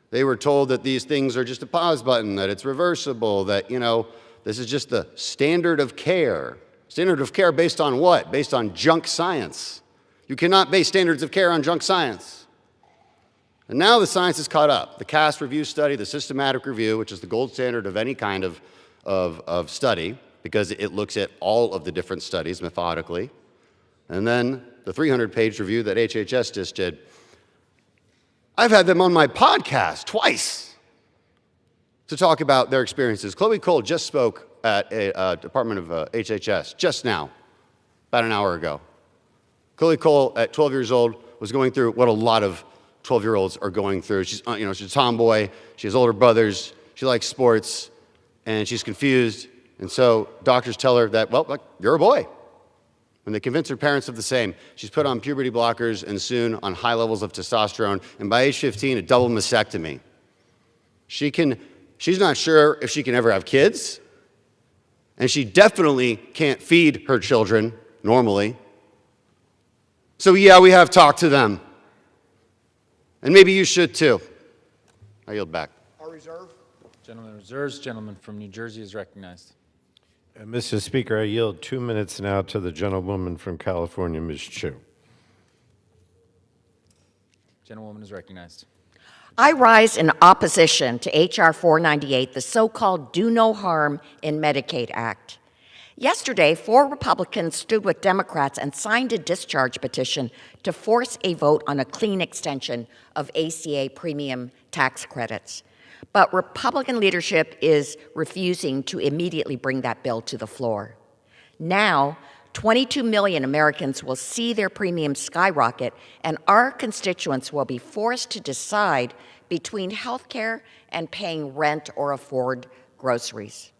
They were told that these things are just a pause button, that it's reversible, that, this is just the standard of care. Standard of care based on what? Based on junk science. You cannot base standards of care on junk science. And now the science is caught up. The CAST review study, the systematic review, which is the gold standard of any kind of study, because it looks at all of the different studies methodically. And then the 300-page review that HHS just did. I've had them on my podcast twice to talk about their experiences. Chloe Cole just spoke at a department of HHS just now, about an hour ago. Chloe Cole, at 12 years old, was going through what a lot of 12-year-olds are going through. She's a tomboy. She has older brothers. She likes sports, and she's confused. And so doctors tell her that, well, you're a boy. And they convince her parents of the same. She's put on puberty blockers and soon on high levels of testosterone. And by age 15, a double mastectomy. She's not sure if she can ever have kids. And she definitely can't feed her children normally. So yeah, we have talked to them. And maybe you should too. I yield back. Our reserve. Gentleman reserves. Gentleman from New Jersey is recognized. Mr. Speaker, I yield 2 minutes now to the gentlewoman from California, Ms. Chu. Gentlewoman is recognized. I rise in opposition to H.R. 498, the so-called Do No Harm in Medicaid Act. Yesterday, 4 Republicans stood with Democrats and signed a discharge petition to force a vote on a clean extension of ACA premium tax credits. But Republican leadership is refusing to immediately bring that bill to the floor. Now, 22 million Americans will see their premiums skyrocket, and our constituents will be forced to decide between health care and paying rent or afford groceries.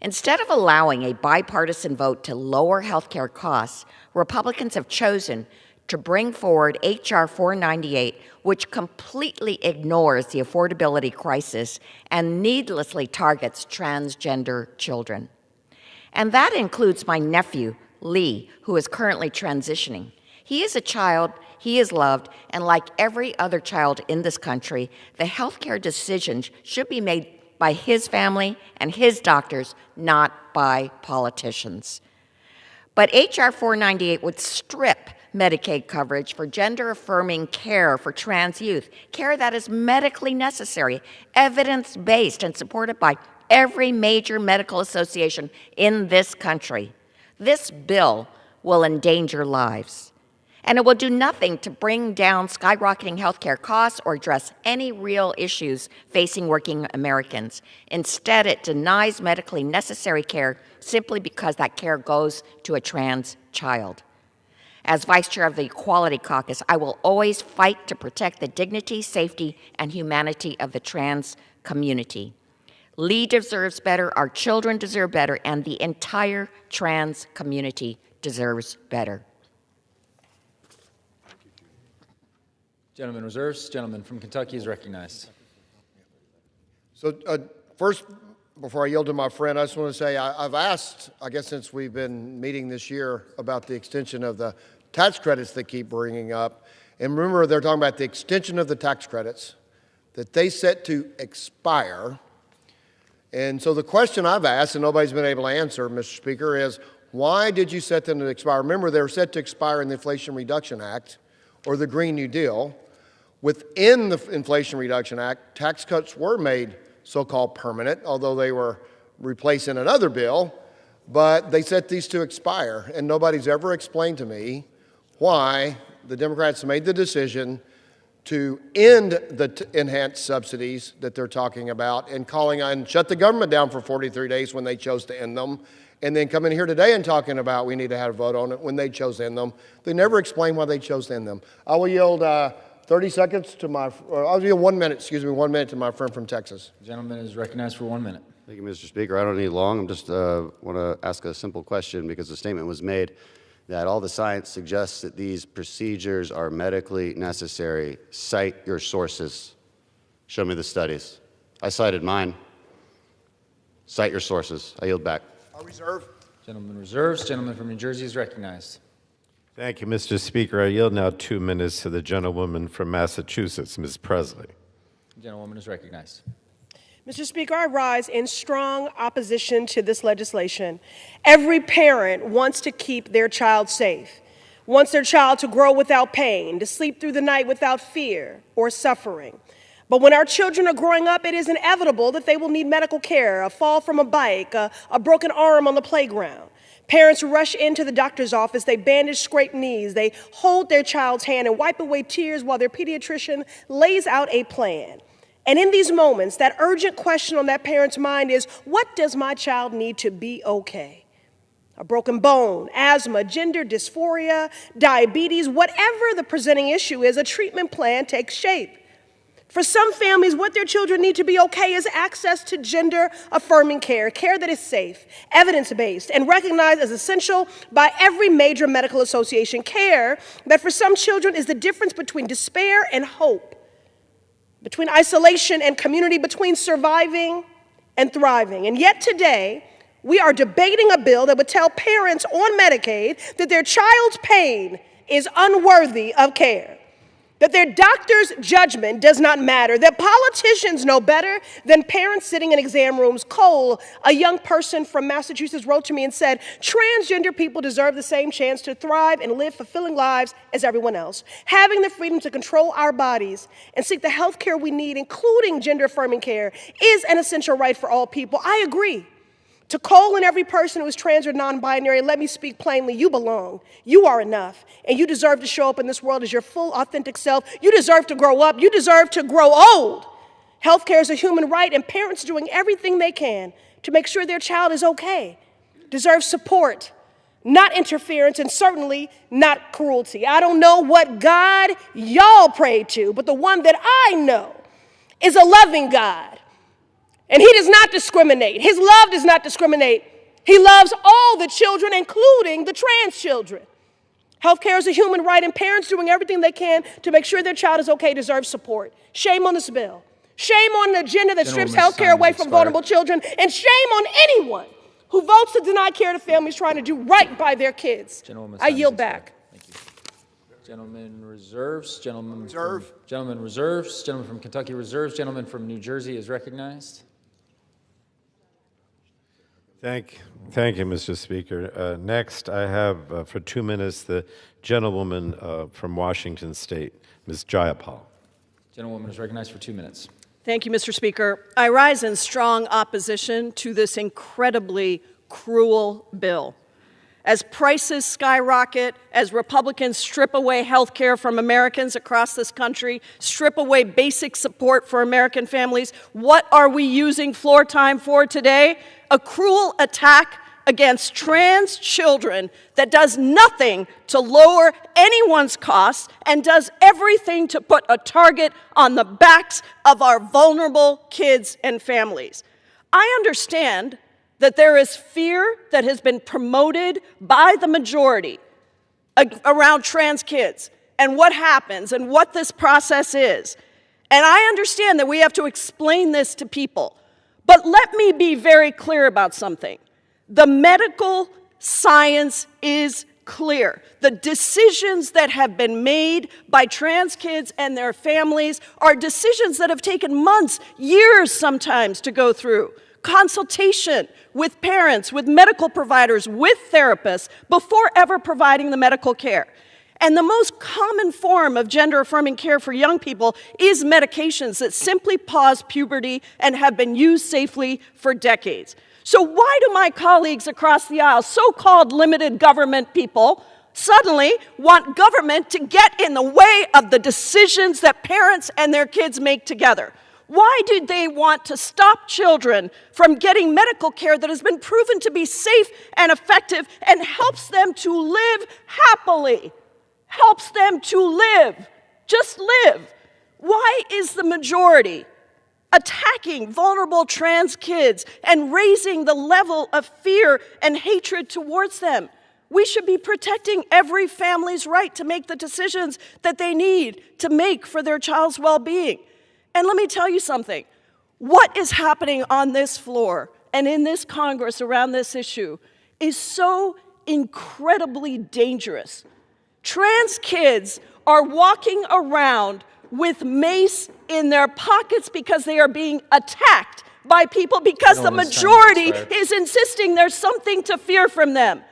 Instead of allowing a bipartisan vote to lower health care costs, Republicans have chosen to bring forward H.R. 498, which completely ignores the affordability crisis and needlessly targets transgender children. And that includes my nephew, Lee, who is currently transitioning. He is a child, he is loved, and like every other child in this country, the healthcare decisions should be made by his family and his doctors, not by politicians. But H.R. 498 would strip Medicaid coverage for gender-affirming care for trans youth, care that is medically necessary, evidence-based, and supported by every major medical association in this country. This bill will endanger lives, and it will do nothing to bring down skyrocketing healthcare costs or address any real issues facing working Americans. Instead, it denies medically necessary care simply because that care goes to a trans child. As Vice Chair of the Equality Caucus, I will always fight to protect the dignity, safety, and humanity of the trans community. Lee deserves better, our children deserve better, and the entire trans community deserves better. Gentleman reserves. Gentleman from Kentucky is recognized. So first, before I yield to my friend, I just want to say I've asked, I guess since we've been meeting this year, about the extension of the tax credits they keep bringing up. And remember, they're talking about the extension of the tax credits that they set to expire. And so the question I've asked, and nobody's been able to answer, Mr. Speaker, is why did you set them to expire? Remember, they were set to expire in the Inflation Reduction Act or the Green New Deal. Within the Inflation Reduction Act, tax cuts were made so-called permanent, although they were replaced in another bill, but they set these to expire. And nobody's ever explained to me why the Democrats made the decision to end the enhanced subsidies that they're talking about and calling on shut the government down for 43 days when they chose to end them, and then come in here today and talking about we need to have a vote on it when they chose to end them. They never explain why they chose to end them. I will yield 30 seconds to my, I'll yield 1 minute, excuse me, 1 minute to my friend from Texas. The gentleman is recognized for 1 minute. Thank you, Mr. Speaker. I don't need long. I just want to ask a simple question because the statement was made that all the science suggests that these procedures are medically necessary. Cite your sources. Show me the studies. I cited mine. Cite your sources. I yield back. I reserve. Gentleman reserves. Gentleman from New Jersey is recognized. Thank you, Mr. Speaker. I yield now 2 minutes to the gentlewoman from Massachusetts, Ms. Presley. The gentlewoman is recognized. Mr. Speaker, I rise in strong opposition to this legislation. Every parent wants to keep their child safe, wants their child to grow without pain, to sleep through the night without fear or suffering. But when our children are growing up, it is inevitable that they will need medical care, a fall from a bike, a broken arm on the playground. Parents rush into the doctor's office, they bandage scraped knees, they hold their child's hand and wipe away tears while their pediatrician lays out a plan. And in these moments, that urgent question on that parent's mind is, what does my child need to be okay? A broken bone, asthma, gender dysphoria, diabetes, whatever the presenting issue is, a treatment plan takes shape. For some families, what their children need to be okay is access to gender-affirming care, care that is safe, evidence-based, and recognized as essential by every major medical association, care that for some children is the difference between despair and hope, between isolation and community, between surviving and thriving. And yet today, we are debating a bill that would tell parents on Medicaid that their child's pain is unworthy of care, that their doctor's judgment does not matter, that politicians know better than parents sitting in exam rooms. Cole, a young person from Massachusetts, wrote to me and said, transgender people deserve the same chance to thrive and live fulfilling lives as everyone else. Having the freedom to control our bodies and seek the health care we need, including gender-affirming care, is an essential right for all people. I agree. To Cole and every person who is trans or non-binary, let me speak plainly, you belong. You are enough, and you deserve to show up in this world as your full, authentic self. You deserve to grow up. You deserve to grow old. Healthcare is a human right, and parents doing everything they can to make sure their child is okay deserve support, not interference, and certainly not cruelty. I don't know what God y'all pray to, but the one that I know is a loving God. And he does not discriminate. His love does not discriminate. He loves all the children, including the trans children. Healthcare is a human right, and parents doing everything they can to make sure their child is okay deserve support. Shame on this bill. Shame on an agenda that strips healthcare away from vulnerable children, and shame on anyone who votes to deny care to families trying to do right by their kids. I yield back. Thank you. Gentleman reserves. Gentleman reserve. Gentleman reserves. Gentleman from Kentucky reserves. Gentleman from New Jersey is recognized. Thank you, Mr. Speaker. Next, I have for 2 minutes the gentlewoman from Washington State, Ms. Jayapal. Gentlewoman is recognized for 2 minutes. Thank you, Mr. Speaker. I rise in strong opposition to this incredibly cruel bill. As prices skyrocket, as Republicans strip away health care from Americans across this country, strip away basic support for American families, what are we using floor time for today? A cruel attack against trans children that does nothing to lower anyone's costs and does everything to put a target on the backs of our vulnerable kids and families. I understand that there is fear that has been promoted by the majority around trans kids and what happens and what this process is. And I understand that we have to explain this to people. But let me be very clear about something. The medical science is clear. The decisions that have been made by trans kids and their families are decisions that have taken months, years sometimes to go through. Consultation with parents, with medical providers, with therapists before ever providing the medical care. And the most common form of gender-affirming care for young people is medications that simply pause puberty and have been used safely for decades. So why do my colleagues across the aisle, so-called limited government people, suddenly want government to get in the way of the decisions that parents and their kids make together? Why do they want to stop children from getting medical care that has been proven to be safe and effective and helps them to live happily? Helps them to live, just live. Why is the majority attacking vulnerable trans kids and raising the level of fear and hatred towards them? We should be protecting every family's right to make the decisions that they need to make for their child's well-being. And let me tell you something. What is happening on this floor and in this Congress around this issue is so incredibly dangerous. Trans kids are walking around with mace in their pockets because they are being attacked by people because the majority is insisting there's something to fear from them.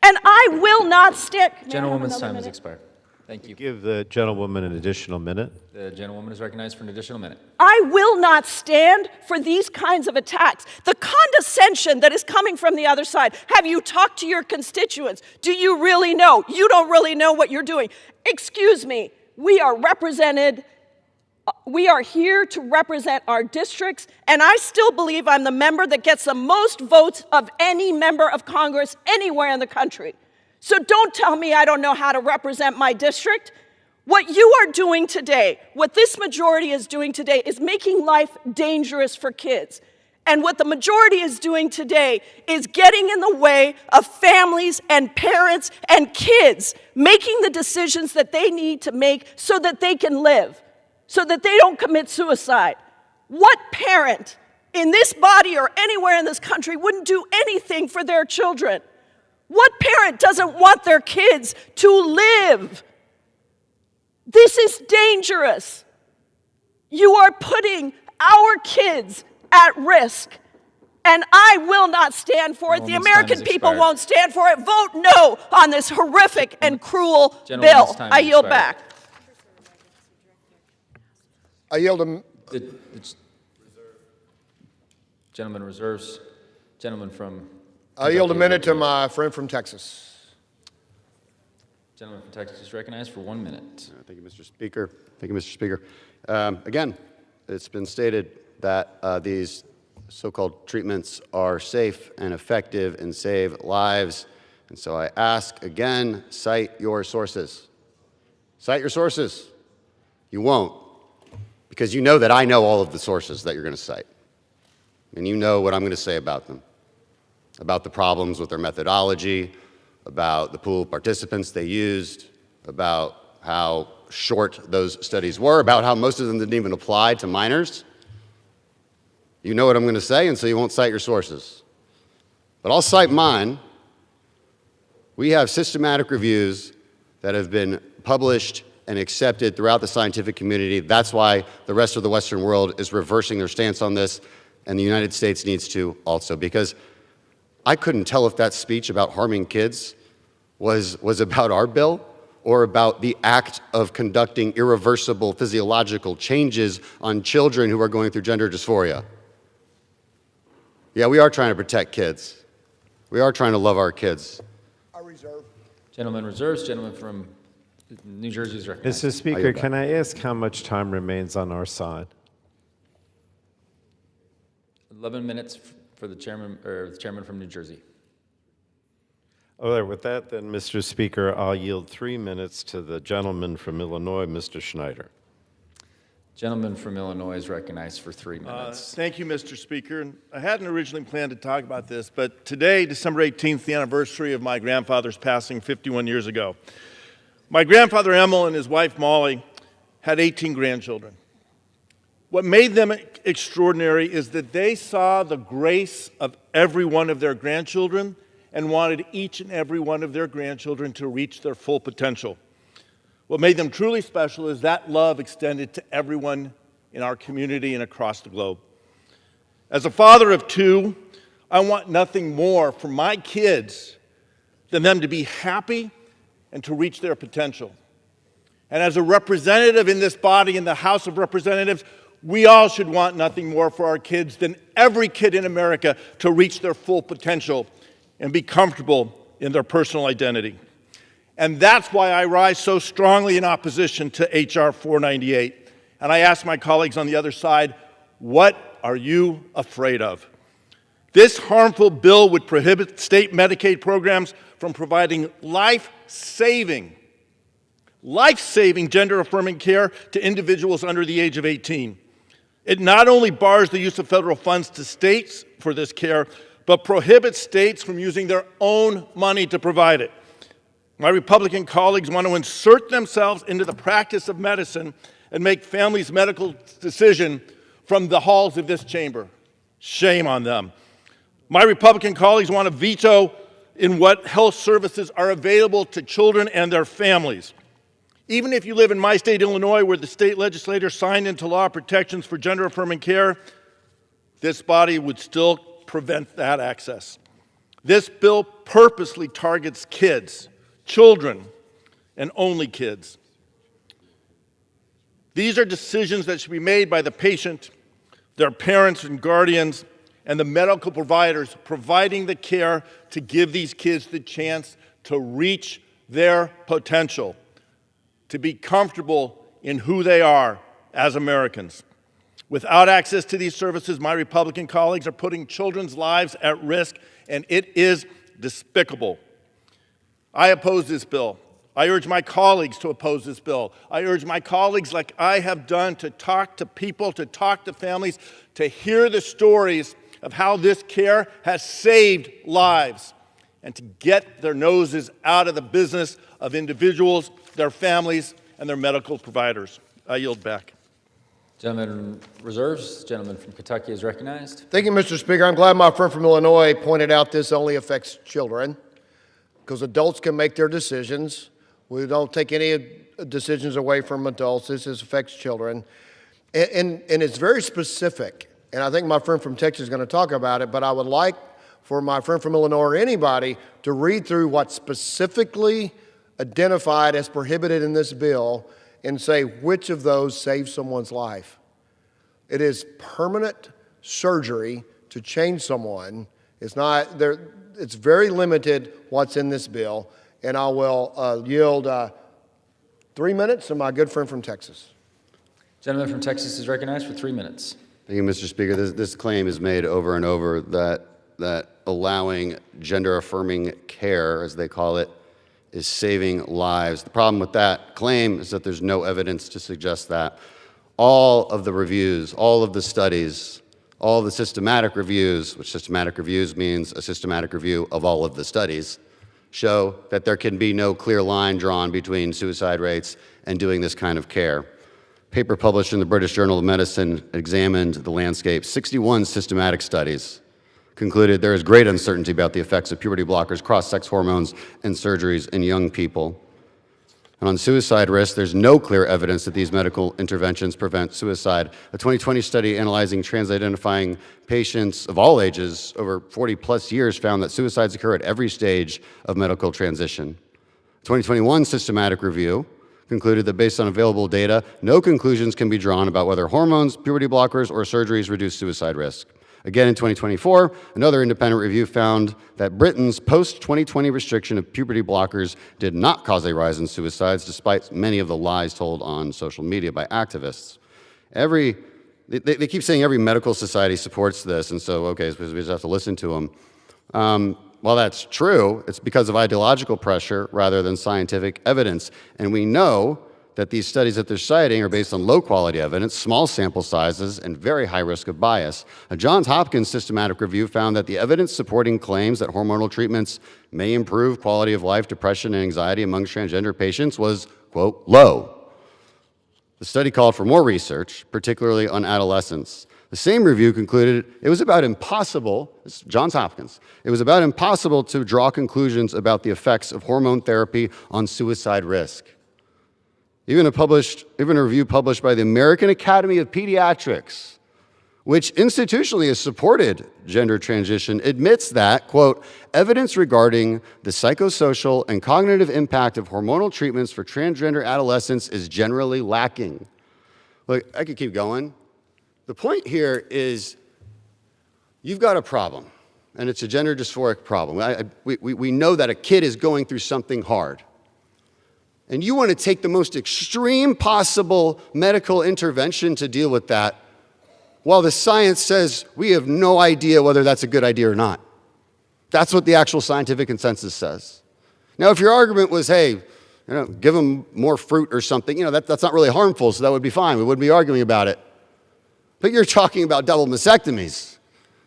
And I will not stand. Gentlewoman's time has expired. Thank you. Give the gentlewoman an additional minute. The gentlewoman is recognized for an additional minute. I will not stand for these kinds of attacks. The condescension that is coming from the other side. Have you talked to your constituents? Do you really know? You don't really know what you're doing. Excuse me, we are represented. We are here to represent our districts, and I still believe I'm the member that gets the most votes of any member of Congress anywhere in the country. So don't tell me I don't know how to represent my district. What you are doing today, what this majority is doing today, is making life dangerous for kids. And what the majority is doing today is getting in the way of families and parents and kids making the decisions that they need to make so that they can live, so that they don't commit suicide. What parent in this body or anywhere in this country wouldn't do anything for their children? What parent doesn't want their kids to live? This is dangerous. You are putting our kids at risk, and I will not stand for it. The American people won't stand for it. Vote no on this horrific and cruel bill. I yield back. I yield to... Gentleman reserves. Gentleman from... I yield a minute to my friend from Texas. Gentleman from Texas is recognized for 1 minute. Thank you, Mr. Speaker. Thank you, Mr. Speaker. Again, it's been stated that these so-called treatments are safe and effective and save lives. And so I ask again, cite your sources. Cite your sources. You won't, because you know that I know all of the sources that you're going to cite. and you know what I'm going to say about them, about the problems with their methodology, about the pool of participants they used, about how short those studies were, about how most of them didn't even apply to minors. You know what I'm going to say, and so you won't cite your sources. But I'll cite mine. We have systematic reviews that have been published and accepted throughout the scientific community. That's why the rest of the Western world is reversing their stance on this, and the United States needs to also, because I couldn't tell if that speech about harming kids was about our bill or about the act of conducting irreversible physiological changes on children who are going through gender dysphoria. Yeah, we are trying to protect kids. We are trying to love our kids. I reserve. Gentleman reserves. Gentleman from New Jersey is recognized. Mr. Speaker, can I ask how much time remains on our side? 11 minutes for the chairman, or the chairman from New Jersey. All right, with that, then, Mr. Speaker, I'll yield 3 minutes to the gentleman from Illinois, Mr. Schneider. Gentleman from Illinois is recognized for 3 minutes. Thank you, Mr. Speaker. And I hadn't originally planned to talk about this, but today, December 18th, the anniversary of my grandfather's passing 51 years ago. My grandfather, Emil, and his wife, Molly, had 18 grandchildren. What made them extraordinary is that they saw the grace of every one of their grandchildren and wanted each and every one of their grandchildren to reach their full potential. What made them truly special is that love extended to everyone in our community and across the globe. As a father of two, I want nothing more for my kids than them to be happy and to reach their potential. And as a representative in this body, in the House of Representatives, we all should want nothing more for our kids than every kid in America to reach their full potential and be comfortable in their personal identity. And that's why I rise so strongly in opposition to H.R. 498. And I ask my colleagues on the other side, what are you afraid of? This harmful bill would prohibit state Medicaid programs from providing life-saving gender-affirming care to individuals under the age of 18. It not only bars the use of federal funds to states for this care, but prohibits states from using their own money to provide it. My Republican colleagues want to insert themselves into the practice of medicine and make families' medical decision from the halls of this chamber. Shame on them. My Republican colleagues want to veto in what health services are available to children and their families. Even if you live in my state, Illinois, where the state legislature signed into law protections for gender-affirming care, this body would still prevent that access. This bill purposely targets kids, children, and only kids. These are decisions that should be made by the patient, their parents and guardians, and the medical providers providing the care to give these kids the chance to reach their potential, to be comfortable in who they are as Americans. Without access to these services, my Republican colleagues are putting children's lives at risk, and it is despicable. I oppose this bill. I urge my colleagues to oppose this bill. I urge my colleagues, like I have done, to talk to people, to talk to families, to hear the stories of how this care has saved lives, and to get their noses out of the business of individuals, their families, and their medical providers. I yield back. Gentleman reserves. Gentleman from Kentucky is recognized. Thank you, Mr. Speaker. I'm glad my friend from Illinois pointed out this only affects children, because adults can make their decisions. We don't take any decisions away from adults. This affects children. And it's very specific. And I think my friend from Texas is going to talk about it, but I would like for my friend from Illinois or anybody to read through what's specifically identified as prohibited in this bill and say which of those saves someone's life. It is permanent surgery to change someone. It's not there. It's very limited what's in this bill, and I will yield 3 minutes to my good friend from Texas. Gentleman from Texas is recognized for 3 minutes. Thank you, Mr. Speaker. This claim is made over and over that allowing gender-affirming care, as they call it, is saving lives. The problem with that claim is that there's no evidence to suggest that. All of the reviews, all of the studies, all the systematic reviews, which systematic reviews means a systematic review of all of the studies, show that there can be no clear line drawn between suicide rates and doing this kind of care. A paper published in the British Journal of Medicine examined the landscape. 61 systematic studies concluded there is great uncertainty about the effects of puberty blockers, cross-sex hormones, and surgeries in young people. And on suicide risk, there's no clear evidence that these medical interventions prevent suicide. A 2020 study analyzing trans-identifying patients of all ages over 40-plus years found that suicides occur at every stage of medical transition. A 2021 systematic review concluded that based on available data, no conclusions can be drawn about whether hormones, puberty blockers, or surgeries reduce suicide risk. Again, in 2024, another independent review found that Britain's post-2020 restriction of puberty blockers did not cause a rise in suicides, despite many of the lies told on social media by activists. They keep saying every medical society supports this, and so, okay, so we just have to listen to them. While that's true, it's because of ideological pressure rather than scientific evidence. And we know that these studies that they're citing are based on low-quality evidence, small sample sizes, and very high risk of bias. A Johns Hopkins systematic review found that the evidence supporting claims that hormonal treatments may improve quality of life, depression, and anxiety among transgender patients was, quote, low. The study called for more research, particularly on adolescents. The same review concluded it was about impossible, this is Johns Hopkins, it was about impossible to draw conclusions about the effects of hormone therapy on suicide risk. Even a review published by the American Academy of Pediatrics, which institutionally has supported gender transition, admits that, quote, evidence regarding the psychosocial and cognitive impact of hormonal treatments for transgender adolescents is generally lacking. Look, I could keep going. The point here is you've got a problem, and it's a gender dysphoric problem. We know that a kid is going through something hard. And you want to take the most extreme possible medical intervention to deal with that, while the science says we have no idea whether that's a good idea or not. That's what the actual scientific consensus says. Now, if your argument was, hey, give them more fruit or something, that's not really harmful, so that would be fine. We wouldn't be arguing about it. But you're talking about double mastectomies.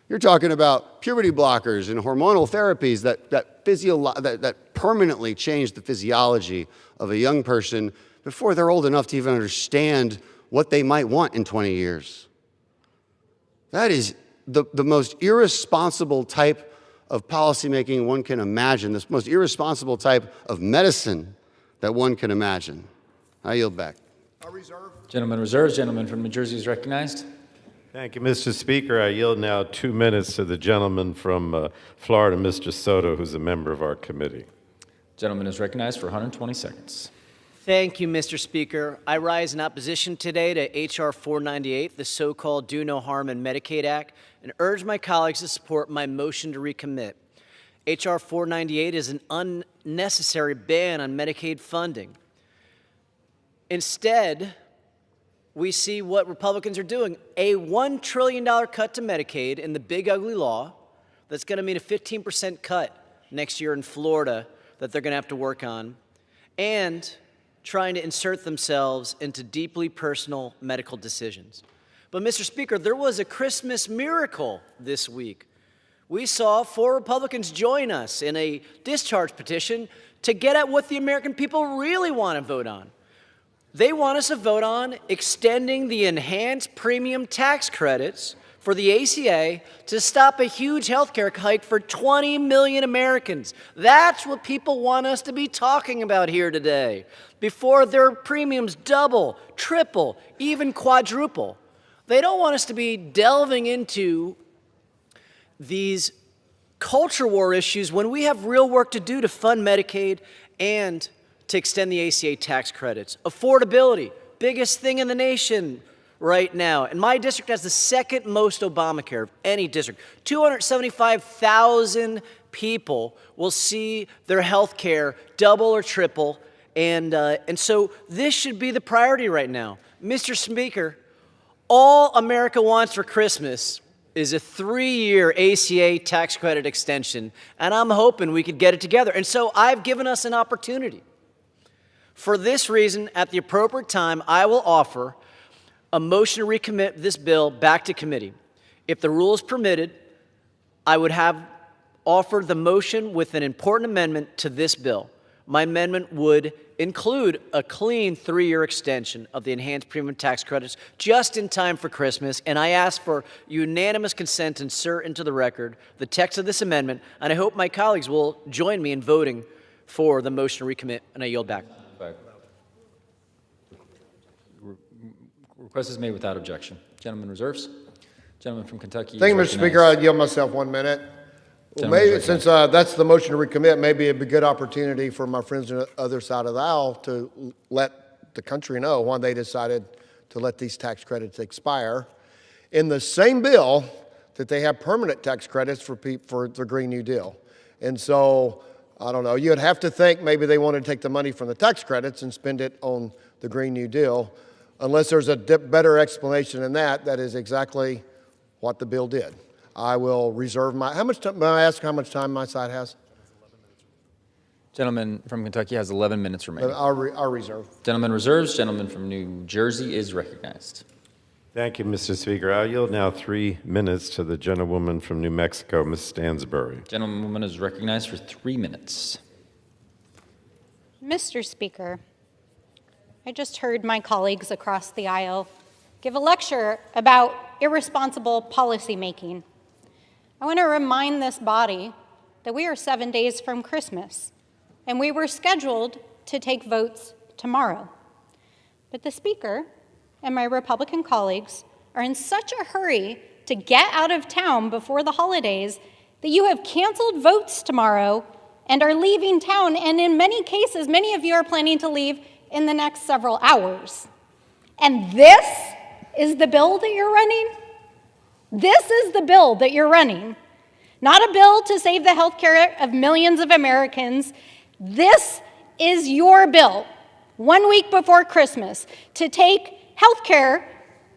You're talking about puberty blockers and hormonal therapies that permanently change the physiology of a young person before they're old enough to even understand what they might want in 20 years. That is the most irresponsible type of policymaking one can imagine, this most irresponsible type of medicine that one can imagine. I yield back. Gentleman reserves. Gentleman from New Jersey is recognized. Thank you, Mr. Speaker. I yield now 2 minutes to the gentleman from Florida, Mr. Soto, who's a member of our committee. Gentleman is recognized for 120 seconds. Thank you, Mr. Speaker. I rise in opposition today to H.R. 498, the so-called Do No Harm in Medicaid Act, and urge my colleagues to support my motion to recommit. H.R. 498 is an unnecessary ban on Medicaid funding. Instead, we see what Republicans are doing, a $1 trillion cut to Medicaid in the big ugly law that's going to mean a 15% cut next year in Florida that they're going to have to work on, and trying to insert themselves into deeply personal medical decisions. But, Mr. Speaker, there was a Christmas miracle this week. We saw 4 Republicans join us in a discharge petition to get at what the American people really want to vote on. They want us to vote on extending the enhanced premium tax credits for the ACA to stop a huge health care hike for 20 million Americans. That's what people want us to be talking about here today, before their premiums double, triple, even quadruple. They don't want us to be delving into these culture war issues when we have real work to do to fund Medicaid and to extend the ACA tax credits. Affordability, biggest thing in the nation right now. And my district has the second most Obamacare of any district. 275,000 people will see their health care double or triple. And so this should be the priority right now. Mr. Speaker, all America wants for Christmas is a 3-year ACA tax credit extension. And I'm hoping we could get it together. And so I've given us an opportunity. For this reason, at the appropriate time, I will offer a motion to recommit this bill back to committee. If the rules permitted, I would have offered the motion with an important amendment to this bill. My amendment would include a clean 3-year extension of the enhanced premium tax credits just in time for Christmas, and I ask for unanimous consent to insert into the record the text of this amendment, and I hope my colleagues will join me in voting for the motion to recommit, and I yield back. Request is made without objection. Gentleman reserves. Gentleman from Kentucky. Thank you, Mr. Speaker. I'll yield myself 1 minute. Well, maybe since that's the motion to recommit, maybe it'd be a good opportunity for my friends on the other side of the aisle to let the country know why they decided to let these tax credits expire. In the same bill that they have permanent tax credits for the Green New Deal. And so, I don't know, you'd have to think maybe they want to take the money from the tax credits and spend it on the Green New Deal. Unless there's a better explanation than that, that is exactly what the bill did. I will reserve my, how much time, may I ask how much time my side has? Gentleman from Kentucky has 11 minutes remaining. I'll reserve. Gentleman reserves. Gentleman from New Jersey is recognized. Thank you, Mr. Speaker. I'll yield now 3 minutes to the gentlewoman from New Mexico, Ms. Stansbury. Gentlewoman is recognized for 3 minutes. Mr. Speaker, I just heard my colleagues across the aisle give a lecture about irresponsible policymaking. I want to remind this body that we are 7 days from Christmas, and we were scheduled to take votes tomorrow. But the Speaker and my Republican colleagues are in such a hurry to get out of town before the holidays that you have canceled votes tomorrow and are leaving town, and in many cases, many of you are planning to leave in the next several hours. And this is the bill that you're running? This is the bill that you're running. Not a bill to save the health care of millions of Americans. This is your bill, 1 week before Christmas, to take health care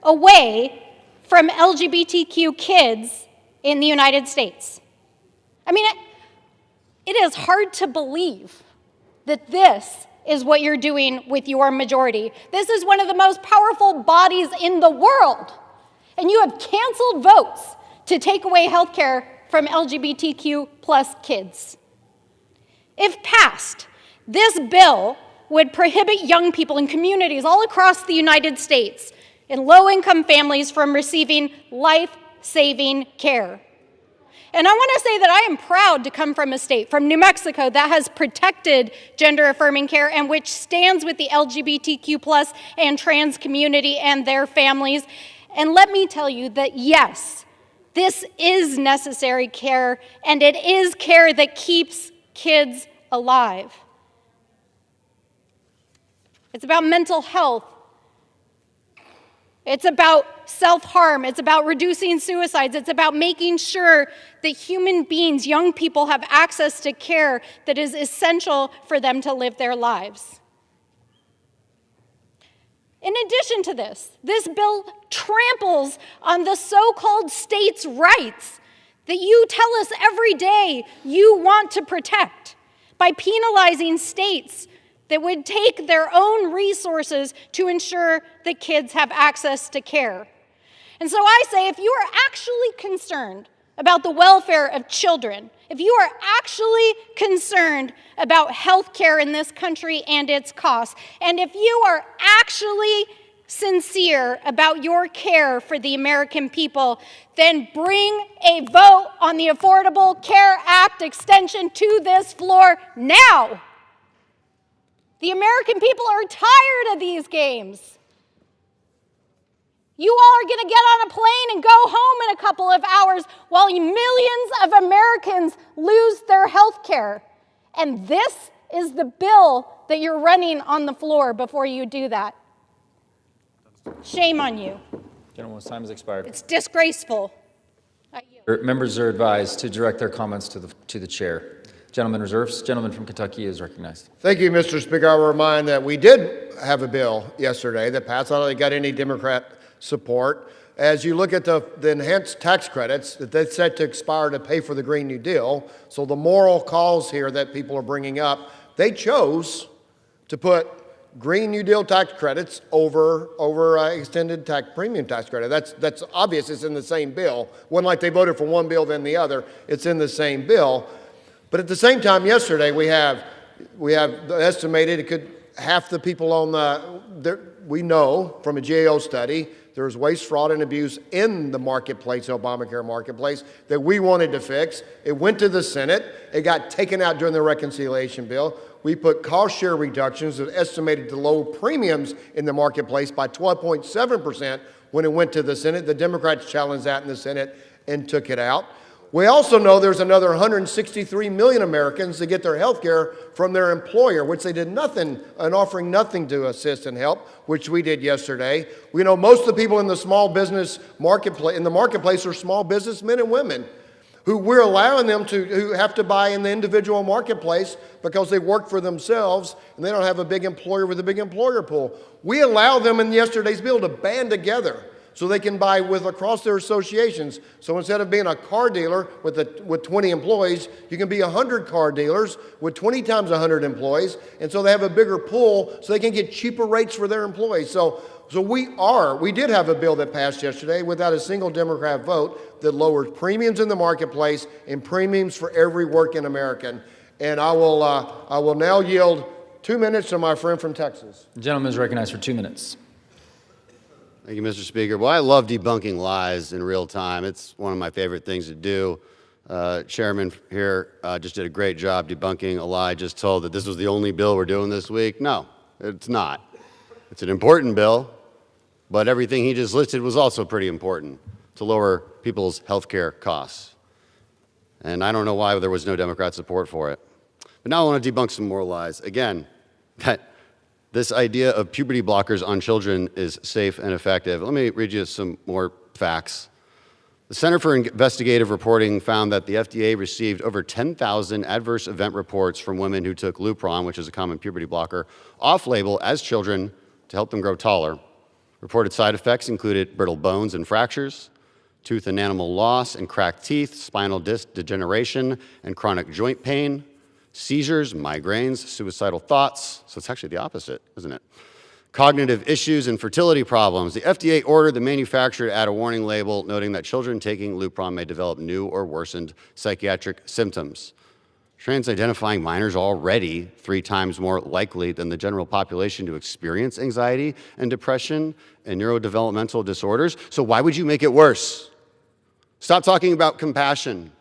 away from LGBTQ kids in the United States. I mean, it is hard to believe that this is what you're doing with your majority. This is one of the most powerful bodies in the world, and you have canceled votes to take away health care from LGBTQ plus kids. If passed, this bill would prohibit young people in communities all across the United States and low-income families from receiving life-saving care. And I want to say that I am proud to come from a state, from New Mexico, that has protected gender-affirming care and which stands with the LGBTQ plus and trans community and their families. And let me tell you that, yes, this is necessary care, and it is care that keeps kids alive. It's about mental health. It's about self-harm. It's about reducing suicides. It's about making sure that human beings, young people, have access to care that is essential for them to live their lives. In addition to this bill tramples on the so-called states' rights that you tell us every day you want to protect by penalizing states that would take their own resources to ensure that kids have access to care. And so I say, if you are actually concerned about the welfare of children, if you are actually concerned about health care in this country and its costs, and if you are actually sincere about your care for the American people, then bring a vote on the Affordable Care Act extension to this floor now. The American people are tired of these games. You all are going to get on a plane and go home in a couple of hours while millions of Americans lose their health care. And this is the bill that you're running on the floor before you do that. Shame on you. Gentleman's time has expired. It's disgraceful. Members are advised to direct their comments to the chair. Gentleman reserves. Gentleman from Kentucky is recognized. Thank you, Mr. Speaker. I will remind that we did have a bill yesterday that passed. I don't think it got any Democrat support. As you look at the enhanced tax credits that they set to expire to pay for the Green New Deal, so the moral cause here that people are bringing up, they chose to put Green New Deal tax credits over extended premium tax credit. That's obvious. It's in the same bill. Wasn't like they voted for one bill then the other. It's in the same bill. But at the same time, yesterday we have estimated it could half the people we know from a GAO study there's waste, fraud, and abuse in the marketplace, Obamacare marketplace, that we wanted to fix. It went to the Senate. It got taken out during the reconciliation bill. We put cost share reductions that estimated to lower premiums in the marketplace by 12.7% when it went to the Senate. The Democrats challenged that in the Senate and took it out. We also know there's another 163 million Americans that get their health care from their employer, which they did nothing, and offering nothing to assist and help, which we did yesterday. We know most of the people in the small business marketplace are small businessmen and women who we're allowing them who have to buy in the individual marketplace because they work for themselves and they don't have a big employer with a big employer pool. We allow them in yesterday's bill to band together so they can buy across their associations. So instead of being a car dealer with 20 employees, you can be 100 car dealers with 20 times 100 employees. And so they have a bigger pool so they can get cheaper rates for their employees. So we did have a bill that passed yesterday without a single Democrat vote that lowers premiums in the marketplace and premiums for every working American. And I will now yield 2 minutes to my friend from Texas. The gentleman is recognized for 2 minutes. Thank you, Mr. Speaker. Well, I love debunking lies in real time. It's one of my favorite things to do. Chairman here just did a great job debunking a lie just told that this was the only bill we're doing this week. No, it's not. It's an important bill, but everything he just listed was also pretty important to lower people's health care costs. And I don't know why there was no Democrat support for it. But now I want to debunk some more lies. Again, that this idea of puberty blockers on children is safe and effective. Let me read you some more facts. The Center for Investigative Reporting found that the FDA received over 10,000 adverse event reports from women who took Lupron, which is a common puberty blocker, off-label as children to help them grow taller. Reported side effects included brittle bones and fractures, tooth and enamel loss and cracked teeth, spinal disc degeneration and chronic joint pain, seizures, migraines, suicidal thoughts. So it's actually the opposite, isn't it? Cognitive issues and fertility problems. The FDA ordered the manufacturer to add a warning label noting that children taking Lupron may develop new or worsened psychiatric symptoms. Trans-identifying minors are already 3 times more likely than the general population to experience anxiety and depression and neurodevelopmental disorders. So why would you make it worse? Stop talking about compassion.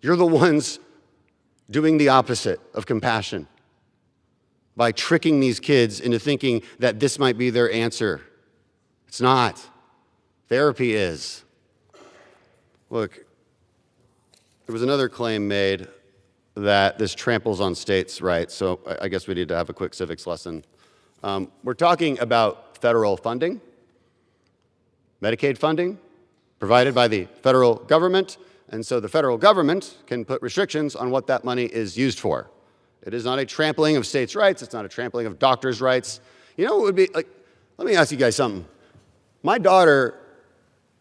You're the ones doing the opposite of compassion by tricking these kids into thinking that this might be their answer. It's not. Therapy is. Look, there was another claim made that this tramples on states' rights, so I guess we need to have a quick civics lesson. We're talking about federal funding, Medicaid funding, provided by the federal government. And so the federal government can put restrictions on what that money is used for. It is not a trampling of states' rights. It's not a trampling of doctors' rights. You know what would be, like, let me ask you guys something. My daughter,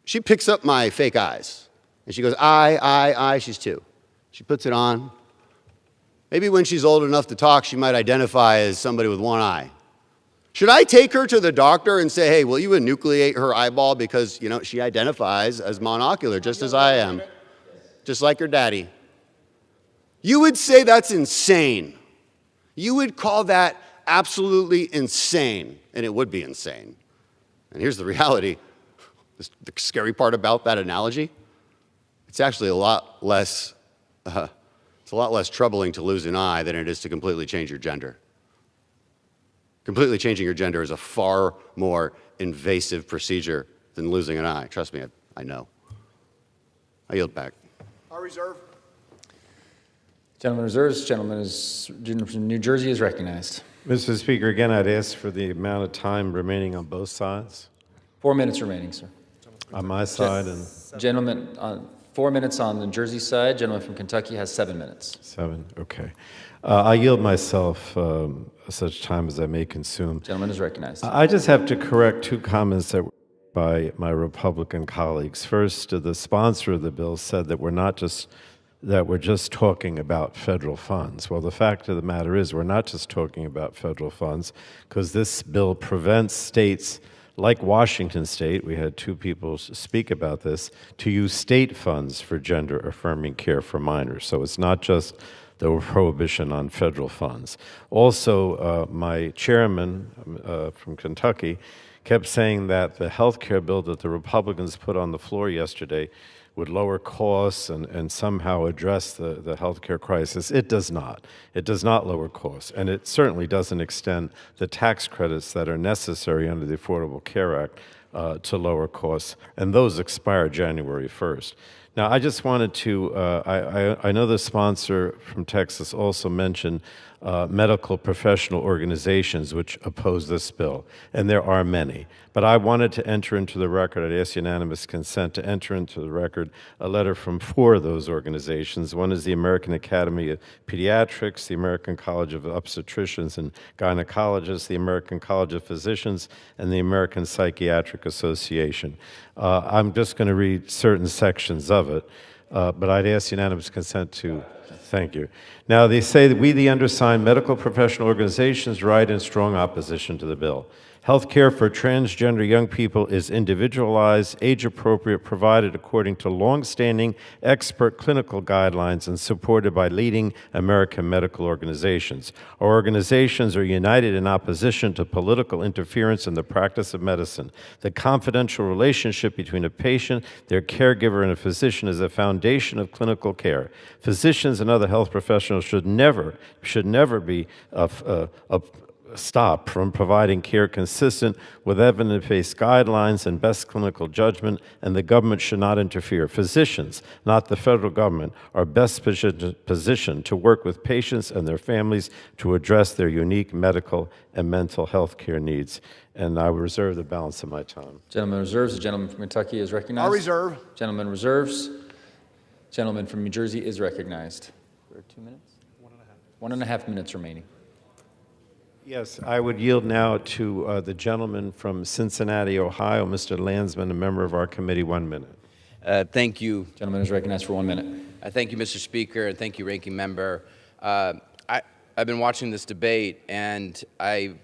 she picks up my fake eyes. And she goes, I, she's 2. She puts it on. Maybe when she's old enough to talk, she might identify as somebody with one eye. Should I take her to the doctor and say, hey, will you enucleate her eyeball because, you know, she identifies as monocular just as I am? Just like her daddy. You would say that's insane. You would call that absolutely insane, and it would be insane. And here's the reality, the scary part about that analogy, it's actually a lot less troubling to lose an eye than it is to completely change your gender. Completely changing your gender is a far more invasive procedure than losing an eye. Trust me, I know. I yield back. I reserve. Gentleman reserves. Gentleman from New Jersey is recognized. Mr. Speaker, again, I'd ask for the amount of time remaining on both sides. 4 minutes remaining, sir. On my side and... Gentleman, 4 minutes on the Jersey side. Gentleman from Kentucky has 7 minutes. 7, okay. I yield myself such time as I may consume. Gentleman is recognized. I just have to correct 2 comments that were by my Republican colleagues. First, the sponsor of the bill said that we're not just that we're just talking about federal funds. Well, the fact of the matter is we're not just talking about federal funds, because this bill prevents states like Washington State, we had two people speak about this, to use state funds for gender-affirming care for minors. So it's not just the prohibition on federal funds. Also, my chairman from Kentucky kept saying that the health care bill that the Republicans put on the floor yesterday would lower costs and somehow address the health care crisis. It does not. It does not lower costs, and it certainly doesn't extend the tax credits that are necessary under the Affordable Care Act to lower costs, and those expire January 1st. Now, I just wanted to, I know the sponsor from Texas also mentioned medical professional organizations which oppose this bill, and there are many. But I wanted to enter into the record, I'd ask unanimous consent to enter into the record a letter from 4 of those organizations. One is the American Academy of Pediatrics, the American College of Obstetricians and Gynecologists, the American College of Physicians, and the American Psychiatric Association. I'm just going to read certain sections of it, but I'd ask unanimous consent to thank you. Now, they say that we, the undersigned medical professional organizations, write in strong opposition to the bill. Health care for transgender young people is individualized, age-appropriate, provided according to long-standing expert clinical guidelines and supported by leading American medical organizations. Our organizations are united in opposition to political interference in the practice of medicine. The confidential relationship between a patient, their caregiver, and a physician is the foundation of clinical care. Physicians and other health professionals should never be stopped from providing care consistent with evidence-based guidelines and best clinical judgment, and the government should not interfere. Physicians, not the federal government, are best positioned to work with patients and their families to address their unique medical and mental health care needs. And I will reserve the balance of my time. Gentleman reserves. The gentleman from Kentucky is recognized. I reserve. Gentleman reserves. Gentleman from New Jersey is recognized. There are 2 minutes? 1.5 minutes remaining. Yes, I would yield now to the gentleman from Cincinnati, Ohio, Mr. Landsman, a member of our committee. 1 minute. Thank you. Gentleman is recognized for 1 minute. Thank you, Mr. Speaker, and thank you, Ranking Member. I've been watching this debate, and I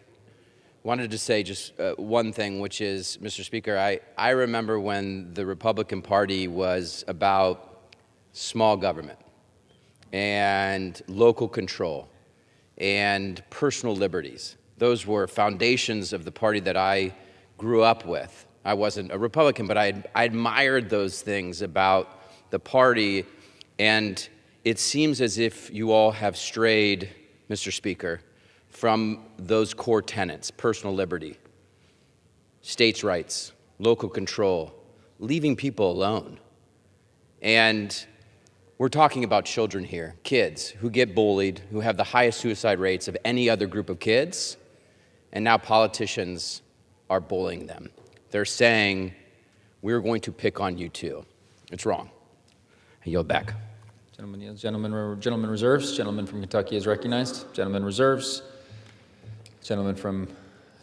wanted to say just one thing, which is, Mr. Speaker, I remember when the Republican Party was about small government and local control and personal liberties. Those were foundations of the party that I grew up with. I wasn't a Republican, but I admired those things about the party, and it seems as if you all have strayed, Mr. Speaker, from those core tenets: personal liberty, states' rights, local control, leaving people alone. And we're talking about children here, kids who get bullied, who have the highest suicide rates of any other group of kids, and now politicians are bullying them. They're saying, we're going to pick on you too. It's wrong. I yield back. Gentleman yields. Gentleman reserves. Gentleman from Kentucky is recognized. Gentleman reserves. Gentleman from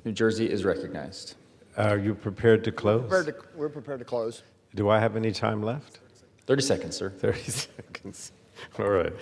New Jersey is recognized. Are you prepared to close? We're prepared to close. Do I have any time left? 30 seconds, sir. 30 seconds. All right.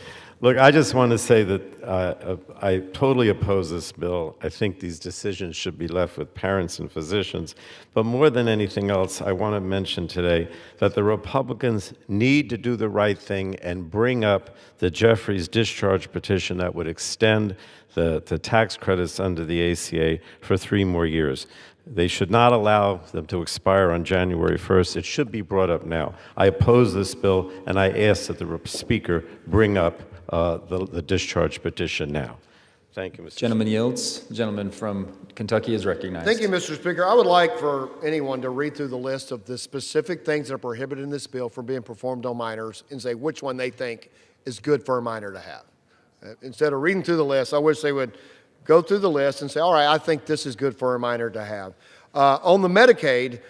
Look, I just want to say that I totally oppose this bill. I think these decisions should be left with parents and physicians. But more than anything else, I want to mention today that the Republicans need to do the right thing and bring up the Jeffries discharge petition that would extend the tax credits under the ACA for 3 more years. They should not allow them to expire on January 1st. It should be brought up now. I oppose this bill, and I ask that the Speaker bring up the discharge petition now. Thank you, Mr. Gentleman yields. The gentleman from Kentucky is recognized. Thank you, Mr. Speaker. I would like for anyone to read through the list of the specific things that are prohibited in this bill from being performed on minors and say which one they think is good for a minor to have. Instead of reading through the list, I wish they would go through the list and say, all right, I think this is good for a minor to have. On the Medicaid,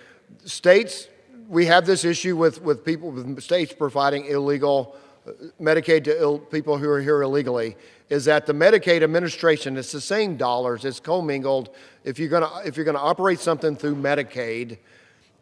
states, we have this issue with people, with states providing illegal Medicaid to people who are here illegally, is that the Medicaid administration, it's the same dollars, it's commingled. If you're gonna operate something through Medicaid,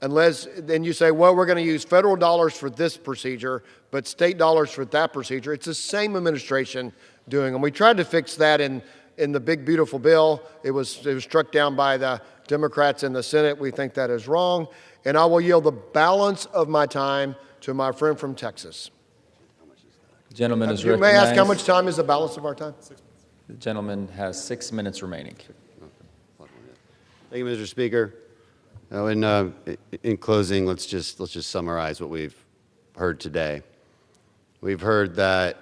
unless then you say, well, we're going to use federal dollars for this procedure, but state dollars for that procedure. It's the same administration doing them. We tried to fix that in the big, beautiful bill. It was struck down by the Democrats in the Senate. We think that is wrong. And I will yield the balance of my time to my friend from Texas. The gentleman is You recognized. may ask how much time is the balance of our time? The gentleman has 6 minutes remaining. Thank you, Mr. Speaker. Now, in closing, let's just summarize what we've heard today. We've heard that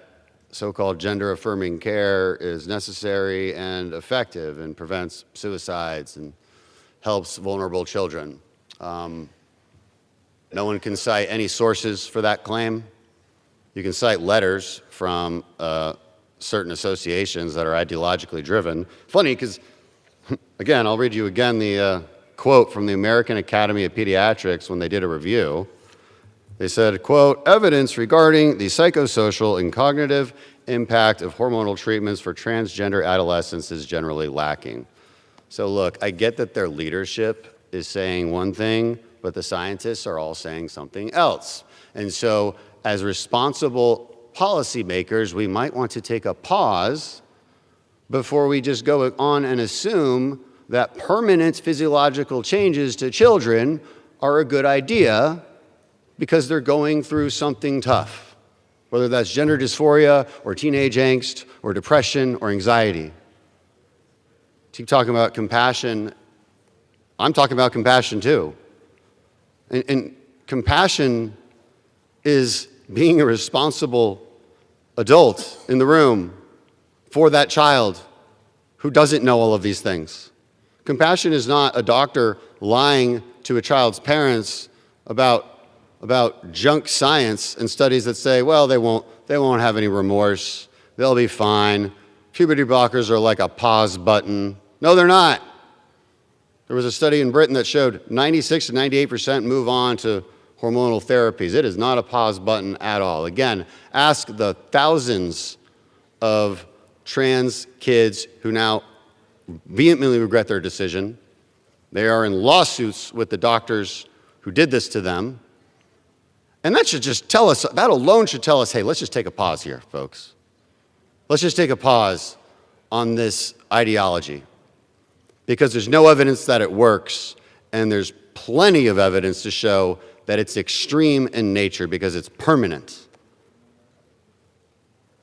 so-called gender-affirming care is necessary and effective and prevents suicides and helps vulnerable children. No one can cite any sources for that claim. You can cite letters from certain associations that are ideologically driven. Funny, because, again, I'll read you again the quote from the American Academy of Pediatrics when they did a review. They said, quote, evidence regarding the psychosocial and cognitive impact of hormonal treatments for transgender adolescents is generally lacking. So look, I get that their leadership is saying one thing, but the scientists are all saying something else. And so as responsible policymakers, we might want to take a pause before we just go on and assume that permanent physiological changes to children are a good idea because they're going through something tough, whether that's gender dysphoria or teenage angst or depression or anxiety. Keep talking about compassion. I'm talking about compassion too. And compassion is being a responsible adult in the room for that child who doesn't know all of these things. Compassion is not a doctor lying to a child's parents about junk science and studies that say, well, they won't have any remorse, they'll be fine. Puberty blockers are like a pause button. No, they're not. There was a study in Britain that showed 96 to 98% move on to hormonal therapies. It is not a pause button at all. Again, ask the thousands of trans kids who now vehemently regret their decision. They are in lawsuits with the doctors who did this to them. And that should just tell us, that alone should tell us, hey, let's just take a pause here, folks. Let's just take a pause on this ideology because there's no evidence that it works, and there's plenty of evidence to show that it's extreme in nature because it's permanent.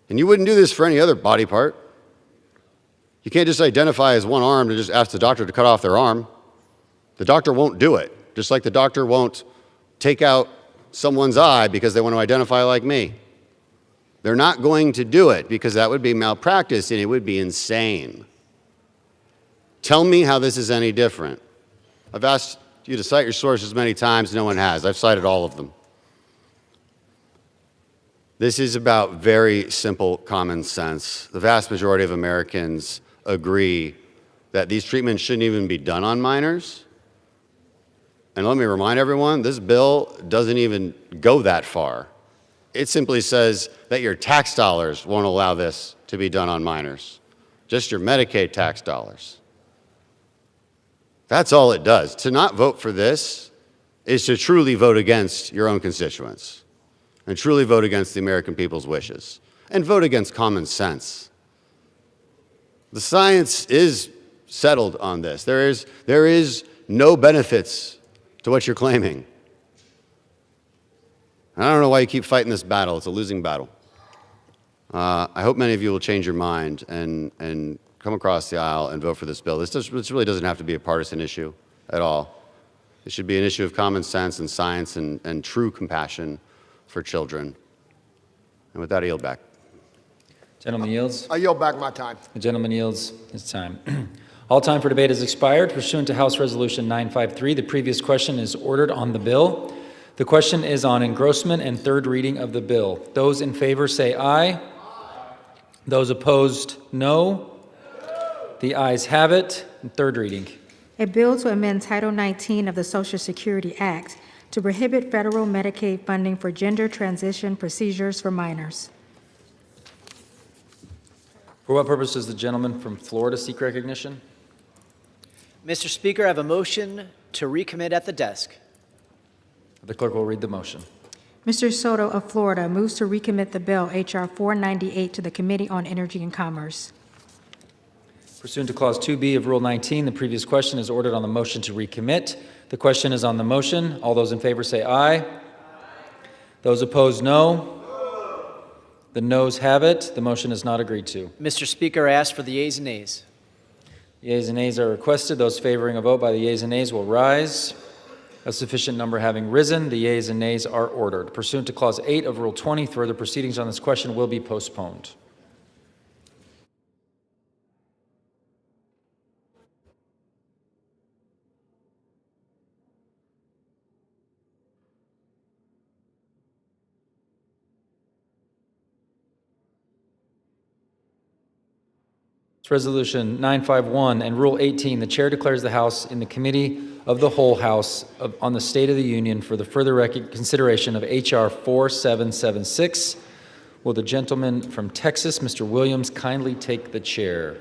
And you wouldn't do this for any other body part. You can't just identify as one arm and just ask the doctor to cut off their arm. The doctor won't do it, just like the doctor won't take out someone's eye because they want to identify like me. They're not going to do it because that would be malpractice and it would be insane. Tell me how this is any different. I've asked you to cite your sources many times. No one has. I've cited all of them. This is about very simple common sense. The vast majority of Americans agree that these treatments shouldn't even be done on minors. And let me remind everyone, this bill doesn't even go that far. It simply says that your tax dollars won't allow this to be done on minors, just your Medicaid tax dollars. That's all it does. To not vote for this is to truly vote against your own constituents and truly vote against the American people's wishes and vote against common sense. The science is settled on this. There is no benefits to what you're claiming. I don't know why you keep fighting this battle. It's a losing battle. I hope many of you will change your mind and come across the aisle and vote for this bill. This really doesn't have to be a partisan issue at all. It should be an issue of common sense and science and true compassion for children. And with that, I yield back. Gentleman yields. I yield back my time. The gentleman yields his time. All time for debate has expired. Pursuant to House Resolution 953, the previous question is ordered on the bill. The question is on engrossment and third reading of the bill. Those in favor say aye. Aye. Those opposed, no. The ayes have it. Third reading. A bill to amend Title 19 of the Social Security Act to prohibit federal Medicaid funding for gender transition procedures for minors. For what purpose does the gentleman from Florida seek recognition? Mr. Speaker, I have a motion to recommit at the desk. The clerk will read the motion. Mr. Soto of Florida moves to recommit the bill H.R. 498 to the Committee on Energy and Commerce. Pursuant to Clause 2B of Rule 19, the previous question is ordered on the motion to recommit. The question is on the motion. All those in favor say aye. Those opposed, no. The noes have it. The motion is not agreed to. Mr. Speaker, I ask for the yeas and nays. Yeas and nays are requested. Those favoring a vote by the yeas and nays will rise. A sufficient number having risen, the yeas and nays are ordered. Pursuant to Clause 8 of Rule 20, further proceedings on this question will be postponed. Resolution 951 and Rule 18, the Chair declares the House in the Committee of the Whole House on the State of the Union for the further consideration of H.R. 4776. Will the gentleman from Texas, Mr. Williams, kindly take the chair?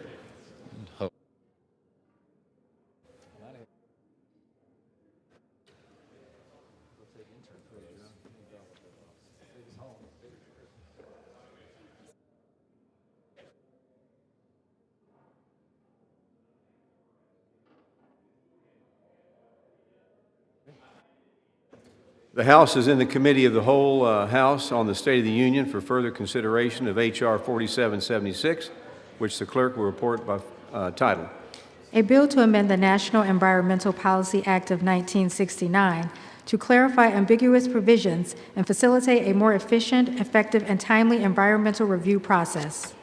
The House is in the Committee of the Whole House on the State of the Union for further consideration of H.R. 4776, which the clerk will report by title. A bill to amend the National Environmental Policy Act of 1969 to clarify ambiguous provisions and facilitate a more efficient, effective, and timely environmental review process.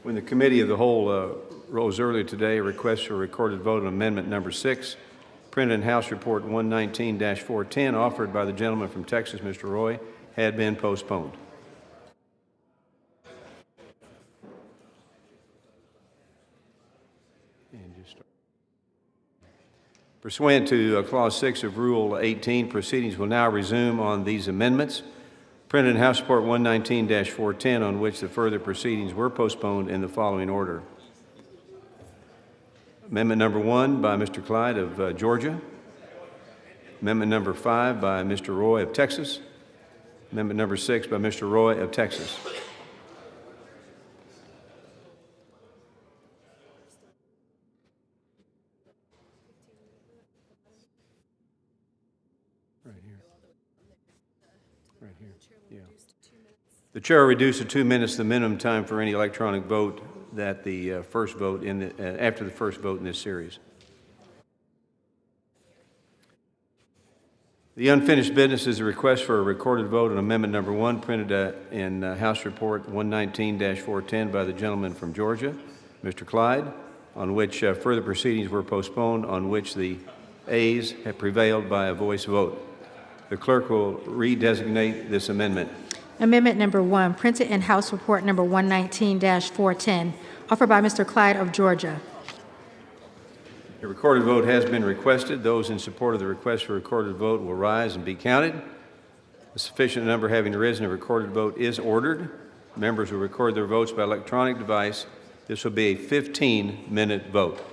When the Committee of the Whole rose earlier today, a request for a recorded vote on Amendment Number 6, printed in House Report 119-410, offered by the gentleman from Texas, Mr. Roy, had been postponed. Pursuant to Clause 6 of Rule 18, proceedings will now resume on these amendments. Printed in House Report 119-410, on which the further proceedings were postponed in the following order. Amendment number 1 by Mr. Clyde of Georgia. Amendment number 5 by Mr. Roy of Texas. Amendment number 6 by Mr. Roy of Texas. Right here. Yeah. The chair will reduce to 2 minutes the minimum time for any electronic vote that the first vote in the, after the first vote in this series. The unfinished business is a request for a recorded vote on Amendment Number 1, printed in House Report 119-410 by the gentleman from Georgia, Mr. Clyde, on which further proceedings were postponed, on which the ayes have prevailed by a voice vote. The clerk will redesignate this amendment. Amendment number 1, printed in House Report number 119-410, offered by Mr. Clyde of Georgia. A recorded vote has been requested. Those in support of the request for a recorded vote will rise and be counted. A sufficient number having arisen, a recorded vote is ordered. Members will record their votes by electronic device. This will be a 15-minute vote.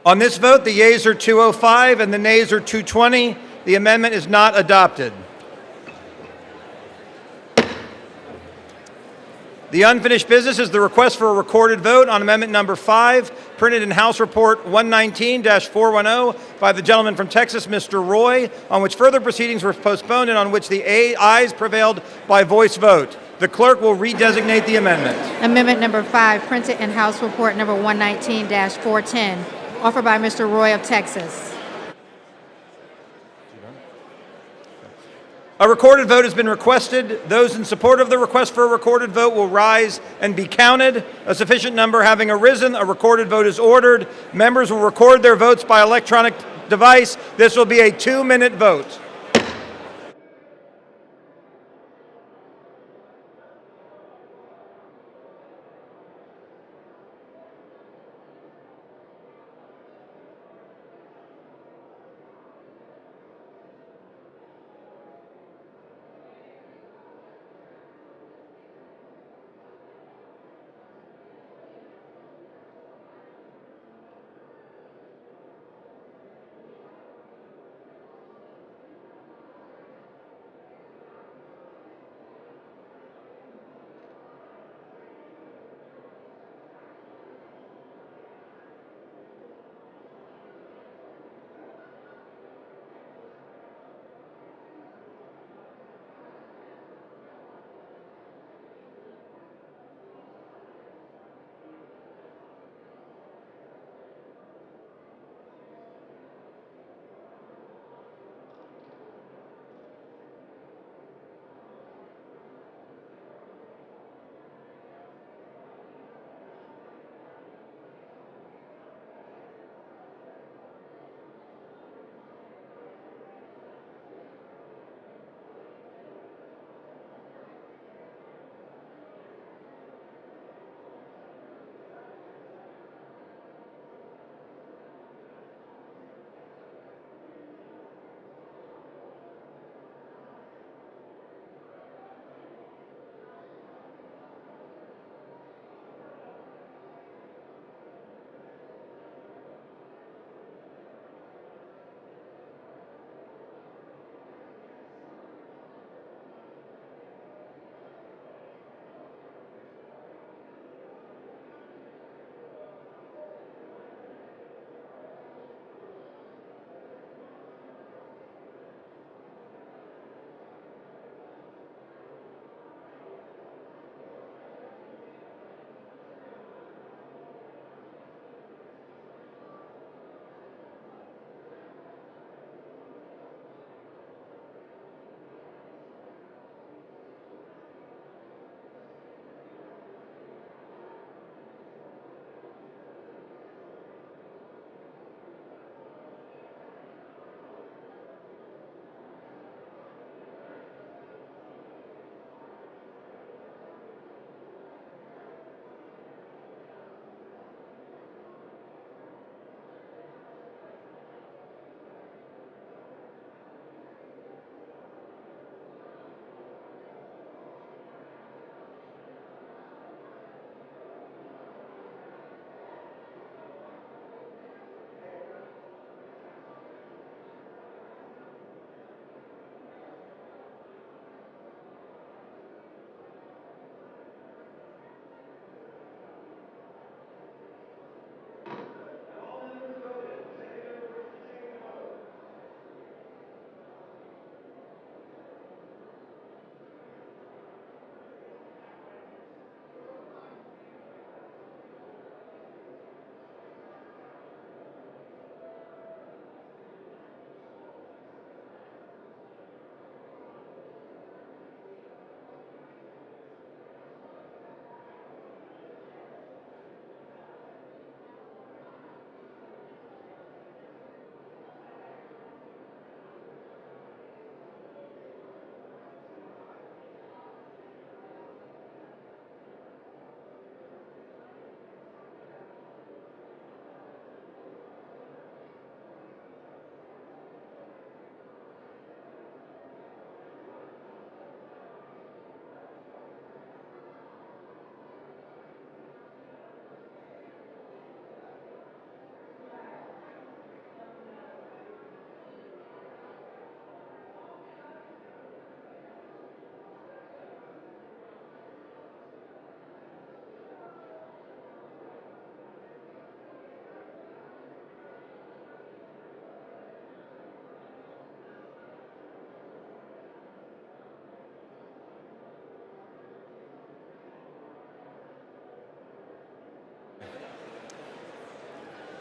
On this vote, the yeas are 205 and the nays are 220. The amendment is not adopted. The unfinished business is the request for a recorded vote on amendment number 5, printed in House Report 119-410 by the gentleman from Texas, Mr. Roy, on which further proceedings were postponed and on which the ayes prevailed by voice vote. The clerk will redesignate the amendment. Amendment number 5, printed in House Report number 119-410, offered by Mr. Roy of Texas. A recorded vote has been requested. Those in support of the request for a recorded vote will rise and be counted. A sufficient number having arisen, a recorded vote is ordered. Members will record their votes by electronic device. This will be a 2-minute vote.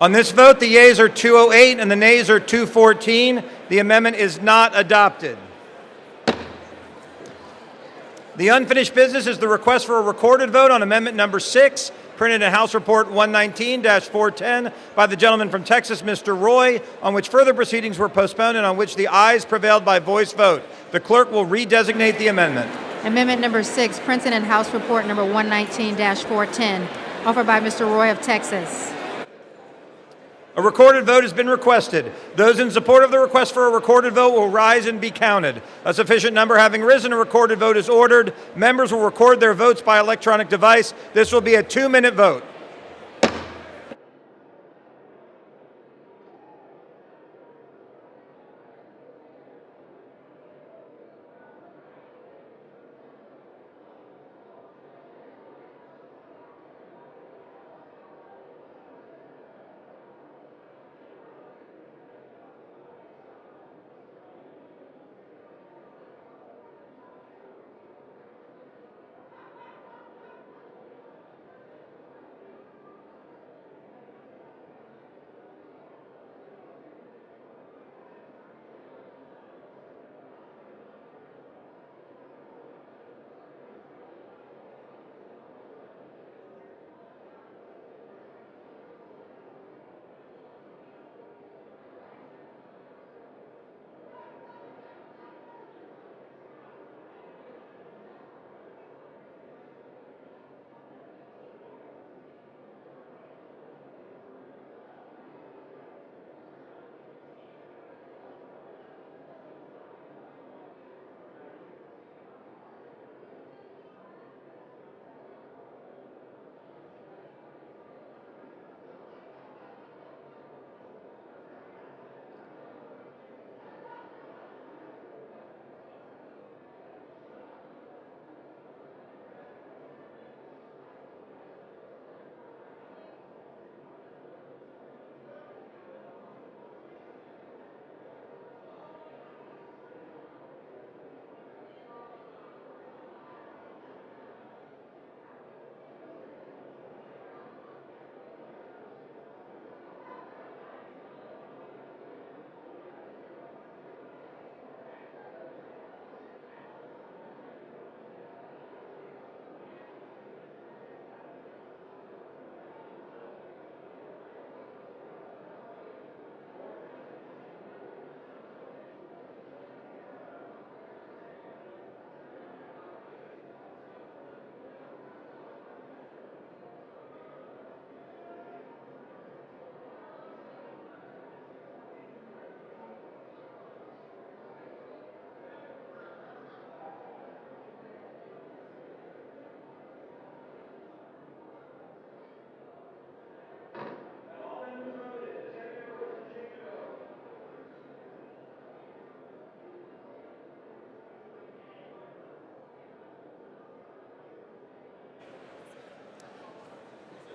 On this vote, the yeas are 208 and the nays are 214. The amendment is not adopted. The unfinished business is the request for a recorded vote on amendment number 6, printed in House Report 119-410 by the gentleman from Texas, Mr. Roy, on which further proceedings were postponed and on which the ayes prevailed by voice vote. The clerk will redesignate the amendment. Amendment number 6, printed in House Report number 119-410, offered by Mr. Roy of Texas. A recorded vote has been requested. Those in support of the request for a recorded vote will rise and be counted. A sufficient number having risen, a recorded vote is ordered. Members will record their votes by electronic device. This will be a 2-minute vote.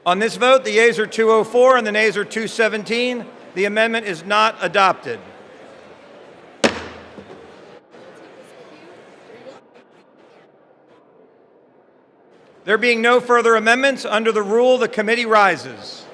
On this vote, the yeas are 204 and the nays are 217. The amendment is not adopted. There being no further amendments, under the rule, the committee rises.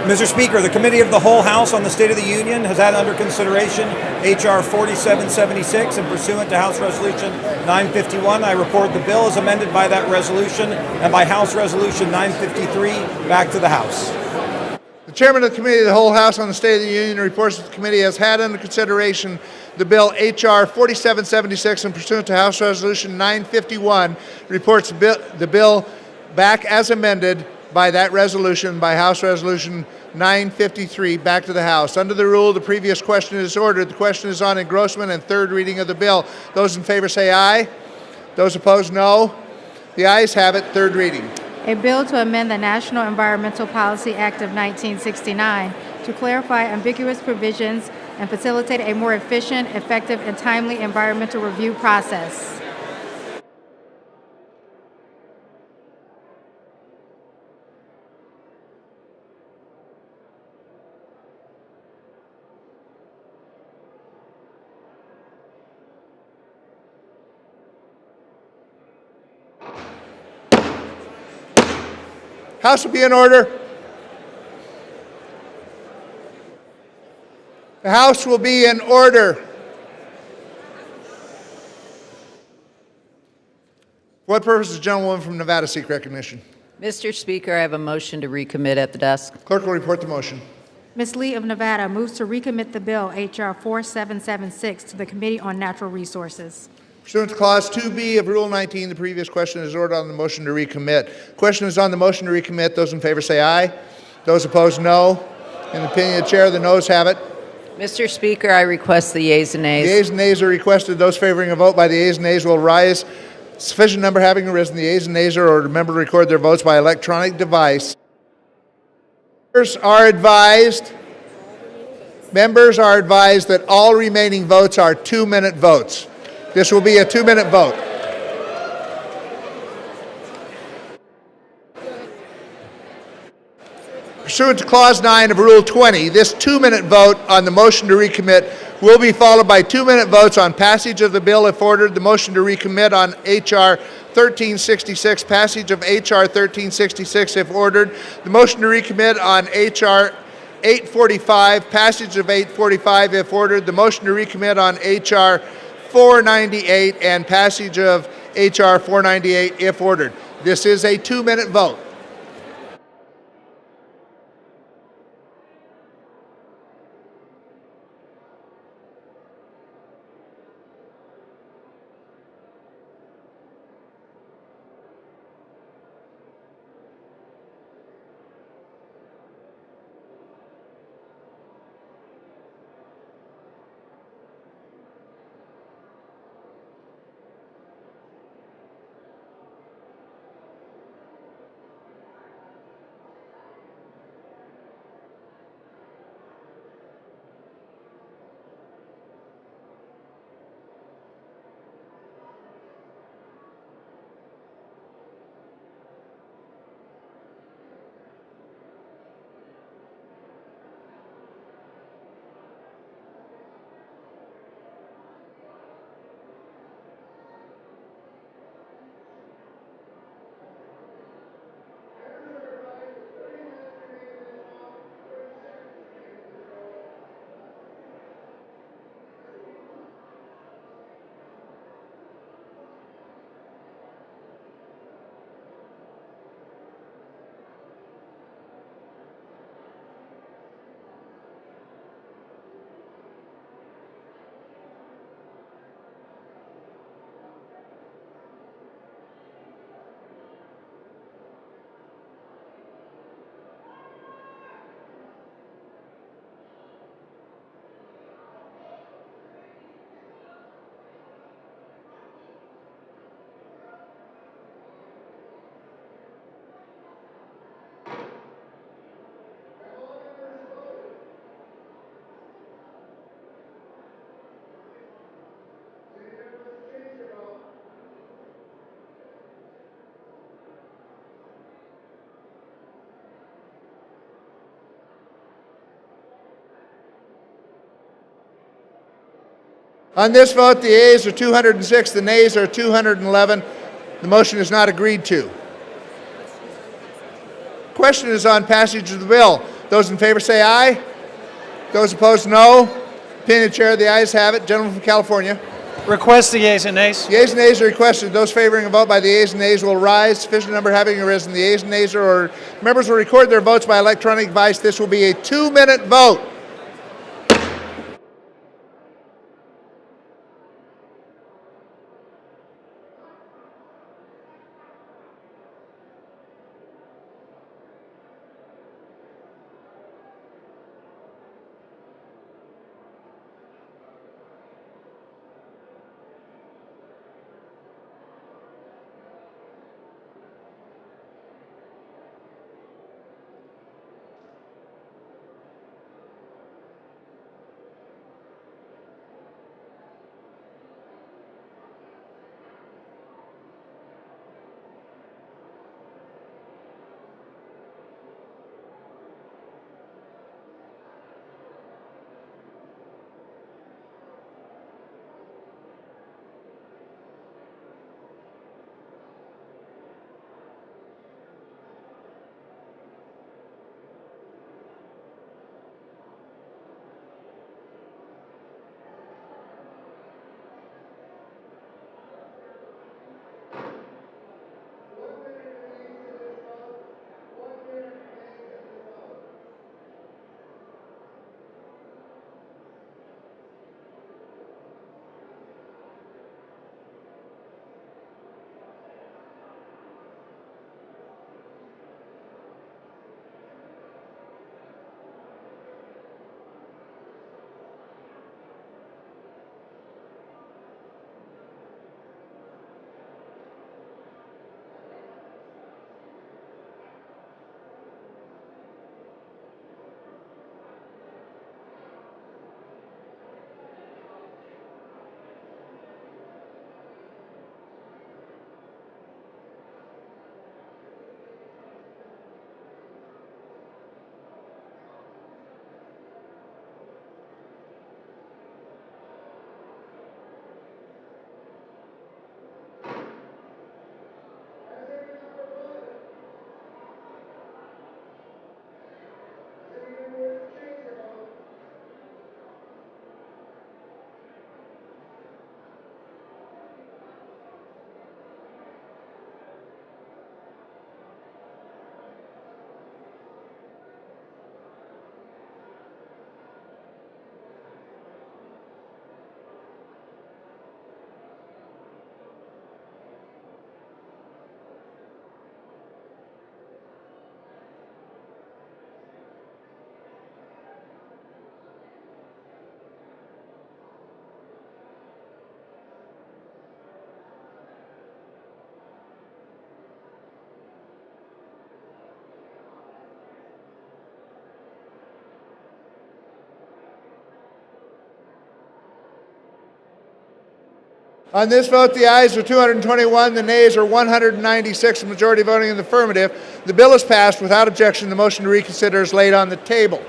Mr. Speaker, the Committee of the Whole House on the State of the Union has had under consideration H.R. 4776, and pursuant to House Resolution 951, I report the bill as amended by that resolution and by House Resolution 953 back to the House. The Chairman of the Committee of the Whole House on the State of the Union reports that the committee has had under consideration the bill H.R. 4776, and pursuant to House Resolution 951, reports the bill back as amended by that resolution, by House Resolution 953, back to the House. Under the rule, the previous question is ordered. The question is on engrossment and third reading of the bill. Those in favor say aye. Those opposed, no. The ayes have it. Third reading. A bill to amend the National Environmental Policy Act of 1969 to clarify ambiguous provisions and facilitate a more efficient, effective, and timely environmental review process. House will be in order. The House will be in order. For what purpose does the gentlewoman from Nevada seek recognition? Mr. Speaker, I have a motion to recommit at the desk. Clerk will report the motion. Ms. Lee of Nevada moves to recommit the bill H.R. 4776 to the Committee on Natural Resources. Pursuant to Clause 2B of Rule 19, the previous question is ordered on the motion to recommit. Question is on the motion to recommit. Those in favor say aye. Those opposed, no. In the opinion of the chair, the noes have it. Mr. Speaker, I request the yeas and nays. The yeas and nays are requested. Those favoring a vote by the yeas and nays will rise. Sufficient number having arisen, the yeas and nays are ordered. Remember to record their votes by electronic device. Members are advised that all remaining votes are 2-minute votes. This will be a 2-minute vote. Pursuant to Clause 9 of Rule 20, this 2-minute vote on the motion to recommit will be followed by 2-minute votes on passage of the bill if ordered, the motion to recommit on H.R. 1366, passage of H.R. 1366 if ordered, the motion to recommit on H.R. 845, passage of 845 if ordered, the motion to recommit on H.R. 498 and passage of H.R. 498 if ordered. This is a 2-minute vote. On this vote, the ayes are 206, the nays are 211. The motion is not agreed to. Question is on passage of the bill. Those in favor say aye. Those opposed, no. Opinion of the chair, the ayes have it. Gentleman from California. Request the yeas and nays. The yeas and nays are requested. Those favoring a vote by the yeas and nays will rise. Sufficient number having arisen. The yeas and nays are ordered. Members will record their votes by electronic device. This will be a 2-minute vote. On this vote, the ayes are 221, the nays are 196, the majority voting in the affirmative. The bill is passed without objection. The motion to reconsider is laid on the table.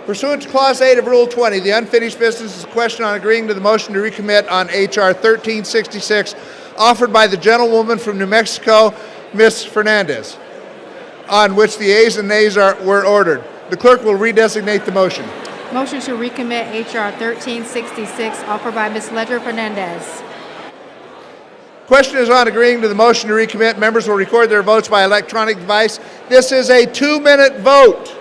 Pursuant to Clause 8 of Rule 20, the unfinished business is a question on agreeing to the motion to recommit on H.R. 1366, offered by the gentlewoman from New Mexico, Ms. Fernandez, on which the ayes and nays were ordered. The clerk will redesignate the motion. Motion to recommit H.R. 1366, offered by Ms. Ledger Fernandez. Question is on agreeing to the motion to recommit. Members will record their votes by electronic device. This is a 2-minute vote.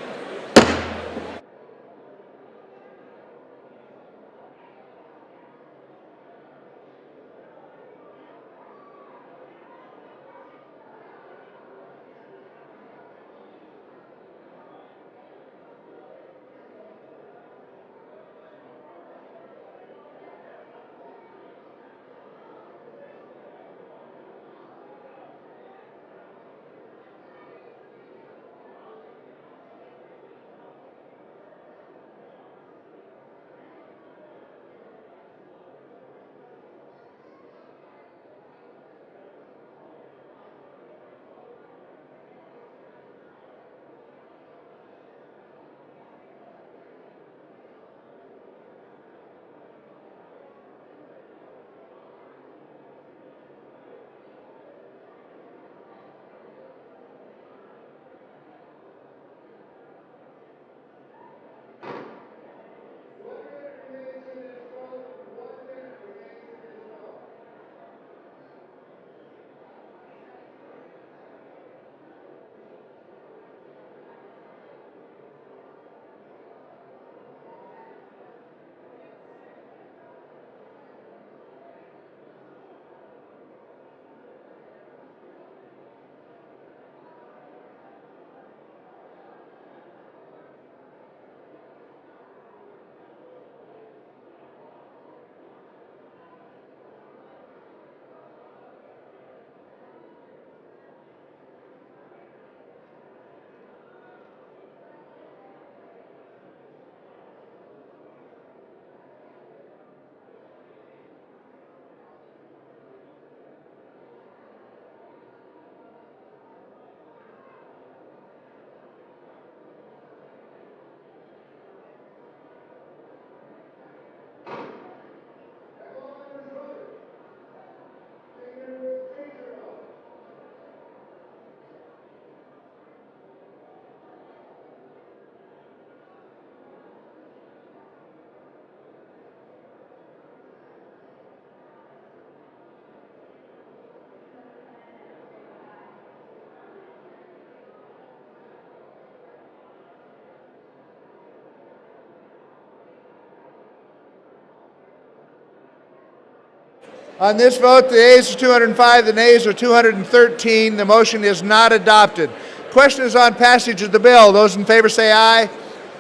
On this vote, the ayes are 205, the nays are 213. The motion is not adopted. Question is on passage of the bill. Those in favor say aye.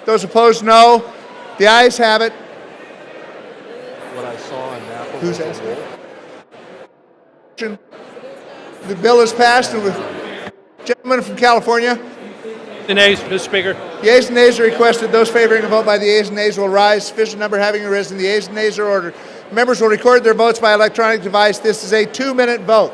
Those opposed, no. The ayes have it. What I saw in Napa. Who's asking? The bill is passed. And with gentleman from California. The nays, Mr. Speaker. The ayes and nays are requested. Those favoring a vote by the ayes and nays will rise. Sufficient number having arisen. The ayes and nays are ordered. Members will record their votes by electronic device. This is a 2-minute vote.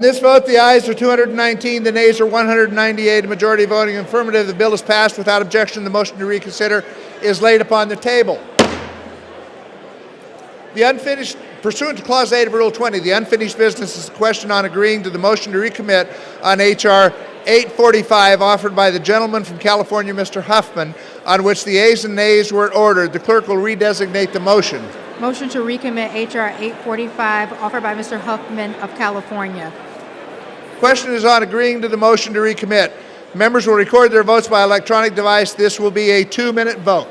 This vote, the ayes are 219, the nays are 198. A majority voting affirmative. The bill is passed without objection. The motion to reconsider is laid upon the table. Pursuant to Clause 8 of Rule 20, the unfinished business is a question on agreeing to the motion to recommit on H.R. 845 offered by the gentleman from California, Mr. Huffman, on which the yeas and nays were ordered. The clerk will redesignate the motion. Motion to recommit H.R. 845, offered by Mr. Huffman of California. Question is on agreeing to the motion to recommit. Members will record their votes by electronic device. This will be a 2-minute vote.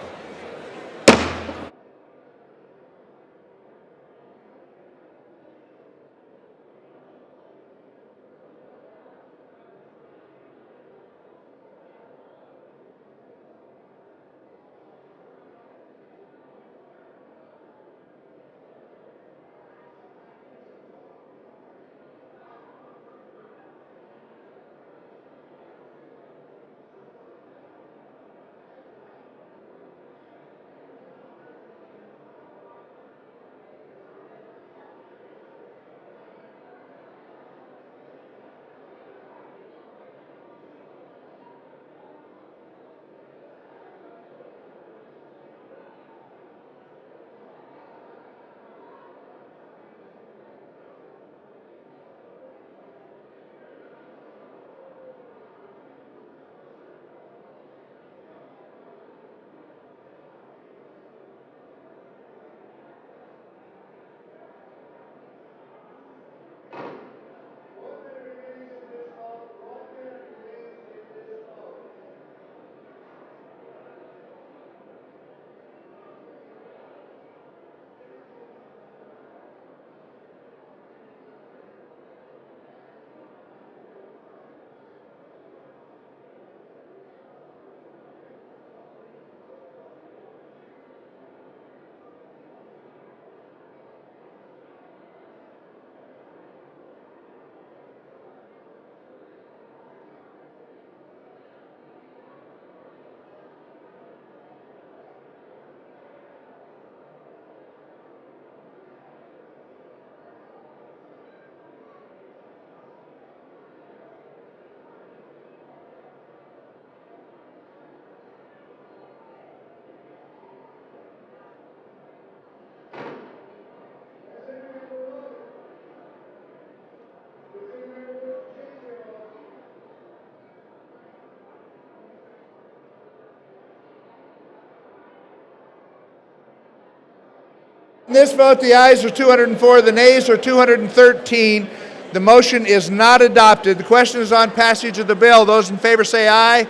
In this vote, the ayes are 204, the nays are 213. The motion is not adopted. The question is on passage of the bill. Those in favor say aye.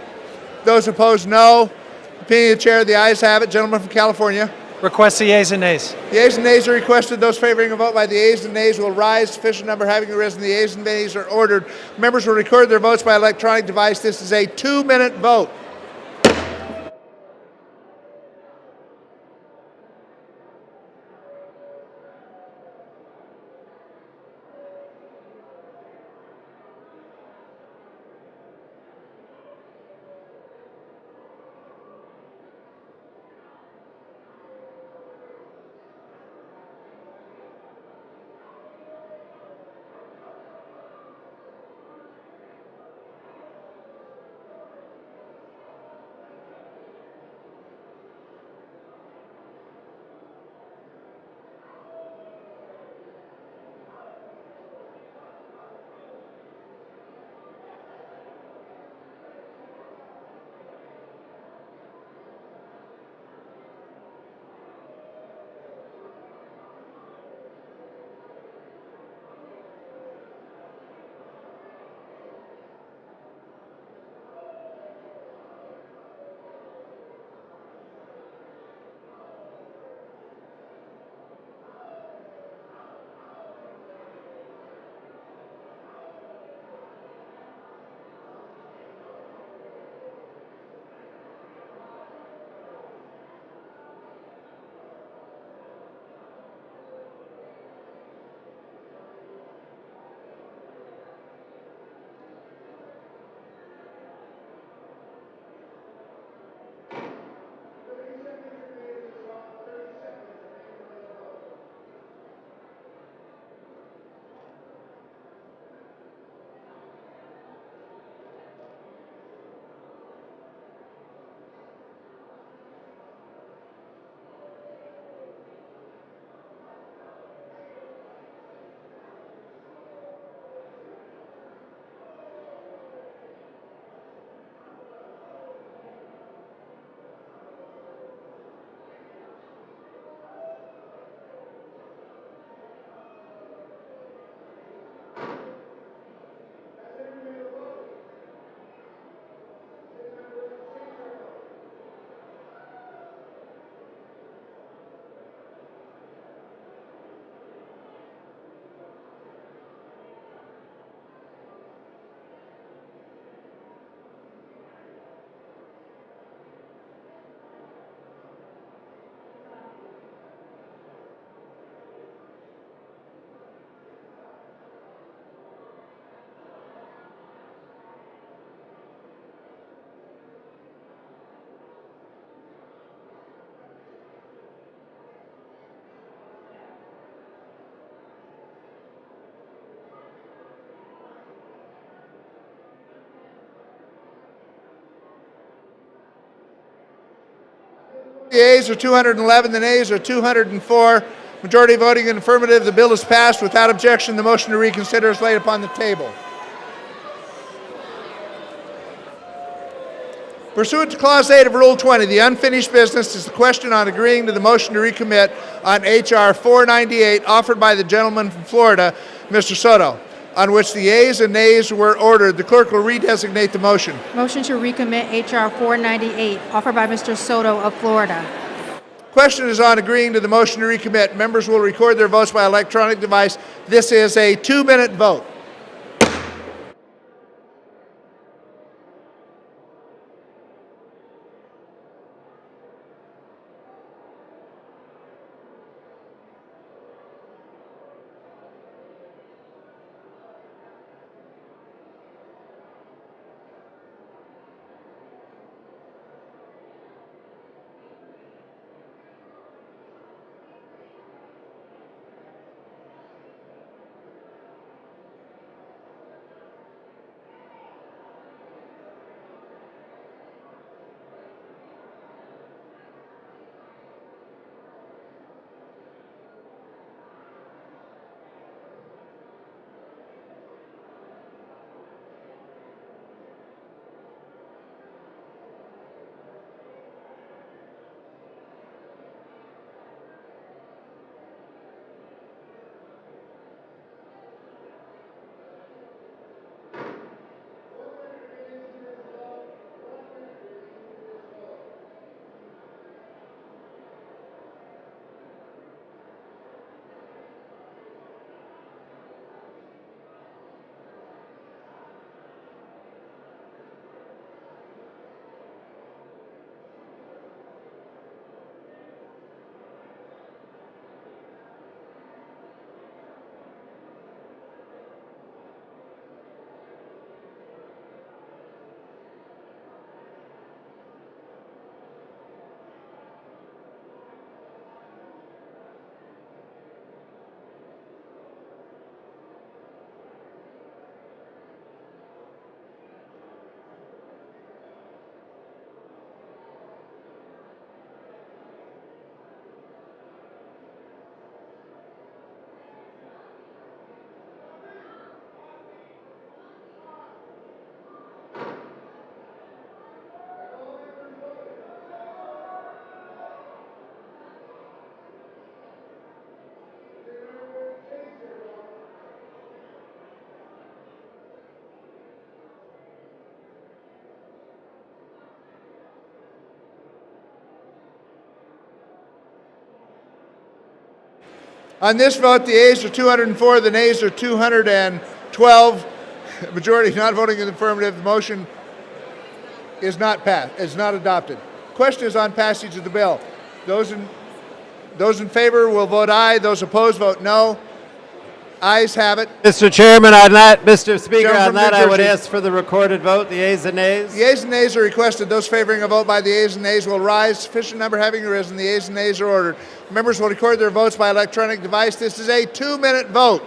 Those opposed, no. Opinion of the chair, the ayes have it. Gentleman from California. Request the yeas and nays. The yeas and nays are requested. Those favoring a vote by the yeas and nays will rise. Sufficient number having arisen. The yeas and nays are ordered. Members will record their votes by electronic device. This is a 2-minute vote. The ayes are 211, the nays are 204. Majority voting in affirmative, the bill is passed. Without objection, the motion to reconsider is laid upon the table. Pursuant to Clause 8 of Rule 20, the unfinished business is the question on agreeing to the motion to recommit on H.R. 498 offered by the gentleman from Florida, Mr. Soto, on which the ayes and nays were ordered. The clerk will redesignate the motion. Motion to recommit H.R. 498, offered by Mr. Soto of Florida. Question is on agreeing to the motion to recommit. Members will record their votes by electronic device. This is a 2-minute vote. On this vote, the ayes are 204, the nays are 212. Majority not voting in the affirmative. The motion is not passed, is not adopted. Question is on passage of the bill. Those in favor will vote aye. Those opposed vote no. Ayes have it. Mr. Chairman, on that, Mr. Speaker, Gentleman on from that, New I would Jersey. ask for the recorded vote, the ayes and nays. The ayes and nays are requested. Those favoring a vote by the ayes and nays will rise. Sufficient number having arisen, the ayes and nays are ordered. Members will record their votes by electronic device. This is a 2-minute vote.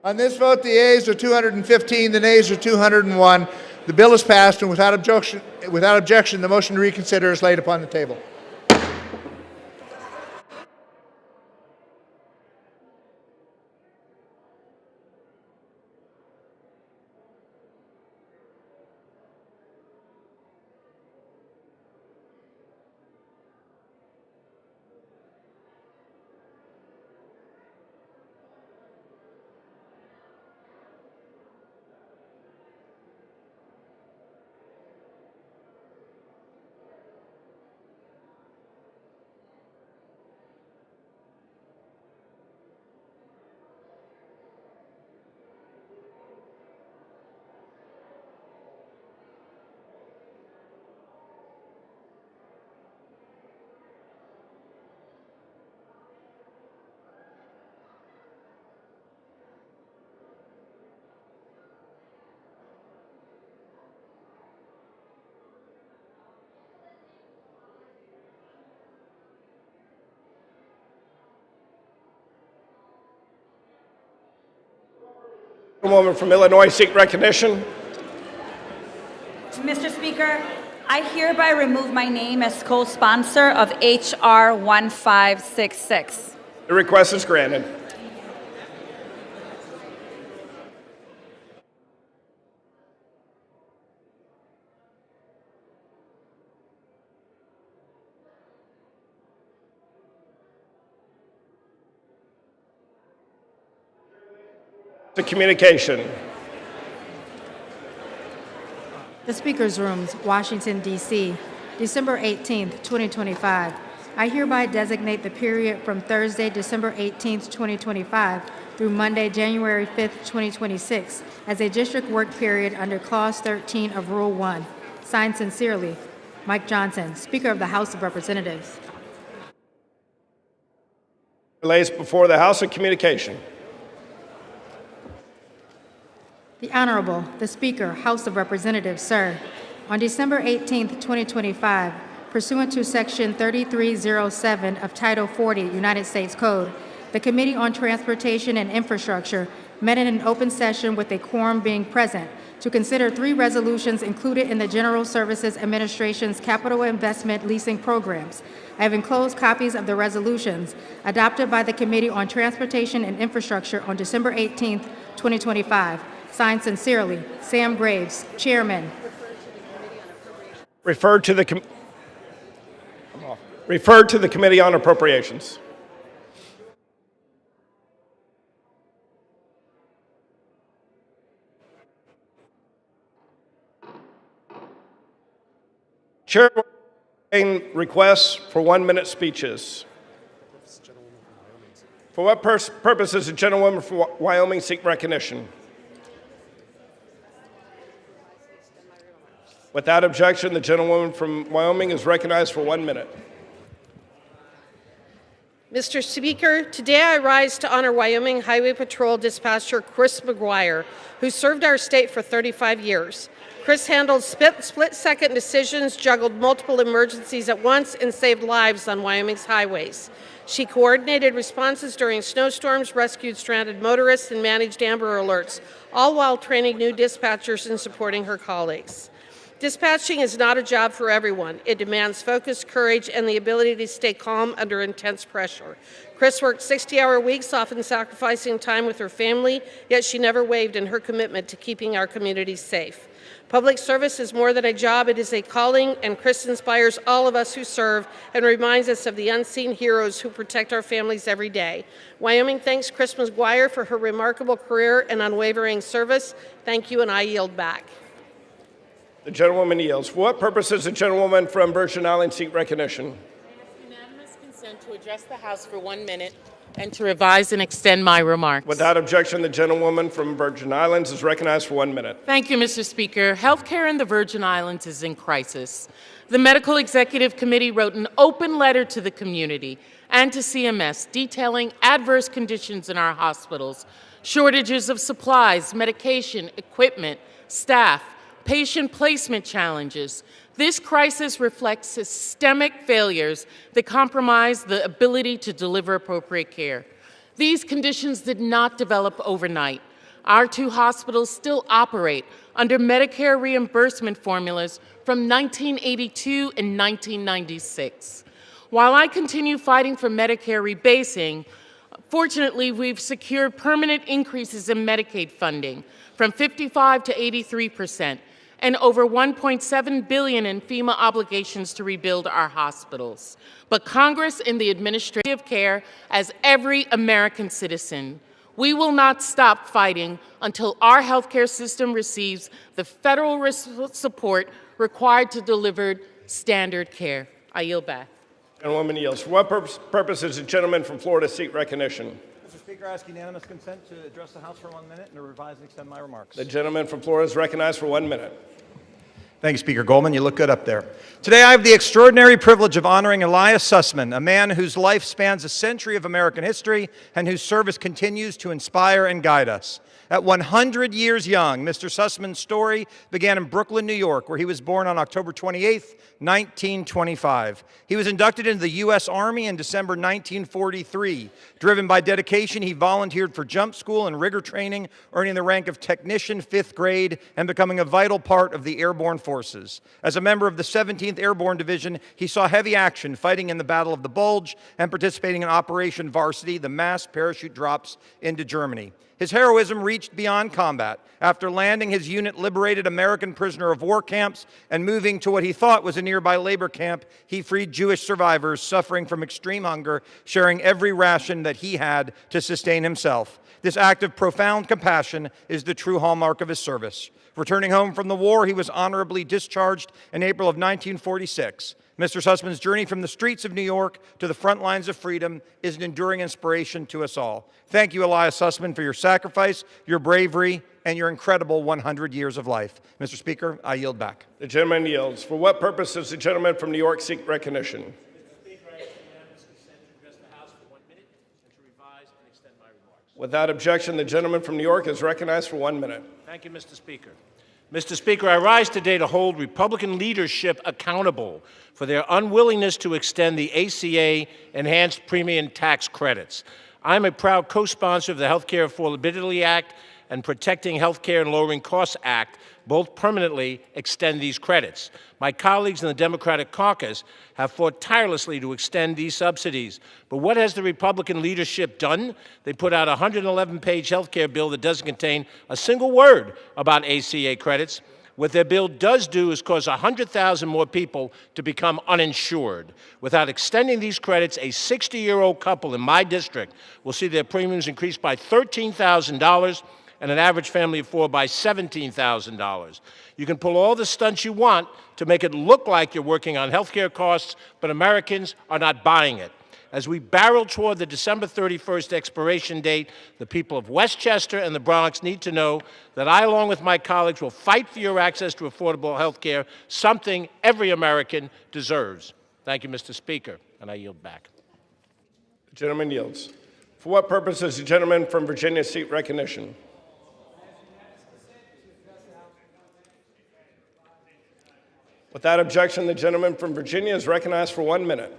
On this vote, the ayes are 215, the nays are 201. The bill is passed, and without objection, the motion to reconsider is laid upon the table. Woman from Illinois seek recognition. Mr. Speaker, I hereby remove my name as co-sponsor of H.R. 1566. The request is granted. The communication. The Speaker's Rooms, Washington, D.C., December 18, 2025. I hereby designate the period from Thursday, December 18, 2025, through Monday, January 5, 2026, as a district work period under Clause 13 of Rule 1. Signed sincerely, Mike Johnson, Speaker of the House of Representatives. Lays before the House of Communication. The Honorable, the Speaker, House of Representatives, sir. On December 18, 2025, pursuant to Section 3307 of Title 40 United States Code, the Committee on Transportation and Infrastructure met in an open session with a quorum being present to consider 3 resolutions included in the General Services Administration's capital investment leasing programs. I have enclosed copies of the resolutions adopted by the Committee on Transportation and Infrastructure on December 18, 2025. Signed sincerely, Sam Graves, Chairman. Referred to the Committee on Appropriations. Chair requests for 1-minute speeches. For what purpose does the gentlewoman from Wyoming seek recognition? Without objection, the gentlewoman from Wyoming is recognized for 1 minute. Mr. Speaker, today I rise to honor Wyoming Highway Patrol Dispatcher Chris McGuire, who served our state for 35 years. Chris handled split-second decisions, juggled multiple emergencies at once, and saved lives on Wyoming's highways. She coordinated responses during snowstorms, rescued stranded motorists, and managed Amber Alerts, all while training new dispatchers and supporting her colleagues. Dispatching is not a job for everyone. It demands focus, courage, and the ability to stay calm under intense pressure. Chris worked 60-hour weeks, often sacrificing time with her family, yet she never wavered in her commitment to keeping our communities safe. Public service is more than a job, it is a calling, and Chris inspires all of us who serve and reminds us of the unseen heroes who protect our families every day. Wyoming thanks Chris McGuire for her remarkable career and unwavering service. Thank you, and I yield back. The gentlewoman yields. For what purpose does the gentlewoman from Virgin Islands seek recognition? I ask unanimous consent to address the House for 1 minute and to revise and extend my remarks. Without objection, the gentlewoman from Virgin Islands is recognized for 1 minute. Thank you, Mr. Speaker. Healthcare in the Virgin Islands is in crisis. The Medical Executive Committee wrote an open letter to the community and to CMS detailing adverse conditions in our hospitals, shortages of supplies, medication, equipment, staff, patient placement challenges. This crisis reflects systemic failures that compromise the ability to deliver appropriate care. These conditions did not develop overnight. Our two hospitals still operate under Medicare reimbursement formulas from 1982 and 1996. While I continue fighting for Medicare rebasing, fortunately, we've secured permanent increases in Medicaid funding from 55 to 83%, and over $1.7 billion in FEMA obligations to rebuild our hospitals. But Congress and the administrative care as every American citizen. We will not stop fighting until our healthcare system receives the federal support required to deliver standard care. I yield back. Gentlewoman yields. For what purpose does the gentleman from Florida seek recognition? Mr. Speaker, I ask unanimous consent to address the House for 1 minute and to revise and extend my remarks. The gentleman from Florida is recognized for 1 minute. Thank you, Speaker Goldman. You look good up there. Today, I have the extraordinary privilege of honoring Elias Sussman, a man whose life spans a century of American history and whose service continues to inspire and guide us. At 100 years young, Mr. Sussman's story began in Brooklyn, New York, where he was born on October 28, 1925. He was inducted into the U.S. Army in December 1943. Driven by dedication, he volunteered for jump school and rigor training, earning the rank of technician 5th grade and becoming a vital part of the airborne forces. As a member of the 17th Airborne Division, he saw heavy action, fighting in the Battle of the Bulge and participating in Operation Varsity, the mass parachute drops into Germany. His heroism reached beyond combat. After landing, his unit liberated American prisoner of war camps, and moving to what he thought was a nearby labor camp, he freed Jewish survivors suffering from extreme hunger, sharing every ration that he had to sustain himself. This act of profound compassion is the true hallmark of his service. Returning home from the war, he was honorably discharged in April of 1946. Mr. Sussman's journey from the streets of New York to the front lines of freedom is an enduring inspiration to us all. Thank you, Elias Sussman, for your sacrifice, your bravery, and your incredible 100 years of life. Mr. Speaker, I yield back. The gentleman yields. For what purpose does the gentleman from New York seek recognition? Mr. Speaker, I ask unanimous consent to address the House for 1 minute and to revise and extend my remarks. Without objection, the gentleman from New York is recognized for 1 minute. Thank you, Mr. Speaker. Mr. Speaker, I rise today to hold Republican leadership accountable for their unwillingness to extend the ACA enhanced premium tax credits. I'm a proud co-sponsor of the Healthcare Affordability Act and Protecting Healthcare and Lowering Costs Act. Both permanently extend these credits. My colleagues in the Democratic caucus have fought tirelessly to extend these subsidies. But what has the Republican leadership done? They put out a 111-page health care bill that doesn't contain a single word about ACA credits. What their bill does do is cause 100,000 more people to become uninsured. Without extending these credits, a 60-year-old couple in my district will see their premiums increase by $13,000 and an average family of 4 by $17,000. You can pull all the stunts you want to make it look like you're working on health care costs, but Americans are not buying it. As we barrel toward the December 31st expiration date, the people of Westchester and the Bronx need to know that I, along with my colleagues, will fight for your access to affordable health care, something every American deserves. Thank you, Mr. Speaker, and I yield back. The gentleman yields. For what purpose does the gentleman from Virginia seek recognition? Without objection, the gentleman from Virginia is recognized for 1 minute.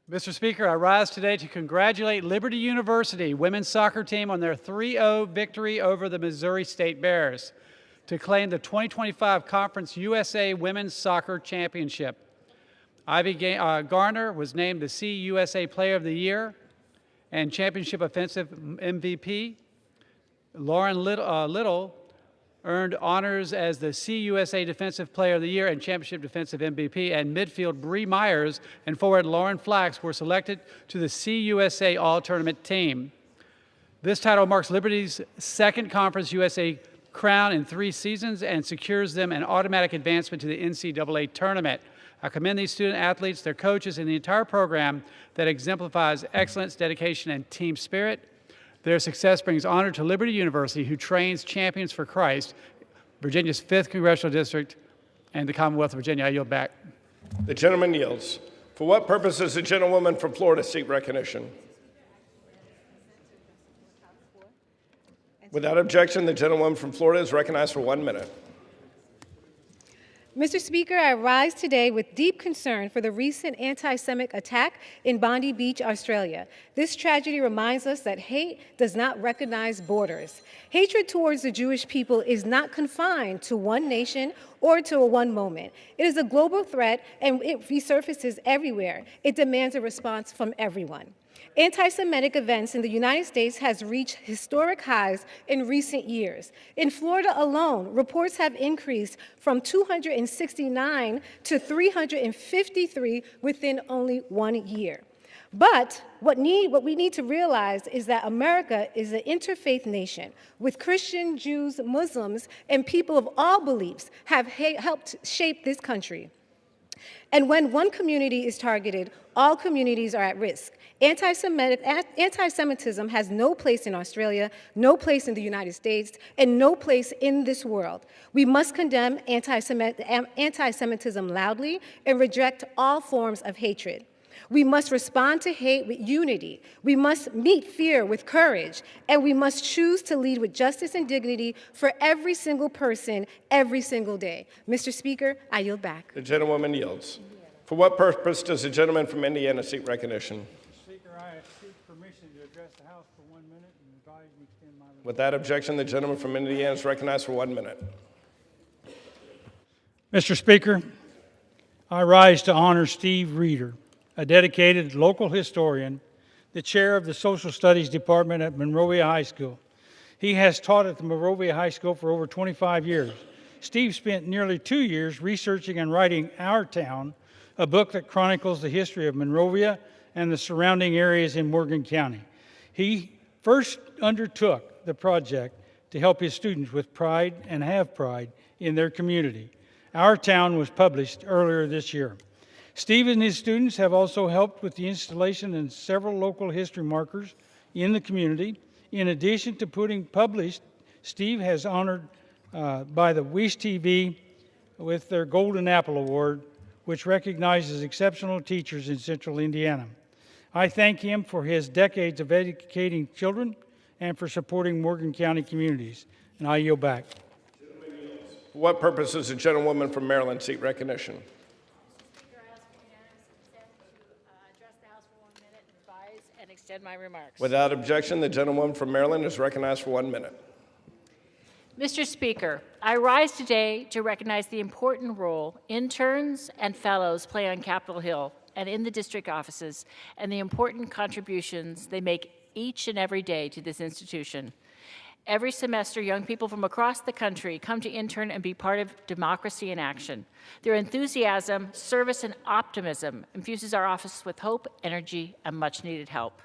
Mr. Speaker, I rise today to congratulate Liberty University women's soccer team on their 3-0 victory over the Missouri State Bears to claim the 2025 Conference USA Women's Soccer Championship. Ivy Garner was named the CUSA Player of the Year and Championship Offensive MVP. Lauren Little earned honors as the CUSA Defensive Player of the Year and Championship Defensive MVP, and midfield Bree Myers and forward Lauren Flax were selected to the CUSA All-Tournament team. This title marks Liberty's second Conference USA crown in 3 seasons and secures them an automatic advancement to the NCAA tournament. I commend these student athletes, their coaches, and the entire program that exemplifies excellence, dedication, and team spirit. Their success brings honor to Liberty University, who trains champions for Christ, Virginia's 5th Congressional District, and the Commonwealth of Virginia. I yield back. The gentleman yields. For what purpose does the gentlewoman from Florida seek recognition? Without objection, the gentlewoman from Florida is recognized for 1 minute. Mr. Speaker, I rise today with deep concern for the recent anti-Semitic attack in Bondi Beach, Australia. This tragedy reminds us that hate does not recognize borders. Hatred towards the Jewish people is not confined to one nation or to one moment. It is a global threat, and it resurfaces everywhere. It demands a response from everyone. Anti-Semitic events in the United States has reached historic highs in recent years. In Florida alone, reports have increased from 269 to 353 within only 1 year. But what we need to realize is that America is an interfaith nation with Christian, Jews, Muslims, and people of all beliefs have helped shape this country. And when one community is targeted, all communities are at risk. Anti-Semitism has no place in Australia, no place in the United States, and no place in this world. We must condemn anti-Semitism loudly and reject all forms of hatred. We must respond to hate with unity. We must meet fear with courage, and we must choose to lead with justice and dignity for every single person, every single day. Mr. Speaker, I yield back. The gentlewoman yields. For what purpose does the gentleman from Indiana seek recognition? Speaker, I seek permission to address the House for 1 minute and advise and extend my remarks. Without objection, the gentleman from Indiana is recognized for 1 minute. Mr. Speaker, I rise to honor Steve Reeder, a dedicated local historian, the chair of the Social Studies Department at Monrovia High School. He has taught at the Monrovia High School for over 25 years. Steve spent nearly 2 years researching and writing Our Town, a book that chronicles the history of Monrovia and the surrounding areas in Morgan County. He first undertook the project to help his students with pride and have pride in their community. Our Town was published earlier this year. Steve and his students have also helped with the installation of several local history markers in the community. In addition to putting published, Steve has honored by the Wish TV with their Golden Apple Award, which recognizes exceptional teachers in Central Indiana. I thank him for his decades of educating children and for supporting Morgan County communities. And I yield back. For what purpose does the gentlewoman from Maryland seek recognition? And extend my remarks. Without objection, the gentlewoman from Maryland is recognized for 1 minute. Mr. Speaker, I rise today to recognize the important role interns and fellows play on Capitol Hill and in the district offices, and the important contributions they make each and every day to this institution. Every semester, young people from across the country come to intern and be part of democracy in action. Their enthusiasm, service, and optimism infuses our office with hope, energy, and much-needed help.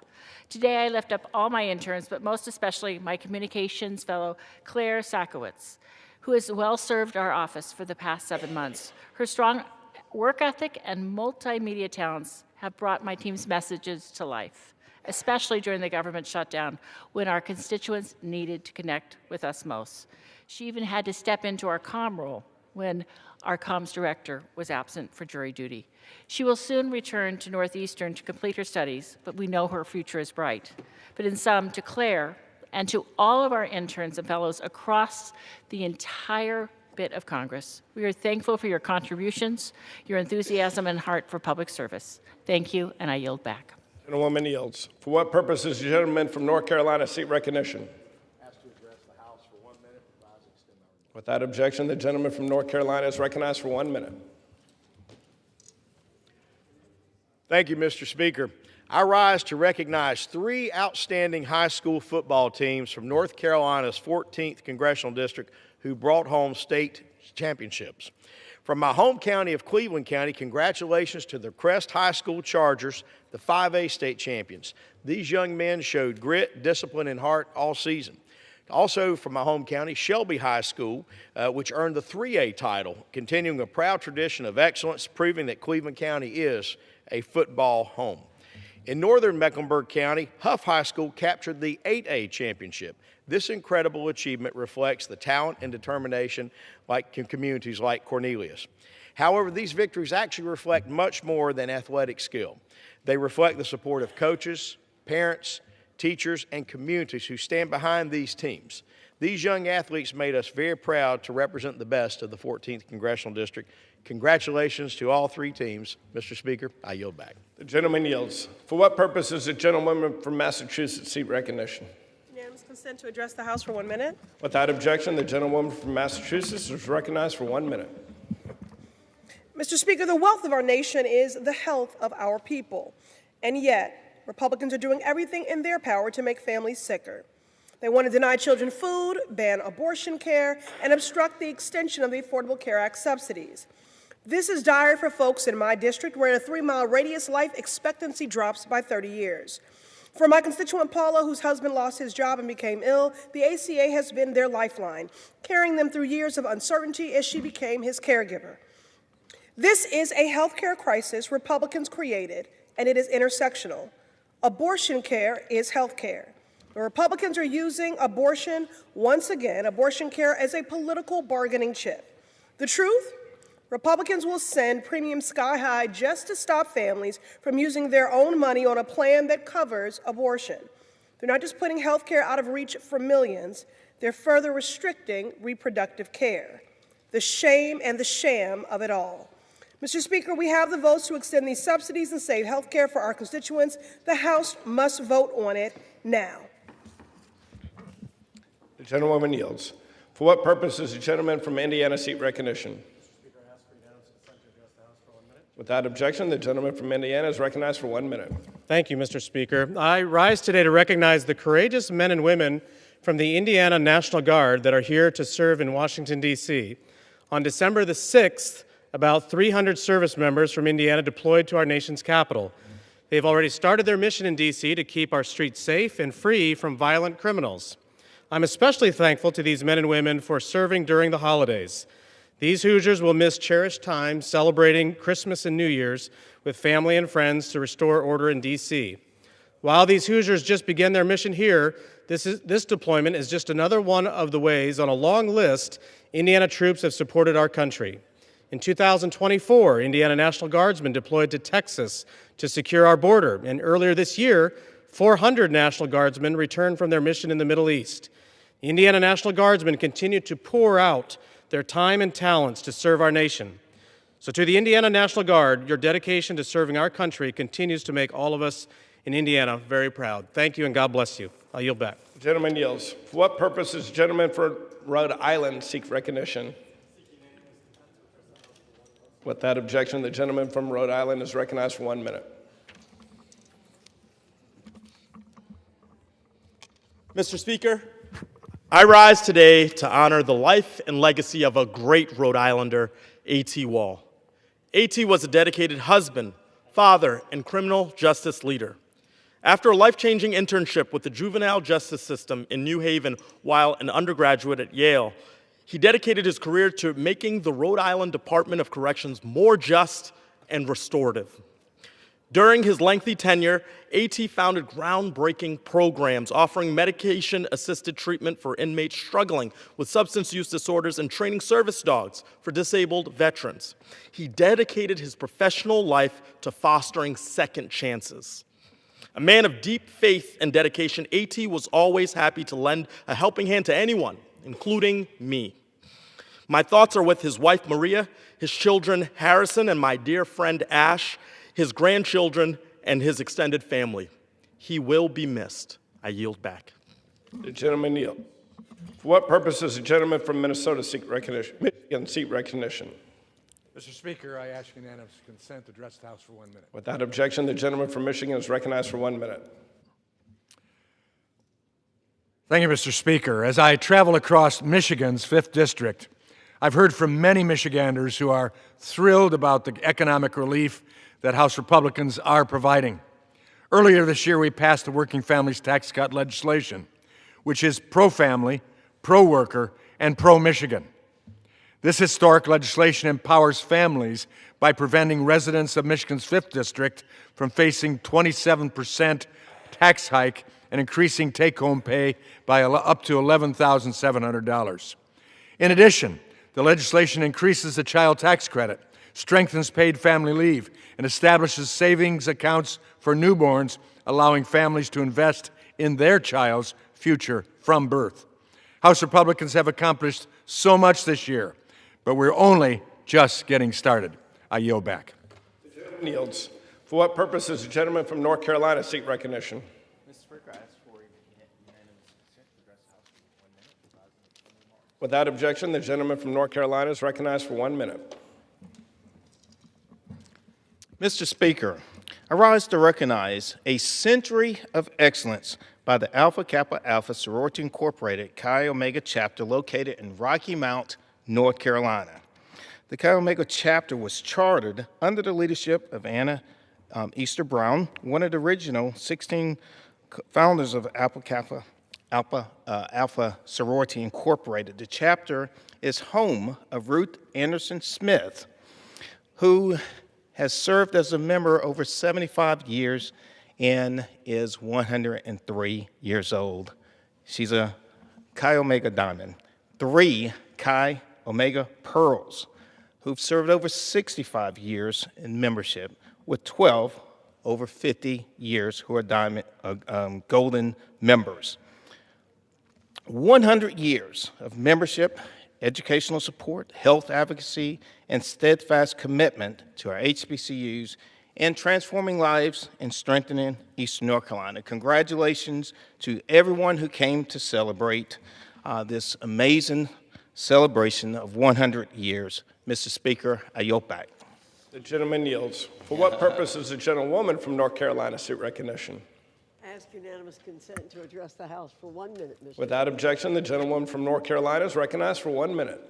Today, I lift up all my interns, but most especially my communications fellow, Claire Sakowitz, who has well served our office for the past 7 months. Her strong work ethic and multimedia talents have brought my team's messages to life, especially during the government shutdown when our constituents needed to connect with us most. She even had to step into our comm role when our comms director was absent for jury duty. She will soon return to Northeastern to complete her studies, but we know her future is bright. But in sum, to Claire and to all of our interns and fellows across the entire bit of Congress, we are thankful for your contributions, your enthusiasm, and heart for public service. Thank you, and I yield back. Gentlewoman yields. For what purpose does the gentleman from North Carolina seek recognition? Asked to address the House for 1 minute. Advise and extend my remarks. Without objection, the gentleman from North Carolina is recognized for 1 minute. Thank you, Mr. Speaker. I rise to recognize 3 outstanding high school football teams from North Carolina's 14th Congressional District who brought home state championships. From my home county of Cleveland County, congratulations to the Crest High School Chargers, the 5A state champions. These young men showed grit, discipline, and heart all season. Also from my home county, Shelby High School, which earned the 3A title, continuing a proud tradition of excellence, proving that Cleveland County is a football home. In northern Mecklenburg County, Huff High School captured the 8A championship. This incredible achievement reflects the talent and determination in communities like Cornelius. However, these victories actually reflect much more than athletic skill. They reflect the support of coaches, parents, teachers, and communities who stand behind these teams. These young athletes made us very proud to represent the best of the 14th Congressional District. Congratulations to all three teams. Mr. Speaker, I yield back. The gentleman yields. For what purpose is the gentlewoman from Massachusetts seek recognition? Unanimous consent to address the House for 1 minute. Without objection, the gentlewoman from Massachusetts is recognized for 1 minute. Mr. Speaker, the wealth of our nation is the health of our people. And yet, Republicans are doing everything in their power to make families sicker. They want to deny children food, ban abortion care, and obstruct the extension of the Affordable Care Act subsidies. This is dire for folks in my district, where in a 3-mile radius, life expectancy drops by 30 years. For my constituent Paula, whose husband lost his job and became ill, the ACA has been their lifeline, carrying them through years of uncertainty as she became his caregiver. This is a health care crisis Republicans created, and it is intersectional. Abortion care is health care. The Republicans are using abortion, once again, abortion care as a political bargaining chip. The truth? Republicans will send premiums sky high just to stop families from using their own money on a plan that covers abortion. They're not just putting health care out of reach for millions, they're further restricting reproductive care. The shame and the sham of it all. Mr. Speaker, we have the votes to extend these subsidies and save health care for our constituents. The House must vote on it now. The gentlewoman yields. For what purpose is the gentleman from Indiana seek recognition? Without objection, the gentleman from Indiana is recognized for 1 minute. Thank you, Mr. Speaker. I rise today to recognize the courageous men and women from the Indiana National Guard that are here to serve in Washington, D.C. On December the 6th, about 300 service members from Indiana deployed to our nation's capital. They've already started their mission in D.C. to keep our streets safe and free from violent criminals. I'm especially thankful to these men and women for serving during the holidays. These Hoosiers will miss cherished time celebrating Christmas and New Year's with family and friends to restore order in D.C. While these Hoosiers just began their mission here, this deployment is just another one of the ways on a long list Indiana troops have supported our country. In 2024, Indiana National Guardsmen deployed to Texas to secure our border, and earlier this year, 400 National Guardsmen returned from their mission in the Middle East. The Indiana National Guardsmen continue to pour out their time and talents to serve our nation. So to the Indiana National Guard, your dedication to serving our country continues to make all of us in Indiana very proud. Thank you, and God bless you. I'll yield back. The gentleman yields. For what purpose does the gentleman from Rhode Island seek recognition? Without objection, the gentleman from Rhode Island is recognized for 1 minute. Mr. Speaker, I rise today to honor the life and legacy of a great Rhode Islander, A.T. Wall. A.T. was a dedicated husband, father, and criminal justice leader. After a life-changing internship with the juvenile justice system in New Haven while an undergraduate at Yale, he dedicated his career to making the Rhode Island Department of Corrections more just and restorative. During his lengthy tenure, A.T. founded groundbreaking programs offering medication-assisted treatment for inmates struggling with substance use disorders and training service dogs for disabled veterans. He dedicated his professional life to fostering second chances. A man of deep faith and dedication, A.T. was always happy to lend a helping hand to anyone, including me. My thoughts are with his wife, Maria, his children, Harrison, and my dear friend, Ash, his grandchildren, and his extended family. He will be missed. I yield back. The gentleman yields. For what purpose does the gentleman from Minnesota seek recognition? Mr. Speaker, I ask unanimous consent to address the House for 1 minute. Without objection, the gentleman from Michigan is recognized for 1 minute. Thank you, Mr. Speaker. As I travel across Michigan's 5th District, I've heard from many Michiganders who are thrilled about the economic relief that House Republicans are providing. Earlier this year, we passed the Working Families Tax Cut legislation, which is pro-family, pro-worker, and pro-Michigan. This historic legislation empowers families by preventing residents of Michigan's 5th District from facing 27% tax hike and increasing take-home pay by up to $11,700. In addition, the legislation increases the child tax credit, strengthens paid family leave, and establishes savings accounts for newborns, allowing families to invest in their child's future from birth. House Republicans have accomplished so much this year, but we're only just getting started. I yield back. The gentleman yields. For what purpose is the gentleman from North Carolina seek recognition? Mr. Speaker, I ask for unanimous consent to address the House for 1 minute. Without objection, the gentleman from North Carolina is recognized for 1 minute. Mr. Speaker, I rise to recognize a century of excellence by the Alpha Kappa Alpha Sorority Incorporated Chi Omega chapter located in Rocky Mount, North Carolina. The Chi Omega chapter was chartered under the leadership of Anna Easter Brown, one of the original 16 founders of Alpha Sorority Incorporated. The chapter is home of Ruth Anderson Smith, who has served as a member over 75 years and is 103 years old. She's a Chi Omega Diamond, 3 Chi Omega Pearls, who've served over 65 years in membership, with 12 over 50 years who are diamond, golden members. 100 years of membership, educational support, health advocacy, and steadfast commitment to our HBCUs and transforming lives and strengthening Eastern North Carolina. Congratulations to everyone who came to celebrate this amazing celebration of 100 years. Mr. Speaker, I yield back. The gentleman yields. For what purpose is the gentlewoman from North Carolina seek recognition? Ask unanimous consent to address the House for 1 minute, Mr. Without objection, the gentlewoman from North Carolina is recognized for 1 minute.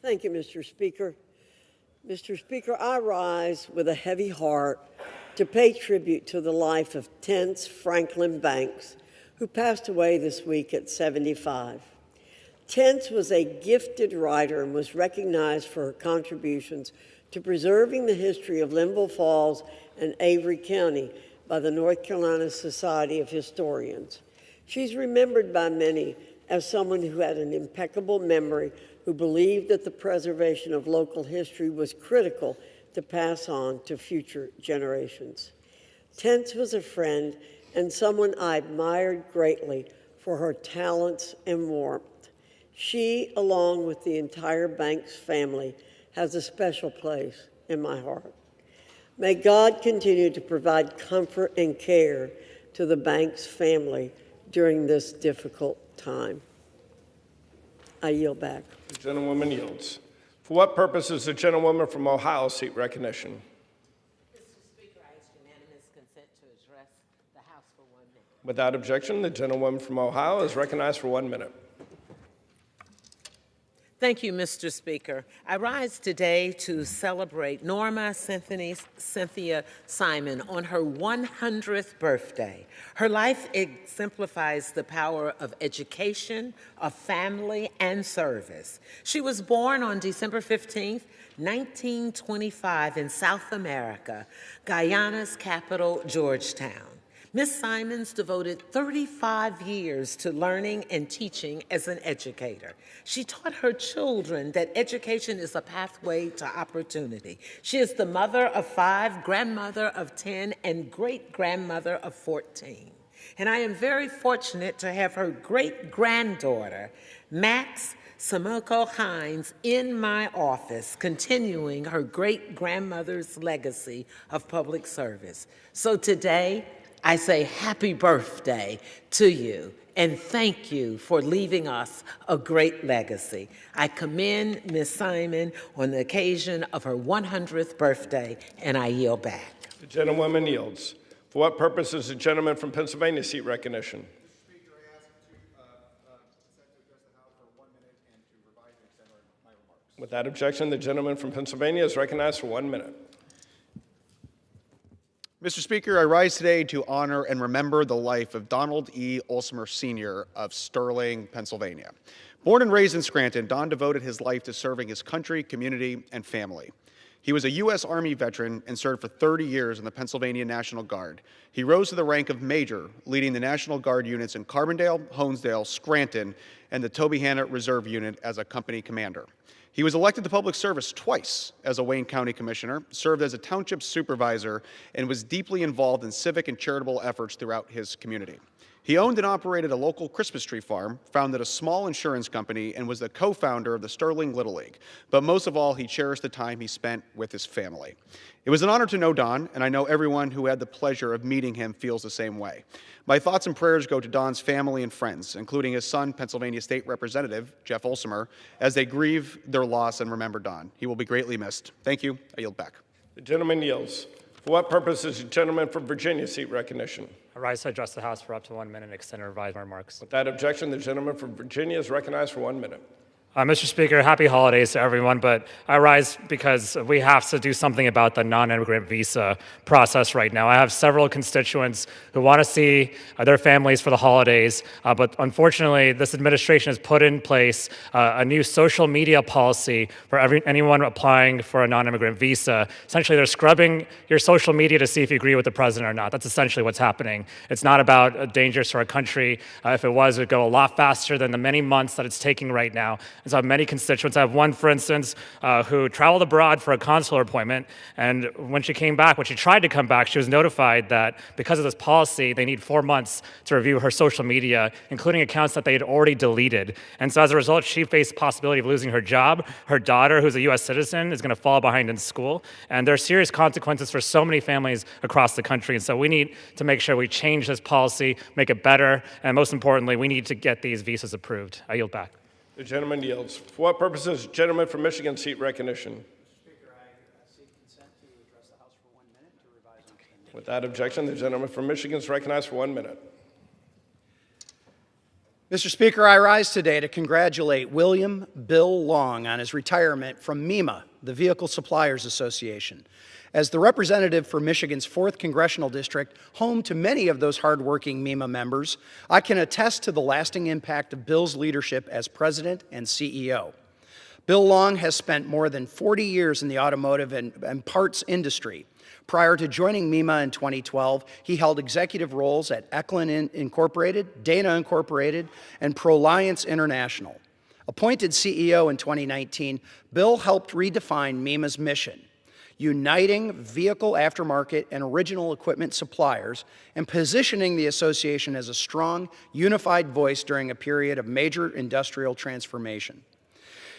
Thank you, Mr. Speaker. Mr. Speaker, I rise with a heavy heart to pay tribute to the life of Tense Franklin Banks, who passed away this week at 75. Tense was a gifted writer and was recognized for her contributions to preserving the history of Linville Falls and Avery County by the North Carolina Society of Historians. She's remembered by many as someone who had an impeccable memory, who believed that the preservation of local history was critical to pass on to future generations. Tense was a friend and someone I admired greatly for her talents and warmth. She, along with the entire Banks family, has a special place in my heart. May God continue to provide comfort and care to the Banks family during this difficult time. I yield back. The gentlewoman yields. For what purpose does the gentlewoman from Ohio seek recognition? Mr. Speaker, I ask unanimous consent to address the House for 1 minute. Without objection, the gentlewoman from Ohio is recognized for 1 minute. Thank you, Mr. Speaker. I rise today to celebrate Norma Cynthia Simon on her 100th birthday. Her life exemplifies the power of education, of family, and service. She was born on December 15th, 1925 in South America, Guyana's capital, Georgetown. Ms. Simons devoted 35 years to learning and teaching as an educator. She taught her children that education is a pathway to opportunity. She is the mother of 5, grandmother of 10, and great-grandmother of 14. And I am very fortunate to have her great-granddaughter, Max Samoko Hines, in my office, continuing her great-grandmother's legacy of public service. So today, I say happy birthday to you and thank you for leaving us a great legacy. I commend Ms. Simon on the occasion of her 100th birthday, and I yield back. The gentlewoman yields. For what purpose does the gentleman from Pennsylvania seek recognition? Mr. Speaker, I ask to consent to address the House for 1 minute and to revise and extend my remarks. Without objection, the gentleman from Pennsylvania is recognized for 1 minute. Mr. Speaker, I rise today to honor and remember the life of Donald E. Olsmer Sr. of Sterling, Pennsylvania. Born and raised in Scranton, Don devoted his life to serving his country, community, and family. He was a U.S. Army veteran and served for 30 years in the Pennsylvania National Guard. He rose to the rank of Major, leading the National Guard units in Carbondale, Honesdale, Scranton, and the Tobyhanna Reserve Unit as a company commander. He was elected to public service twice as a Wayne County Commissioner, served as a township supervisor, and was deeply involved in civic and charitable efforts throughout his community. He owned and operated a local Christmas tree farm, founded a small insurance company, and was the co-founder of the Sterling Little League. But most of all, he cherished the time he spent with his family. It was an honor to know Don, and I know everyone who had the pleasure of meeting him feels the same way. My thoughts and prayers go to Don's family and friends, including his son, Pennsylvania State Representative Jeff Olsemer, as they grieve their loss and remember Don. He will be greatly missed. Thank you. I yield back. The gentleman yields. For what purpose is the gentleman from Virginia seek recognition? I rise to address the House for up to 1 minute and extend and revise my remarks. Without objection, the gentleman from Virginia is recognized for 1 minute. Mr. Speaker, happy holidays to everyone, but I rise because we have to do something about the non-immigrant visa process right now. I have several constituents who want to see their families for the holidays, but unfortunately, this administration has put in place a new social media policy for anyone applying for a non-immigrant visa. Essentially, they're scrubbing your social media to see if you agree with the president or not. That's essentially what's happening. It's not about dangerous to our country. If it was, it would go a lot faster than the many months that it's taking right now. And so I have many constituents. I have one, for instance, who traveled abroad for a consular appointment, and when she came back, when she tried to come back, she was notified that because of this policy, they need 4 months to review her social media, including accounts that they had already deleted. And so as a result, she faced the possibility of losing her job. Her daughter, who's a U.S. citizen, is going to fall behind in school. And there are serious consequences for so many families across the country. And so we need to make sure we change this policy, make it better, and most importantly, we need to get these visas approved. I yield back. The gentleman yields. For what purpose does the gentleman from Michigan seek recognition? Speaker, I seek consent to address the House for 1 minute to revise and extend. Without objection, the gentleman from Michigan is recognized for 1 minute. Mr. Speaker, I rise today to congratulate William Bill Long on his retirement from MEMA, the Vehicle Suppliers Association. As the representative for Michigan's 4th Congressional District, home to many of those hardworking MEMA members, I can attest to the lasting impact of Bill's leadership as president and CEO. Bill Long has spent more than 40 years in the automotive and parts industry. Prior to joining MEMA in 2012, he held executive roles at Eklund Incorporated, Dana Incorporated, and Proliance International. Appointed CEO in 2019, Bill helped redefine MEMA's mission, uniting vehicle aftermarket and original equipment suppliers and positioning the association as a strong, unified voice during a period of major industrial transformation.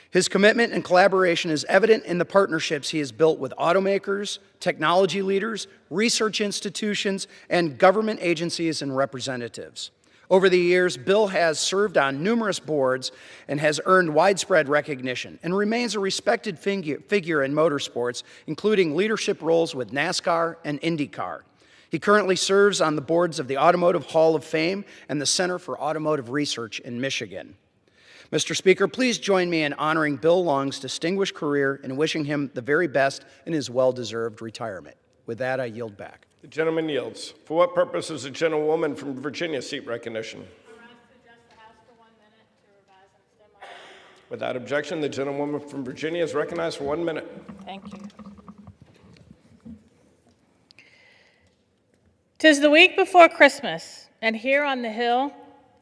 His commitment and collaboration is evident in the partnerships he has built with automakers, technology leaders, research institutions, and government agencies and representatives. Over the years, Bill has served on numerous boards and has earned widespread recognition and remains a respected figure in motorsports, including leadership roles with NASCAR and IndyCar. He currently serves on the boards of the Automotive Hall of Fame and the Center for Automotive Research in Michigan. Mr. Speaker, please join me in honoring Bill Long's distinguished career and wishing him the very best in his well-deserved retirement. With that, I yield back. The gentleman yields. For what purpose does the gentlewoman from Virginia seek recognition? Without objection, the gentlewoman from Virginia is recognized for 1 minute. Thank you. 'Tis the week before Christmas, and here on the Hill,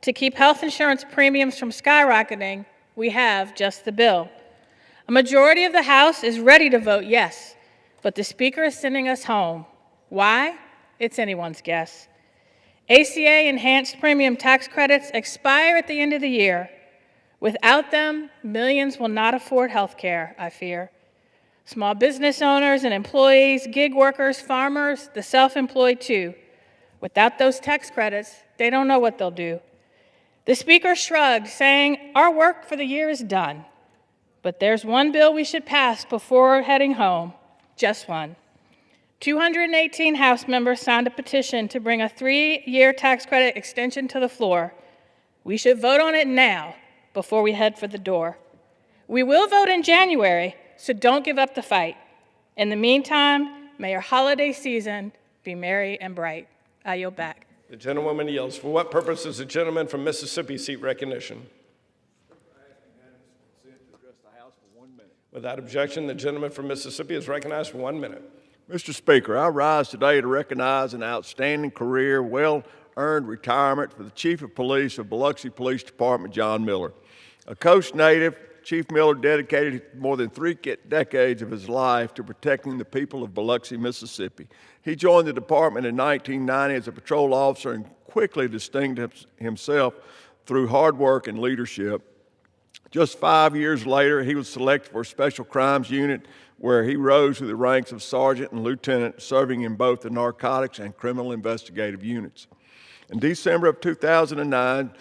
to keep health insurance premiums from skyrocketing, we have just the bill. A majority of the House is ready to vote yes, but the Speaker is sending us home. Why? It's anyone's guess. ACA enhanced premium tax credits expire at the end of the year. Without them, millions will not afford health care, I fear. Small business owners and employees, gig workers, farmers, the self-employed too. Without those tax credits, they don't know what they'll do. The Speaker shrugged, saying, our work for the year is done. But there's one bill we should pass before heading home, just one. 218 House members signed a petition to bring a 3-year tax credit extension to the floor. We should vote on it now before we head for the door. We will vote in January, so don't give up the fight. In the meantime, may your holiday season be merry and bright. I yield back. The gentlewoman yields. For what purpose does the gentleman from Mississippi seek recognition? Without objection, the gentleman from Mississippi is recognized for 1 minute. Mr. Speaker, I rise today to recognize an outstanding career, well-earned retirement for the Chief of Police of Biloxi Police Department, John Miller. A Coast native, Chief Miller dedicated more than 3 decades of his life to protecting the people of Biloxi, Mississippi. He joined the department in 1990 as a patrol officer and quickly distinguished himself through hard work and leadership. Just 5 years later, he was selected for a Special Crimes Unit where he rose to the ranks of sergeant and lieutenant, serving in both the narcotics and criminal investigative units. In December of 2009,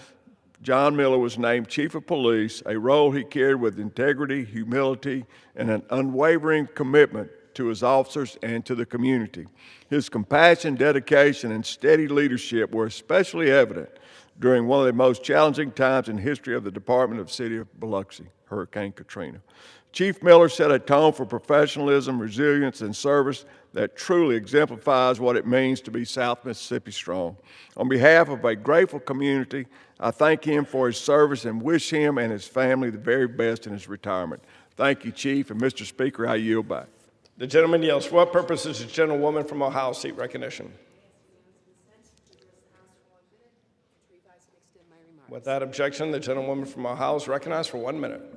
John Miller was named Chief of Police, a role he carried with integrity, humility, and an unwavering commitment to his officers and to the community. His compassion, dedication, and steady leadership were especially evident during one of the most challenging times in the history of the Department of City of Biloxi, Hurricane Katrina. Chief Miller set a tone for professionalism, resilience, and service that truly exemplifies what it means to be South Mississippi strong. On behalf of a grateful community, I thank him for his service and wish him and his family the very best in his retirement. Thank you, Chief, and Mr. Speaker, I yield back. The gentleman yields. For what purpose is the gentlewoman from Ohio seek recognition? Without objection, the gentlewoman from Ohio is recognized for 1 minute.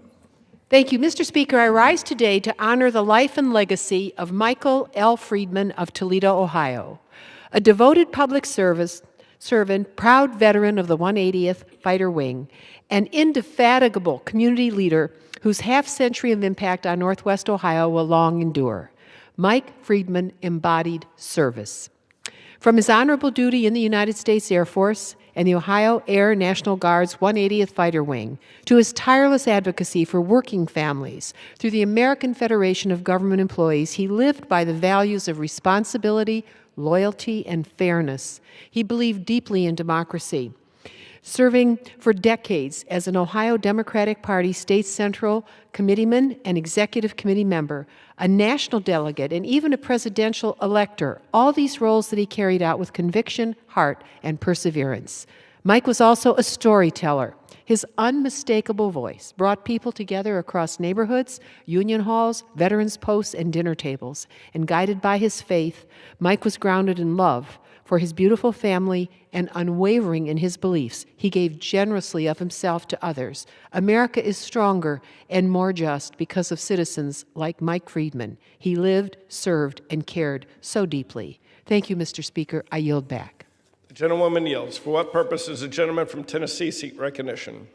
Thank you, Mr. Speaker. I rise today to honor the life and legacy of Michael L. Friedman of Toledo, Ohio, a devoted public servant, proud veteran of the 180th Fighter Wing, an indefatigable community leader whose half-century of impact on Northwest Ohio will long endure. Mike Friedman embodied service. From his honorable duty in the United States Air Force and the Ohio Air National Guard's 180th Fighter Wing, to his tireless advocacy for working families through the American Federation of Government Employees, he lived by the values of responsibility, loyalty, and fairness. He believed deeply in democracy, serving for decades as an Ohio Democratic Party State Central Committeeman and Executive Committee member, a national delegate, and even a presidential elector, all these roles that he carried out with conviction, heart, and perseverance. Mike was also a storyteller. His unmistakable voice brought people together across neighborhoods, union halls, veterans' posts, and dinner tables. And guided by his faith, Mike was grounded in love for his beautiful family and unwavering in his beliefs. He gave generously of himself to others. America is stronger and more just because of citizens like Mike Friedman. He lived, served, and cared so deeply. Thank you, Mr. Speaker. I yield back. The gentlewoman yields. For what purpose does the gentleman from Tennessee seek recognition?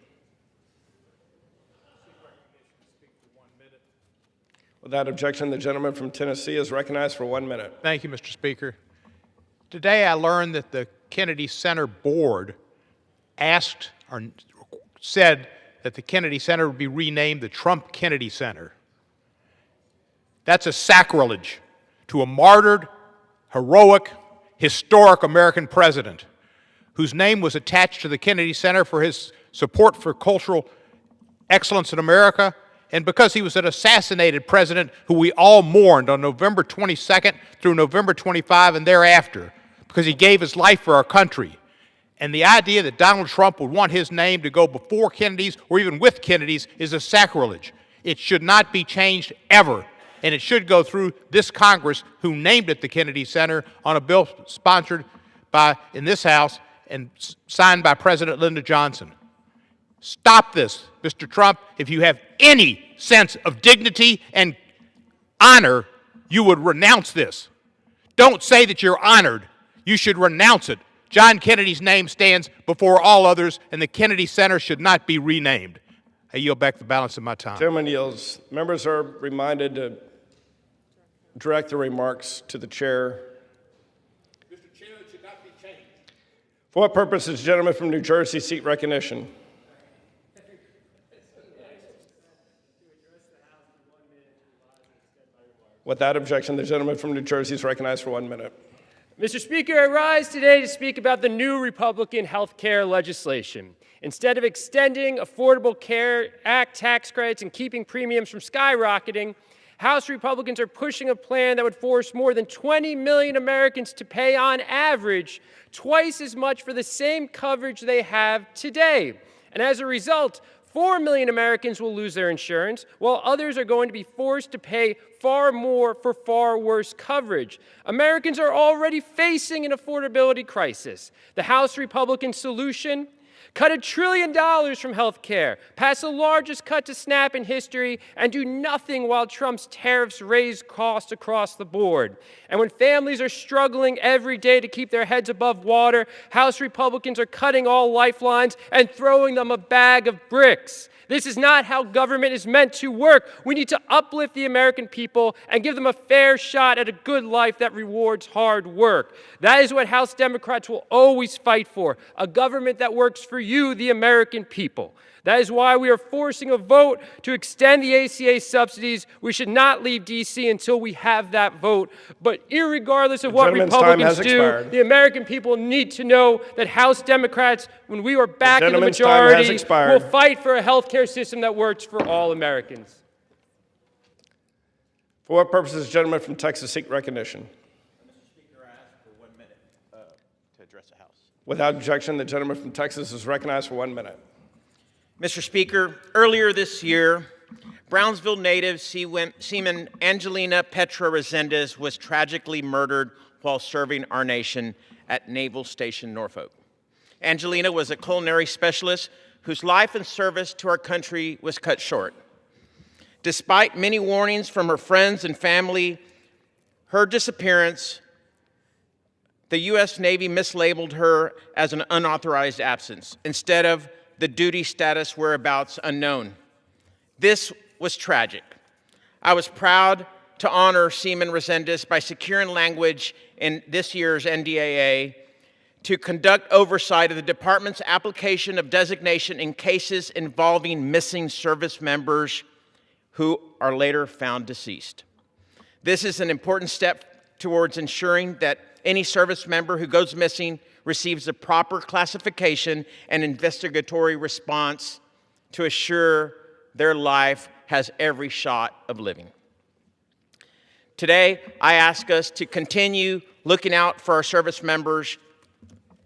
Without objection, the gentleman from Tennessee is recognized for 1 minute. Thank you, Mr. Speaker. Today I learned that the Kennedy Center Board asked or said that the Kennedy Center would be renamed the Trump Kennedy Center. That's a sacrilege to a martyred, heroic, historic American president whose name was attached to the Kennedy Center for his support for cultural excellence in America, and because he was an assassinated president who we all mourned on November 22nd through November 25 and thereafter, because he gave his life for our country. And the idea that Donald Trump would want his name to go before Kennedy's or even with Kennedy's is a sacrilege. It should not be changed ever, and it should go through this Congress, who named it the Kennedy Center on a bill sponsored by, in this House, and signed by President Lyndon Johnson. Stop this, Mr. Trump. If you have any sense of dignity and honor, you would renounce this. Don't say that you're honored. You should renounce it. John Kennedy's name stands before all others, and the Kennedy Center should not be renamed. I yield back the balance of my time. Gentleman yields. Members are reminded to direct their remarks to the chair. Mr. Chair, it should not be changed. For what purpose does the gentleman from New Jersey seek recognition? Without objection, the gentleman from New Jersey is recognized for 1 minute. Mr. Speaker, I rise today to speak about the new Republican health care legislation. Instead of extending Affordable Care Act tax credits and keeping premiums from skyrocketing, House Republicans are pushing a plan that would force more than 20 million Americans to pay, on average, twice as much for the same coverage they have today. And as a result, 4 million Americans will lose their insurance, while others are going to be forced to pay far more for far worse coverage. Americans are already facing an affordability crisis. The House Republican solution Cut $1 trillion from health care, pass the largest cut to SNAP in history, and do nothing while Trump's tariffs raise costs across the board. And when families are struggling every day to keep their heads above water, House Republicans are cutting all lifelines and throwing them a bag of bricks. This is not how government is meant to work. We need to uplift the American people and give them a fair shot at a good life that rewards hard work. That is what House Democrats will always fight for, a government that works for you, the American people. That is why we are forcing a vote to extend the ACA subsidies. We should not leave D.C. until we have that vote. But irregardless of what Republicans do, the American people need to know that House Democrats, when we are back in the majority, will fight for a health care system that works for all Americans. For what purpose does the gentleman from Texas seek recognition? Mr. Speaker, I ask for 1 minute to address the House. Without objection, the gentleman from Texas is recognized for 1 minute. Mr. Speaker, earlier this year, Brownsville native Seaman Angelina Petra Resendez was tragically murdered while serving our nation at Naval Station Norfolk. Angelina was a culinary specialist whose life and service to our country was cut short. Despite many warnings from her friends and family, her disappearance, the U.S. Navy mislabeled her as an unauthorized absence instead of the duty status whereabouts unknown. This was tragic. I was proud to honor Seaman Resendez by securing language in this year's NDAA to conduct oversight of the Department's application of designation in cases involving missing service members who are later found deceased. This is an important step towards ensuring that any service member who goes missing receives the proper classification and investigatory response to assure their life has every shot of living. Today, I ask us to continue looking out for our service members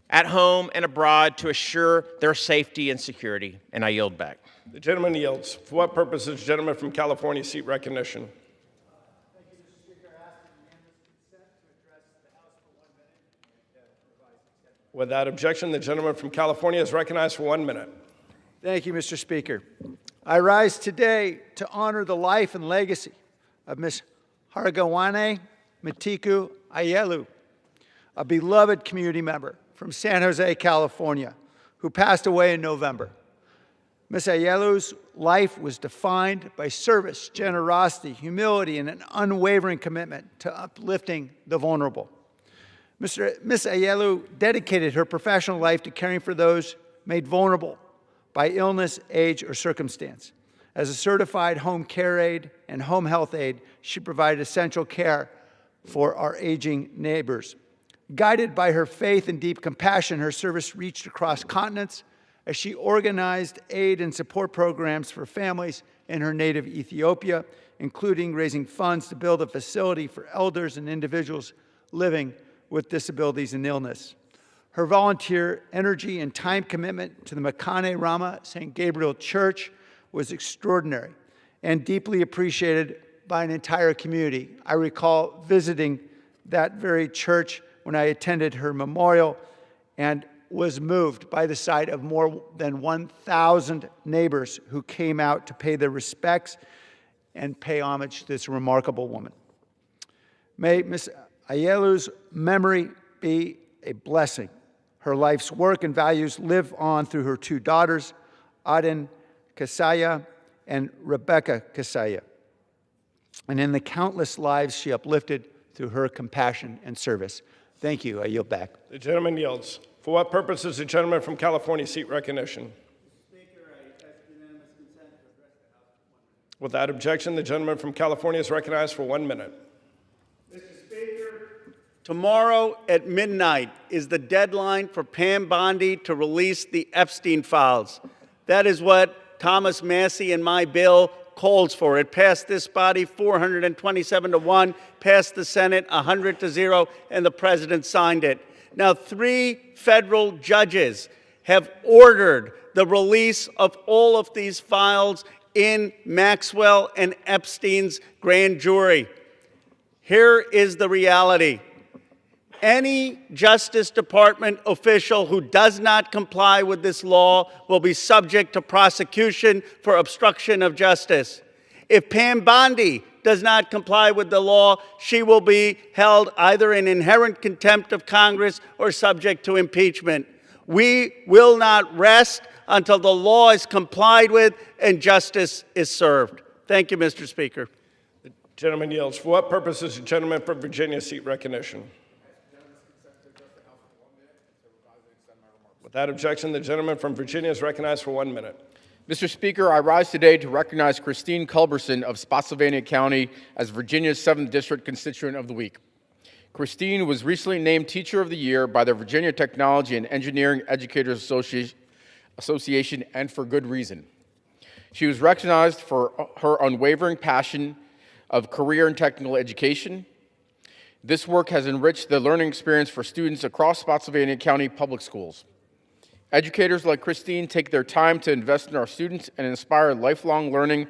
at home and abroad to assure their safety and security, and I yield back. The gentleman yields. For what purpose does the gentleman from California seek recognition? Without objection, the gentleman from California is recognized for 1 minute. Thank you, Mr. Speaker. I rise today to honor the life and legacy of Ms. Haragawane Matiku Ayelu, a beloved community member from San Jose, California, who passed away in November. Ms. Ayelu's life was defined by service, generosity, humility, and an unwavering commitment to uplifting the vulnerable. Ms. Ayelu dedicated her professional life to caring for those made vulnerable by illness, age, or circumstance. As a certified home care aide and home health aide, she provided essential care for our aging neighbors. Guided by her faith and deep compassion, her service reached across continents as she organized aid and support programs for families in her native Ethiopia, including raising funds to build a facility for elders and individuals living with disabilities and illness. Her volunteer energy and time commitment to the Makane Rama St. Gabriel Church was extraordinary and deeply appreciated by an entire community. I recall visiting that very church when I attended her memorial and was moved by the sight of more than 1,000 neighbors who came out to pay their respects and pay homage to this remarkable woman. May Ms. Ayelu's memory be a blessing. Her life's work and values live on through her two daughters, Aden Kasaya and Rebecca Kasaya, and in the countless lives she uplifted through her compassion and service. Thank you. I yield back. The gentleman yields. For what purpose does the gentleman from California seek recognition? Without objection, the gentleman from California is recognized for 1 minute. Tomorrow at midnight is the deadline for Pam Bondi to release the Epstein files. That is what Thomas Massey and my bill calls for. It passed this body 427-1, passed the Senate 100-0, and the president signed it. Now, 3 federal judges have ordered the release of all of these files in Maxwell and Epstein's grand jury. Here is the reality. Any Justice Department official who does not comply with this law will be subject to prosecution for obstruction of justice. If Pam Bondi does not comply with the law, she will be held either in inherent contempt of Congress or subject to impeachment. We will not rest until the law is complied with and justice is served. Thank you, Mr. Speaker. The gentleman yields. For what purpose is the gentleman from Virginia seek recognition? Without objection, the gentleman from Virginia is recognized for 1 minute. Mr. Speaker, I rise today to recognize Christine Culberson of Spotsylvania County as Virginia's 7th District Constituent of the Week. Christine was recently named Teacher of the Year by the Virginia Technology and Engineering Educators Association, and for good reason. She was recognized for her unwavering passion of career and technical education. This work has enriched the learning experience for students across Spotsylvania County public schools. Educators like Christine take their time to invest in our students and inspire lifelong learning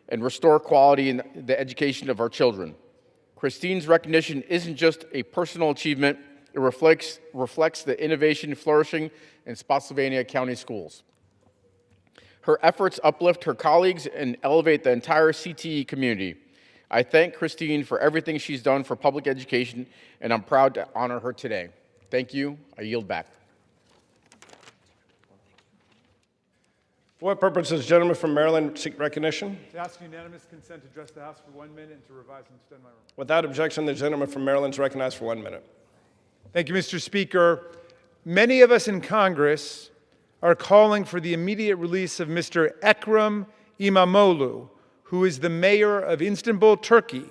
and restore quality in the education of our children. Christine's recognition isn't just a personal achievement, it reflects the innovation flourishing in Spotsylvania County schools. Her efforts uplift her colleagues and elevate the entire CTE community. I thank Christine for everything she's done for public education, and I'm proud to honor her today. Thank you. I yield back. For what purpose does the gentleman from Maryland seek recognition? To ask unanimous consent to address the House for 1 minute and to revise and extend my remarks. Without objection, the gentleman from Maryland is recognized for 1 minute. Thank you, Mr. Speaker. Many of us in Congress are calling for the immediate release of Mr. Ekrem İmamoğlu, who is the mayor of Istanbul, Turkey.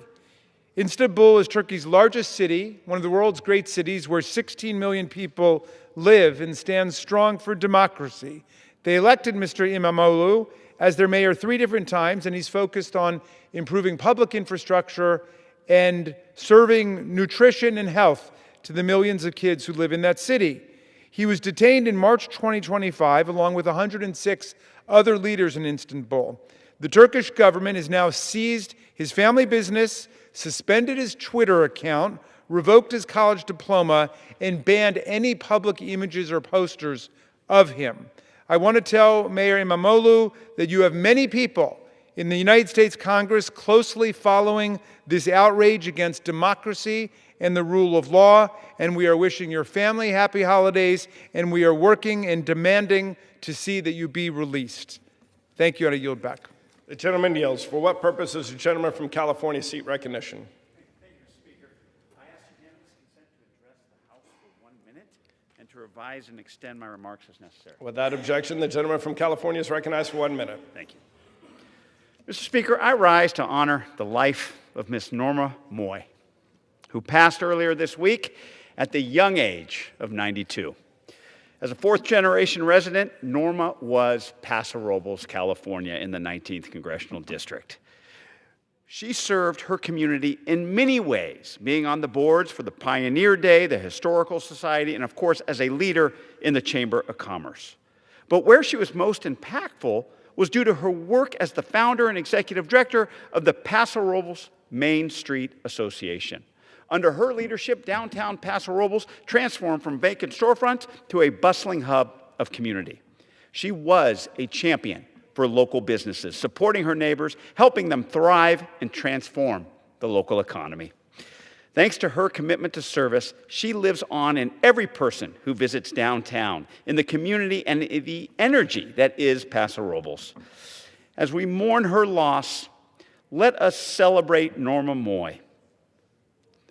Istanbul is Turkey's largest city, one of the world's great cities, where 16 million people live and stands strong for democracy. They elected Mr. İmamoğlu as their mayor 3 different times, and he's focused on improving public infrastructure and serving nutrition and health to the millions of kids who live in that city. He was detained in March 2025, along with 106 other leaders in Istanbul. The Turkish government has now seized his family business, suspended his Twitter account, revoked his college diploma, and banned any public images or posters of him. I want to tell Mayor İmamoğlu that you have many people in the United States Congress closely following this outrage against democracy and the rule of law, and we are wishing your family happy holidays, and we are working and demanding to see that you be released. Thank you, and I yield back. The gentleman yields. For what purpose does the gentleman from California seek recognition? Thank you, Mr. Speaker. I ask unanimous consent to address the House for 1 minute and to revise and extend my remarks as necessary. Without objection, the gentleman from California is recognized for 1 minute. Thank you. Mr. Speaker, I rise to honor the life of Miss Norma Moy, who passed earlier this week at the young age of 92. As a 4th-generation resident, Norma was Paso Robles, California, in the 19th Congressional District. She served her community in many ways, being on the boards for the Pioneer Day, the Historical Society, and of course as a leader in the Chamber of Commerce. But where she was most impactful was due to her work as the founder and executive director of the Paso Robles Main Street Association. Under her leadership, downtown Paso Robles transformed from vacant storefronts to a bustling hub of community. She was a champion for local businesses, supporting her neighbors, helping them thrive and transform the local economy. Thanks to her commitment to service, she lives on in every person who visits downtown, in the community and the energy that is Paso Robles. As we mourn her loss, let us celebrate Norma Moy,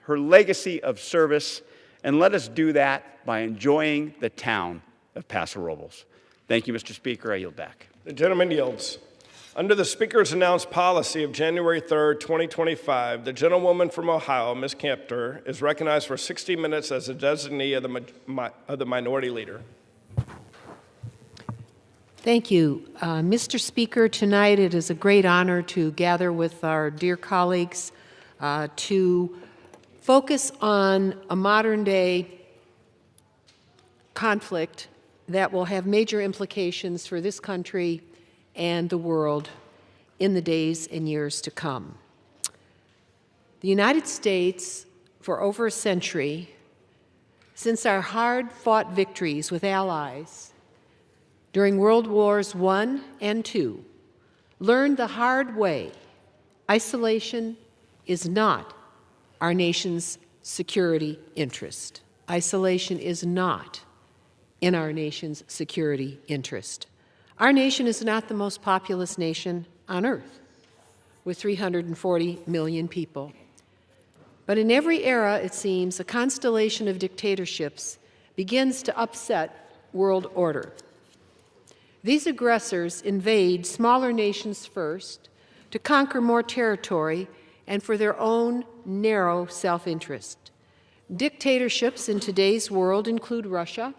her legacy of service, and let us do that by enjoying the town of Paso Robles. Thank you, Mr. Speaker. I yield back. The gentleman yields. Under the Speaker's announced policy of January 3rd, 2025, the gentlewoman from Ohio, Ms. Kempter, is recognized for 60 minutes as a designee of the minority leader. Thank you. Mr. Speaker, tonight it is a great honor to gather with our dear colleagues to focus on a modern-day conflict that will have major implications for this country and the world in the days and years to come. The United States, for over a century, since our hard-fought victories with allies during World Wars I and II learned the hard way, isolation is not our nation's security interest. Isolation is not in our nation's security interest. Our nation is not the most populous nation on earth, with 340 million people. But in every era, it seems, a constellation of dictatorships begins to upset world order. These aggressors invade smaller nations first to conquer more territory and for their own narrow self-interest. Dictatorships in today's world include Russia,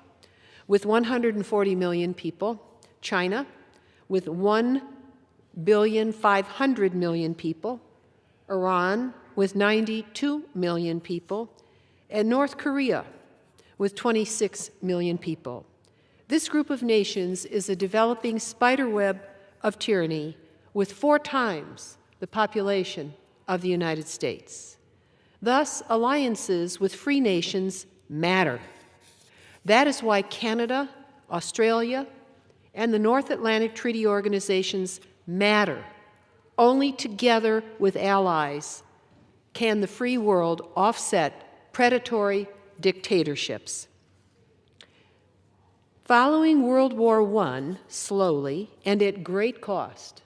with 140 million people, China, with 1,500,000,000 people, Iran, with 92 million people, and North Korea, with 26 million people. This group of nations is a developing spiderweb of tyranny with 4 times the population of the United States. Thus, alliances with free nations matter. That is why Canada, Australia, and the North Atlantic Treaty Organizations matter. Only together with allies can the free world offset predatory dictatorships. Following World War I, slowly and at great cost,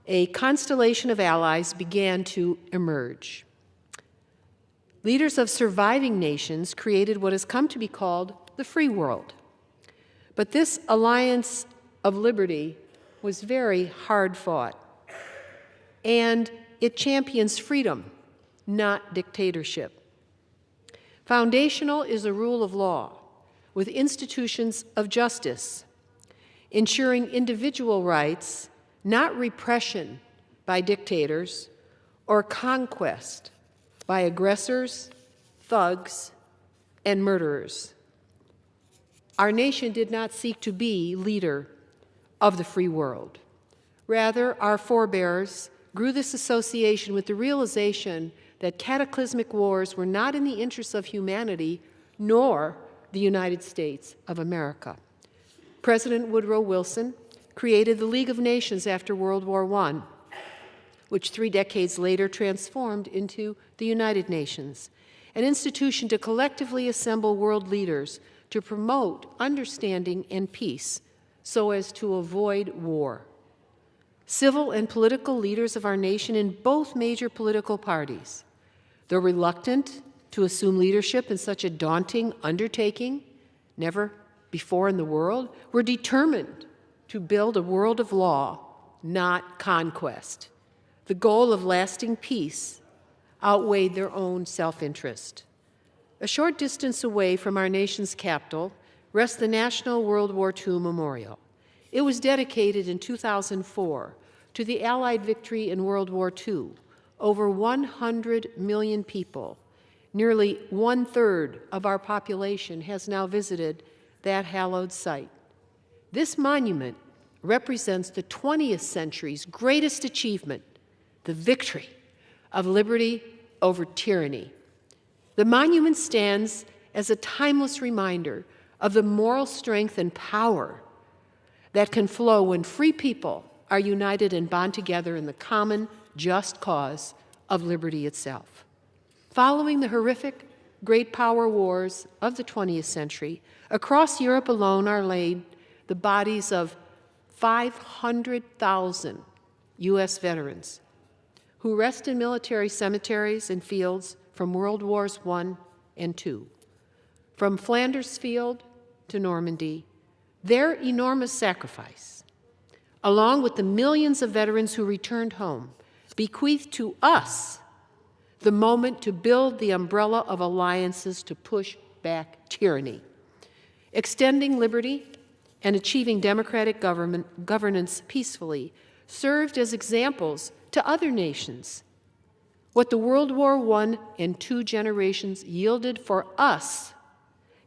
a constellation of allies began to emerge. Leaders of surviving nations created what has come to be called the free world. But this alliance of liberty was very hard fought, and it champions freedom, not dictatorship. Foundational is a rule of law with institutions of justice, ensuring individual rights, not repression by dictators or conquest by aggressors, thugs, and murderers. Our nation did not seek to be leader of the free world. Rather, our forebears grew this association with the realization that cataclysmic wars were not in the interests of humanity, nor the United States of America. President Woodrow Wilson created the League of Nations after World War I, which 3 decades later transformed into the United Nations, an institution to collectively assemble world leaders to promote understanding and peace so as to avoid war. Civil and political leaders of our nation in both major political parties, though reluctant to assume leadership in such a daunting undertaking, never before in the world, were determined to build a world of law, not conquest. The goal of lasting peace outweighed their own self-interest. A short distance away from our nation's capital rests the National World War II Memorial. It was dedicated in 2004 to the Allied victory in World War II. Over 100 million people, nearly 1/3 of our population, has now visited that hallowed site. This monument represents the 20th century's greatest achievement, the victory of liberty over tyranny. The monument stands as a timeless reminder of the moral strength and power that can flow when free people are united and bond together in the common, just cause of liberty itself. Following the horrific great power wars of the 20th century, across Europe alone are laid the bodies of 500,000 U.S. veterans who rest in military cemeteries and fields from World Wars I and II. From Flanders Field to Normandy, their enormous sacrifice, along with the millions of veterans who returned home, bequeathed to us the moment to build the umbrella of alliances to push back tyranny, extending liberty and achieving democratic governance peacefully served as examples to other nations. What the World War I and II generations yielded for us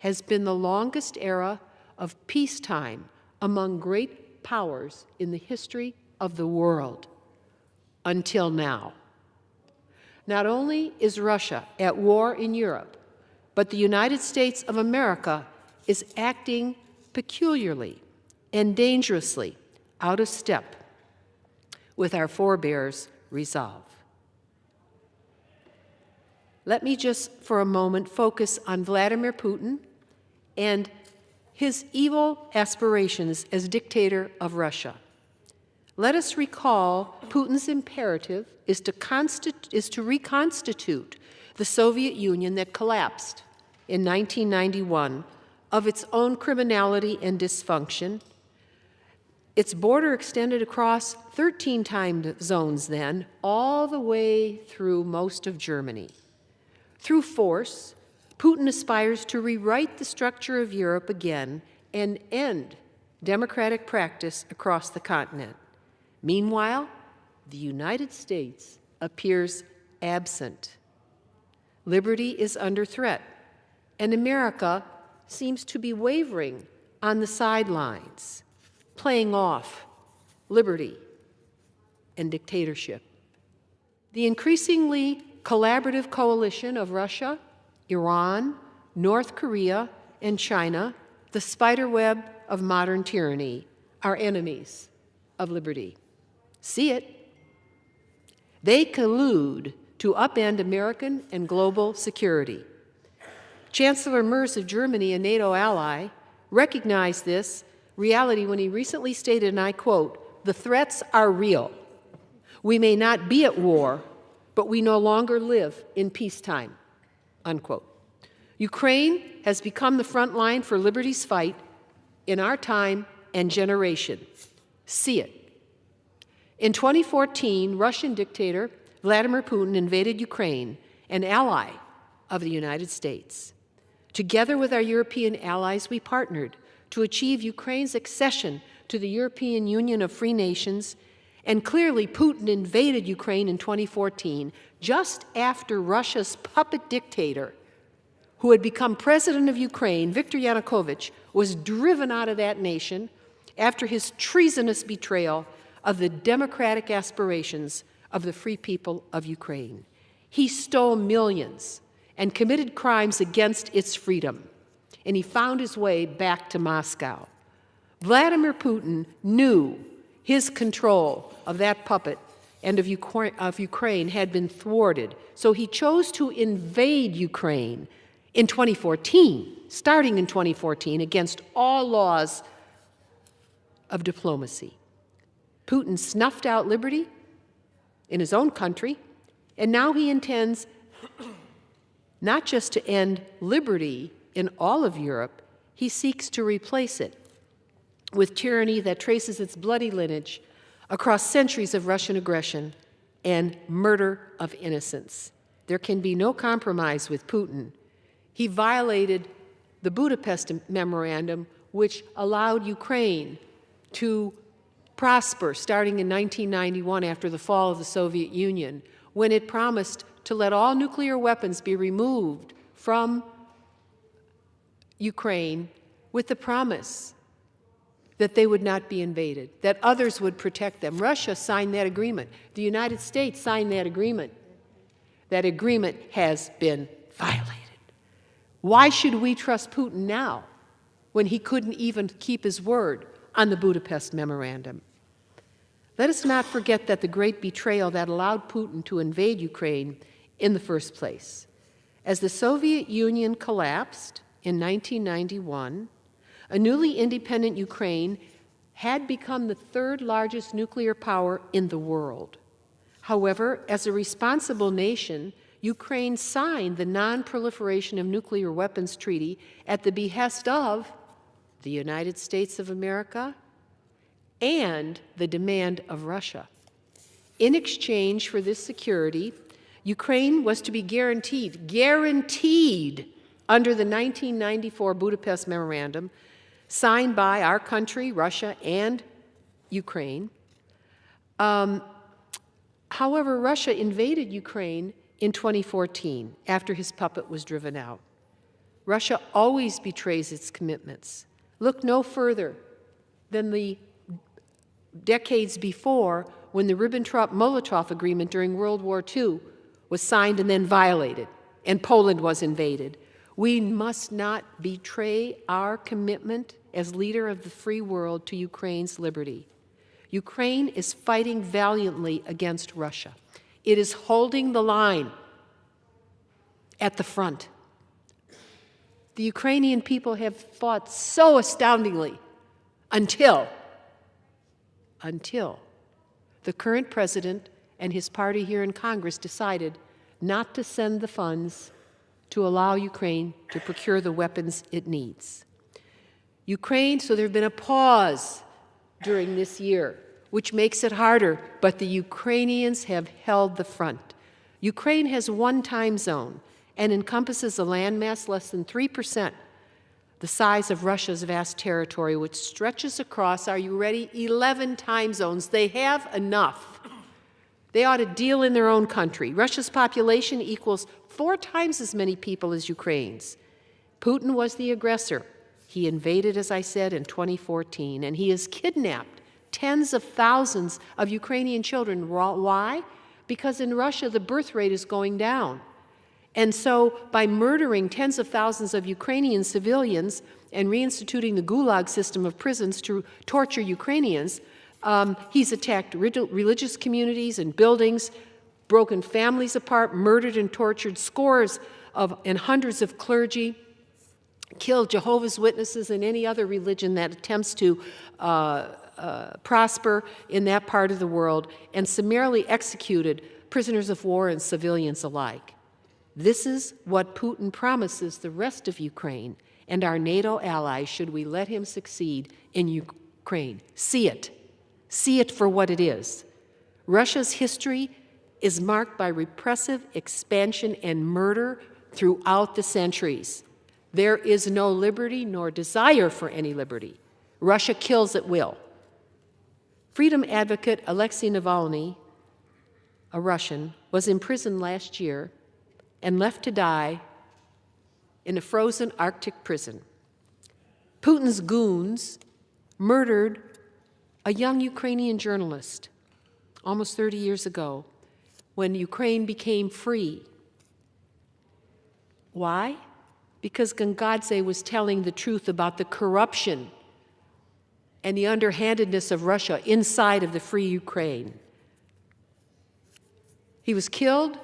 has been the longest era of peacetime among great powers in the history of the world, until now. Not only is Russia at war in Europe, but the United States of America is acting peculiarly and dangerously out of step with our forebears' resolve. Let me just for a moment focus on Vladimir Putin and his evil aspirations as dictator of Russia. Let us recall Putin's imperative is to reconstitute the Soviet Union that collapsed in 1991 of its own criminality and dysfunction. Its border extended across 13 time zones then, all the way through most of Germany. Through force, Putin aspires to rewrite the structure of Europe again and end democratic practice across the continent. Meanwhile, the United States appears absent. Liberty is under threat, and America seems to be wavering on the sidelines, playing off liberty and dictatorship. The increasingly collaborative coalition of Russia, Iran, North Korea, and China, the spiderweb of modern tyranny, are enemies of liberty. See it. They collude to upend American and global security. Chancellor Merz of Germany, a NATO ally, recognized this reality when he recently stated, and I quote, "The threats are real. We may not be at war, but we no longer live in peacetime," unquote. Ukraine has become the front line for liberty's fight in our time and generation. See it. In 2014, Russian dictator Vladimir Putin invaded Ukraine, an ally of the United States. Together with our European allies, we partnered to achieve Ukraine's accession to the European Union of Free Nations, and clearly Putin invaded Ukraine in 2014, just after Russia's puppet dictator, who had become president of Ukraine, Viktor Yanukovych, was driven out of that nation after his treasonous betrayal of the democratic aspirations of the free people of Ukraine. He stole millions and committed crimes against its freedom, and he found his way back to Moscow. Vladimir Putin knew his control of that puppet and of Ukraine had been thwarted, so he chose to invade Ukraine in 2014, starting in 2014, against all laws of diplomacy. Putin snuffed out liberty in his own country, and now he intends not just to end liberty in all of Europe, he seeks to replace it with tyranny that traces its bloody lineage across centuries of Russian aggression and murder of innocents. There can be no compromise with Putin. He violated the Budapest Memorandum, which allowed Ukraine to prosper starting in 1991 after the fall of the Soviet Union, when it promised to let all nuclear weapons be removed from Ukraine with the promise that they would not be invaded, that others would protect them. Russia signed that agreement. The United States signed that agreement. That agreement has been violated. Why should we trust Putin now when he couldn't even keep his word on the Budapest Memorandum? Let us not forget that the great betrayal that allowed Putin to invade Ukraine in the first place. As the Soviet Union collapsed in 1991, a newly independent Ukraine had become the third largest nuclear power in the world. However, as a responsible nation, Ukraine signed the Non-Proliferation of Nuclear Weapons Treaty at the behest of the United States of America and the demand of Russia. In exchange for this security, Ukraine was to be guaranteed under the 1994 Budapest Memorandum, signed by our country, Russia, and Ukraine. However, Russia invaded Ukraine in 2014 after his puppet was driven out. Russia always betrays its commitments. Look no further than the decades before when the Ribbentrop-Molotov Agreement during World War II was signed and then violated, and Poland was invaded. We must not betray our commitment as leader of the free world to Ukraine's liberty. Ukraine is fighting valiantly against Russia. It is holding the line at the front. The Ukrainian people have fought so astoundingly until the current president and his party here in Congress decided not to send the funds to allow Ukraine to procure the weapons it needs. So there has been a pause during this year, which makes it harder, but the Ukrainians have held the front. Ukraine has one time zone and encompasses a landmass less than 3% the size of Russia's vast territory, which stretches across, are you ready, 11 time zones. They have enough. They ought to deal in their own country. Russia's population equals 4 times as many people as Ukraine's. Putin was the aggressor. He invaded, as I said, in 2014, and he has kidnapped tens of thousands of Ukrainian children. Why? Because in Russia, the birth rate is going down. And so by murdering tens of thousands of Ukrainian civilians and reinstituting the Gulag system of prisons to torture Ukrainians, he's attacked religious communities and buildings, broken families apart, murdered and tortured scores and hundreds of clergy, killed Jehovah's Witnesses and any other religion that attempts to prosper in that part of the world, and summarily executed prisoners of war and civilians alike. This is what Putin promises the rest of Ukraine and our NATO allies should we let him succeed in Ukraine. See it. See it for what it is. Russia's history is marked by repressive expansion and murder throughout the centuries. There is no liberty nor desire for any liberty. Russia kills at will. Freedom advocate Alexei Navalny, a Russian, was imprisoned last year and left to die in a frozen Arctic prison. Putin's goons murdered a young Ukrainian journalist almost 30 years ago when Ukraine became free. Why? Because Gangadze was telling the truth about the corruption and the underhandedness of Russia inside of the free Ukraine. He was killed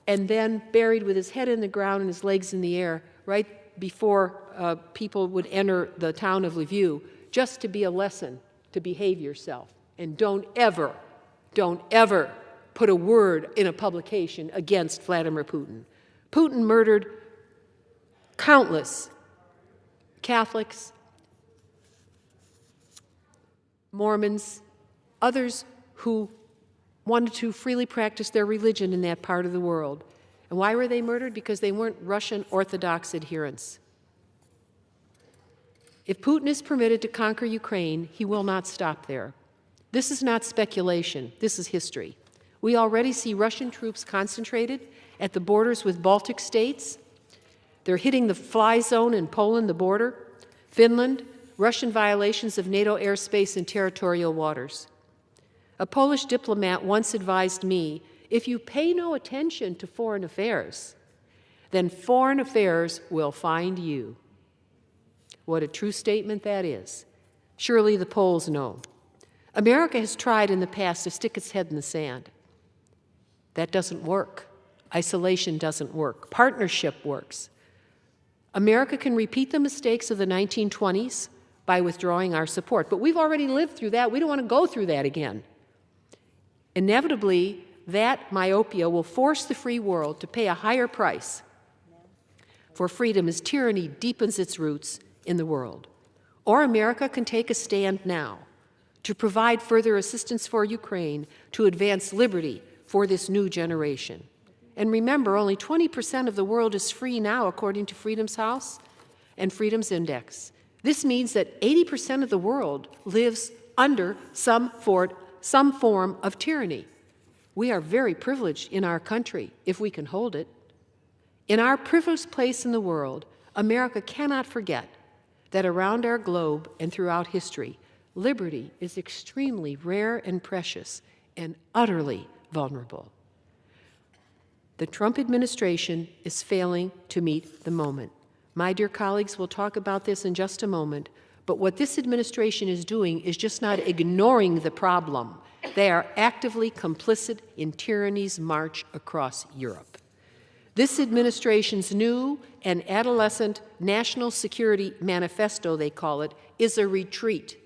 and then buried with his head in the ground and his legs in the air right before people would enter the town of Lviv, just to be a lesson to behave yourself. And don't ever put a word in a publication against Vladimir Putin. Putin murdered countless Catholics, Mormons, others who wanted to freely practice their religion in that part of the world. And why were they murdered? Because they weren't Russian Orthodox adherents. If Putin is permitted to conquer Ukraine, he will not stop there. This is not speculation. This is history. We already see Russian troops concentrated at the borders with Baltic states. They're hitting the fly zone in Poland, the border, Finland, Russian violations of NATO airspace and territorial waters. A Polish diplomat once advised me, if you pay no attention to foreign affairs, then foreign affairs will find you. What a true statement that is. Surely the Poles know. America has tried in the past to stick its head in the sand. That doesn't work. Isolation doesn't work. Partnership works. America can repeat the mistakes of the 1920s by withdrawing our support, but we've already lived through that. We don't want to go through that again. Inevitably, that myopia will force the free world to pay a higher price for freedom as tyranny deepens its roots in the world. Or America can take a stand now to provide further assistance for Ukraine to advance liberty for this new generation. And remember, only 20% of the world is free now, according to Freedom's House and Freedom's Index. This means that 80% of the world lives under some form of tyranny. We are very privileged in our country, if we can hold it. In our privileged place in the world, America cannot forget that around our globe and throughout history, liberty is extremely rare and precious and utterly vulnerable. The Trump administration is failing to meet the moment. My dear colleagues, we'll talk about this in just a moment, but what this administration is doing is just not ignoring the problem. They are actively complicit in tyranny's march across Europe. This administration's new and adolescent national security manifesto, they call it, is a retreat.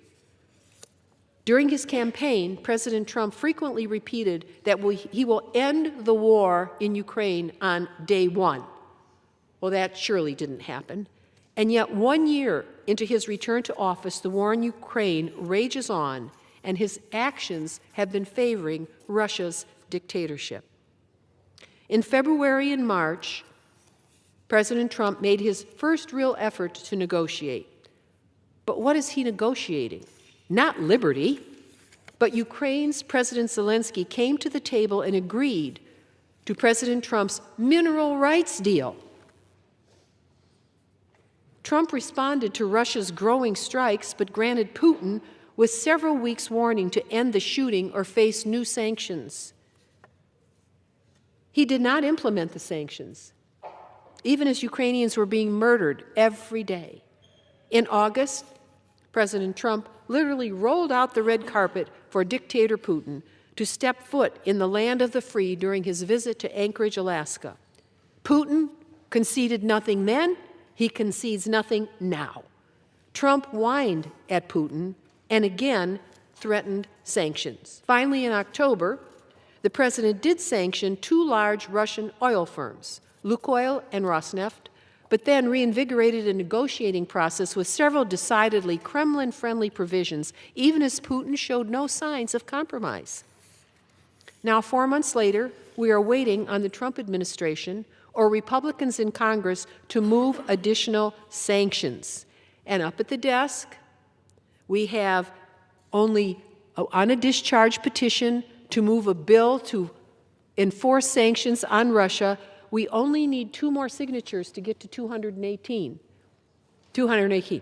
During his campaign, President Trump frequently repeated that he will end the war in Ukraine on day one. Well, that surely didn't happen. And yet, 1 year into his return to office, the war in Ukraine rages on, and his actions have been favoring Russia's dictatorship. In February and March, President Trump made his first real effort to negotiate. But what is he negotiating? Not liberty, but Ukraine's President Zelensky came to the table and agreed to President Trump's mineral rights deal. Trump responded to Russia's growing strikes, but granted Putin with several weeks' warning to end the shooting or face new sanctions. He did not implement the sanctions, even as Ukrainians were being murdered every day. In August, President Trump literally rolled out the red carpet for dictator Putin to step foot in the land of the free during his visit to Anchorage, Alaska. Putin conceded nothing then, he concedes nothing now. Trump whined at Putin and again threatened sanctions. Finally, in October, the president did sanction two large Russian oil firms, Lukoil and Rosneft, but then reinvigorated a negotiating process with several decidedly Kremlin-friendly provisions, even as Putin showed no signs of compromise. Now, 4 months later, we are waiting on the Trump administration or Republicans in Congress to move additional sanctions. And up at the desk, we have only on a discharge petition to move a bill to enforce sanctions on Russia. We only need 2 more signatures to get to 218. 218.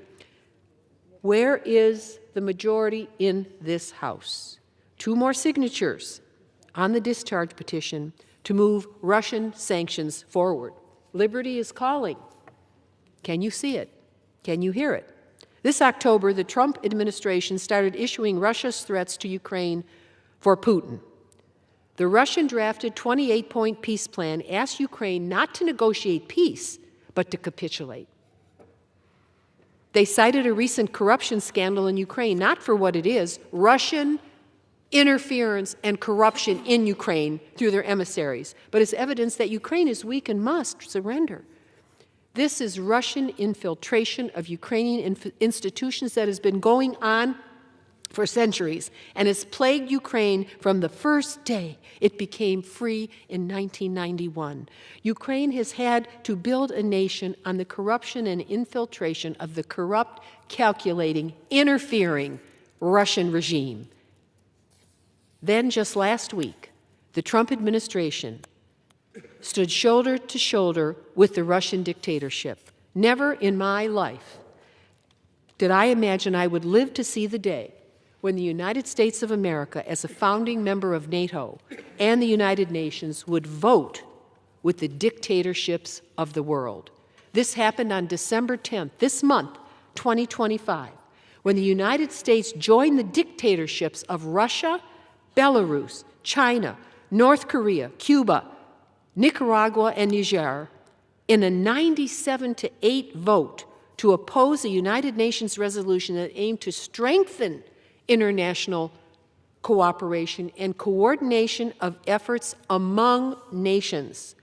Where is the majority in this House? 2 more signatures on the discharge petition to move Russian sanctions forward. Liberty is calling. Can you see it? Can you hear it? This October, the Trump administration started issuing Russia's threats to Ukraine for Putin. The Russian-drafted 28-point peace plan asked Ukraine not to negotiate peace, but to capitulate. They cited a recent corruption scandal in Ukraine, not for what it is, Russian interference and corruption in Ukraine through their emissaries, but as evidence that Ukraine is weak and must surrender. This is Russian infiltration of Ukrainian institutions that has been going on for centuries and has plagued Ukraine from the first day it became free in 1991. Ukraine has had to build a nation on the corruption and infiltration of the corrupt, calculating, interfering Russian regime. Then, just last week, the Trump administration stood shoulder to shoulder with the Russian dictatorship. Never in my life did I imagine I would live to see the day when the United States of America, as a founding member of NATO and the United Nations, would vote with the dictatorships of the world. This happened on December 10th, this month, 2025, when the United States joined the dictatorships of Russia, Belarus, China, North Korea, Cuba, Nicaragua, and Niger in a 97-8 vote to oppose a United Nations resolution that aimed to strengthen international cooperation and coordination of efforts among nations.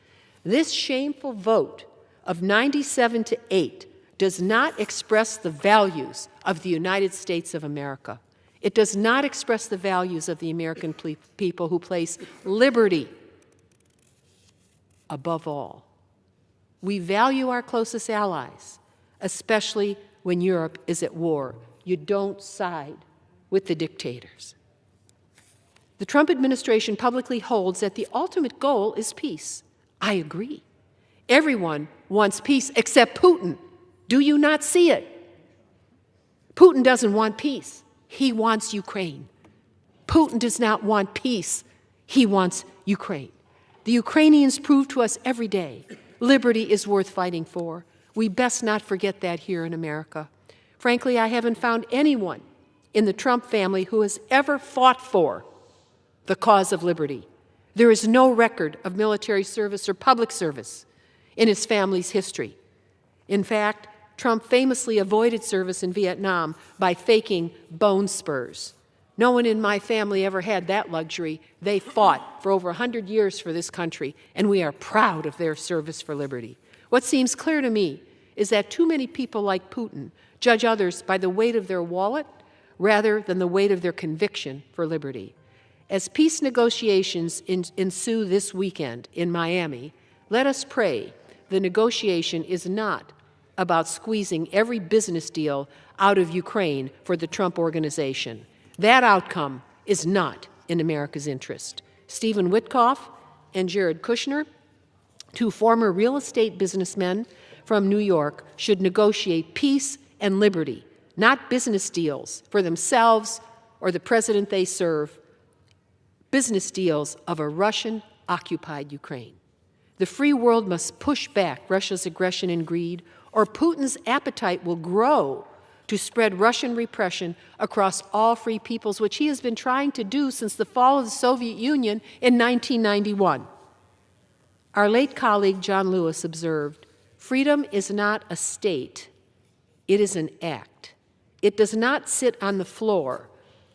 This shameful vote of 97-8 does not express the values of the United States of America. It does not express the values of the American people who place liberty above all. We value our closest allies, especially when Europe is at war. You don't side with the dictators. The Trump administration publicly holds that the ultimate goal is peace. I agree. Everyone wants peace except Putin. Do you not see it? Putin doesn't want peace. He wants Ukraine. Putin does not want peace. He wants Ukraine. The Ukrainians prove to us every day liberty is worth fighting for. We best not forget that here in America. Frankly, I haven't found anyone in the Trump family who has ever fought for the cause of liberty. There is no record of military service or public service in his family's history. In fact, Trump famously avoided service in Vietnam by faking bone spurs. No one in my family ever had that luxury. They fought for over 100 years for this country, and we are proud of their service for liberty. What seems clear to me is that too many people like Putin judge others by the weight of their wallet rather than the weight of their conviction for liberty. As peace negotiations ensue this weekend in Miami, let us pray the negotiation is not about squeezing every business deal out of Ukraine for the Trump organization. That outcome is not in America's interest. Stephen Witkoff and Jared Kushner, two former real estate businessmen from New York, should negotiate peace and liberty, not business deals for themselves or the president they serve, business deals of a Russian-occupied Ukraine. The free world must push back Russia's aggression and greed, or Putin's appetite will grow to spread Russian repression across all free peoples, which he has been trying to do since the fall of the Soviet Union in 1991. Our late colleague John Lewis observed, "Freedom is not a state, it is an act. It does not sit on the floor,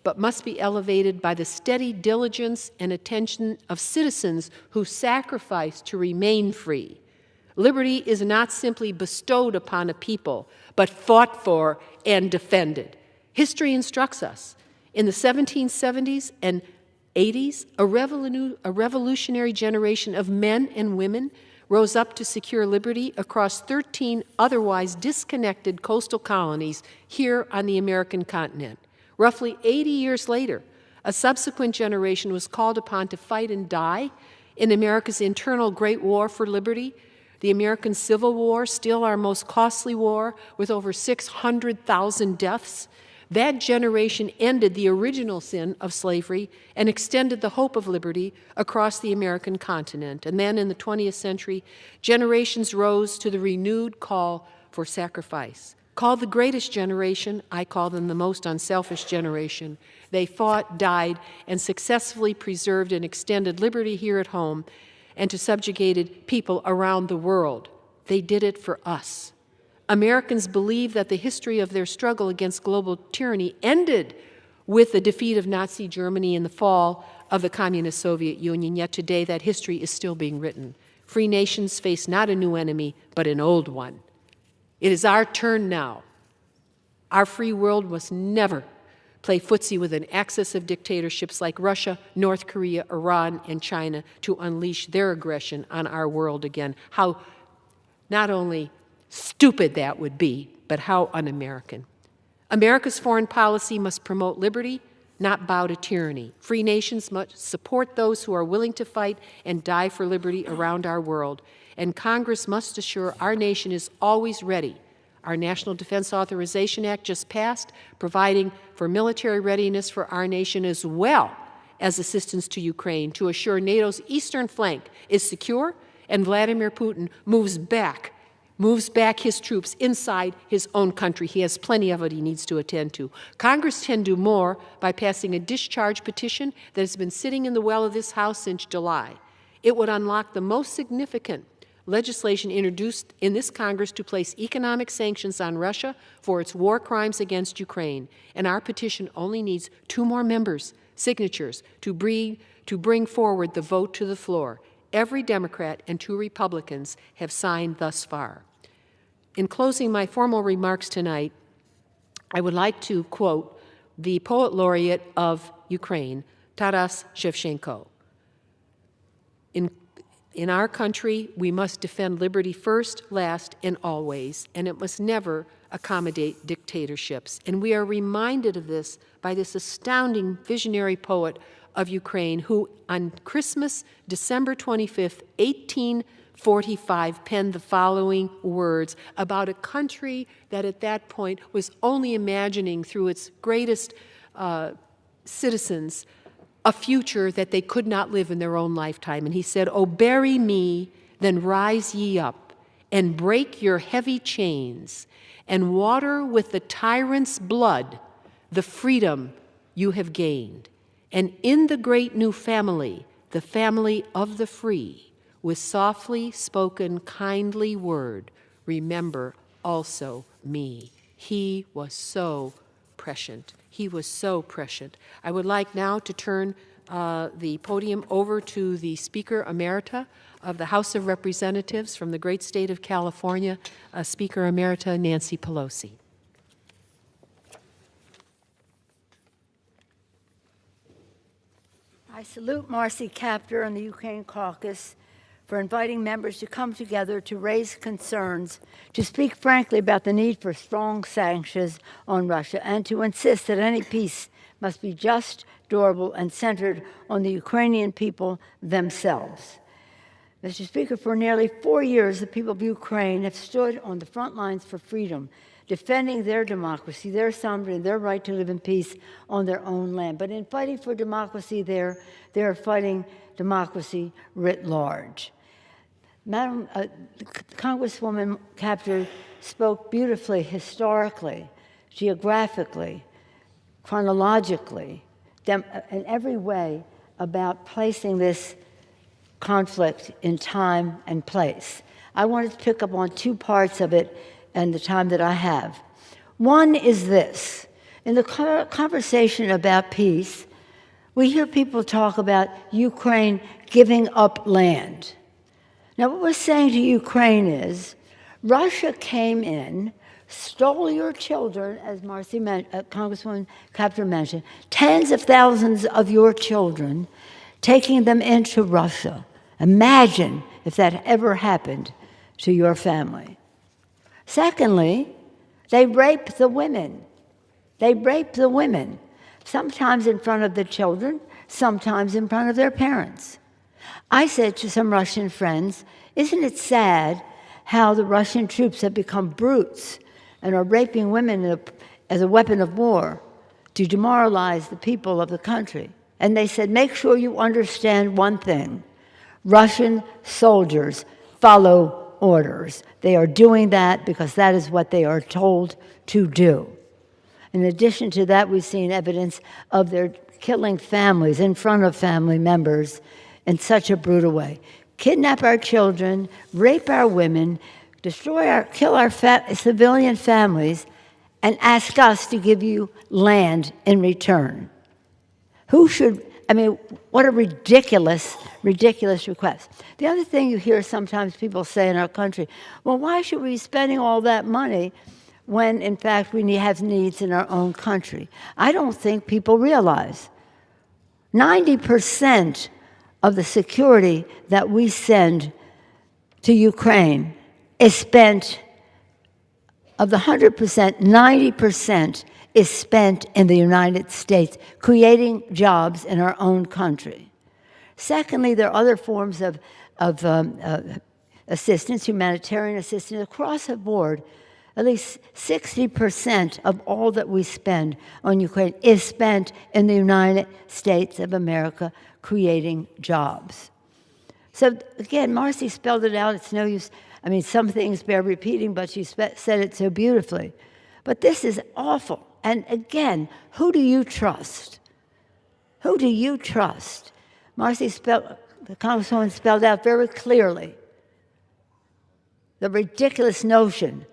but must be elevated by the steady diligence and attention of citizens who sacrifice to remain free. Liberty is not simply bestowed upon a people, but fought for and defended." History instructs us. In the 1770s and 80s, a revolutionary generation of men and women rose up to secure liberty across 13 otherwise disconnected coastal colonies here on the American continent. Roughly 80 years later, a subsequent generation was called upon to fight and die in America's internal Great War for liberty, the American Civil War, still our most costly war, with over 600,000 deaths. That generation ended the original sin of slavery and extended the hope of liberty across the American continent. And then in the 20th century, generations rose to the renewed call for sacrifice. Called the greatest generation, I call them the most unselfish generation. They fought, died, and successfully preserved and extended liberty here at home and to subjugated people around the world. They did it for us. Americans believe that the history of their struggle against global tyranny ended with the defeat of Nazi Germany and the fall of the communist Soviet Union, yet today that history is still being written. Free nations face not a new enemy, but an old one. It is our turn now. Our free world must never play footsie with an axis of dictatorships like Russia, North Korea, Iran, and China to unleash their aggression on our world again. How not only stupid that would be, but how un-American. America's foreign policy must promote liberty, not bow to tyranny. Free nations must support those who are willing to fight and die for liberty around our world. And Congress must assure our nation is always ready. Our National Defense Authorization Act just passed, providing for military readiness for our nation as well as assistance to Ukraine to assure NATO's eastern flank is secure and Vladimir Putin moves back his troops inside his own country. He has plenty of it he needs to attend to. Congress can do more by passing a discharge petition that has been sitting in the well of this House since July. It would unlock the most significant legislation introduced in this Congress to place economic sanctions on Russia for its war crimes against Ukraine. And our petition only needs 2 more members' signatures to bring forward the vote to the floor. Every Democrat and 2 Republicans have signed thus far. In closing my formal remarks tonight, I would like to quote the poet laureate of Ukraine, Taras Shevchenko. In our country, we must defend liberty first, last, and always, and it must never accommodate dictatorships. And we are reminded of this by this astounding visionary poet of Ukraine who, on Christmas, December 25th, 1845, penned the following words about a country that at that point was only imagining through its greatest citizens a future that they could not live in their own lifetime. And he said, "O bury me, then rise ye up, and break your heavy chains, and water with the tyrant's blood the freedom you have gained. And in the great new family, the family of the free, with softly spoken kindly word, remember also me. He was so prescient. He was so prescient. I would like now to turn the podium over to the Speaker Emerita of the House of Representatives from the great state of California, Speaker Emerita Nancy Pelosi. I salute Marcy Kaptur and the Ukraine Caucus for inviting members to come together to raise concerns, to speak frankly about the need for strong sanctions on Russia, and to insist that any peace must be just, durable, and centered on the Ukrainian people themselves. Mr. Speaker, for nearly 4 years, the people of Ukraine have stood on the front lines for freedom, defending their democracy, their sovereignty, their right to live in peace on their own land. But in fighting for democracy there, they are fighting democracy writ large. Madam Congresswoman Kaptur spoke beautifully, historically, geographically, chronologically, in every way about placing this conflict in time and place. I wanted to pick up on two parts of it in the time that I have. One is this. In the conversation about peace, we hear people talk about Ukraine giving up land. Now, what we're saying to Ukraine is, Russia came in, stole your children, as Congresswoman Kaptur mentioned, tens of thousands of your children, taking them into Russia. Imagine if that ever happened to your family. Secondly, they rape the women. They rape the women, sometimes in front of the children, sometimes in front of their parents. I said to some Russian friends, isn't it sad how the Russian troops have become brutes and are raping women as a weapon of war to demoralize the people of the country? And they said, make sure you understand one thing. Russian soldiers follow orders. They are doing that because that is what they are told to do. In addition to that, we've seen evidence of their killing families in front of family members in such a brutal way. Kidnap our children, rape our women, kill our civilian families, and ask us to give you land in return. What a ridiculous request. The other thing you hear sometimes people say in our country, well, why should we be spending all that money when, in fact, we have needs in our own country? I don't think people realize 90% of the security that we send to Ukraine is spent, of the 100%, 90% is spent in the United States, creating jobs in our own country. Secondly, there are other forms of assistance, humanitarian assistance, across the board. At least 60% of all that we spend on Ukraine is spent in the United States of America, creating jobs. So again, Marcy spelled it out. It's no use. Some things bear repeating, but she said it so beautifully. But this is awful. And again, who do you trust? Who do you trust? The Congresswoman spelled out very clearly the ridiculous notion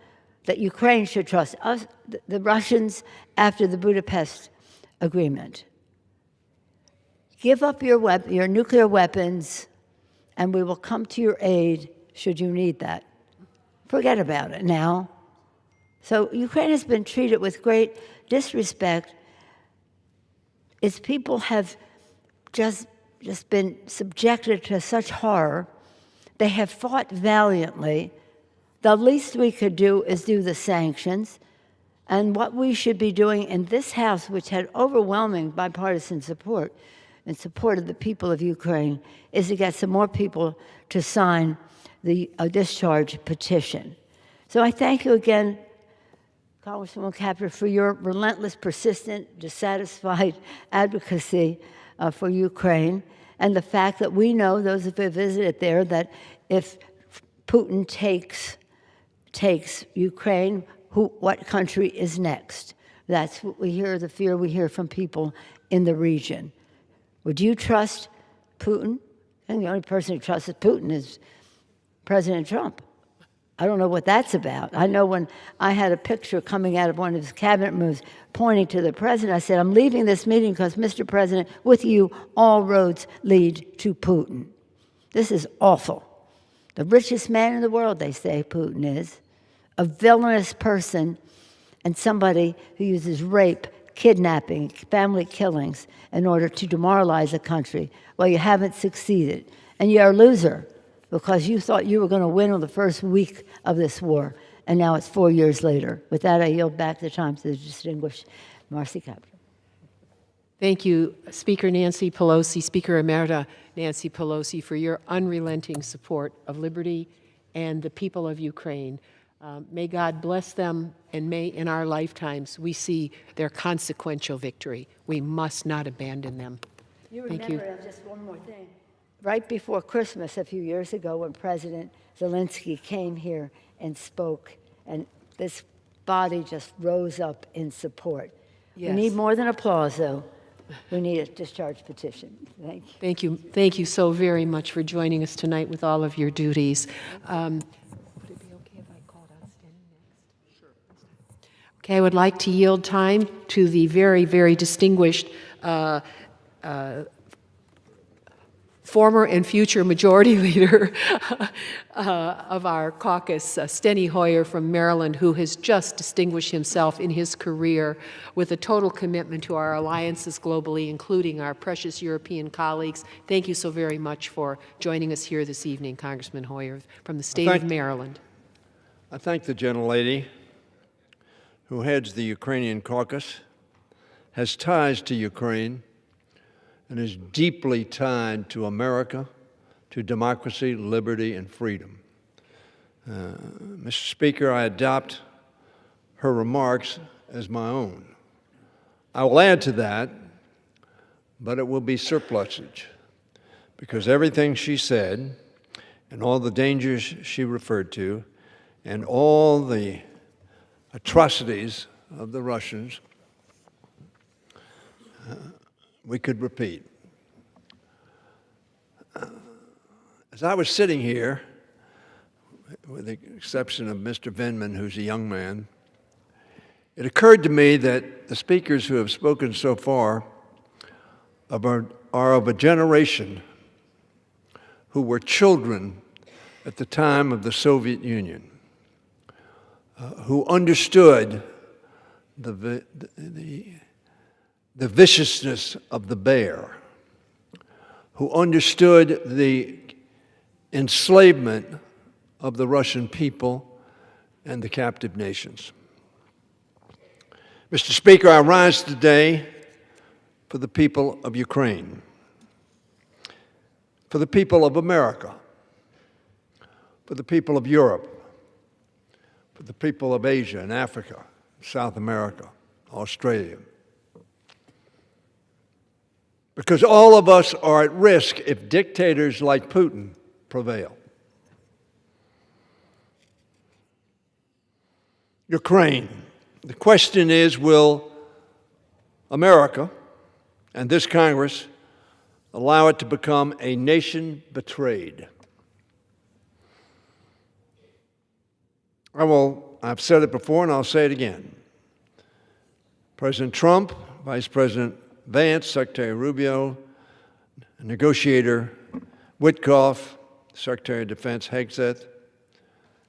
that Ukraine should trust us, the Russians, after the Budapest Agreement. Give up your nuclear weapons, and we will come to your aid should you need that. Forget about it now. So Ukraine has been treated with great disrespect. Its people have just been subjected to such horror. They have fought valiantly. The least we could do is do the sanctions. And what we should be doing in this House, which had overwhelming bipartisan support in support of the people of Ukraine, is to get some more people to sign the discharge petition. So I thank you again, Congresswoman Kaptur, for your relentless, persistent, dissatisfied advocacy for Ukraine, and the fact that we know, those who have visited there, that if Putin takes takes Ukraine, what country is next? That's what we hear, the fear we hear from people in the region. Would you trust Putin? And the only person who trusts Putin is President Trump. I don't know what that's about. I know when I had a picture coming out of one of his cabinet moves pointing to the president, I said, I'm leaving this meeting because, Mr. President, with you, all roads lead to Putin. This is awful. The richest man in the world, they say Putin is, a villainous person, and somebody who uses rape, kidnapping, family killings in order to demoralize a country. Well, you haven't succeeded, and you're a loser, because you thought you were going to win on the first week of this war, and now it's 4 years later. With that, I yield back the time to the distinguished Marcy Kaplan. Thank you, Speaker Nancy Pelosi, Speaker Emerita Nancy Pelosi, for your unrelenting support of liberty and the people of Ukraine. May God bless them, and may in our lifetimes we see their consequential victory. We must not abandon them. Thank you. Just one more thing. Right before Christmas a few years ago, when President Zelensky came here and spoke, and this body just rose up in support. Yes. We need more than applause, though. We need a discharge petition. Thank you. Thank you. Thank you so very much for joining us tonight with all of your duties. Would it be okay if I called out Stenny next? Sure. Okay, I would like to yield time to the very, very distinguished former and future majority leader of our caucus, Steny Hoyer from Maryland, who has just distinguished himself in his career with a total commitment to our alliances globally, including our precious European colleagues. Thank you so very much for joining us here this evening, Congressman Hoyer, from the state of Maryland. I thank the gentlelady who heads the Ukrainian caucus, has ties to Ukraine, and is deeply tied to America, to democracy, liberty, and freedom. Mr. Speaker, I adopt her remarks as my own. I will add to that, but it will be surplusage, because everything she said, and all the dangers she referred to, and all the atrocities of the Russians, we could repeat. As I was sitting here, with the exception of Mr. Vindman, who's a young man, it occurred to me that the speakers who have spoken so far are of a generation who were children at the time of the Soviet Union, who understood the viciousness of the bear, who understood the enslavement of the Russian people and the captive nations. Mr. Speaker, I rise today for the people of Ukraine, for the people of America, for the people of Europe, for the people of Asia and Africa, South America, Australia. Because all of us are at risk if dictators like Putin prevail. Ukraine. The question is, will America and this Congress allow it to become a nation betrayed? I've said it before and I'll say it again. President Trump, Vice President Vance, Secretary Rubio, negotiator Witkoff, Secretary of Defense Hegseth,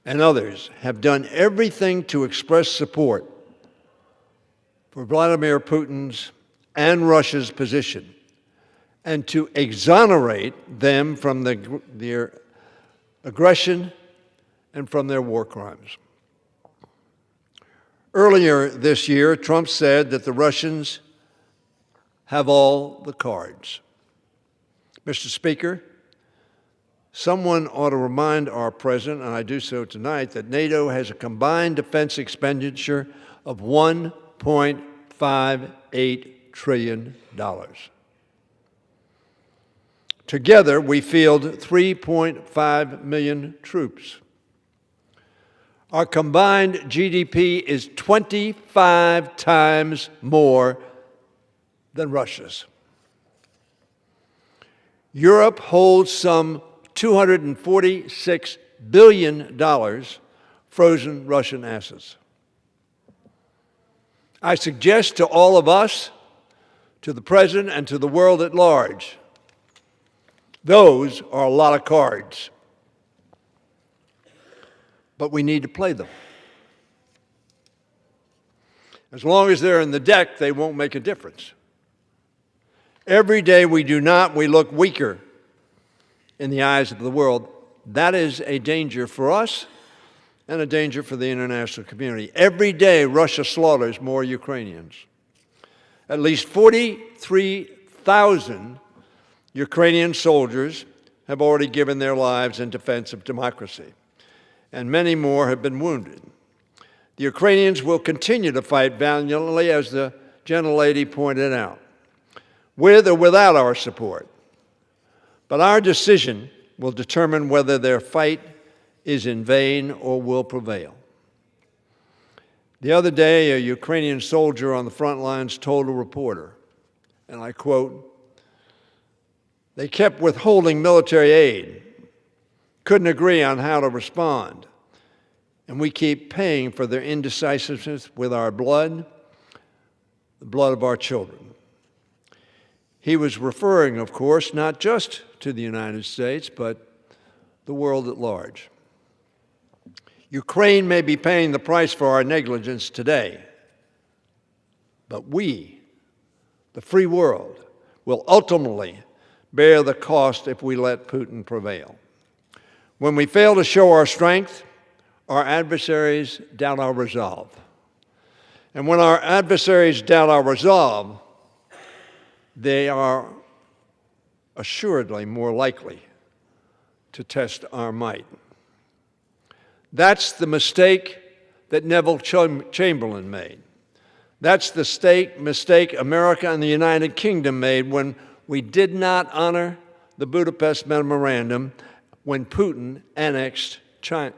and others have done everything to express support for Vladimir Putin's and Russia's position and to exonerate them from their aggression and from their war crimes. Earlier this year, Trump said that the Russians have all the cards. Mr. Speaker, someone ought to remind our president, and I do so tonight, that NATO has a combined defense expenditure of $1.58 trillion. Together, we field 3.5 million troops. Our combined GDP is 25 times more than Russia's. Europe holds some $246 billion frozen Russian assets. I suggest to all of us, to the President, and to the world at large, those are a lot of cards. But we need to play them. As long as they're in the deck, they won't make a difference. Every day we do not, we look weaker in the eyes of the world. That is a danger for us and a danger for the international community. Every day Russia slaughters more Ukrainians. At least 43,000 Ukrainian soldiers have already given their lives in defense of democracy, and many more have been wounded. The Ukrainians will continue to fight valiantly, as the gentlelady pointed out, with or without our support. But our decision will determine whether their fight is in vain or will prevail. The other day, a Ukrainian soldier on the front lines told a reporter, and I quote, "They kept withholding military aid, couldn't agree on how to respond, and we keep paying for their indecisiveness with our blood, the blood of our children." He was referring, of course, not just to the United States, but the world at large. Ukraine may be paying the price for our negligence today, but we, the free world, will ultimately bear the cost if we let Putin prevail. When we fail to show our strength, our adversaries doubt our resolve. And when our adversaries doubt our resolve, they are assuredly more likely to test our might. That's the mistake that Neville Chamberlain made. That's the mistake America and the United Kingdom made when we did not honor the Budapest Memorandum when Putin annexed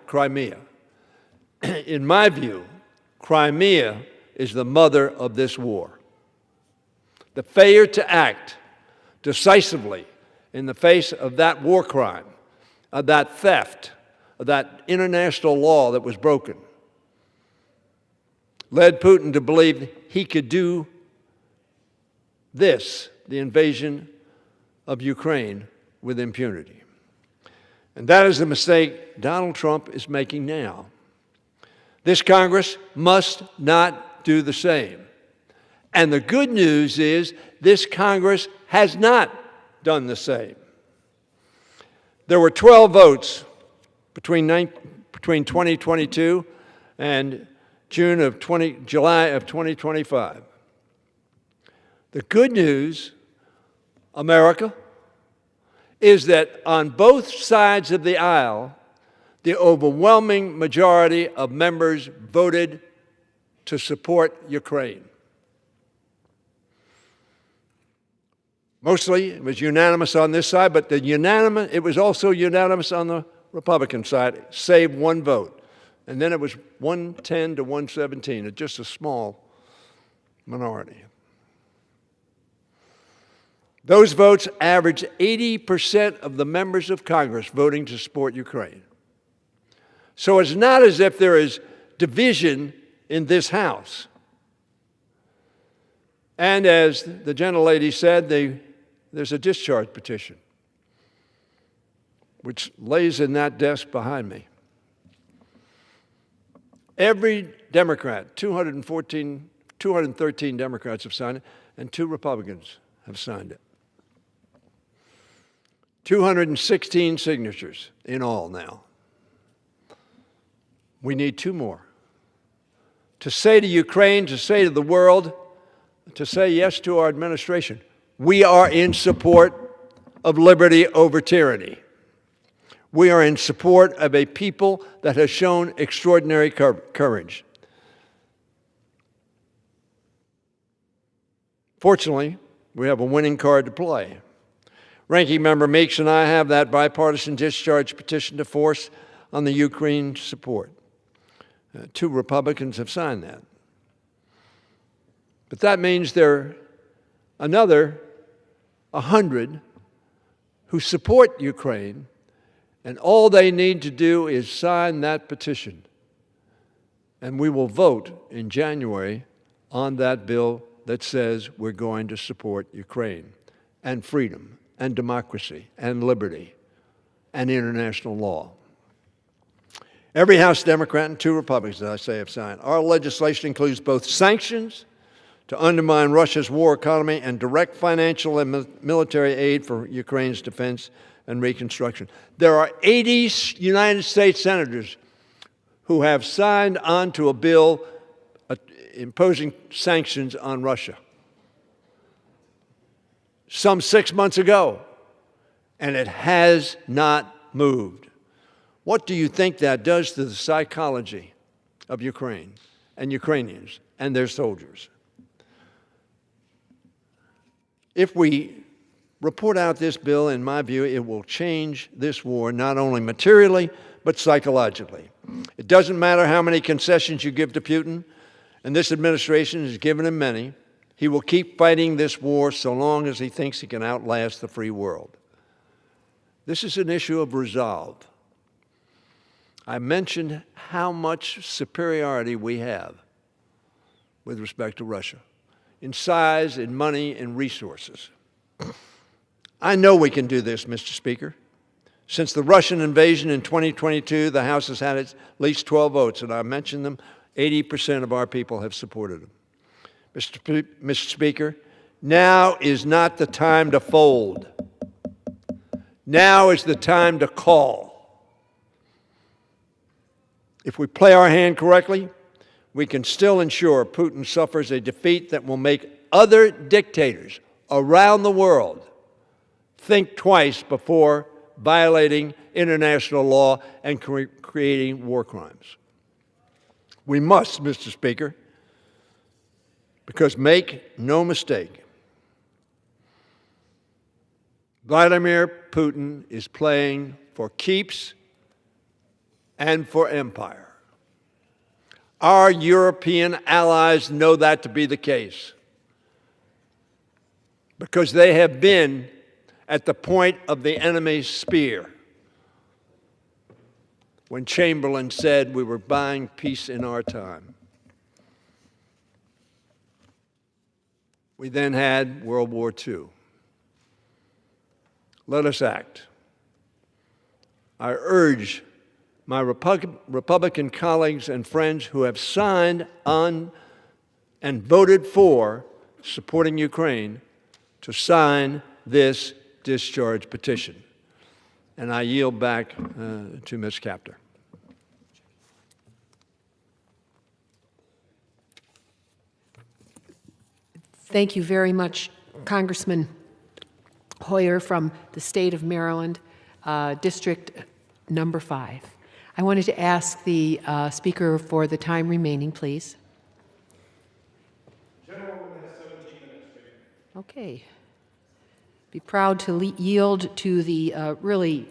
Crimea. In my view, Crimea is the mother of this war. The failure to act decisively in the face of that war crime, of that theft, of that international law that was broken, led Putin to believe he could do this, the invasion of Ukraine, with impunity. And that is the mistake Donald Trump is making now. This Congress must not do the same. And the good news is this Congress has not done the same. There were 12 votes between 2022 and July of 2025. The good news, America, is that on both sides of the aisle, the overwhelming majority of members voted to support Ukraine. Mostly it was unanimous on this side, but it was also unanimous on the Republican side, save one vote. And then it was 110 to 117, just a small minority. Those votes averaged 80% of the members of Congress voting to support Ukraine. So it's not as if there is division in this House. And as the gentlelady said, there's a discharge petition, which lays in that desk behind me. Every Democrat, 213 Democrats have signed it, and 2 Republicans have signed it. 216 signatures in all now. We need 2 more. To say to Ukraine, to say to the world, to say yes to our administration, we are in support of liberty over tyranny. We are in support of a people that has shown extraordinary courage. Fortunately, we have a winning card to play. Ranking Member Meeks and I have that bipartisan discharge petition to force on the Ukraine support. 2 Republicans have signed that. But that means there are another 100 who support Ukraine, and all they need to do is sign that petition. And we will vote in January on that bill that says we're going to support Ukraine and freedom and democracy and liberty and international law. Every House Democrat and 2 Republicans, as I say, have signed. Our legislation includes both sanctions to undermine Russia's war economy and direct financial and military aid for Ukraine's defense and reconstruction. There are 80 United States senators who have signed on to a bill imposing sanctions on Russia. Some 6 months ago, and it has not moved. What do you think that does to the psychology of Ukraine and Ukrainians and their soldiers? If we report out this bill, in my view, it will change this war not only materially, but psychologically. It doesn't matter how many concessions you give to Putin, and this administration has given him many. He will keep fighting this war so long as he thinks he can outlast the free world. This is an issue of resolve. I mentioned how much superiority we have with respect to Russia, in size, in money, in resources. I know we can do this, Mr. Speaker. Since the Russian invasion in 2022, the House has had at least 12 votes, and I mentioned them. 80% of our people have supported them. Mr. Speaker, now is not the time to fold. Now is the time to call. If we play our hand correctly, we can still ensure Putin suffers a defeat that will make other dictators around the world think twice before violating international law and creating war crimes. We must, Mr. Speaker, because make no mistake, Vladimir Putin is playing for keeps and for empire. Our European allies know that to be the case because they have been at the point of the enemy's spear when Chamberlain said we were buying peace in our time. We then had World War II. Let us act. I urge my Republican colleagues and friends who have signed on and voted for supporting Ukraine to sign this discharge petition. And I yield back to Ms. Kaptur. Thank you very much, Congressman Hoyer from the state of Maryland, District number 5. I wanted to ask the Speaker for the time remaining, please. Gentlewoman has 17 minutes, Speaker. Okay. Be proud to yield to the really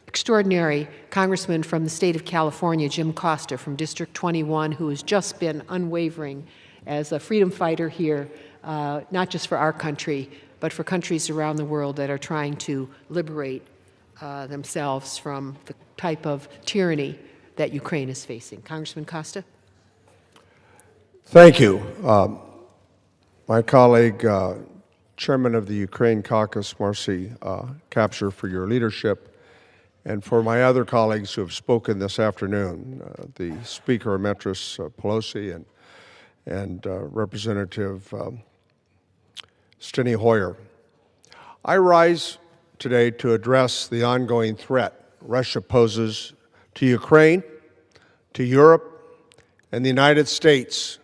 extraordinary Congressman from the state of California, Jim Costa from District 21, who has just been unwavering as a freedom fighter here, not just for our country, but for countries around the world that are trying to liberate themselves from the type of tyranny that Ukraine is facing. Congressman Costa? Thank you. My colleague, Chairman of the Ukraine Caucus, Marcy Kaptur, for your leadership, and for my other colleagues who have spoken this afternoon, the Speaker Emeritus Pelosi and Representative Steny Hoyer. I rise today to address the ongoing threat Russia poses to Ukraine, to Europe, and the United States,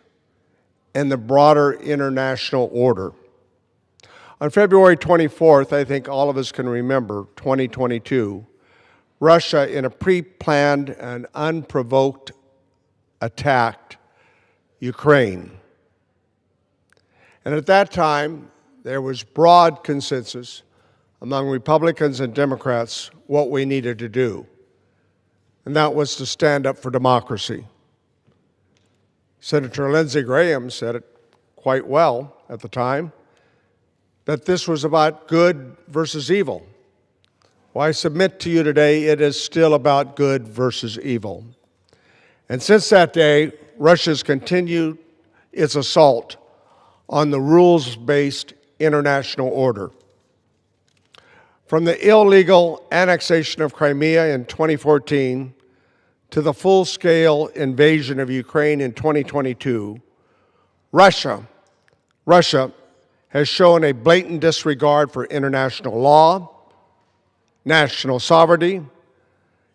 and the broader international order. On February 24th, I think all of us can remember, 2022, Russia, in a pre-planned and unprovoked attack, Ukraine. And at that time, there was broad consensus among Republicans and Democrats what we needed to do, and that was to stand up for democracy, Senator Lindsey Graham said it quite well at the time, that this was about good versus evil. Well, I submit to you today it is still about good versus evil. And since that day, Russia's continued its assault on the rules-based international order. From the illegal annexation of Crimea in 2014 to the full-scale invasion of Ukraine in 2022, Russia has shown a blatant disregard for international law, national sovereignty,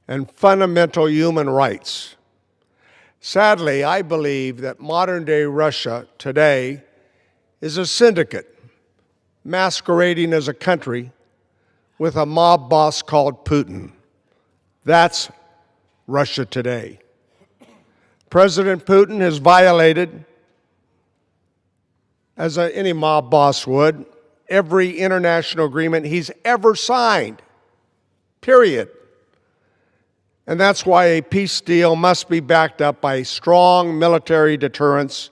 and fundamental human rights. Sadly, I believe that modern-day Russia today is a syndicate masquerading as a country with a mob boss called Putin. That's Russia today. President Putin has violated, as any mob boss would, every international agreement he's ever signed, period. And that's why a peace deal must be backed up by strong military deterrence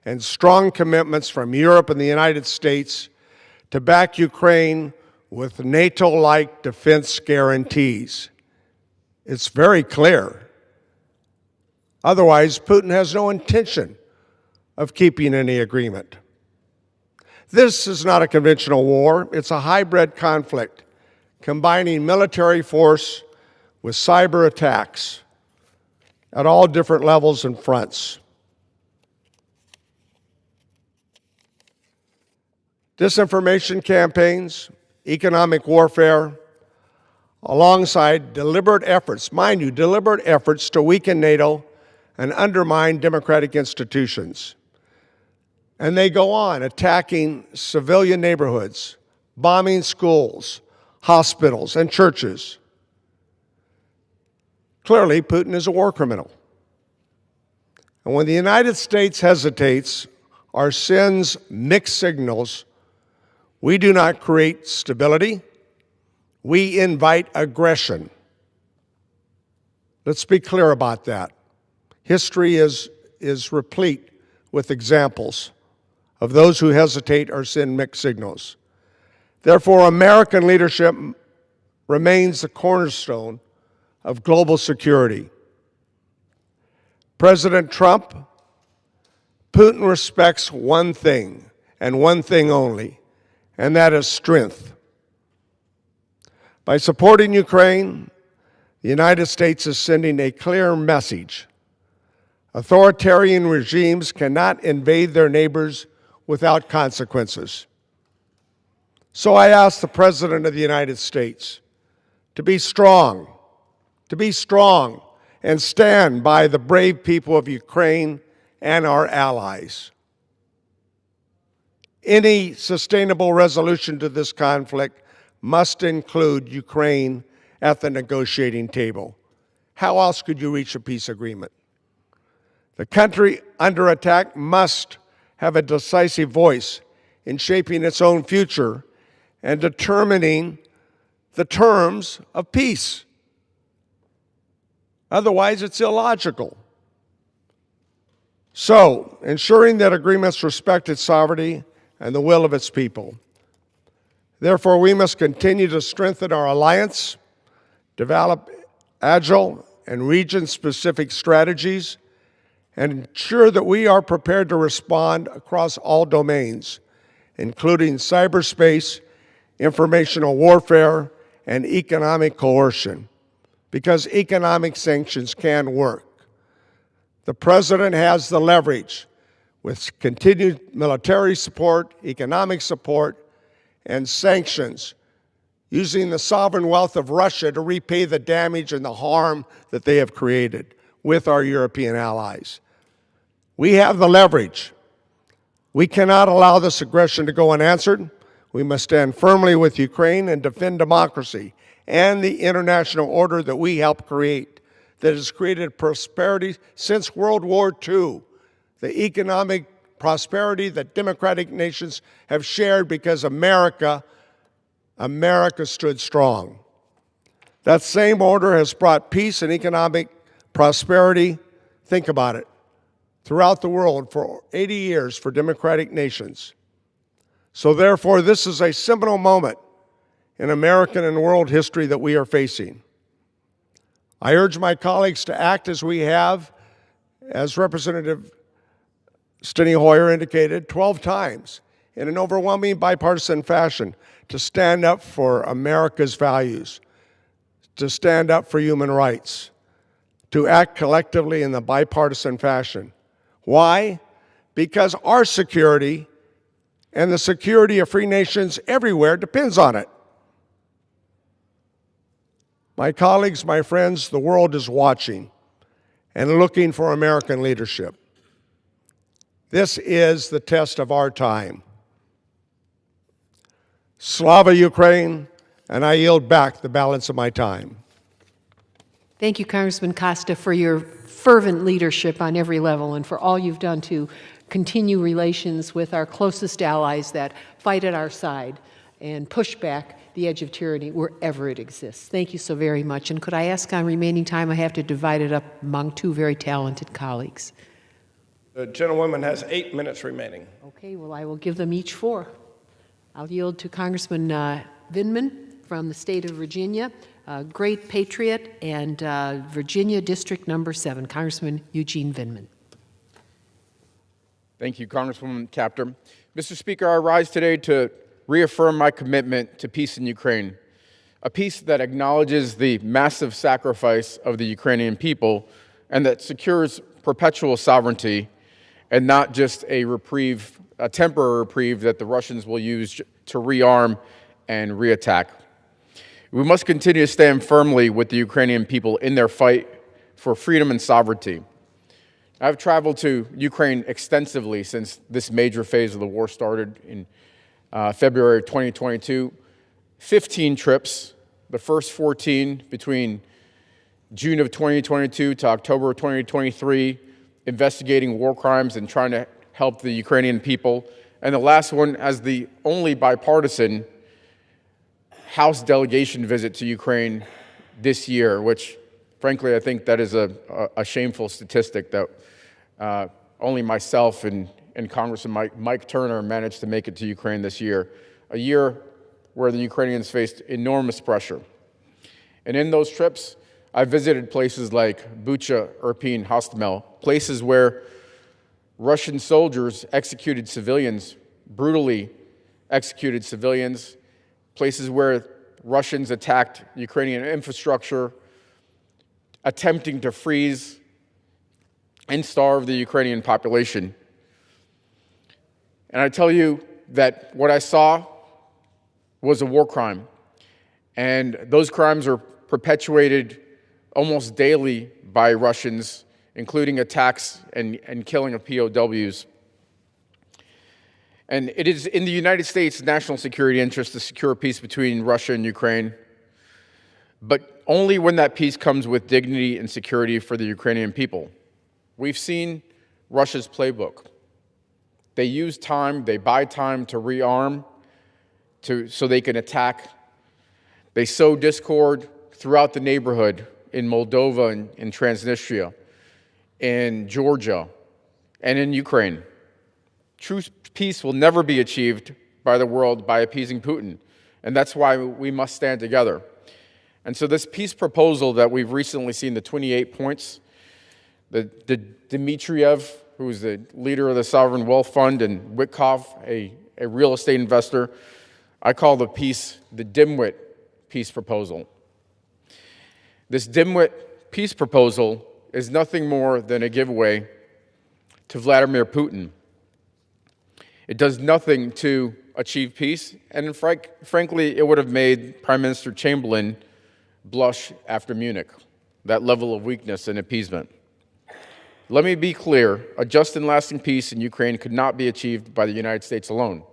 and strong commitments from Europe and the United States to back Ukraine with NATO-like defense guarantees. It's very clear. Otherwise, Putin has no intention of keeping any agreement. This is not a conventional war. It's a hybrid conflict, combining military force with cyber attacks at all different levels and fronts. Disinformation campaigns, economic warfare, alongside deliberate efforts, mind you, deliberate efforts to weaken NATO and undermine democratic institutions. And they go on attacking civilian neighborhoods, bombing schools, hospitals, and churches. Clearly, Putin is a war criminal. And when the United States hesitates or sends mixed signals, we do not create stability, we invite aggression. Let's be clear about that. History is replete with examples of those who hesitate or send mixed signals. Therefore, American leadership remains the cornerstone of global security. President Trump, Putin respects one thing and one thing only, and that is strength. By supporting Ukraine, the United States is sending a clear message. Authoritarian regimes cannot invade their neighbors without consequences. So I ask the President of the United States to be strong and stand by the brave people of Ukraine and our allies. Any sustainable resolution to this conflict must include Ukraine at the negotiating table. How else could you reach a peace agreement? The country under attack must have a decisive voice in shaping its own future and determining the terms of peace. Otherwise, it's illogical. So, ensuring that agreements respect its sovereignty and the will of its people. Therefore, we must continue to strengthen our alliance, develop agile and region-specific strategies, and ensure that we are prepared to respond across all domains, including cyberspace, informational warfare, and economic coercion, because economic sanctions can work. The President has the leverage with continued military support, economic support, and sanctions, using the sovereign wealth of Russia to repay the damage and the harm that they have created with our European allies. We have the leverage. We cannot allow this aggression to go unanswered. We must stand firmly with Ukraine and defend democracy and the international order that we helped create, that has created prosperity since World War II, the economic prosperity that democratic nations have shared because America stood strong. That same order has brought peace and economic prosperity, think about it, throughout the world for 80 years for democratic nations. So therefore, this is a seminal moment in American and world history that we are facing. I urge my colleagues to act as we have, as Representative Steny Hoyer indicated, 12 times in an overwhelming bipartisan fashion to stand up for America's values, to stand up for human rights, to act collectively in the bipartisan fashion. Why? Because our security and the security of free nations everywhere depends on it. My colleagues, my friends, the world is watching and looking for American leadership. This is the test of our time. Slava Ukraine, and I yield back the balance of my time. Thank you, Congressman Costa, for your fervent leadership on every level and for all you've done to continue relations with our closest allies that fight at our side and push back the edge of tyranny wherever it exists. Thank you so very much. And could I ask on remaining time, I have to divide it up among two very talented colleagues. The gentlewoman has 8 minutes remaining. Okay, well, I will give them each 4. I'll yield to Congressman Vindman from the state of Virginia, a great patriot, and Virginia District Number 7, Congressman Eugene Vindman. Thank you, Congresswoman Capter. Mr. Speaker, I rise today to reaffirm my commitment to peace in Ukraine, a peace that acknowledges the massive sacrifice of the Ukrainian people and that secures perpetual sovereignty and not just a reprieve, a temporary reprieve that the Russians will use to rearm and reattack. We must continue to stand firmly with the Ukrainian people in their fight for freedom and sovereignty. I've traveled to Ukraine extensively since this major phase of the war started in February of 2022. 15 trips, the first 14 between June of 2022 to October of 2023, investigating war crimes and trying to help the Ukrainian people. And the last one as the only bipartisan House delegation visit to Ukraine this year, which frankly I think that is a shameful statistic that only myself and Congressman Mike Turner managed to make it to Ukraine this year, a year where the Ukrainians faced enormous pressure. And in those trips, I visited places like Bucha, Irpin, Hostomel, places where Russian soldiers executed civilians, brutally executed civilians, places where Russians attacked Ukrainian infrastructure, attempting to freeze and starve the Ukrainian population. And I tell you that what I saw was a war crime. And those crimes are perpetuated almost daily by Russians, including attacks and killing of POWs. And it is in the United States' national security interest to secure peace between Russia and Ukraine, but only when that peace comes with dignity and security for the Ukrainian people. We've seen Russia's playbook. They use time, they buy time to rearm so they can attack. They sow discord throughout the neighborhood in Moldova and in Transnistria, in Georgia, and in Ukraine. True peace will never be achieved by the world by appeasing Putin, and that's why we must stand together. And so this peace proposal that we've recently seen, the 28 points, the Dmitriev, who is the leader of the Sovereign Wealth Fund, and Witkoff, a real estate investor, I call the peace the dimwit peace proposal. This dimwit peace proposal is nothing more than a giveaway to Vladimir Putin. It does nothing to achieve peace, and frankly, it would have made Prime Minister Chamberlain blush after Munich, that level of weakness and appeasement. Let me be clear, a just and lasting peace in Ukraine could not be achieved by the United States alone.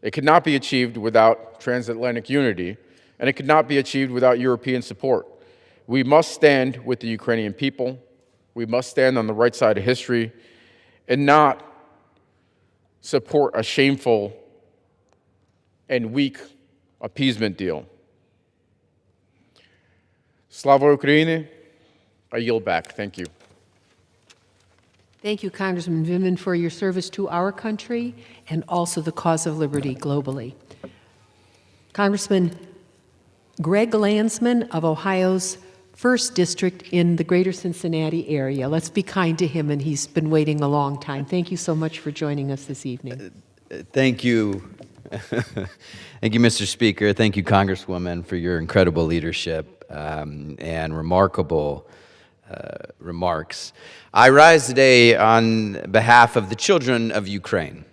It could not be achieved without transatlantic unity, and it could not be achieved without European support. We must stand with the Ukrainian people. We must stand on the right side of history and not support a shameful and weak appeasement deal. Slava Ukraini, I yield back. Thank you. Thank you, Congressman Vindman, for your service to our country and also the cause of liberty globally. Congressman Greg Landsman of Ohio's 1st District in the greater Cincinnati area. Let's be kind to him, and he's been waiting a long time. Thank you so much for joining us this evening. Thank you. Thank you, Mr. Speaker. Thank you, Congresswoman, for your incredible leadership and remarkable remarks. I rise today on behalf of the children of Ukraine.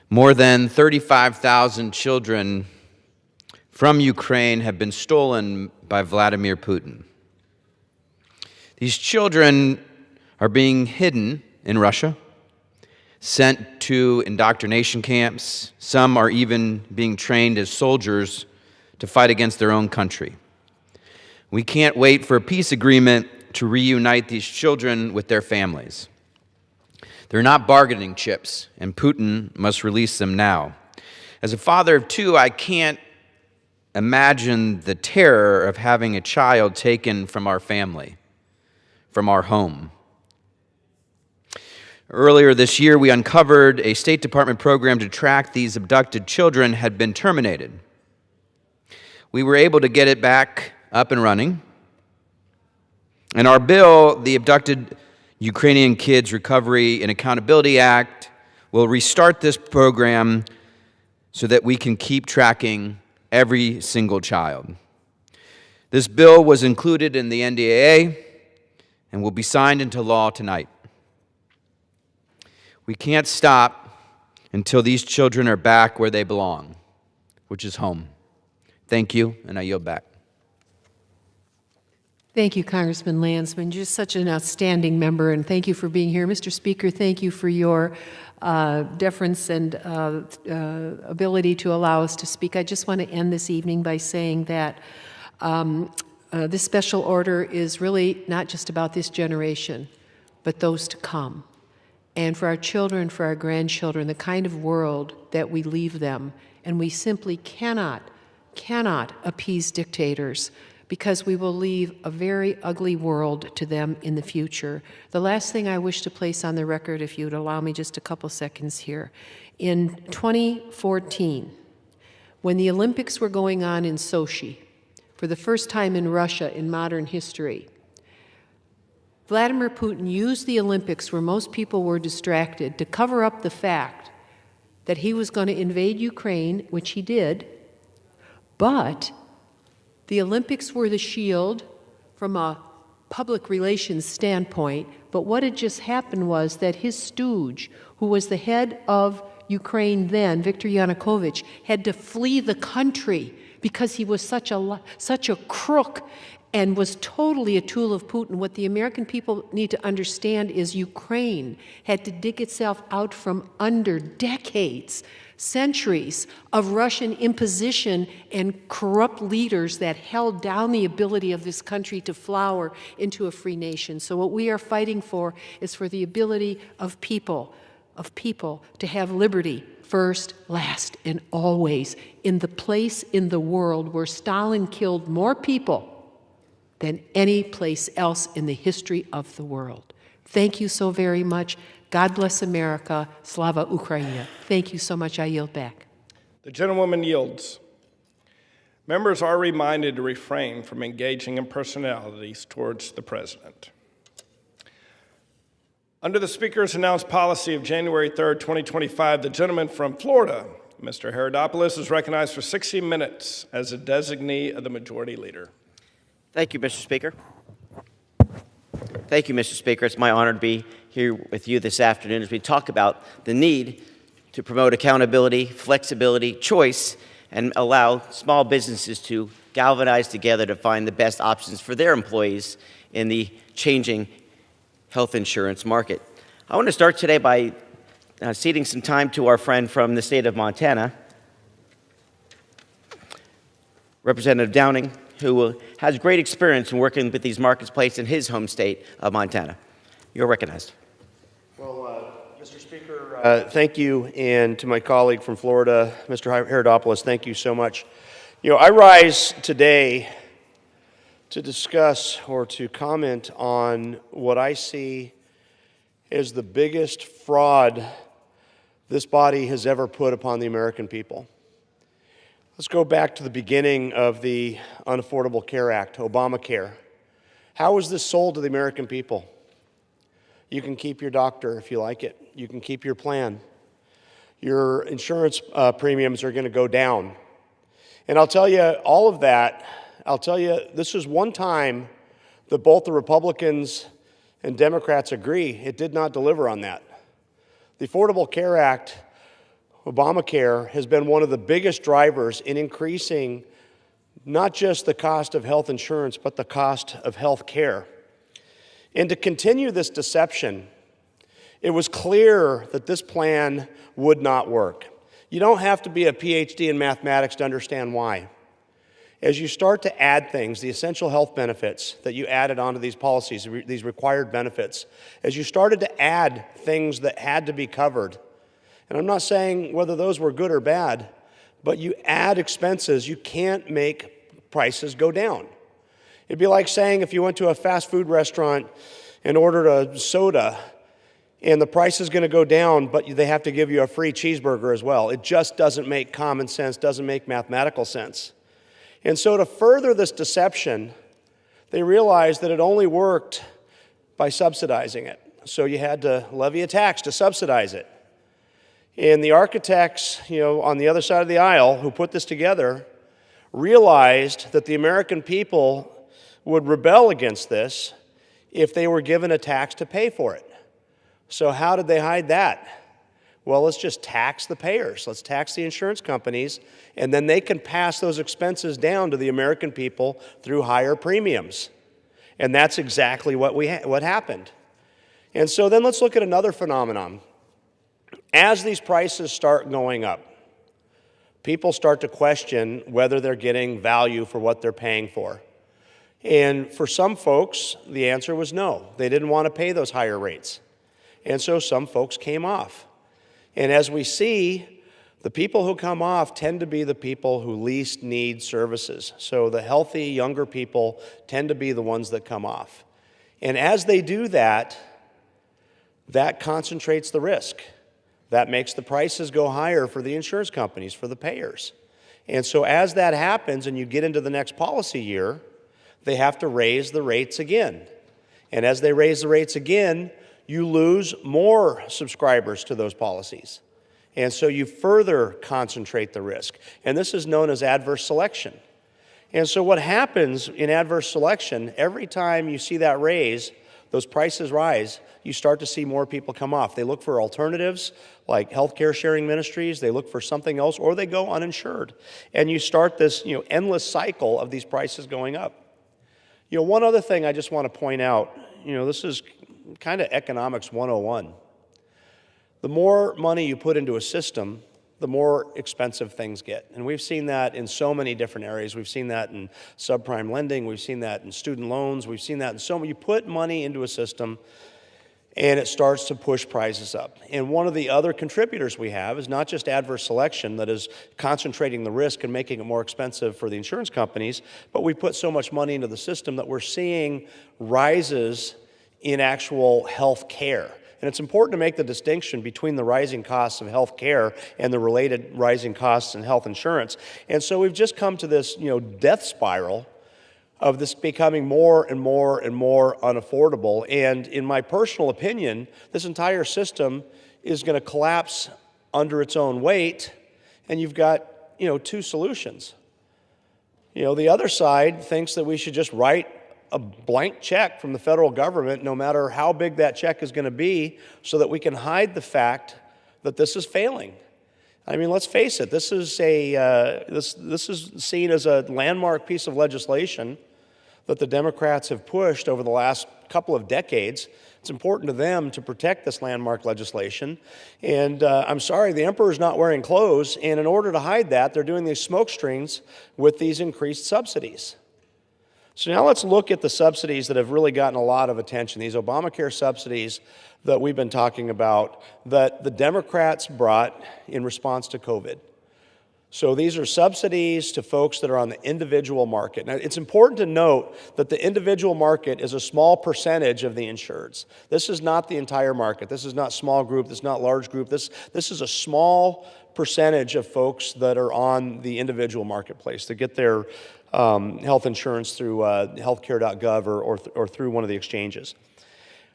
More than 35,000 children from Ukraine have been stolen by Vladimir Putin. These children are being hidden in Russia, sent to indoctrination camps. Some are even being trained as soldiers to fight against their own country. We can't wait for a peace agreement to reunite these children with their families. They're not bargaining chips, and Putin must release them now. As a father of 2, I can't imagine the terror of having a child taken from our family, from our home. Earlier this year, we uncovered a State Department program to track these abducted children had been terminated. We were able to get it back up and running. And our bill, the Abducted Ukrainian Kids Recovery and Accountability Act, will restart this program so that we can keep tracking every single child. This bill was included in the NDAA and will be signed into law tonight. We can't stop until these children are back where they belong, which is home. Thank you, and I yield back. Thank you, Congressman Landsman. You're such an outstanding member, and thank you for being here. Mr. Speaker, thank you for your deference and ability to allow us to speak. I just want to end this evening by saying that this special order is really not just about this generation, but those to come. And for our children, for our grandchildren, the kind of world that we leave them. And we simply cannot appease dictators, because we will leave a very ugly world to them in the future. The last thing I wish to place on the record, if you'd allow me just a couple seconds here. In 2014, when the Olympics were going on in Sochi, for the first time in Russia in modern history, Vladimir Putin used the Olympics, where most people were distracted, to cover up the fact that he was going to invade Ukraine, which he did, but the Olympics were the shield from a public relations standpoint, but what had just happened was that his stooge, who was the head of Ukraine then, Viktor Yanukovych, had to flee the country because he was such a crook and was totally a tool of Putin. What the American people need to understand is Ukraine had to dig itself out from under decades, centuries of Russian imposition and corrupt leaders that held down the ability of this country to flower into a free nation. So what we are fighting for is for the ability of people to have liberty first, last, and always, in the place in the world where Stalin killed more people than any place else in the history of the world. Thank you so very much. God bless America. Slava Ukraina. Thank you so much. I yield back. The gentlewoman yields. Members are reminded to refrain from engaging in personalities towards the president. Under the Speaker's announced policy of January 3rd, 2025, the gentleman from Florida, Mr. Herodopoulos, is recognized for 60 minutes as a designee of the Majority Leader. Thank you, Mr. Speaker. Thank you, Mr. Speaker. It's my honor to be here with you this afternoon as we talk about the need to promote accountability, flexibility, choice, and allow small businesses to galvanize together to find the best options for their employees in the changing health insurance market. I want to start today by ceding some time to our friend from the state of Montana, Representative Downing, who has great experience in working with these marketplaces in his home state of Montana. You're recognized. Well, Mr. Speaker, thank you, and to my colleague from Florida, Mr. Herodopoulos, thank you so much. You know, I rise today to discuss or to comment on what I see is the biggest fraud this body has ever put upon the American people. Let's go back to the beginning of the Unaffordable Care Act, Obamacare. How was this sold to the American people? You can keep your doctor if you like it. You can keep your plan. Your insurance premiums are going to go down. And I'll tell you, all of that, this is one time that both the Republicans and Democrats agree it did not deliver on that. The Affordable Care Act, Obamacare, has been one of the biggest drivers in increasing not just the cost of health insurance, but the cost of health care. And to continue this deception, it was clear that this plan would not work. You don't have to be a PhD in mathematics to understand why. As you start to add things, the essential health benefits that you added onto these policies, these required benefits, as you started to add things that had to be covered, and I'm not saying whether those were good or bad, but you add expenses, you can't make prices go down. It'd be like saying if you went to a fast food restaurant and ordered a soda, and the price is going to go down, but they have to give you a free cheeseburger as well. It just doesn't make common sense, doesn't make mathematical sense. And so to further this deception, they realized that it only worked by subsidizing it. So you had to levy a tax to subsidize it. And the architects, on the other side of the aisle who put this together realized that the American people would rebel against this if they were given a tax to pay for it. So how did they hide that? Well, let's just tax the payers. Let's tax the insurance companies, and then they can pass those expenses down to the American people through higher premiums. And that's exactly what happened. And so then let's look at another phenomenon. As these prices start going up, people start to question whether they're getting value for what they're paying for. And for some folks, the answer was no. They didn't want to pay those higher rates. And so some folks came off. And as we see, the people who come off tend to be the people who least need services. So the healthy, younger people tend to be the ones that come off. And as they do that, that concentrates the risk. That makes the prices go higher for the insurance companies, for the payers. And so as that happens and you get into the next policy year, they have to raise the rates again. And as they raise the rates again, you lose more subscribers to those policies. And so you further concentrate the risk. And this is known as adverse selection. And so what happens in adverse selection, every time you see that raise, those prices rise, you start to see more people come off. They look for alternatives like healthcare sharing ministries, they look for something else, or they go uninsured. And you start this endless cycle of these prices going up. One other thing I just want to point out, this is kind of economics 101. The more money you put into a system, the more expensive things get. And we've seen that in so many different areas. We've seen that in subprime lending. We've seen that in student loans. We've seen that in so many. You put money into a system, and it starts to push prices up. And one of the other contributors we have is not just adverse selection that is concentrating the risk and making it more expensive for the insurance companies, but we put so much money into the system that we're seeing rises in actual health care. And it's important to make the distinction between the rising costs of health care and the related rising costs in health insurance. And so we've just come to this, death spiral of this becoming more and more and more unaffordable. And in my personal opinion, this entire system is going to collapse under its own weight, and you've got, two solutions. The other side thinks that we should just write a blank check from the federal government, no matter how big that check is going to be, so that we can hide the fact that this is failing. I mean, let's face it, this is this is seen as a landmark piece of legislation that the Democrats have pushed over the last couple of decades. It's important to them to protect this landmark legislation. And I'm sorry, the emperor's not wearing clothes, and in order to hide that, they're doing these smoke screens with these increased subsidies. So now let's look at the subsidies that have really gotten a lot of attention, these Obamacare subsidies that we've been talking about that the Democrats brought in response to COVID. So these are subsidies to folks that are on the individual market. Now, it's important to note that the individual market is a small percentage of the insureds. This is not the entire market. This is not small group. This is not large group. This is a small percentage of folks that are on the individual marketplace that get their health insurance through healthcare.gov or through one of the exchanges.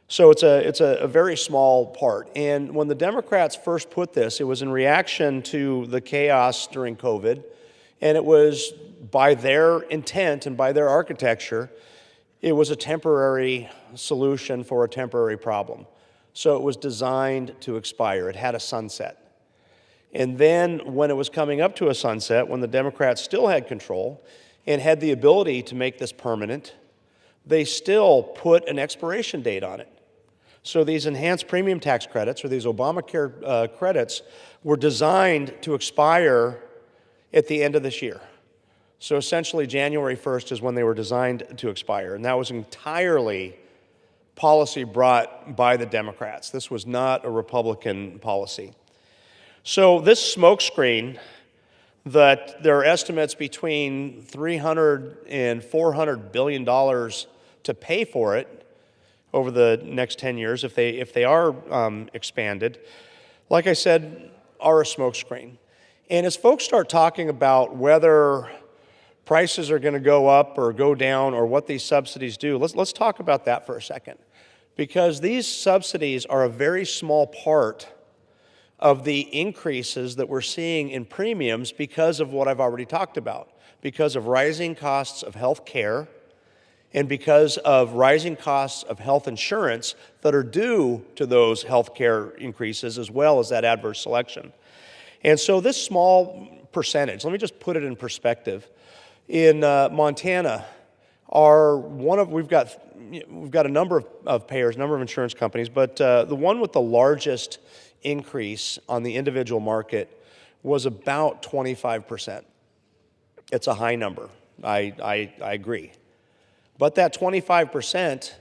So it's a very small part. And when the Democrats first put this, it was in reaction to the chaos during COVID, and it was by their intent and by their architecture, it was a temporary solution for a temporary problem. So it was designed to expire. It had a sunset. And then when it was coming up to a sunset, when the Democrats still had control and had the ability to make this permanent, they still put an expiration date on it. So these enhanced premium tax credits, or these Obamacare credits, were designed to expire at the end of this year. So essentially, January 1st is when they were designed to expire. And that was entirely policy brought by the Democrats. This was not a Republican policy. So this smokescreen that there are estimates between $300 and $400 billion to pay for it over the next 10 years if they are expanded, like I said, are a smokescreen. And as folks start talking about whether prices are going to go up or go down or what these subsidies do, let's talk about that for a second. Because these subsidies are a very small part of the increases that we're seeing in premiums because of what I've already talked about, because of rising costs of health care, and because of rising costs of health insurance that are due to those health care increases as well as that adverse selection. And so this small percentage, let me just put it in perspective. In Montana, we've got a number of payers, a number of insurance companies, but the one with the largest increase on the individual market was about 25%. It's a high number, I agree. But that 25%,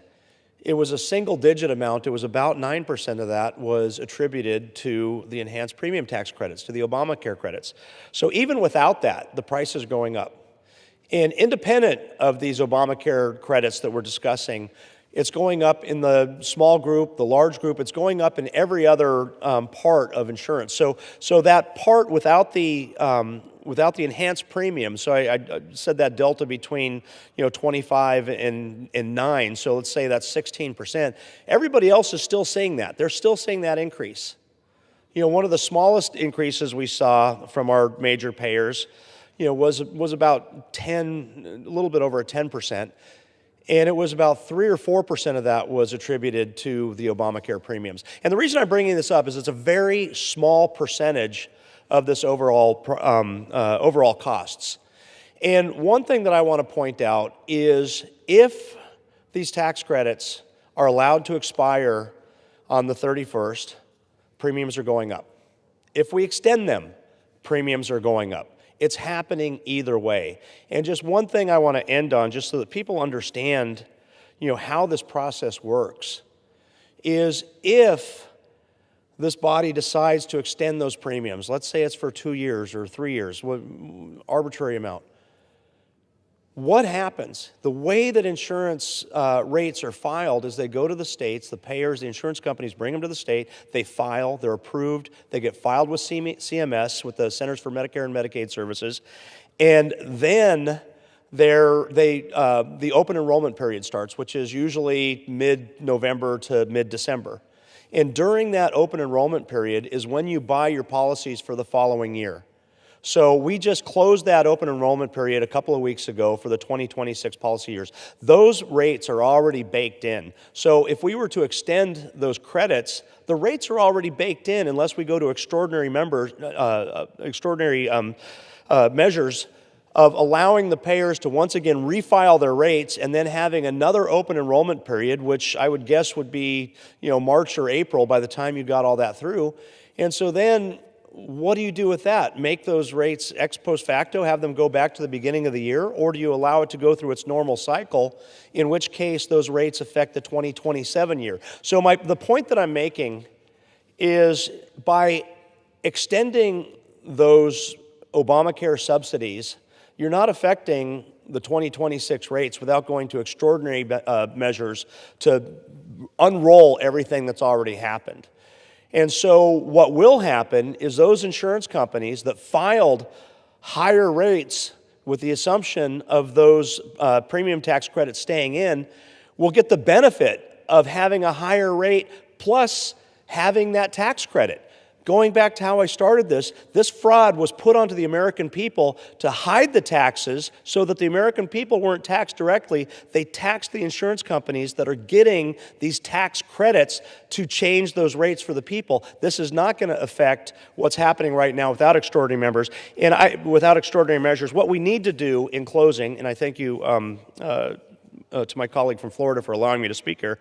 it was a single-digit amount. It was about 9% of that was attributed to the enhanced premium tax credits, to the Obamacare credits. So even without that, the price is going up. And independent of these Obamacare credits that we're discussing, it's going up in the small group, the large group. It's going up in every other part of insurance. So that part without the enhanced premium, so I said that delta between 25 and 9, so let's say that's 16%. Everybody else is still seeing that. They're still seeing that increase. One of the smallest increases we saw from our major payers, was about a little bit over 10%. And it was about 3 or 4% of that was attributed to the Obamacare premiums. And the reason I'm bringing this up is it's a very small percentage of this overall costs. And one thing that I want to point out is if these tax credits are allowed to expire on the 31st, premiums are going up. If we extend them, premiums are going up. It's happening either way. And just one thing I want to end on, just so that people understand, how this process works, is if this body decides to extend those premiums, let's say it's for 2 years or 3 years, arbitrary amount, what happens? The way that insurance rates are filed is they go to the states, the payers, the insurance companies bring them to the state, they file, they're approved, they get filed with CMS, with the Centers for Medicare and Medicaid Services, and then the open enrollment period starts, which is usually mid-November to mid-December. And during that open enrollment period is when you buy your policies for the following year. So we just closed that open enrollment period a couple of weeks ago for the 2026 policy years. Those rates are already baked in. So if we were to extend those credits, the rates are already baked in unless we go to extraordinary measures of allowing the payers to once again refile their rates and then having another open enrollment period, which I would guess would be March or April by the time you got all that through. And so then what do you do with that? Make those rates ex post facto, have them go back to the beginning of the year, or do you allow it to go through its normal cycle, in which case those rates affect the 2027 year? So the point that I'm making is by extending those Obamacare subsidies, you're not affecting the 2026 rates without going to extraordinary measures to unroll everything that's already happened. And so what will happen is those insurance companies that filed higher rates with the assumption of those premium tax credits staying in will get the benefit of having a higher rate plus having that tax credit. Going back to how I started this fraud was put onto the American people to hide the taxes so that the American people weren't taxed directly. They taxed the insurance companies that are getting these tax credits to change those rates for the people. This is not going to affect what's happening right now without extraordinary measures. What we need to do in closing, and I thank you to my colleague from Florida for allowing me to speak here,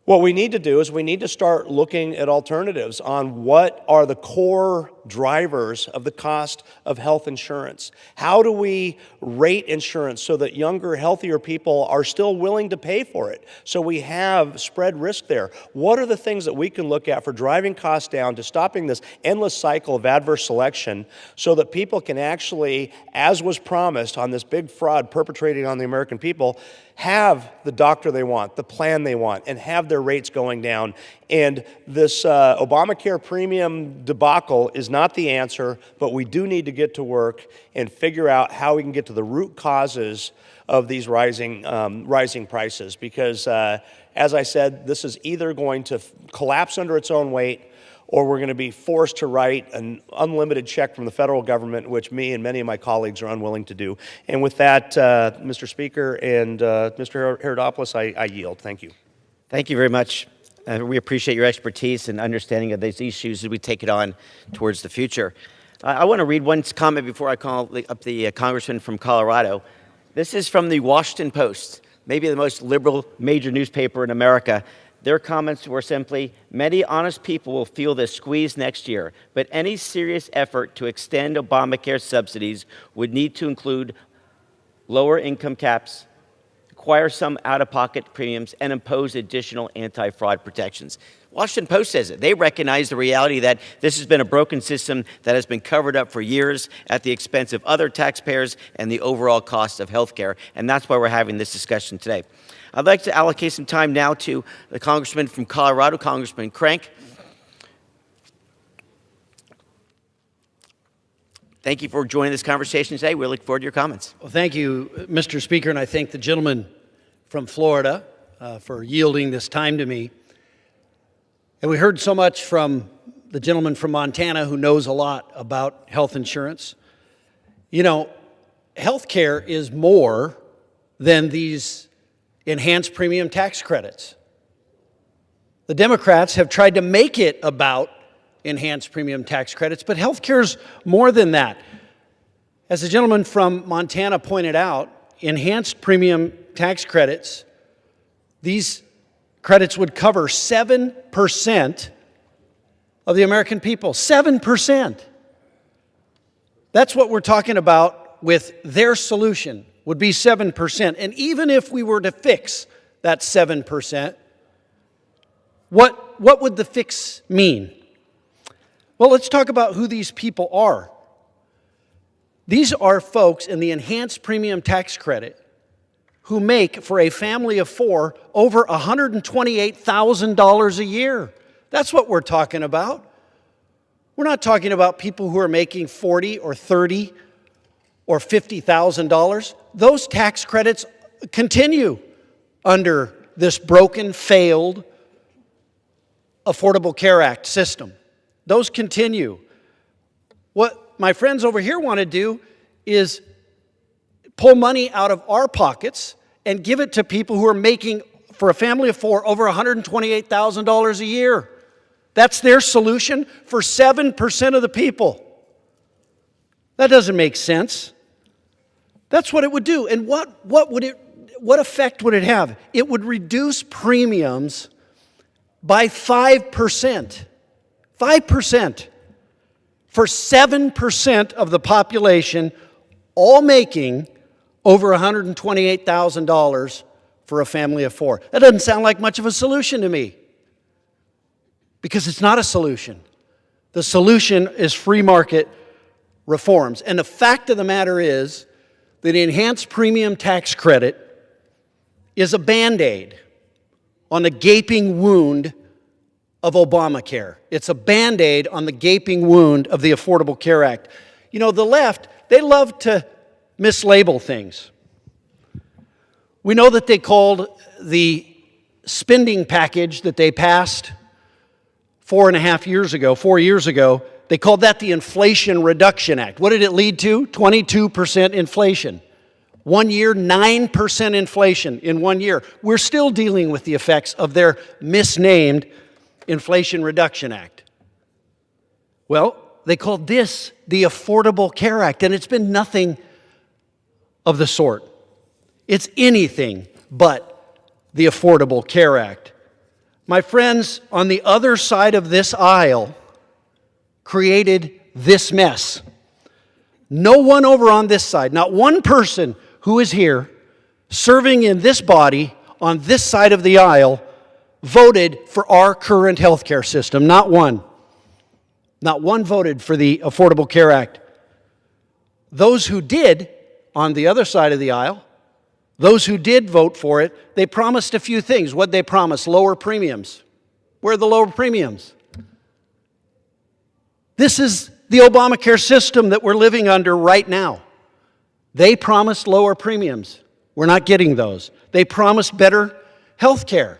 what we need to do is we need to start looking at alternatives on what are the core drivers of the cost of health insurance. How do we rate insurance so that younger, healthier people are still willing to pay for it? So we have spread risk there. What are the things that we can look at for driving costs down to stopping this endless cycle of adverse selection so that people can actually, as was promised on this big fraud perpetrated on the American people, have the doctor they want, the plan they want, and have their rates going down. And this Obamacare premium debacle is not the answer, but we do need to get to work and figure out how we can get to the root causes of these rising prices. Because, as I said, this is either going to collapse under its own weight, or we're going to be forced to write an unlimited check from the federal government, which me and many of my colleagues are unwilling to do. And with that, Mr. Speaker and Mr. Herodopoulos, I yield. Thank you. Thank you very much. We appreciate your expertise and understanding of these issues as we take it on towards the future. I want to read one comment before I call up the congressman from Colorado. This is from the Washington Post, maybe the most liberal major newspaper in America. Their comments were simply, many honest people will feel this squeeze next year, but any serious effort to extend Obamacare subsidies would need to include lower income caps, require some out-of-pocket premiums, and impose additional anti-fraud protections. Washington Post says it. They recognize the reality that this has been a broken system that has been covered up for years at the expense of other taxpayers and the overall cost of health care, and that's why we're having this discussion today. I'd like to allocate some time now to the congressman from Colorado, Congressman Crank. Thank you for joining this conversation today. We look forward to your comments. Well, thank you, Mr. Speaker, and I thank the gentleman from Florida for yielding this time to me. And we heard so much from the gentleman from Montana who knows a lot about health insurance. You know, health care is more than these enhanced premium tax credits. The Democrats have tried to make it about enhanced premium tax credits, but health care is more than that. As the gentleman from Montana pointed out, enhanced premium tax credits, these credits would cover 7% of the American people. 7%. That's what we're talking about with their solution, would be 7%. And even if we were to fix that 7%, what would the fix mean? Well, let's talk about who these people are. These are folks in the enhanced premium tax credit who make, for a family of four, over $128,000 a year. That's what we're talking about. We're not talking about people who are making $40,000 or $30,000 or $50,000. Those tax credits continue under this broken, failed Affordable Care Act system. Those continue. What my friends over here want to do is pull money out of our pockets and give it to people who are making, for a family of four, over $128,000 a year. That's their solution for 7% of the people. That doesn't make sense. That's what it would do. And what effect would it have? It would reduce premiums by 5%. 5% for 7% of the population, all making over $128,000 for a family of four. That doesn't sound like much of a solution to me, because it's not a solution. The solution is free market reforms. And the fact of the matter is that the enhanced premium tax credit is a Band-Aid on the gaping wound of Obamacare. It's a Band-Aid on the gaping wound of the Affordable Care Act. You know, the left, they love to mislabel things. We know that they called the spending package that they passed 4 years ago, they called that the Inflation Reduction Act. What did it lead to? 22% inflation. 1 year, 9% inflation in 1 year. We're still dealing with the effects of their misnamed Inflation Reduction Act. Well, they called this the Affordable Care Act, and it's been nothing of the sort. It's anything but the Affordable Care Act. My friends, on the other side of this aisle created this mess. No one over on this side, not one person who is here serving in this body on this side of the aisle voted for our current health care system. Not one. Not one voted for the Affordable Care Act. Those who did, on the other side of the aisle, those who did vote for it, they promised a few things. What'd they promise? Lower premiums. Where are the lower premiums? This is the Obamacare system that we're living under right now. They promised lower premiums. We're not getting those. They promised better health care.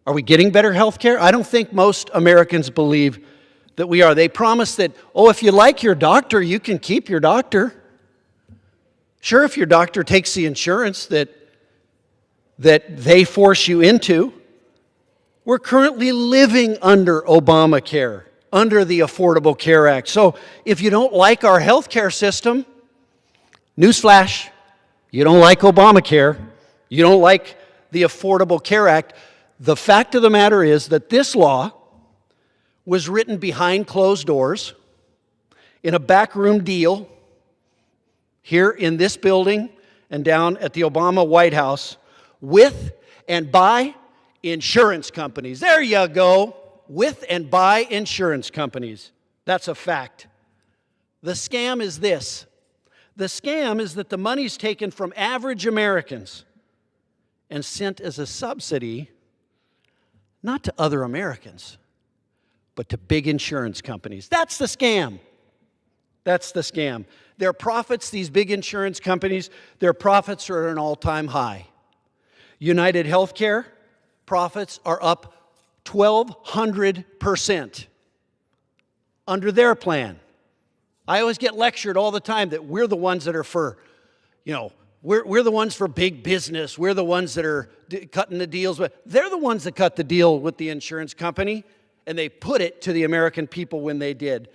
Are we getting better health care? I don't think most Americans believe that we are. They promised that, oh, if you like your doctor, you can keep your doctor. Sure, if your doctor takes the insurance that they force you into. We're currently living under Obamacare, under the Affordable Care Act. So if you don't like our health care system, newsflash, you don't like Obamacare, you don't like the Affordable Care Act. The fact of the matter is that this law was written behind closed doors in a backroom deal here in this building and down at the Obama White House with and by insurance companies. There you go. With and by insurance companies. That's a fact. The scam is this. The scam is that the money's taken from average Americans and sent as a subsidy not to other Americans, but to big insurance companies. That's the scam. That's the scam. Their profits, these big insurance companies, their profits are at an all-time high. United Healthcare profits are up 1,200% under their plan. I always get lectured all the time that we're the ones that are for, we're the ones for big business. We're the ones that are cutting the deals. But they're the ones that cut the deal with the insurance company, and they put it to the American people when they did.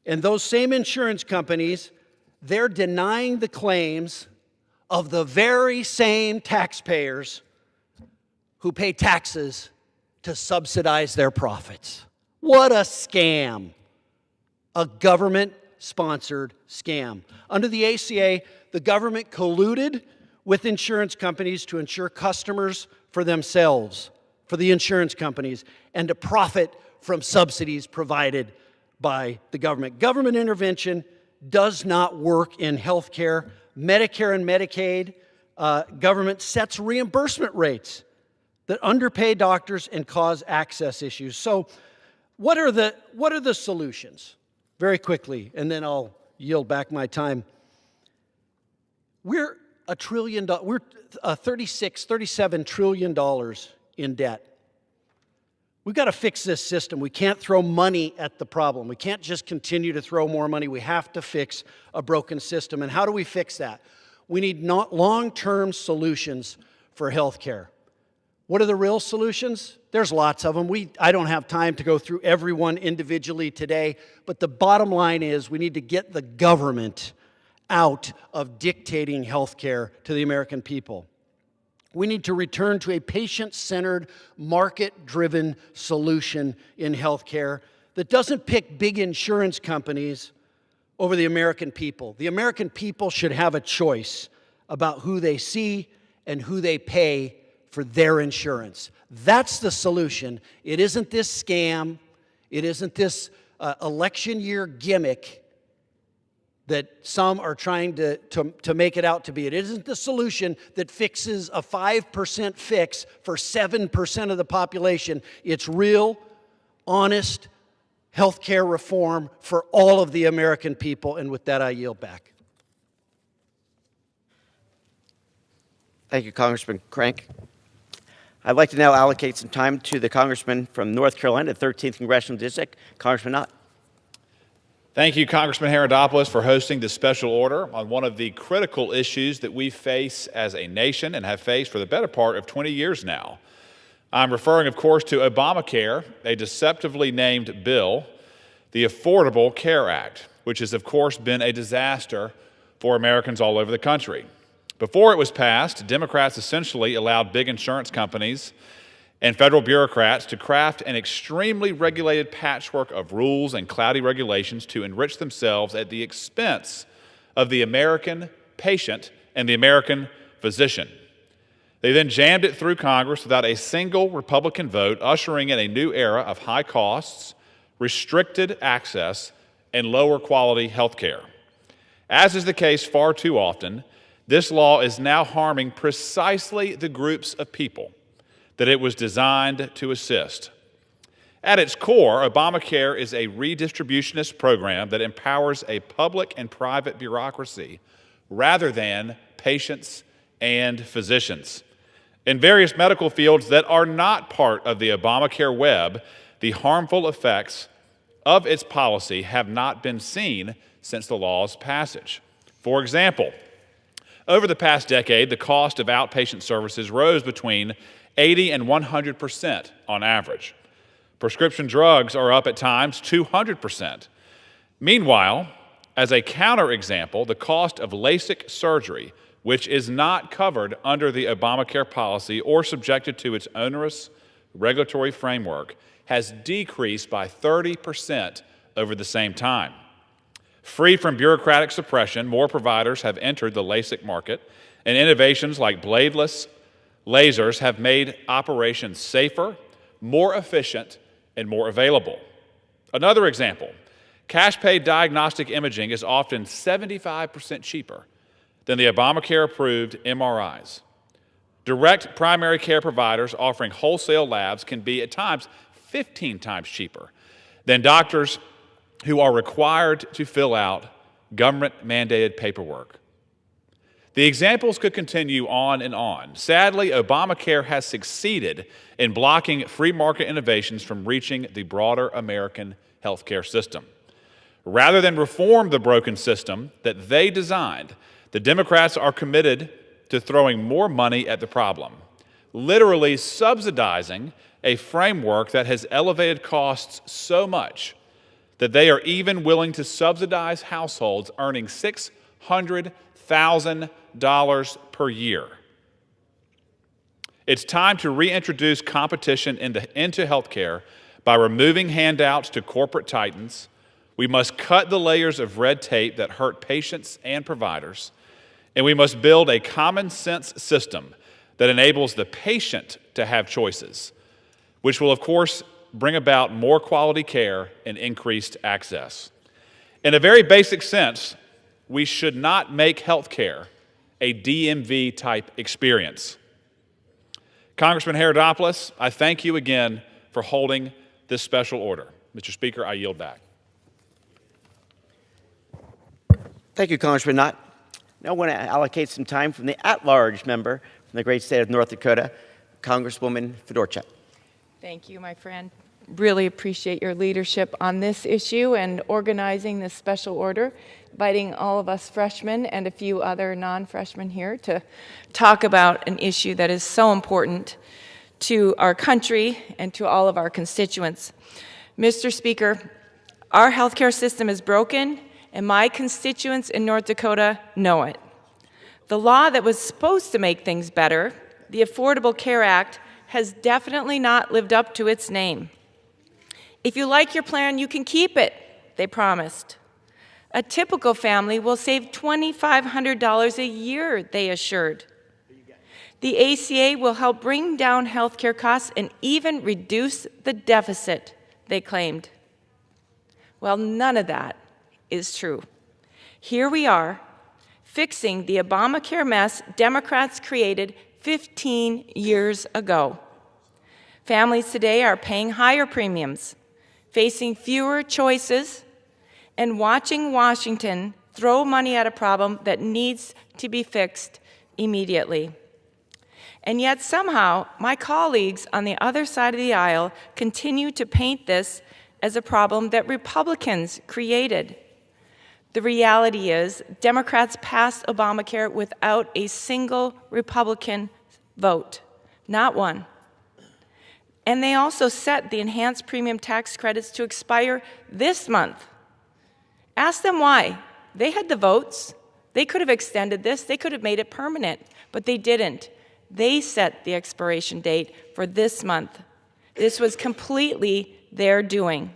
And those same insurance companies, they're denying the claims of the very same taxpayers who pay taxes to subsidize their profits. What a scam. A government-sponsored scam. Under the ACA, the government colluded with insurance companies to insure customers for themselves, for the insurance companies, and to profit from subsidies provided by the government. Government intervention does not work in health care. Medicare and Medicaid, government sets reimbursement rates that underpay doctors and cause access issues. So what are the solutions? Very quickly, and then I'll yield back my time. We're $37 trillion in debt. We've got to fix this system. We can't throw money at the problem. We can't just continue to throw more money. We have to fix a broken system. And how do we fix that? We need long-term solutions for health care. What are the real solutions? There's lots of them. I don't have time to go through every one individually today, but the bottom line is we need to get the government out of dictating health care to the American people. We need to return to a patient-centered, market-driven solution in health care that doesn't pick big insurance companies over the American people. The American people should have a choice about who they see and who they pay for their insurance. That's the solution. It isn't this scam. It isn't this election year gimmick. that some are trying to make it out to be. It isn't the solution that fixes a 5% fix for 7% of the population. It's real, honest health care reform for all of the American people. And with that, I yield back. Thank you, Congressman Crank. I'd like to now allocate some time to the congressman from North Carolina, 13th Congressional District, Congressman Ott. Thank you, Congressman Herodopoulos, for hosting this special order on one of the critical issues that we face as a nation and have faced for the better part of 20 years now. I'm referring, of course, to Obamacare, a deceptively named bill, the Affordable Care Act, which has, of course, been a disaster for Americans all over the country. Before it was passed, Democrats essentially allowed big insurance companies and federal bureaucrats to craft an extremely regulated patchwork of rules and cloudy regulations to enrich themselves at the expense of the American patient and the American physician. They then jammed it through Congress without a single Republican vote, ushering in a new era of high costs, restricted access, and lower quality health care. As is the case far too often, this law is now harming precisely the groups of people that it was designed to assist. At its core, Obamacare is a redistributionist program that empowers a public and private bureaucracy rather than patients and physicians. In various medical fields that are not part of the Obamacare web, the harmful effects of its policy have not been seen since the law's passage. For example, over the past decade, the cost of outpatient services rose between 80 and 100% on average. Prescription drugs are up at times 200%. Meanwhile, as a counterexample, the cost of LASIK surgery, which is not covered under the Obamacare policy or subjected to its onerous regulatory framework, has decreased by 30% over the same time. Free from bureaucratic suppression, more providers have entered the LASIK market, and innovations like bladeless lasers have made operations safer, more efficient, and more available. Another example, cash-paid diagnostic imaging is often 75% cheaper than the Obamacare-approved MRIs. Direct primary care providers offering wholesale labs can be at times 15 times cheaper than doctors who are required to fill out government-mandated paperwork. The examples could continue on and on. Sadly, Obamacare has succeeded in blocking free market innovations from reaching the broader American healthcare system. Rather than reform the broken system that they designed, the Democrats are committed to throwing more money at the problem, literally subsidizing a framework that has elevated costs so much that they are even willing to subsidize households earning $600,000 per year. It's time to reintroduce competition into healthcare by removing handouts to corporate titans. We must cut the layers of red tape that hurt patients and providers, and we must build a common sense system that enables the patient to have choices, which will, of course, bring about more quality care and increased access. In a very basic sense, we should not make healthcare a DMV-type experience. Congressman Herodopoulos, I thank you again for holding this special order. Mr. Speaker, I yield back. Thank you, Congressman Ott. Now I want to allocate some time from the at-large member from the great state of North Dakota, Congresswoman Fedorchak. Thank you, my friend. Really appreciate your leadership on this issue and organizing this special order, inviting all of us freshmen and a few other non-freshmen here to talk about an issue that is so important to our country and to all of our constituents. Mr. Speaker, our healthcare system is broken, and my constituents in North Dakota know it. The law that was supposed to make things better, the Affordable Care Act, has definitely not lived up to its name. If you like your plan, you can keep it, they promised. A typical family will save $2,500 a year, they assured. The ACA will help bring down healthcare costs and even reduce the deficit, they claimed. Well, none of that is true. Here we are, fixing the Obamacare mess Democrats created 15 years ago. Families today are paying higher premiums, facing fewer choices, and watching Washington throw money at a problem that needs to be fixed immediately. And yet somehow, my colleagues on the other side of the aisle continue to paint this as a problem that Republicans created. The reality is, Democrats passed Obamacare without a single Republican vote, not one. And they also set the enhanced premium tax credits to expire this month. Ask them why. They had the votes. They could have extended this. They could have made it permanent, but they didn't. They set the expiration date for this month. This was completely their doing.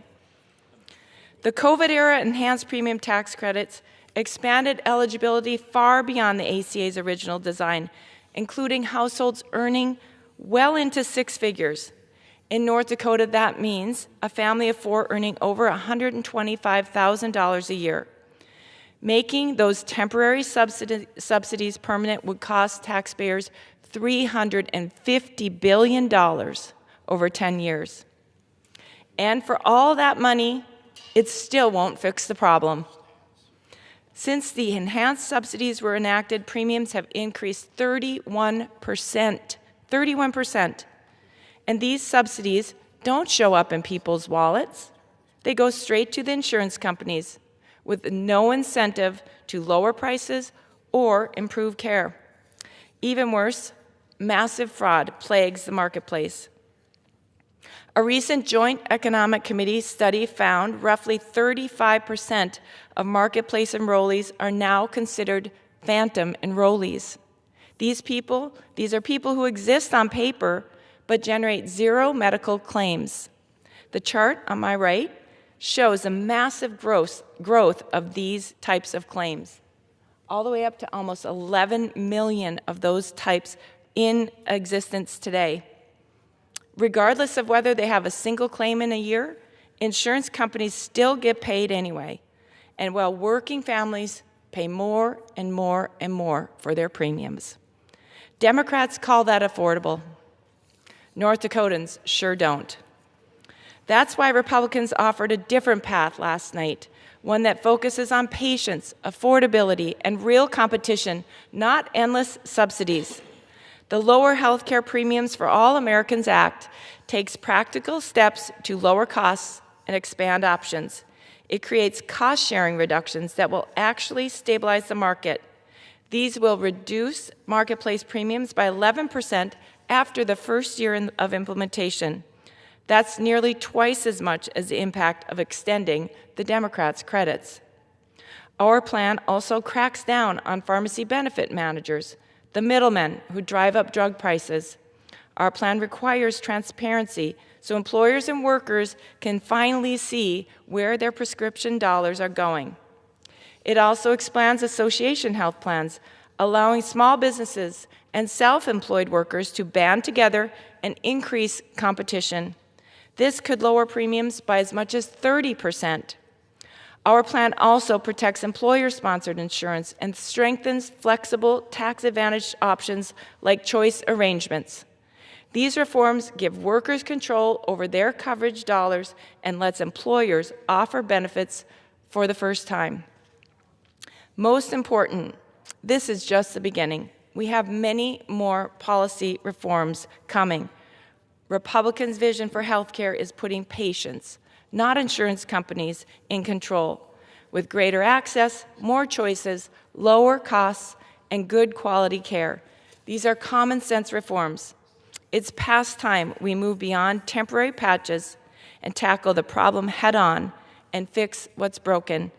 The COVID-era enhanced premium tax credits expanded eligibility far beyond the ACA's original design, including households earning well into six figures. In North Dakota, that means a family of four earning over $125,000 a year. Making those temporary subsidies permanent would cost taxpayers $350 billion over 10 years. And for all that money, it still won't fix the problem. Since the enhanced subsidies were enacted, premiums have increased 31%. 31%. And these subsidies don't show up in people's wallets. They go straight to the insurance companies with no incentive to lower prices or improve care. Even worse, massive fraud plagues the marketplace. A recent Joint Economic Committee study found roughly 35% of marketplace enrollees are now considered phantom enrollees. These are people who exist on paper but generate zero medical claims. The chart on my right shows a massive growth of these types of claims, all the way up to almost 11 million of those types in existence today. Regardless of whether they have a single claim in a year, insurance companies still get paid anyway, and while working families pay more and more and more for their premiums. Democrats call that affordable. North Dakotans sure don't. That's why Republicans offered a different path last night, one that focuses on patience, affordability, and real competition, not endless subsidies. The Lower Health Care Premiums for All Americans Act takes practical steps to lower costs and expand options. It creates cost-sharing reductions that will actually stabilize the market. These will reduce marketplace premiums by 11% after the first year of implementation. That's nearly twice as much as the impact of extending the Democrats' credits. Our plan also cracks down on pharmacy benefit managers, the middlemen who drive up drug prices. Our plan requires transparency so employers and workers can finally see where their prescription dollars are going. It also expands association health plans, allowing small businesses and self-employed workers to band together and increase competition. This could lower premiums by as much as 30%. Our plan also protects employer-sponsored insurance and strengthens flexible tax-advantaged options like choice arrangements. These reforms give workers control over their coverage dollars and lets employers offer benefits for the first time. Most important, this is just the beginning. We have many more policy reforms coming. Republicans' vision for health care is putting patients, not insurance companies, in control, with greater access, more choices, lower costs, and good quality care. These are common sense reforms. It's past time we move beyond temporary patches and tackle the problem head on and fix what's broken.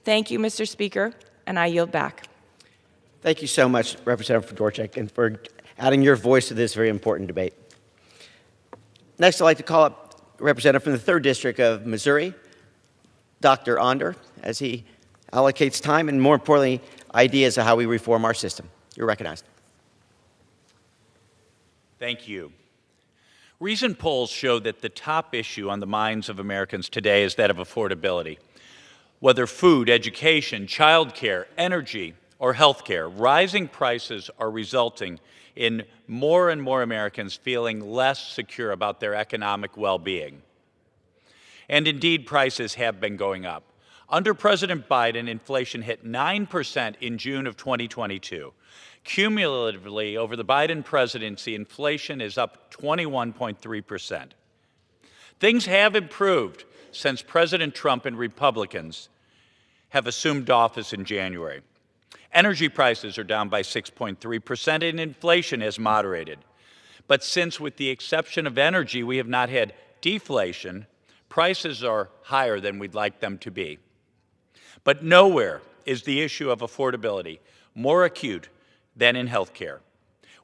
Thank you, Mr. Speaker, and I yield back. Thank you so much, Representative Fedorchak, and for adding your voice to this very important debate. Next, I'd like to call up a representative from the 3rd District of Missouri, Dr. Onder, as he allocates time and, more importantly, ideas of how we reform our system. You're recognized. Thank you. Recent polls show that the top issue on the minds of Americans today is that of affordability. Whether food, education, childcare, energy, or healthcare, rising prices are resulting in more and more Americans feeling less secure about their economic well-being. And indeed, prices have been going up. Under President Biden, inflation hit 9% in June of 2022. Cumulatively, over the Biden presidency, inflation is up 21.3%. Things have improved since President Trump and Republicans have assumed office in January. Energy prices are down by 6.3% and inflation has moderated. But since, with the exception of energy, we have not had deflation, prices are higher than we'd like them to be. But nowhere is the issue of affordability more acute than in healthcare.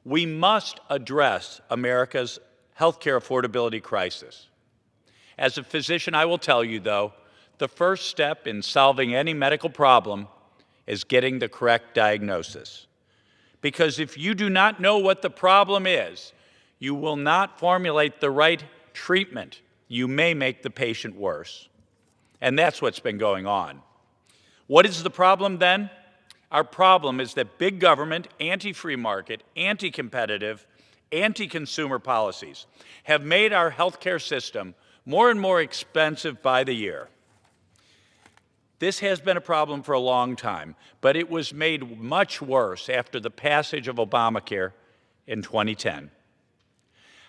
We must address America's healthcare affordability crisis. As a physician, I will tell you, though, the first step in solving any medical problem is getting the correct diagnosis. Because if you do not know what the problem is, you will not formulate the right treatment. You may make the patient worse. And that's what's been going on. What is the problem then? Our problem is that big government, anti-free market, anti-competitive, anti-consumer policies have made our healthcare system more and more expensive by the year. This has been a problem for a long time, but it was made much worse after the passage of Obamacare in 2010.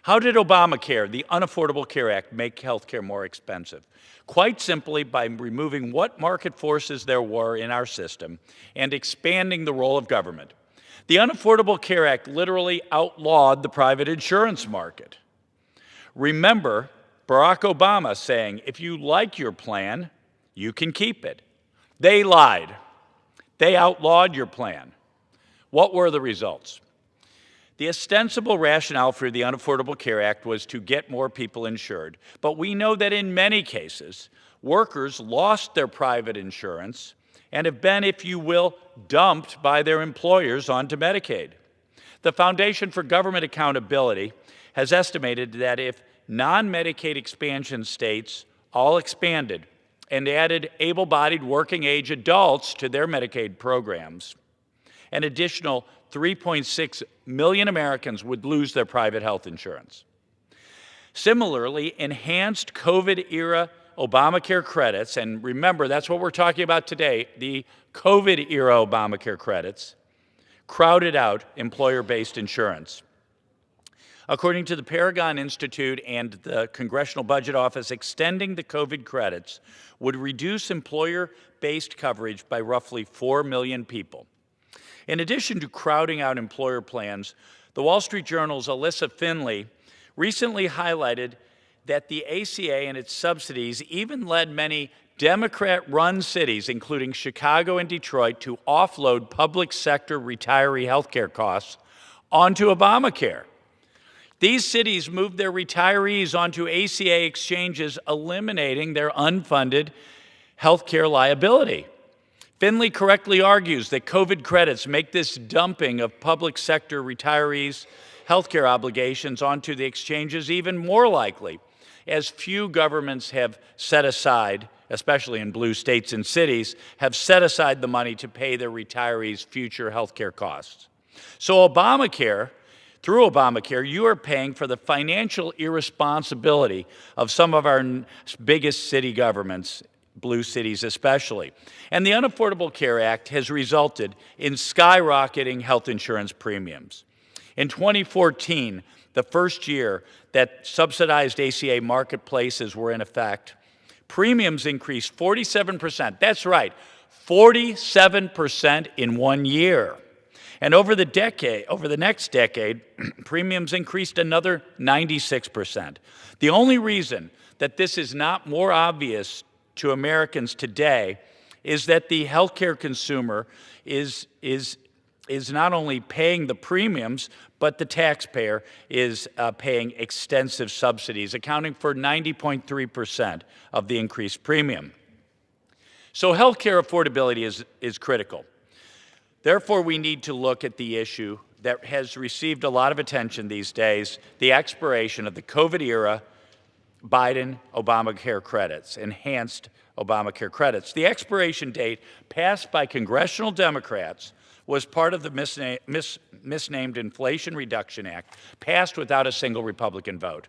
How did Obamacare, the Unaffordable Care Act, make health care more expensive? Quite simply by removing what market forces there were in our system and expanding the role of government. The Unaffordable Care Act literally outlawed the private insurance market. Remember Barack Obama saying, if you like your plan, you can keep it. They lied. They outlawed your plan. What were the results? The ostensible rationale for the Unaffordable Care Act was to get more people insured, but we know that in many cases, workers lost their private insurance and have been, if you will, dumped by their employers onto Medicaid. The Foundation for Government Accountability has estimated that if non-Medicaid expansion states all expanded and added able-bodied working-age adults to their Medicaid programs, an additional 3.6 million Americans would lose their private health insurance. Similarly, enhanced COVID-era Obamacare credits, and remember, that's what we're talking about today, the COVID-era Obamacare credits, crowded out employer-based insurance. According to the Paragon Institute and the Congressional Budget Office, extending the COVID credits would reduce employer-based coverage by roughly 4 million people. In addition to crowding out employer plans, the Wall Street Journal's Alyssa Finley recently highlighted that the ACA and its subsidies even led many Democrat-run cities, including Chicago and Detroit, to offload public sector retiree health care costs onto Obamacare. These cities moved their retirees onto ACA exchanges, eliminating their unfunded health care liability. Finley correctly argues that COVID credits make this dumping of public sector retirees' health care obligations onto the exchanges even more likely, as few governments have set aside, especially in blue states and cities, have set aside the money to pay their retirees' future health care costs. So through Obamacare, you are paying for the financial irresponsibility of some of our biggest city governments, blue cities especially. And the Unaffordable Care Act has resulted in skyrocketing health insurance premiums. In 2014, the first year that subsidized ACA marketplaces were in effect, premiums increased 47%. That's right, 47% in 1 year. And over the next decade, premiums increased another 96%. The only reason that this is not more obvious to Americans today is that the healthcare consumer is not only paying the premiums, but the taxpayer is paying extensive subsidies, accounting for 90.3% of the increased premium. So healthcare affordability is critical. Therefore, we need to look at the issue that has received a lot of attention these days, the expiration of the COVID-era Biden Obamacare credits, enhanced Obamacare credits. The expiration date passed by congressional Democrats was part of the misnamed Inflation Reduction Act, passed without a single Republican vote.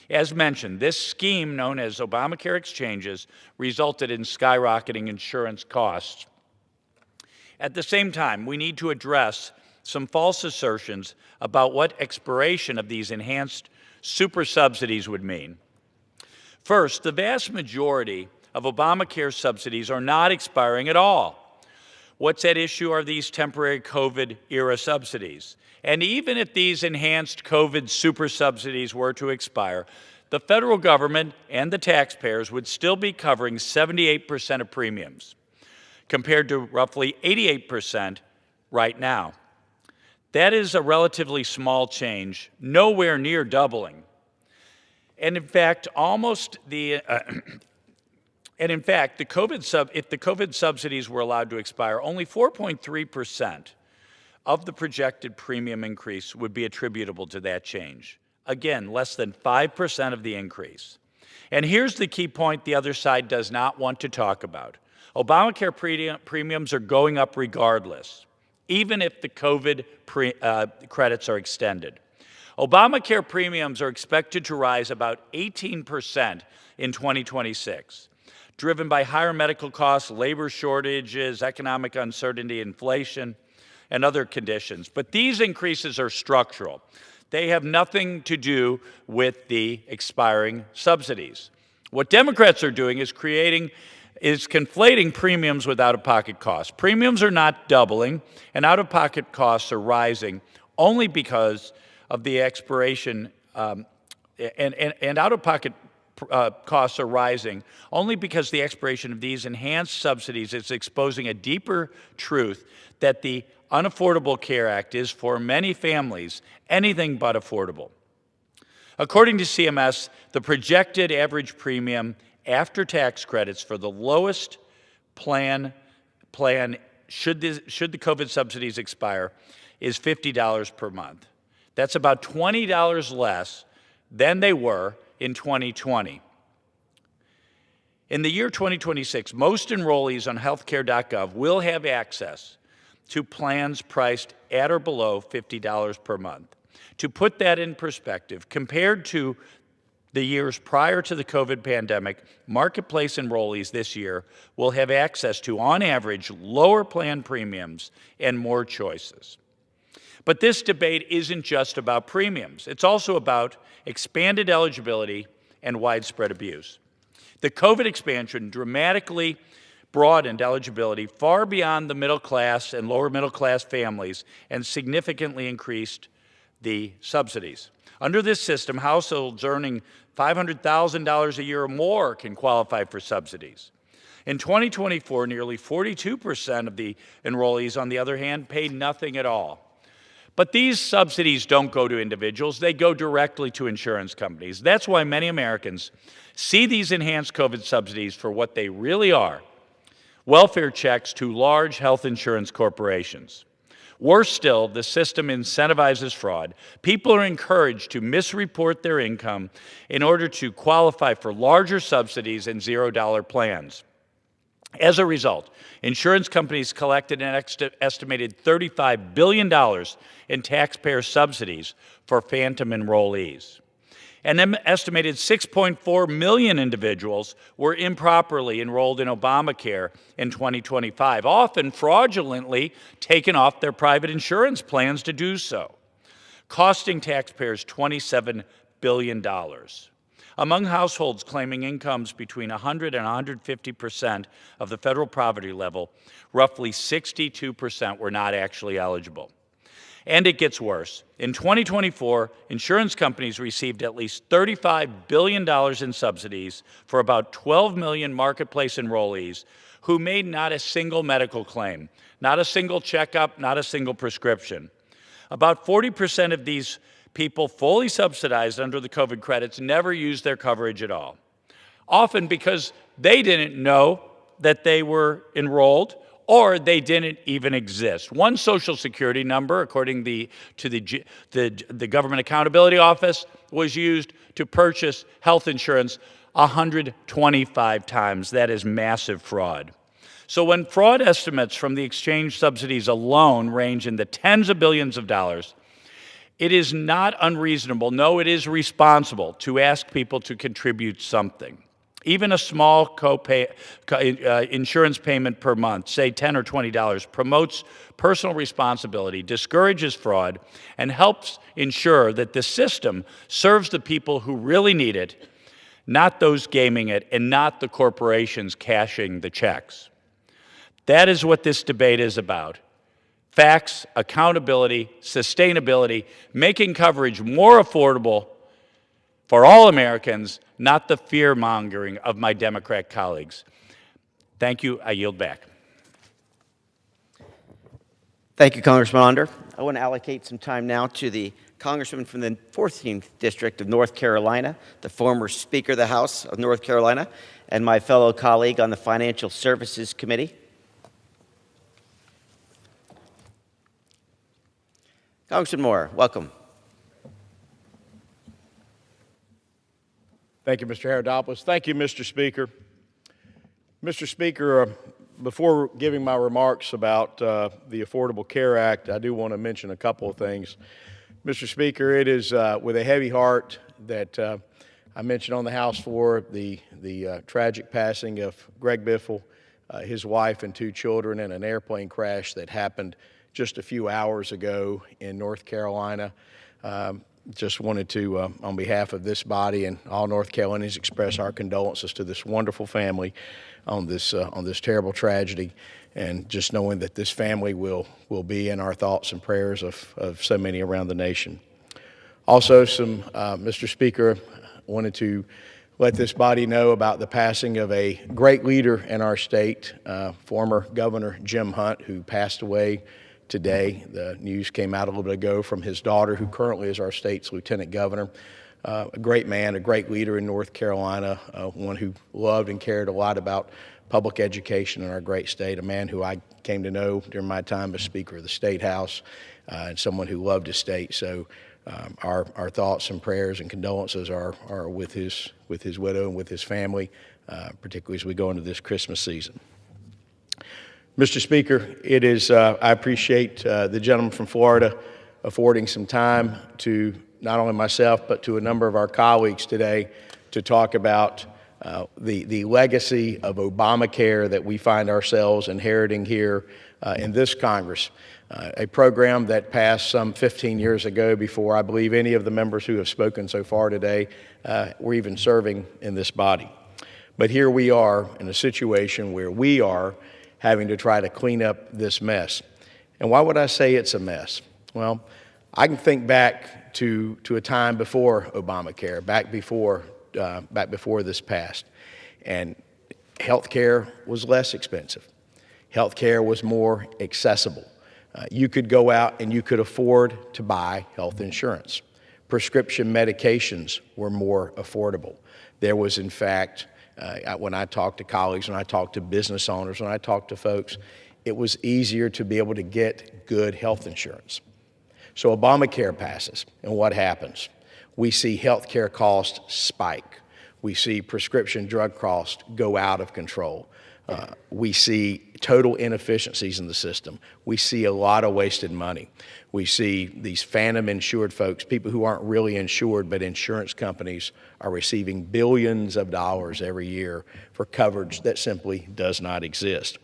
As mentioned, this scheme, known as Obamacare exchanges, resulted in skyrocketing insurance costs. At the same time, we need to address some false assertions about what expiration of these enhanced super subsidies would mean. First, the vast majority of Obamacare subsidies are not expiring at all. What's at issue are these temporary COVID-era subsidies. And even if these enhanced COVID super subsidies were to expire, the federal government and the taxpayers would still be covering 78% of premiums, compared to roughly 88% right now. That is a relatively small change, nowhere near doubling. And in fact, if the COVID subsidies were allowed to expire, only 4.3% of the projected premium increase would be attributable to that change. Again, less than 5% of the increase. And here's the key point the other side does not want to talk about. Obamacare premiums are going up regardless, even if the COVID credits are extended. Obamacare premiums are expected to rise about 18% in 2026, driven by higher medical costs, labor shortages, economic uncertainty, inflation, and other conditions. But these increases are structural. They have nothing to do with the expiring subsidies. What Democrats are doing is conflating premiums with out-of-pocket costs. Premiums are not doubling, and out-of-pocket costs are rising only because of the expiration, and out-of-pocket costs are rising only because the expiration of these enhanced subsidies is exposing a deeper truth that the Unaffordable Care Act is, for many families, anything but affordable. According to CMS, the projected average premium after tax credits for the lowest plan should the COVID subsidies expire is $50 per month. That's about $20 less than they were in 2020. In the year 2026, most enrollees on healthcare.gov will have access to plans priced at or below $50 per month. To put that in perspective, compared to the years prior to the COVID pandemic, Marketplace enrollees this year will have access to, on average, lower plan premiums and more choices. But this debate isn't just about premiums. It's also about expanded eligibility and widespread abuse. The COVID expansion dramatically broadened eligibility far beyond the middle class and lower middle class families and significantly increased the subsidies. Under this system, households earning $500,000 a year or more can qualify for subsidies. In 2024, nearly 42% of the enrollees, on the other hand, paid nothing at all. But these subsidies don't go to individuals, they go directly to insurance companies. That's why many Americans see these enhanced COVID subsidies for what they really are: welfare checks to large health insurance corporations. Worse still, the system incentivizes fraud. People are encouraged to misreport their income in order to qualify for larger subsidies and $0 plans. As a result, insurance companies collected an estimated $35 billion in taxpayer subsidies for phantom enrollees. An estimated 6.4 million individuals were improperly enrolled in Obamacare in 2025, often fraudulently taken off their private insurance plans to do so, costing taxpayers $27 billion. Among households claiming incomes between 100 and 150% of the federal poverty level, roughly 62% were not actually eligible. And it gets worse. In 2024, insurance companies received at least $35 billion in subsidies for about 12 million Marketplace enrollees who made not a single medical claim, not a single checkup, not a single prescription. About 40% of these people fully subsidized under the COVID credits never used their coverage at all, often because they didn't know that they were enrolled, or they didn't even exist. One Social Security number, according to the Government Accountability Office, was used to purchase health insurance 125 times. That is massive fraud. So when fraud estimates from the exchange subsidies alone range in the tens of billions of dollars, it is not unreasonable, no, it is responsible to ask people to contribute something. Even a small insurance payment per month, say $10 or $20, promotes personal responsibility, discourages fraud, and helps ensure that the system serves the people who really need it, not those gaming it, and not the corporations cashing the checks. That is what this debate is about. Facts, accountability, sustainability, making coverage more affordable for all Americans, not the fear-mongering of my Democrat colleagues. Thank you. I yield back. Thank you, Congressman Onder. I want to allocate some time now to the Congressman from the 14th District of North Carolina, the former Speaker of the House of North Carolina, and my fellow colleague on the Financial Services Committee. Congressman Moore, welcome. Thank you, Mr. Herodopoulos. Thank you, Mr. Speaker. Mr. Speaker, before giving my remarks about the Affordable Care Act, I do want to mention a couple of things. Mr. Speaker, it is with a heavy heart that I mentioned on the House floor the tragic passing of Greg Biffle, his wife and 2 children in an airplane crash that happened just a few hours ago in North Carolina. Just wanted to, on behalf of this body and all North Carolinians, express our condolences to this wonderful family on this terrible tragedy, and just knowing that this family will be in our thoughts and prayers of so many around the nation. Also, Mr. Speaker, wanted to let this body know about the passing of a great leader in our state, former Governor Jim Hunt, who passed away today. The news came out a little bit ago from his daughter, who currently is our state's lieutenant governor. A great man, a great leader in North Carolina, one who loved and cared a lot about public education in our great state, a man who I came to know during my time as Speaker of the State House, and someone who loved his state. So our thoughts and prayers and condolences are with his widow and with his family, particularly as we go into this Christmas season. Mr. Speaker, it is, I appreciate the gentleman from Florida affording some time to not only myself, but to a number of our colleagues today to talk about the legacy of Obamacare that we find ourselves inheriting here in this Congress, a program that passed some 15 years ago before I believe any of the members who have spoken so far today were even serving in this body. But here we are in a situation where we are having to try to clean up this mess. And why would I say it's a mess? Well, I can think back to a time before Obamacare, back before this passed, and health care was less expensive. Health care was more accessible. You could go out and you could afford to buy health insurance. Prescription medications were more affordable. There was, in fact, when I talk to colleagues, when I talk to business owners, when I talk to folks, it was easier to be able to get good health insurance. So Obamacare passes, and what happens? We see health care costs spike. We see prescription drug costs go out of control. We see total inefficiencies in the system. We see a lot of wasted money. We see these phantom insured folks, people who aren't really insured, but insurance companies are receiving billions of dollars every year for coverage that simply does not exist.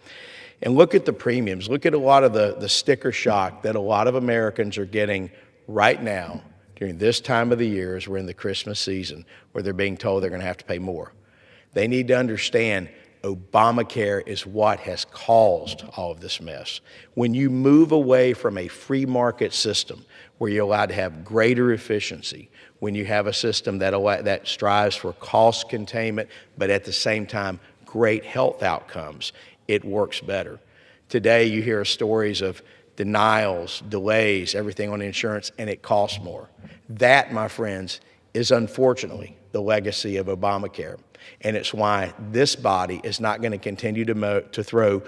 And look at the premiums. Look at a lot of the sticker shock that a lot of Americans are getting right now during this time of the year as we're in the Christmas season, where they're being told they're going to have to pay more. They need to understand Obamacare is what has caused all of this mess. When you move away from a free market system where you're allowed to have greater efficiency, when you have a system that strives for cost containment, but at the same time, great health outcomes, it works better. Today, you hear stories of denials, delays, everything on insurance, and it costs more. That, my friends, is unfortunately the legacy of Obamacare. And it's why this body is not going to continue to throw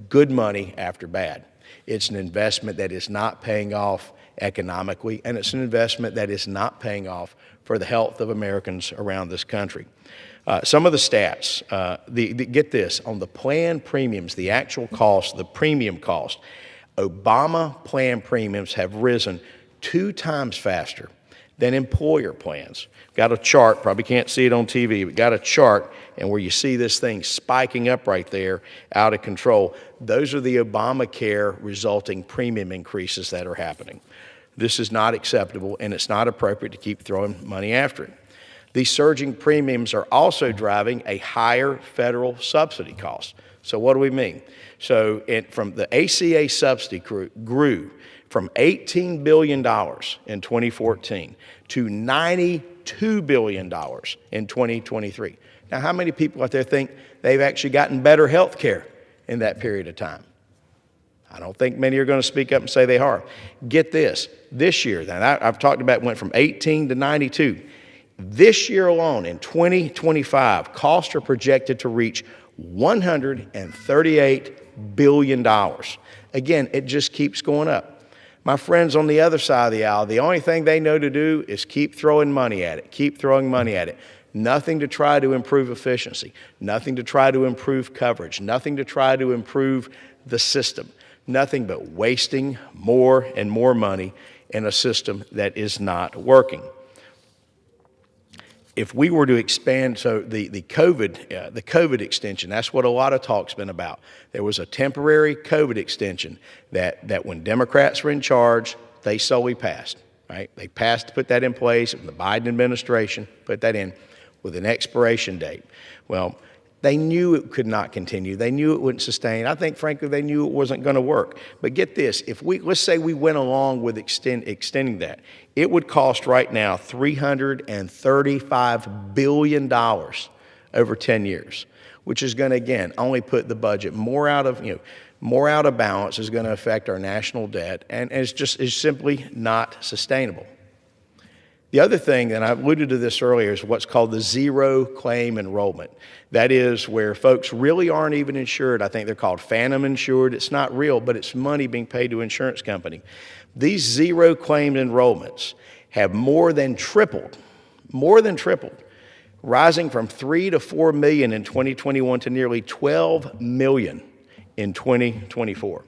good money after bad. It's an investment that is not paying off economically, and it's an investment that is not paying off for the health of Americans around this country. Some of the stats, get this, on the plan premiums, the actual cost, the premium cost, Obama plan premiums have risen 2 times faster than employer plans. Got a chart, probably can't see it on TV, but got a chart, and where you see this thing spiking up right there, out of control, those are the Obamacare resulting premium increases that are happening. This is not acceptable, and it's not appropriate to keep throwing money after it. These surging premiums are also driving a higher federal subsidy cost. So what do we mean? So from the ACA subsidy grew from $18 billion in 2014 to $92 billion in 2023. Now, how many people out there think they've actually gotten better health care in that period of time? I don't think many are going to speak up and say they are. Get this year, now I've talked about, went from 18 to 92. This year alone, in 2025, costs are projected to reach $138 billion. Again, it just keeps going up. My friends on the other side of the aisle, the only thing they know to do is keep throwing money at it, keep throwing money at it. Nothing to try to improve efficiency, nothing to try to improve coverage, nothing to try to improve the system, nothing but wasting more and more money in a system that is not working. If we were to expand, so the COVID extension, that's what a lot of talk's been about. There was a temporary COVID extension that when Democrats were in charge, they solely passed, right? They passed to put that in place, and the Biden administration put that in with an expiration date. Well, they knew it could not continue. They knew it wouldn't sustain. I think, frankly, they knew it wasn't going to work. But get this, let's say we went along with extending that, it would cost right now $335 billion over 10 years, which is going to, again, only put the budget more out of balance, is going to affect our national debt, and is simply not sustainable. The other thing, and I alluded to this earlier, is what's called the zero claim enrollment. That is where folks really aren't even insured. I think they're called phantom insured. It's not real, but it's money being paid to an insurance company. These zero claim enrollments have more than tripled, rising from 3 to 4 million in 2021 to nearly 12 million in 2024.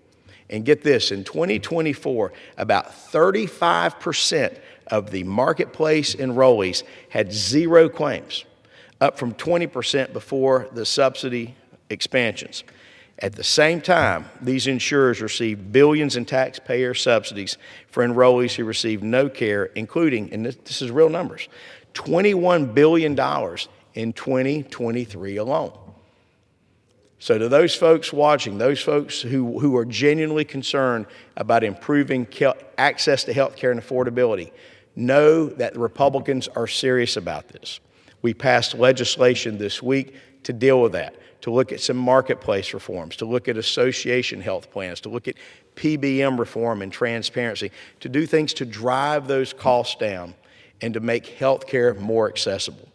And get this, in 2024, about 35% of the marketplace enrollees had zero claims, up from 20% before the subsidy expansions. At the same time, these insurers received billions in taxpayer subsidies for enrollees who received no care, including, and this is real numbers, $21 billion in 2023 alone. So to those folks watching, those folks who are genuinely concerned about improving access to health care and affordability, know that the Republicans are serious about this. We passed legislation this week to deal with that, to look at some marketplace reforms, to look at association health plans, to look at PBM reform and transparency, to do things to drive those costs down and to make health care more accessible.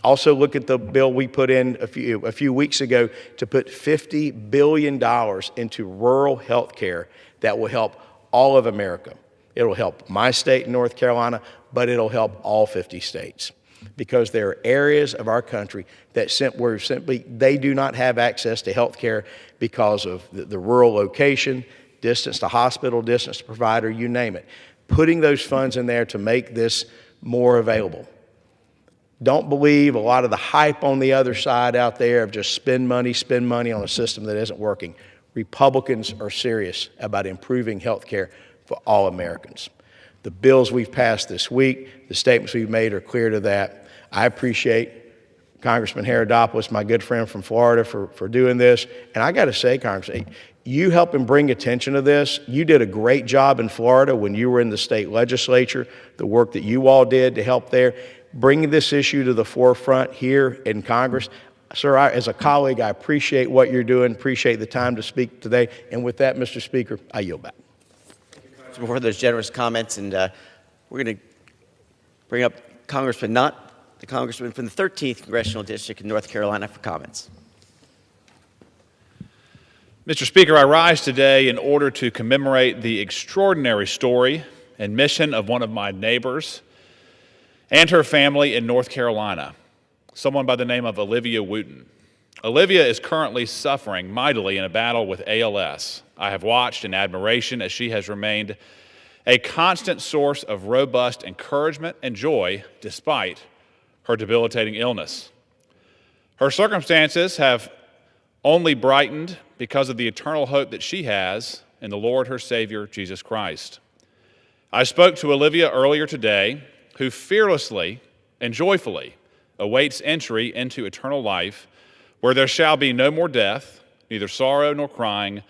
Also look at the bill we put in a few weeks ago to put $50 billion into rural health care that will help all of America. It'll help my state, North Carolina, but it'll help all 50 states, because there are areas of our country that simply they do not have access to health care because of the rural location, distance to hospital, distance to provider, you name it. Putting those funds in there to make this more available. Don't believe a lot of the hype on the other side out there of just spend money on a system that isn't working. Republicans are serious about improving health care for all Americans. The bills we've passed this week, the statements we've made are clear to that. I appreciate Congressman Herodopoulos, my good friend from Florida, for doing this. And I got to say, Congressman, you helped him bring attention to this. You did a great job in Florida when you were in the state legislature, the work that you all did to help there. Bringing this issue to the forefront here in Congress. Sir, as a colleague, I appreciate what you're doing, appreciate the time to speak today. And with that, Mr. Speaker, I yield back. For those generous comments, and we're going to bring up Congressman Nutt the congressman from the 13th Congressional District in North Carolina for comments. Mr. Speaker, I rise today in order to commemorate the extraordinary story and mission of one of my neighbors and her family in North Carolina, someone by the name of Olivia Wooten. Olivia is currently suffering mightily in a battle with ALS. I have watched in admiration as she has remained a constant source of robust encouragement and joy despite her debilitating illness. Her circumstances have only brightened because of the eternal hope that she has in the Lord, her Savior, Jesus Christ. I spoke to Olivia earlier today, who fearlessly and joyfully awaits entry into eternal life, where there shall be no more death, neither sorrow nor crying,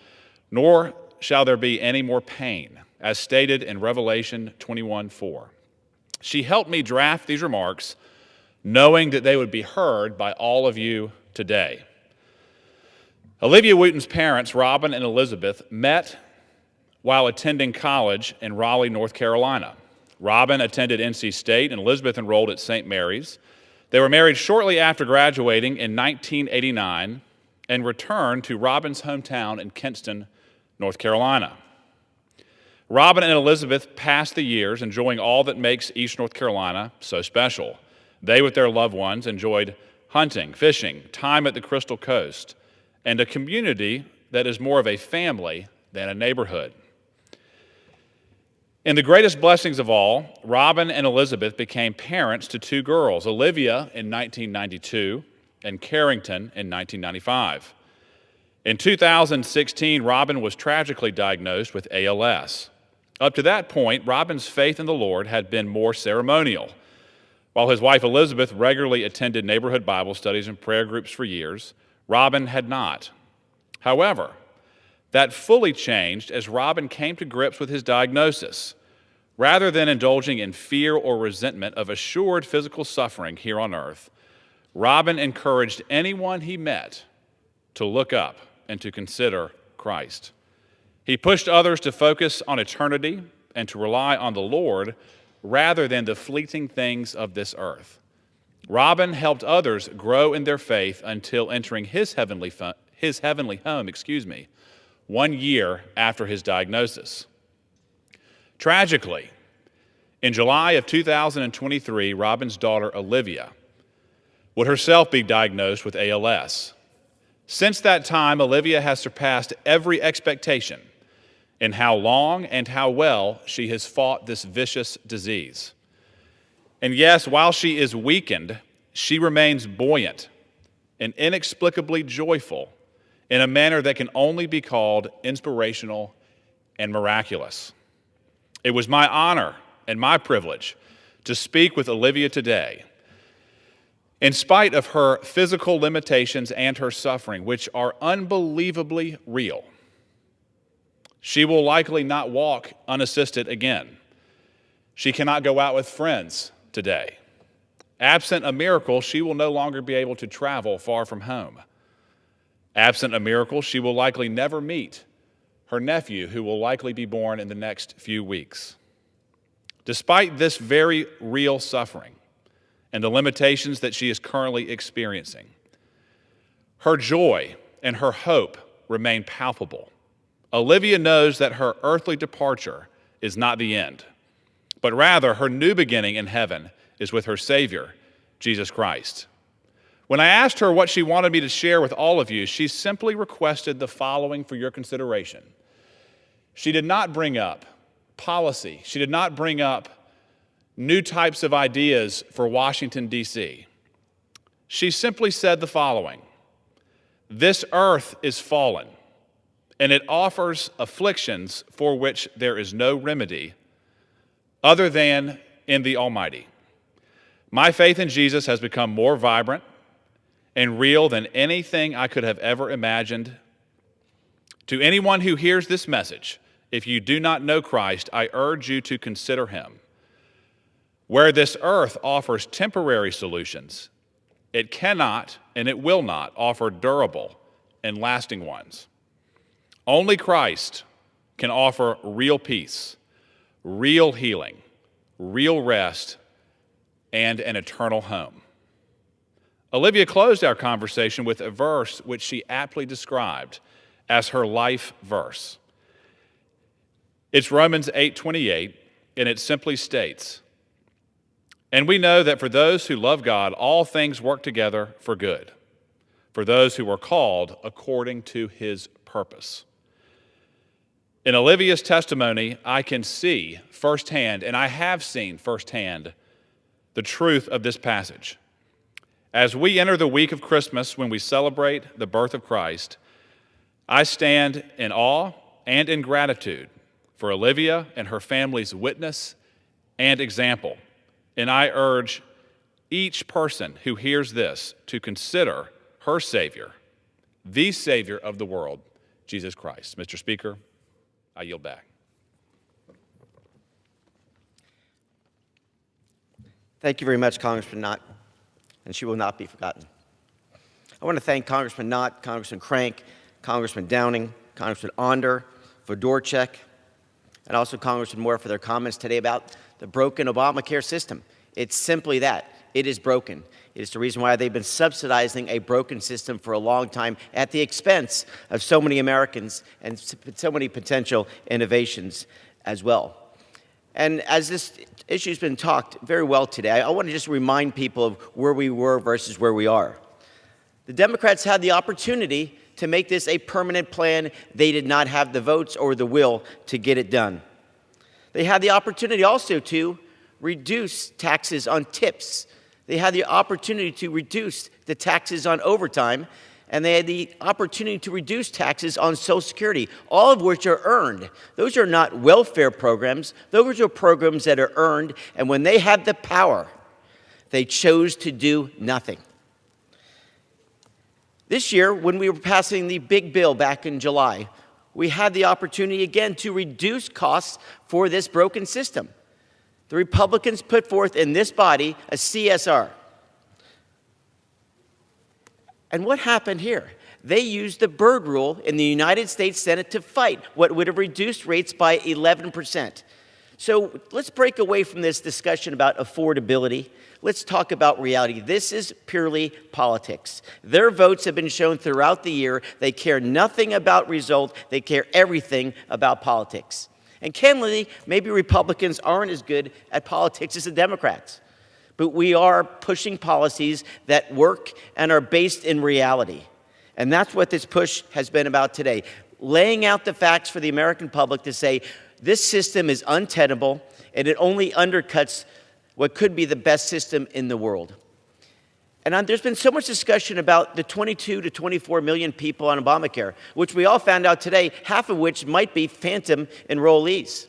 nor shall there be any more pain, as stated in Revelation 21:4. She helped me draft these remarks, knowing that they would be heard by all of you today. Olivia Wooten's parents, Robin and Elizabeth, met while attending college in Raleigh, North Carolina. Robin attended NC State and Elizabeth enrolled at St. Mary's. They were married shortly after graduating in 1989 and returned to Robin's hometown in Kinston, North Carolina. Robin and Elizabeth passed the years enjoying all that makes East North Carolina so special. They, with their loved ones, enjoyed hunting, fishing, time at the Crystal Coast, and a community that is more of a family than a neighborhood. In the greatest blessings of all, Robin and Elizabeth became parents to two girls, Olivia in 1992 and Carrington in 1995. In 2016, Robin was tragically diagnosed with ALS. Up to that point, Robin's faith in the Lord had been more ceremonial. While his wife Elizabeth regularly attended neighborhood Bible studies and prayer groups for years, Robin had not. However, that fully changed as Robin came to grips with his diagnosis. Rather than indulging in fear or resentment of assured physical suffering here on earth, Robin encouraged anyone he met to look up and to consider Christ. He pushed others to focus on eternity and to rely on the Lord rather than the fleeting things of this earth. Robin helped others grow in their faith until entering his heavenly home, 1 year after his diagnosis. Tragically, in July of 2023, Robin's daughter Olivia would herself be diagnosed with ALS. Since that time, Olivia has surpassed every expectation in how long and how well she has fought this vicious disease. And yes, while she is weakened, she remains buoyant and inexplicably joyful in a manner that can only be called inspirational and miraculous. It was my honor and my privilege to speak with Olivia today. In spite of her physical limitations and her suffering, which are unbelievably real, she will likely not walk unassisted again. She cannot go out with friends today. Absent a miracle, she will no longer be able to travel far from home. Absent a miracle, she will likely never meet her nephew, who will likely be born in the next few weeks. Despite this very real suffering and the limitations that she is currently experiencing, her joy and her hope remain palpable. Olivia knows that her earthly departure is not the end, but rather her new beginning in heaven is with her Savior, Jesus Christ. When I asked her what she wanted me to share with all of you, she simply requested the following for your consideration. She did not bring up policy. She did not bring up new types of ideas for Washington, D.C. She simply said the following: this earth is fallen, and it offers afflictions for which there is no remedy other than in the Almighty. My faith in Jesus has become more vibrant and real than anything I could have ever imagined. To anyone who hears this message, if you do not know Christ, I urge you to consider him. Where this earth offers temporary solutions, it cannot and it will not offer durable and lasting ones. Only Christ can offer real peace, real healing, real rest, and an eternal home. Olivia closed our conversation with a verse which she aptly described as her life verse. It's Romans 8:28, and it simply states, "And we know that for those who love God, all things work together for good, for those who are called according to his purpose." In Olivia's testimony, I can see firsthand, and I have seen firsthand, the truth of this passage. As we enter the week of Christmas, when we celebrate the birth of Christ, I stand in awe and in gratitude for Olivia and her family's witness and example. And I urge each person who hears this to consider her Savior, the Savior of the world, Jesus Christ. Mr. Speaker, I yield back. Thank you very much, Congressman Knott, and she will not be forgotten. I want to thank Congressman Knott, Congressman Crank, Congressman Downing, Congressman Onder, Fedorchak, and also Congressman Moore for their comments today about the broken Obamacare system. It's simply that. It is broken. It is the reason why they've been subsidizing a broken system for a long time at the expense of so many Americans and so many potential innovations as well. And as this issue's been talked very well today, I want to just remind people of where we were versus where we are. The Democrats had the opportunity to make this a permanent plan. They did not have the votes or the will to get it done. They had the opportunity also to reduce taxes on tips. They had the opportunity to reduce the taxes on overtime, and they had the opportunity to reduce taxes on Social Security, all of which are earned. Those are not welfare programs. Those are programs that are earned, and when they had the power, they chose to do nothing. This year, when we were passing the big bill back in July, we had the opportunity again to reduce costs for this broken system. The Republicans put forth in this body a CSR. And what happened here? They used the Byrd rule in the United States Senate to fight what would have reduced rates by 11%. So let's break away from this discussion about affordability. Let's talk about reality. This is purely politics. Their votes have been shown throughout the year. They care nothing about result. They care everything about politics. And candidly, maybe Republicans aren't as good at politics as the Democrats. But we are pushing policies that work and are based in reality. And that's what this push has been about today. Laying out the facts for the American public to say, this system is untenable, and it only undercuts what could be the best system in the world. And there's been so much discussion about the 22 to 24 million people on Obamacare, which we all found out today, half of which might be phantom enrollees.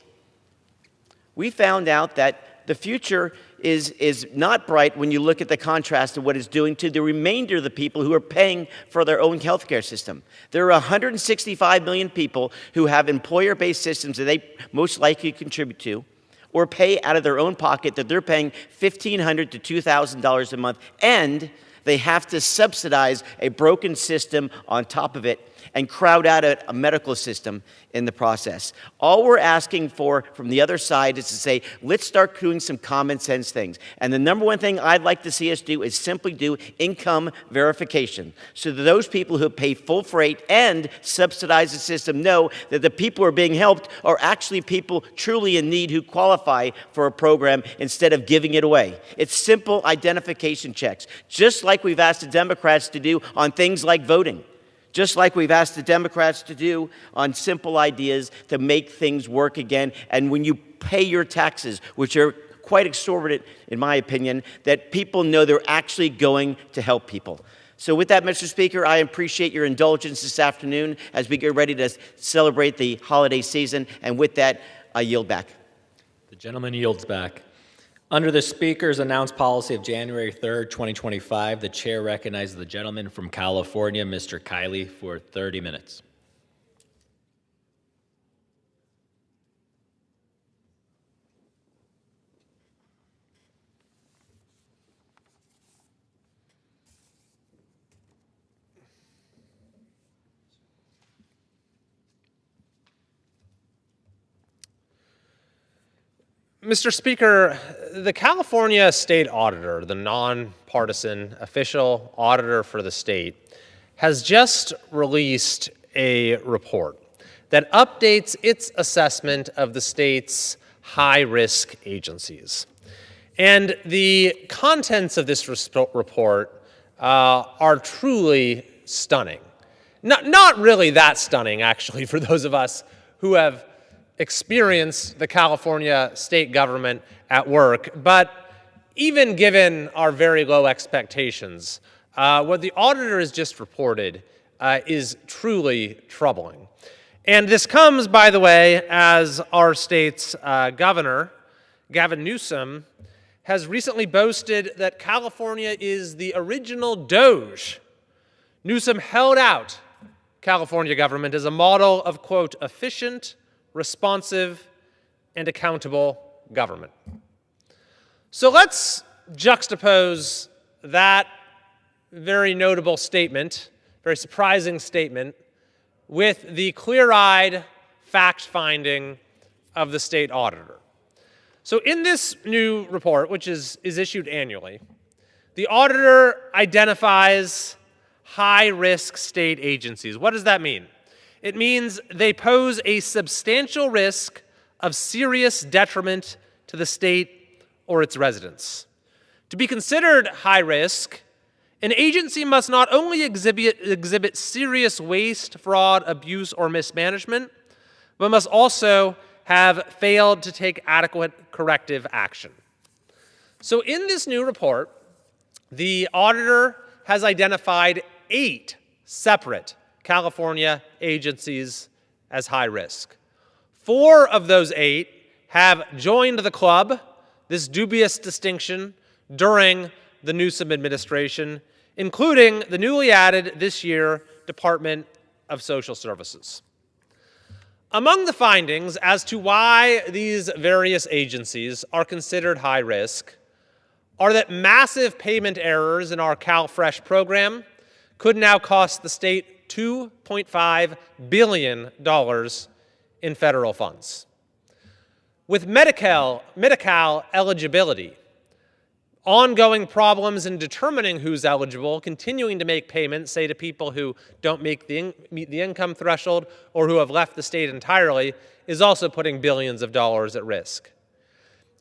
We found out that the future is not bright when you look at the contrast of what it's doing to the remainder of the people who are paying for their own health care system. There are 165 million people who have employer-based systems that they most likely contribute to or pay out of their own pocket, that they're paying $1,500 to $2,000 a month, and they have to subsidize a broken system on top of it and crowd out a medical system in the process. All we're asking for from the other side is to say, let's start doing some common sense things. And the number one thing I'd like to see us do is simply do income verification, so that those people who pay full freight and subsidize the system know that the people who are being helped are actually people truly in need who qualify for a program instead of giving it away. It's simple identification checks, just like we've asked the Democrats to do on things like voting. Just like we've asked the Democrats to do on simple ideas to make things work again. And when you pay your taxes, which are quite exorbitant, in my opinion, that people know they're actually going to help people. So with that, Mr. Speaker, I appreciate your indulgence this afternoon as we get ready to celebrate the holiday season. And with that, I yield back. The gentleman yields back. Under the Speaker's announced policy of January 3rd, 2025, the Chair recognizes the gentleman from California, Mr. Kiley, for 30 minutes. Mr. Speaker, the California State Auditor, the nonpartisan official auditor for the state, has just released a report that updates its assessment of the state's high-risk agencies. And the contents of this report are truly stunning. Not really that stunning, actually, for those of us who have experienced the California state government at work, but even given our very low expectations, what the auditor has just reported is truly troubling. And this comes, by the way, as our state's governor, Gavin Newsom, has recently boasted that California is the original Doge. Newsom held out California government as a model of, quote, efficient, responsive, and accountable government. So let's juxtapose that very notable statement, very surprising statement, with the clear-eyed fact-finding of the state auditor. So in this new report, which is issued annually, the auditor identifies high-risk state agencies. What does that mean? It means they pose a substantial risk of serious detriment to the state or its residents. To be considered high risk, an agency must not only exhibit serious waste, fraud, abuse, or mismanagement, but must also have failed to take adequate corrective action. So in this new report, the auditor has identified 8 separate California agencies as high risk. 4 of those 8 have joined the club, this dubious distinction, during the Newsom administration, including the newly added this year Department of Social Services. Among the findings as to why these various agencies are considered high risk are that massive payment errors in our CalFresh program could now cost the state $2.5 billion in federal funds. With Medi-Cal eligibility, ongoing problems in determining who's eligible, continuing to make payments, say to people who don't meet the income threshold or who have left the state entirely, is also putting billions of dollars at risk.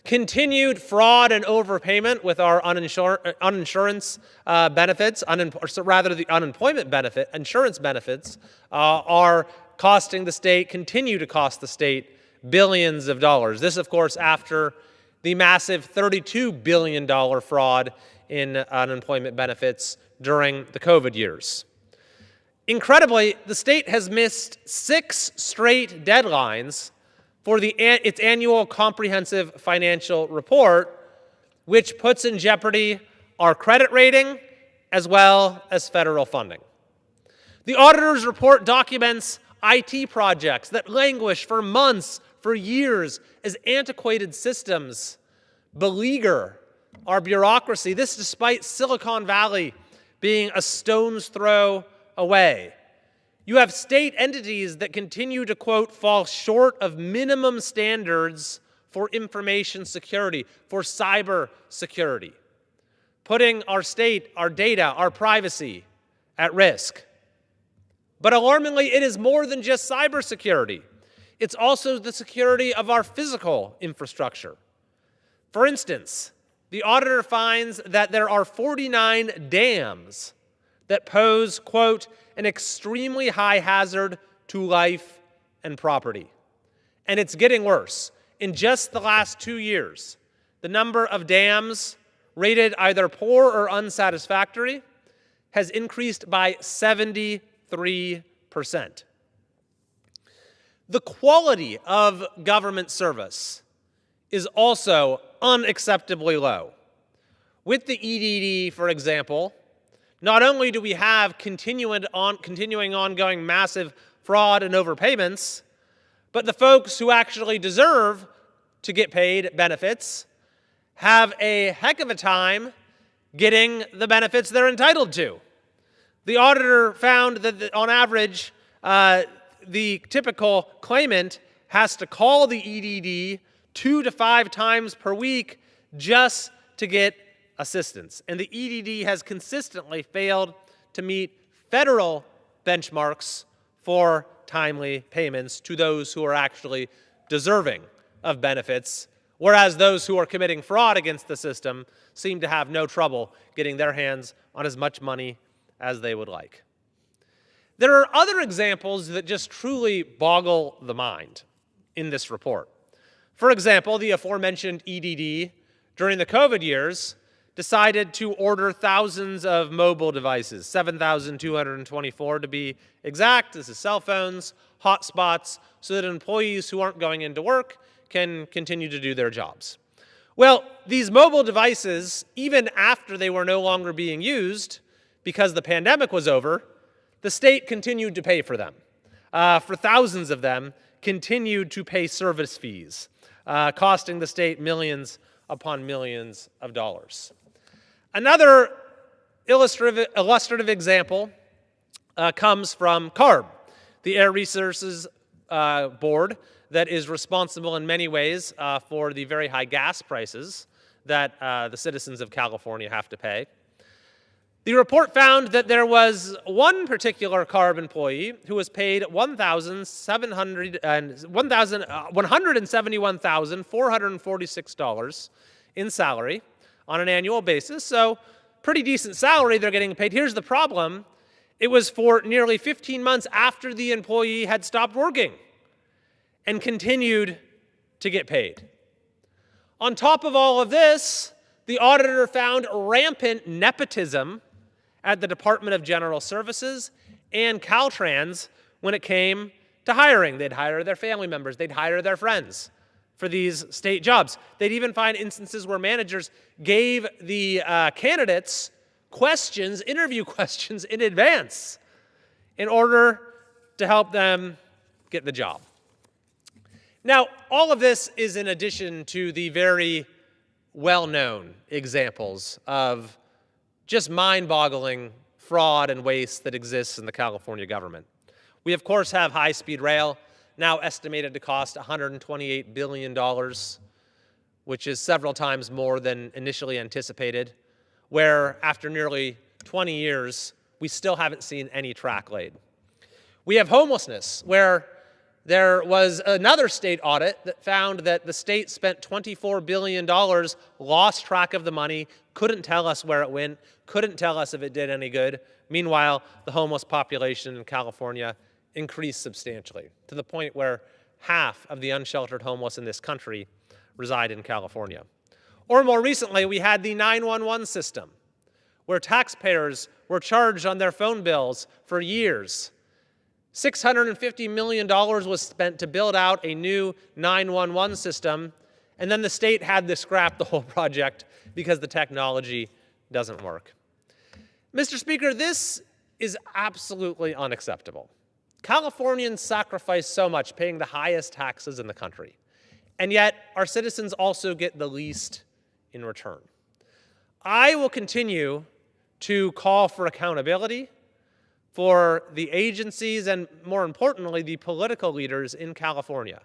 Continued fraud and overpayment with our uninsurance benefits, or rather the unemployment benefit, insurance benefits, are costing the state, continue to cost the state billions of dollars. This, of course, after the massive $32 billion fraud in unemployment benefits during the COVID years. Incredibly, the state has missed 6 straight deadlines for its annual comprehensive financial report, which puts in jeopardy our credit rating as well as federal funding. The auditor's report documents IT projects that languish for months, for years, as antiquated systems beleaguer our bureaucracy. This despite Silicon Valley being a stone's throw away. You have state entities that continue to, quote, fall short of minimum standards for information security, for cyber security, putting our state, our data, our privacy at risk. But alarmingly, it is more than just cybersecurity. It's also the security of our physical infrastructure. For instance, the auditor finds that there are 49 dams that pose, quote, an extremely high hazard to life and property. And it's getting worse. In just the last 2 years, the number of dams rated either poor or unsatisfactory has increased by 73%. The quality of government service is also unacceptably low. With the EDD, for example, not only do we have continuing ongoing massive fraud and overpayments, but the folks who actually deserve to get paid benefits have a heck of a time getting the benefits they're entitled to. The auditor found that on average, the typical claimant has to call the EDD 2 to 5 times per week just to get assistance. And the EDD has consistently failed to meet federal benchmarks for timely payments to those who are actually deserving of benefits, whereas those who are committing fraud against the system seem to have no trouble getting their hands on as much money as they would like. There are other examples that just truly boggle the mind in this report. For example, the aforementioned EDD during the COVID years decided to order thousands of mobile devices, 7,224 to be exact. This is cell phones, hotspots, so that employees who aren't going into work can continue to do their jobs. Well, these mobile devices, even after they were no longer being used because the pandemic was over, the state continued to pay for them. For thousands of them, continued to pay service fees, costing the state millions upon millions of dollars. Another illustrative example comes from CARB, the Air Resources Board that is responsible in many ways for the very high gas prices that the citizens of California have to pay. The report found that there was one particular CARB employee who was paid $171,446 in salary on an annual basis. So pretty decent salary they're getting paid. Here's the problem. It was for nearly 15 months after the employee had stopped working and continued to get paid. On top of all of this, the auditor found rampant nepotism at the Department of General Services and Caltrans when it came to hiring. They'd hire their family members. They'd hire their friends for these state jobs. They'd even find instances where managers gave the candidates questions, interview questions in advance in order to help them get the job. Now, all of this is in addition to the very well-known examples of just mind-boggling fraud and waste that exists in the California government. We, of course, have high-speed rail, now estimated to cost $128 billion, which is several times more than initially anticipated, where after nearly 20 years, we still haven't seen any track laid. We have homelessness, where there was another state audit that found that the state spent $24 billion, lost track of the money, couldn't tell us where it went, couldn't tell us if it did any good. Meanwhile, the homeless population in California increased substantially, to the point where half of the unsheltered homeless in this country reside in California. Or more recently, we had the 911 system, where taxpayers were charged on their phone bills for years. $650 million was spent to build out a new 911 system, and then the state had to scrap the whole project because the technology doesn't work. Mr. Speaker, this is absolutely unacceptable. Californians sacrifice so much paying the highest taxes in the country, and yet our citizens also get the least in return. I will continue to call for accountability for the agencies and, more importantly, the political leaders in California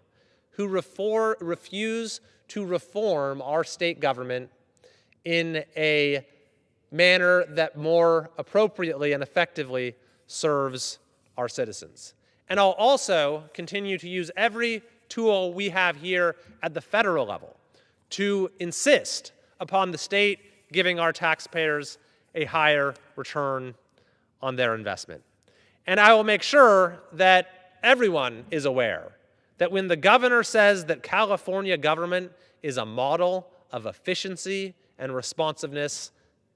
who refuse to reform our state government in a manner that more appropriately and effectively serves our citizens. And I'll also continue to use every tool we have here at the federal level to insist upon the state giving our taxpayers a higher return on their investment. And I will make sure that everyone is aware that when the governor says that California government is a model of efficiency and responsiveness,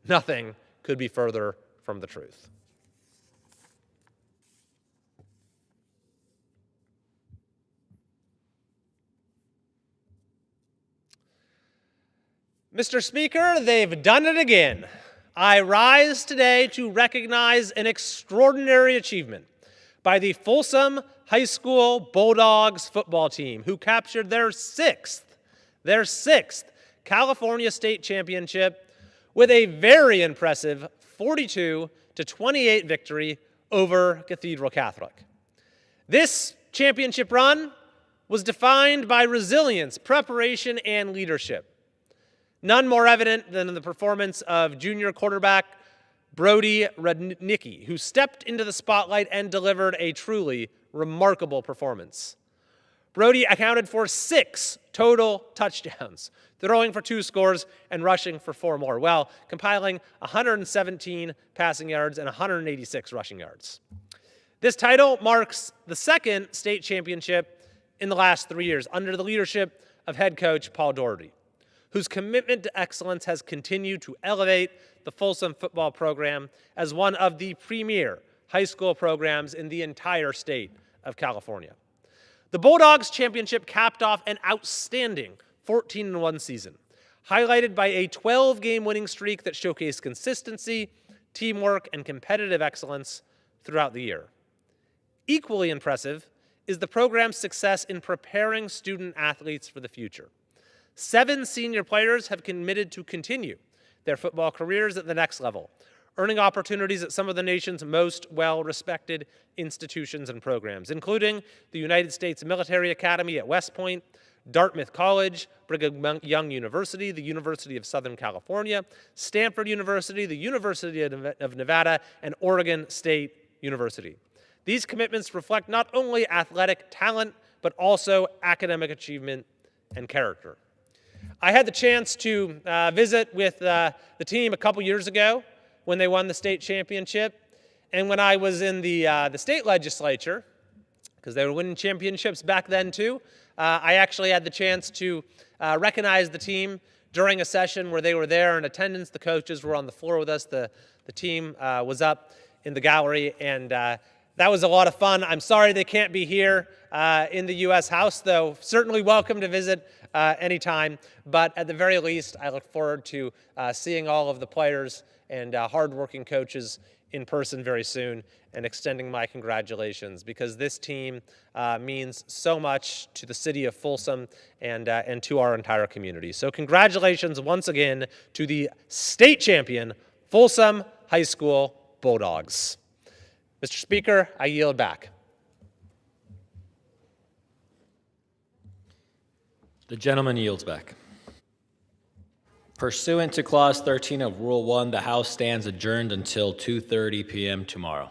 nothing could be further from the truth. Mr. Speaker, they've done it again. I rise today to recognize an extraordinary achievement by the Folsom High School Bulldogs football team, who captured their sixth California State Championship with a very impressive 42-28 victory over Cathedral Catholic. This championship run was defined by resilience, preparation, and leadership. None more evident than the performance of junior quarterback Brody Rudnicki, who stepped into the spotlight and delivered a truly remarkable performance. Brody accounted for 6 total touchdowns, throwing for 2 scores and rushing for 4 more, while compiling 117 passing yards and 186 rushing yards. This title marks the second state championship in the last 3 years under the leadership of head coach Paul Doherty, whose commitment to excellence has continued to elevate the Folsom football program as one of the premier high school programs in the entire state of California. The Bulldogs championship capped off an outstanding 14-1 season, highlighted by a 12-game winning streak that showcased consistency, teamwork, and competitive excellence throughout the year. Equally impressive is the program's success in preparing student athletes for the future. 7 senior players have committed to continue their football careers at the next level, earning opportunities at some of the nation's most well-respected institutions and programs, including the United States Military Academy at West Point, Dartmouth College, Brigham Young University, the University of Southern California, Stanford University, the University of Nevada, and Oregon State University. These commitments reflect not only athletic talent, but also academic achievement and character. I had the chance to visit with the team a couple years ago when they won the state championship. And when I was in the state legislature, because they were winning championships back then too, I actually had the chance to recognize the team during a session where they were there in attendance. The coaches were on the floor with us. The team was up in the gallery, and that was a lot of fun. I'm sorry they can't be here in the U.S. House, though certainly welcome to visit anytime. But at the very least, I look forward to seeing all of the players and hardworking coaches in person very soon, and extending my congratulations, because this team means so much to the city of Folsom and to our entire community. So congratulations once again to the state champion Folsom High School Bulldogs. Mr. Speaker, I yield back. The gentleman yields back. Pursuant to Clause 13 of Rule 1, the House stands adjourned until 2:30 p.m. tomorrow.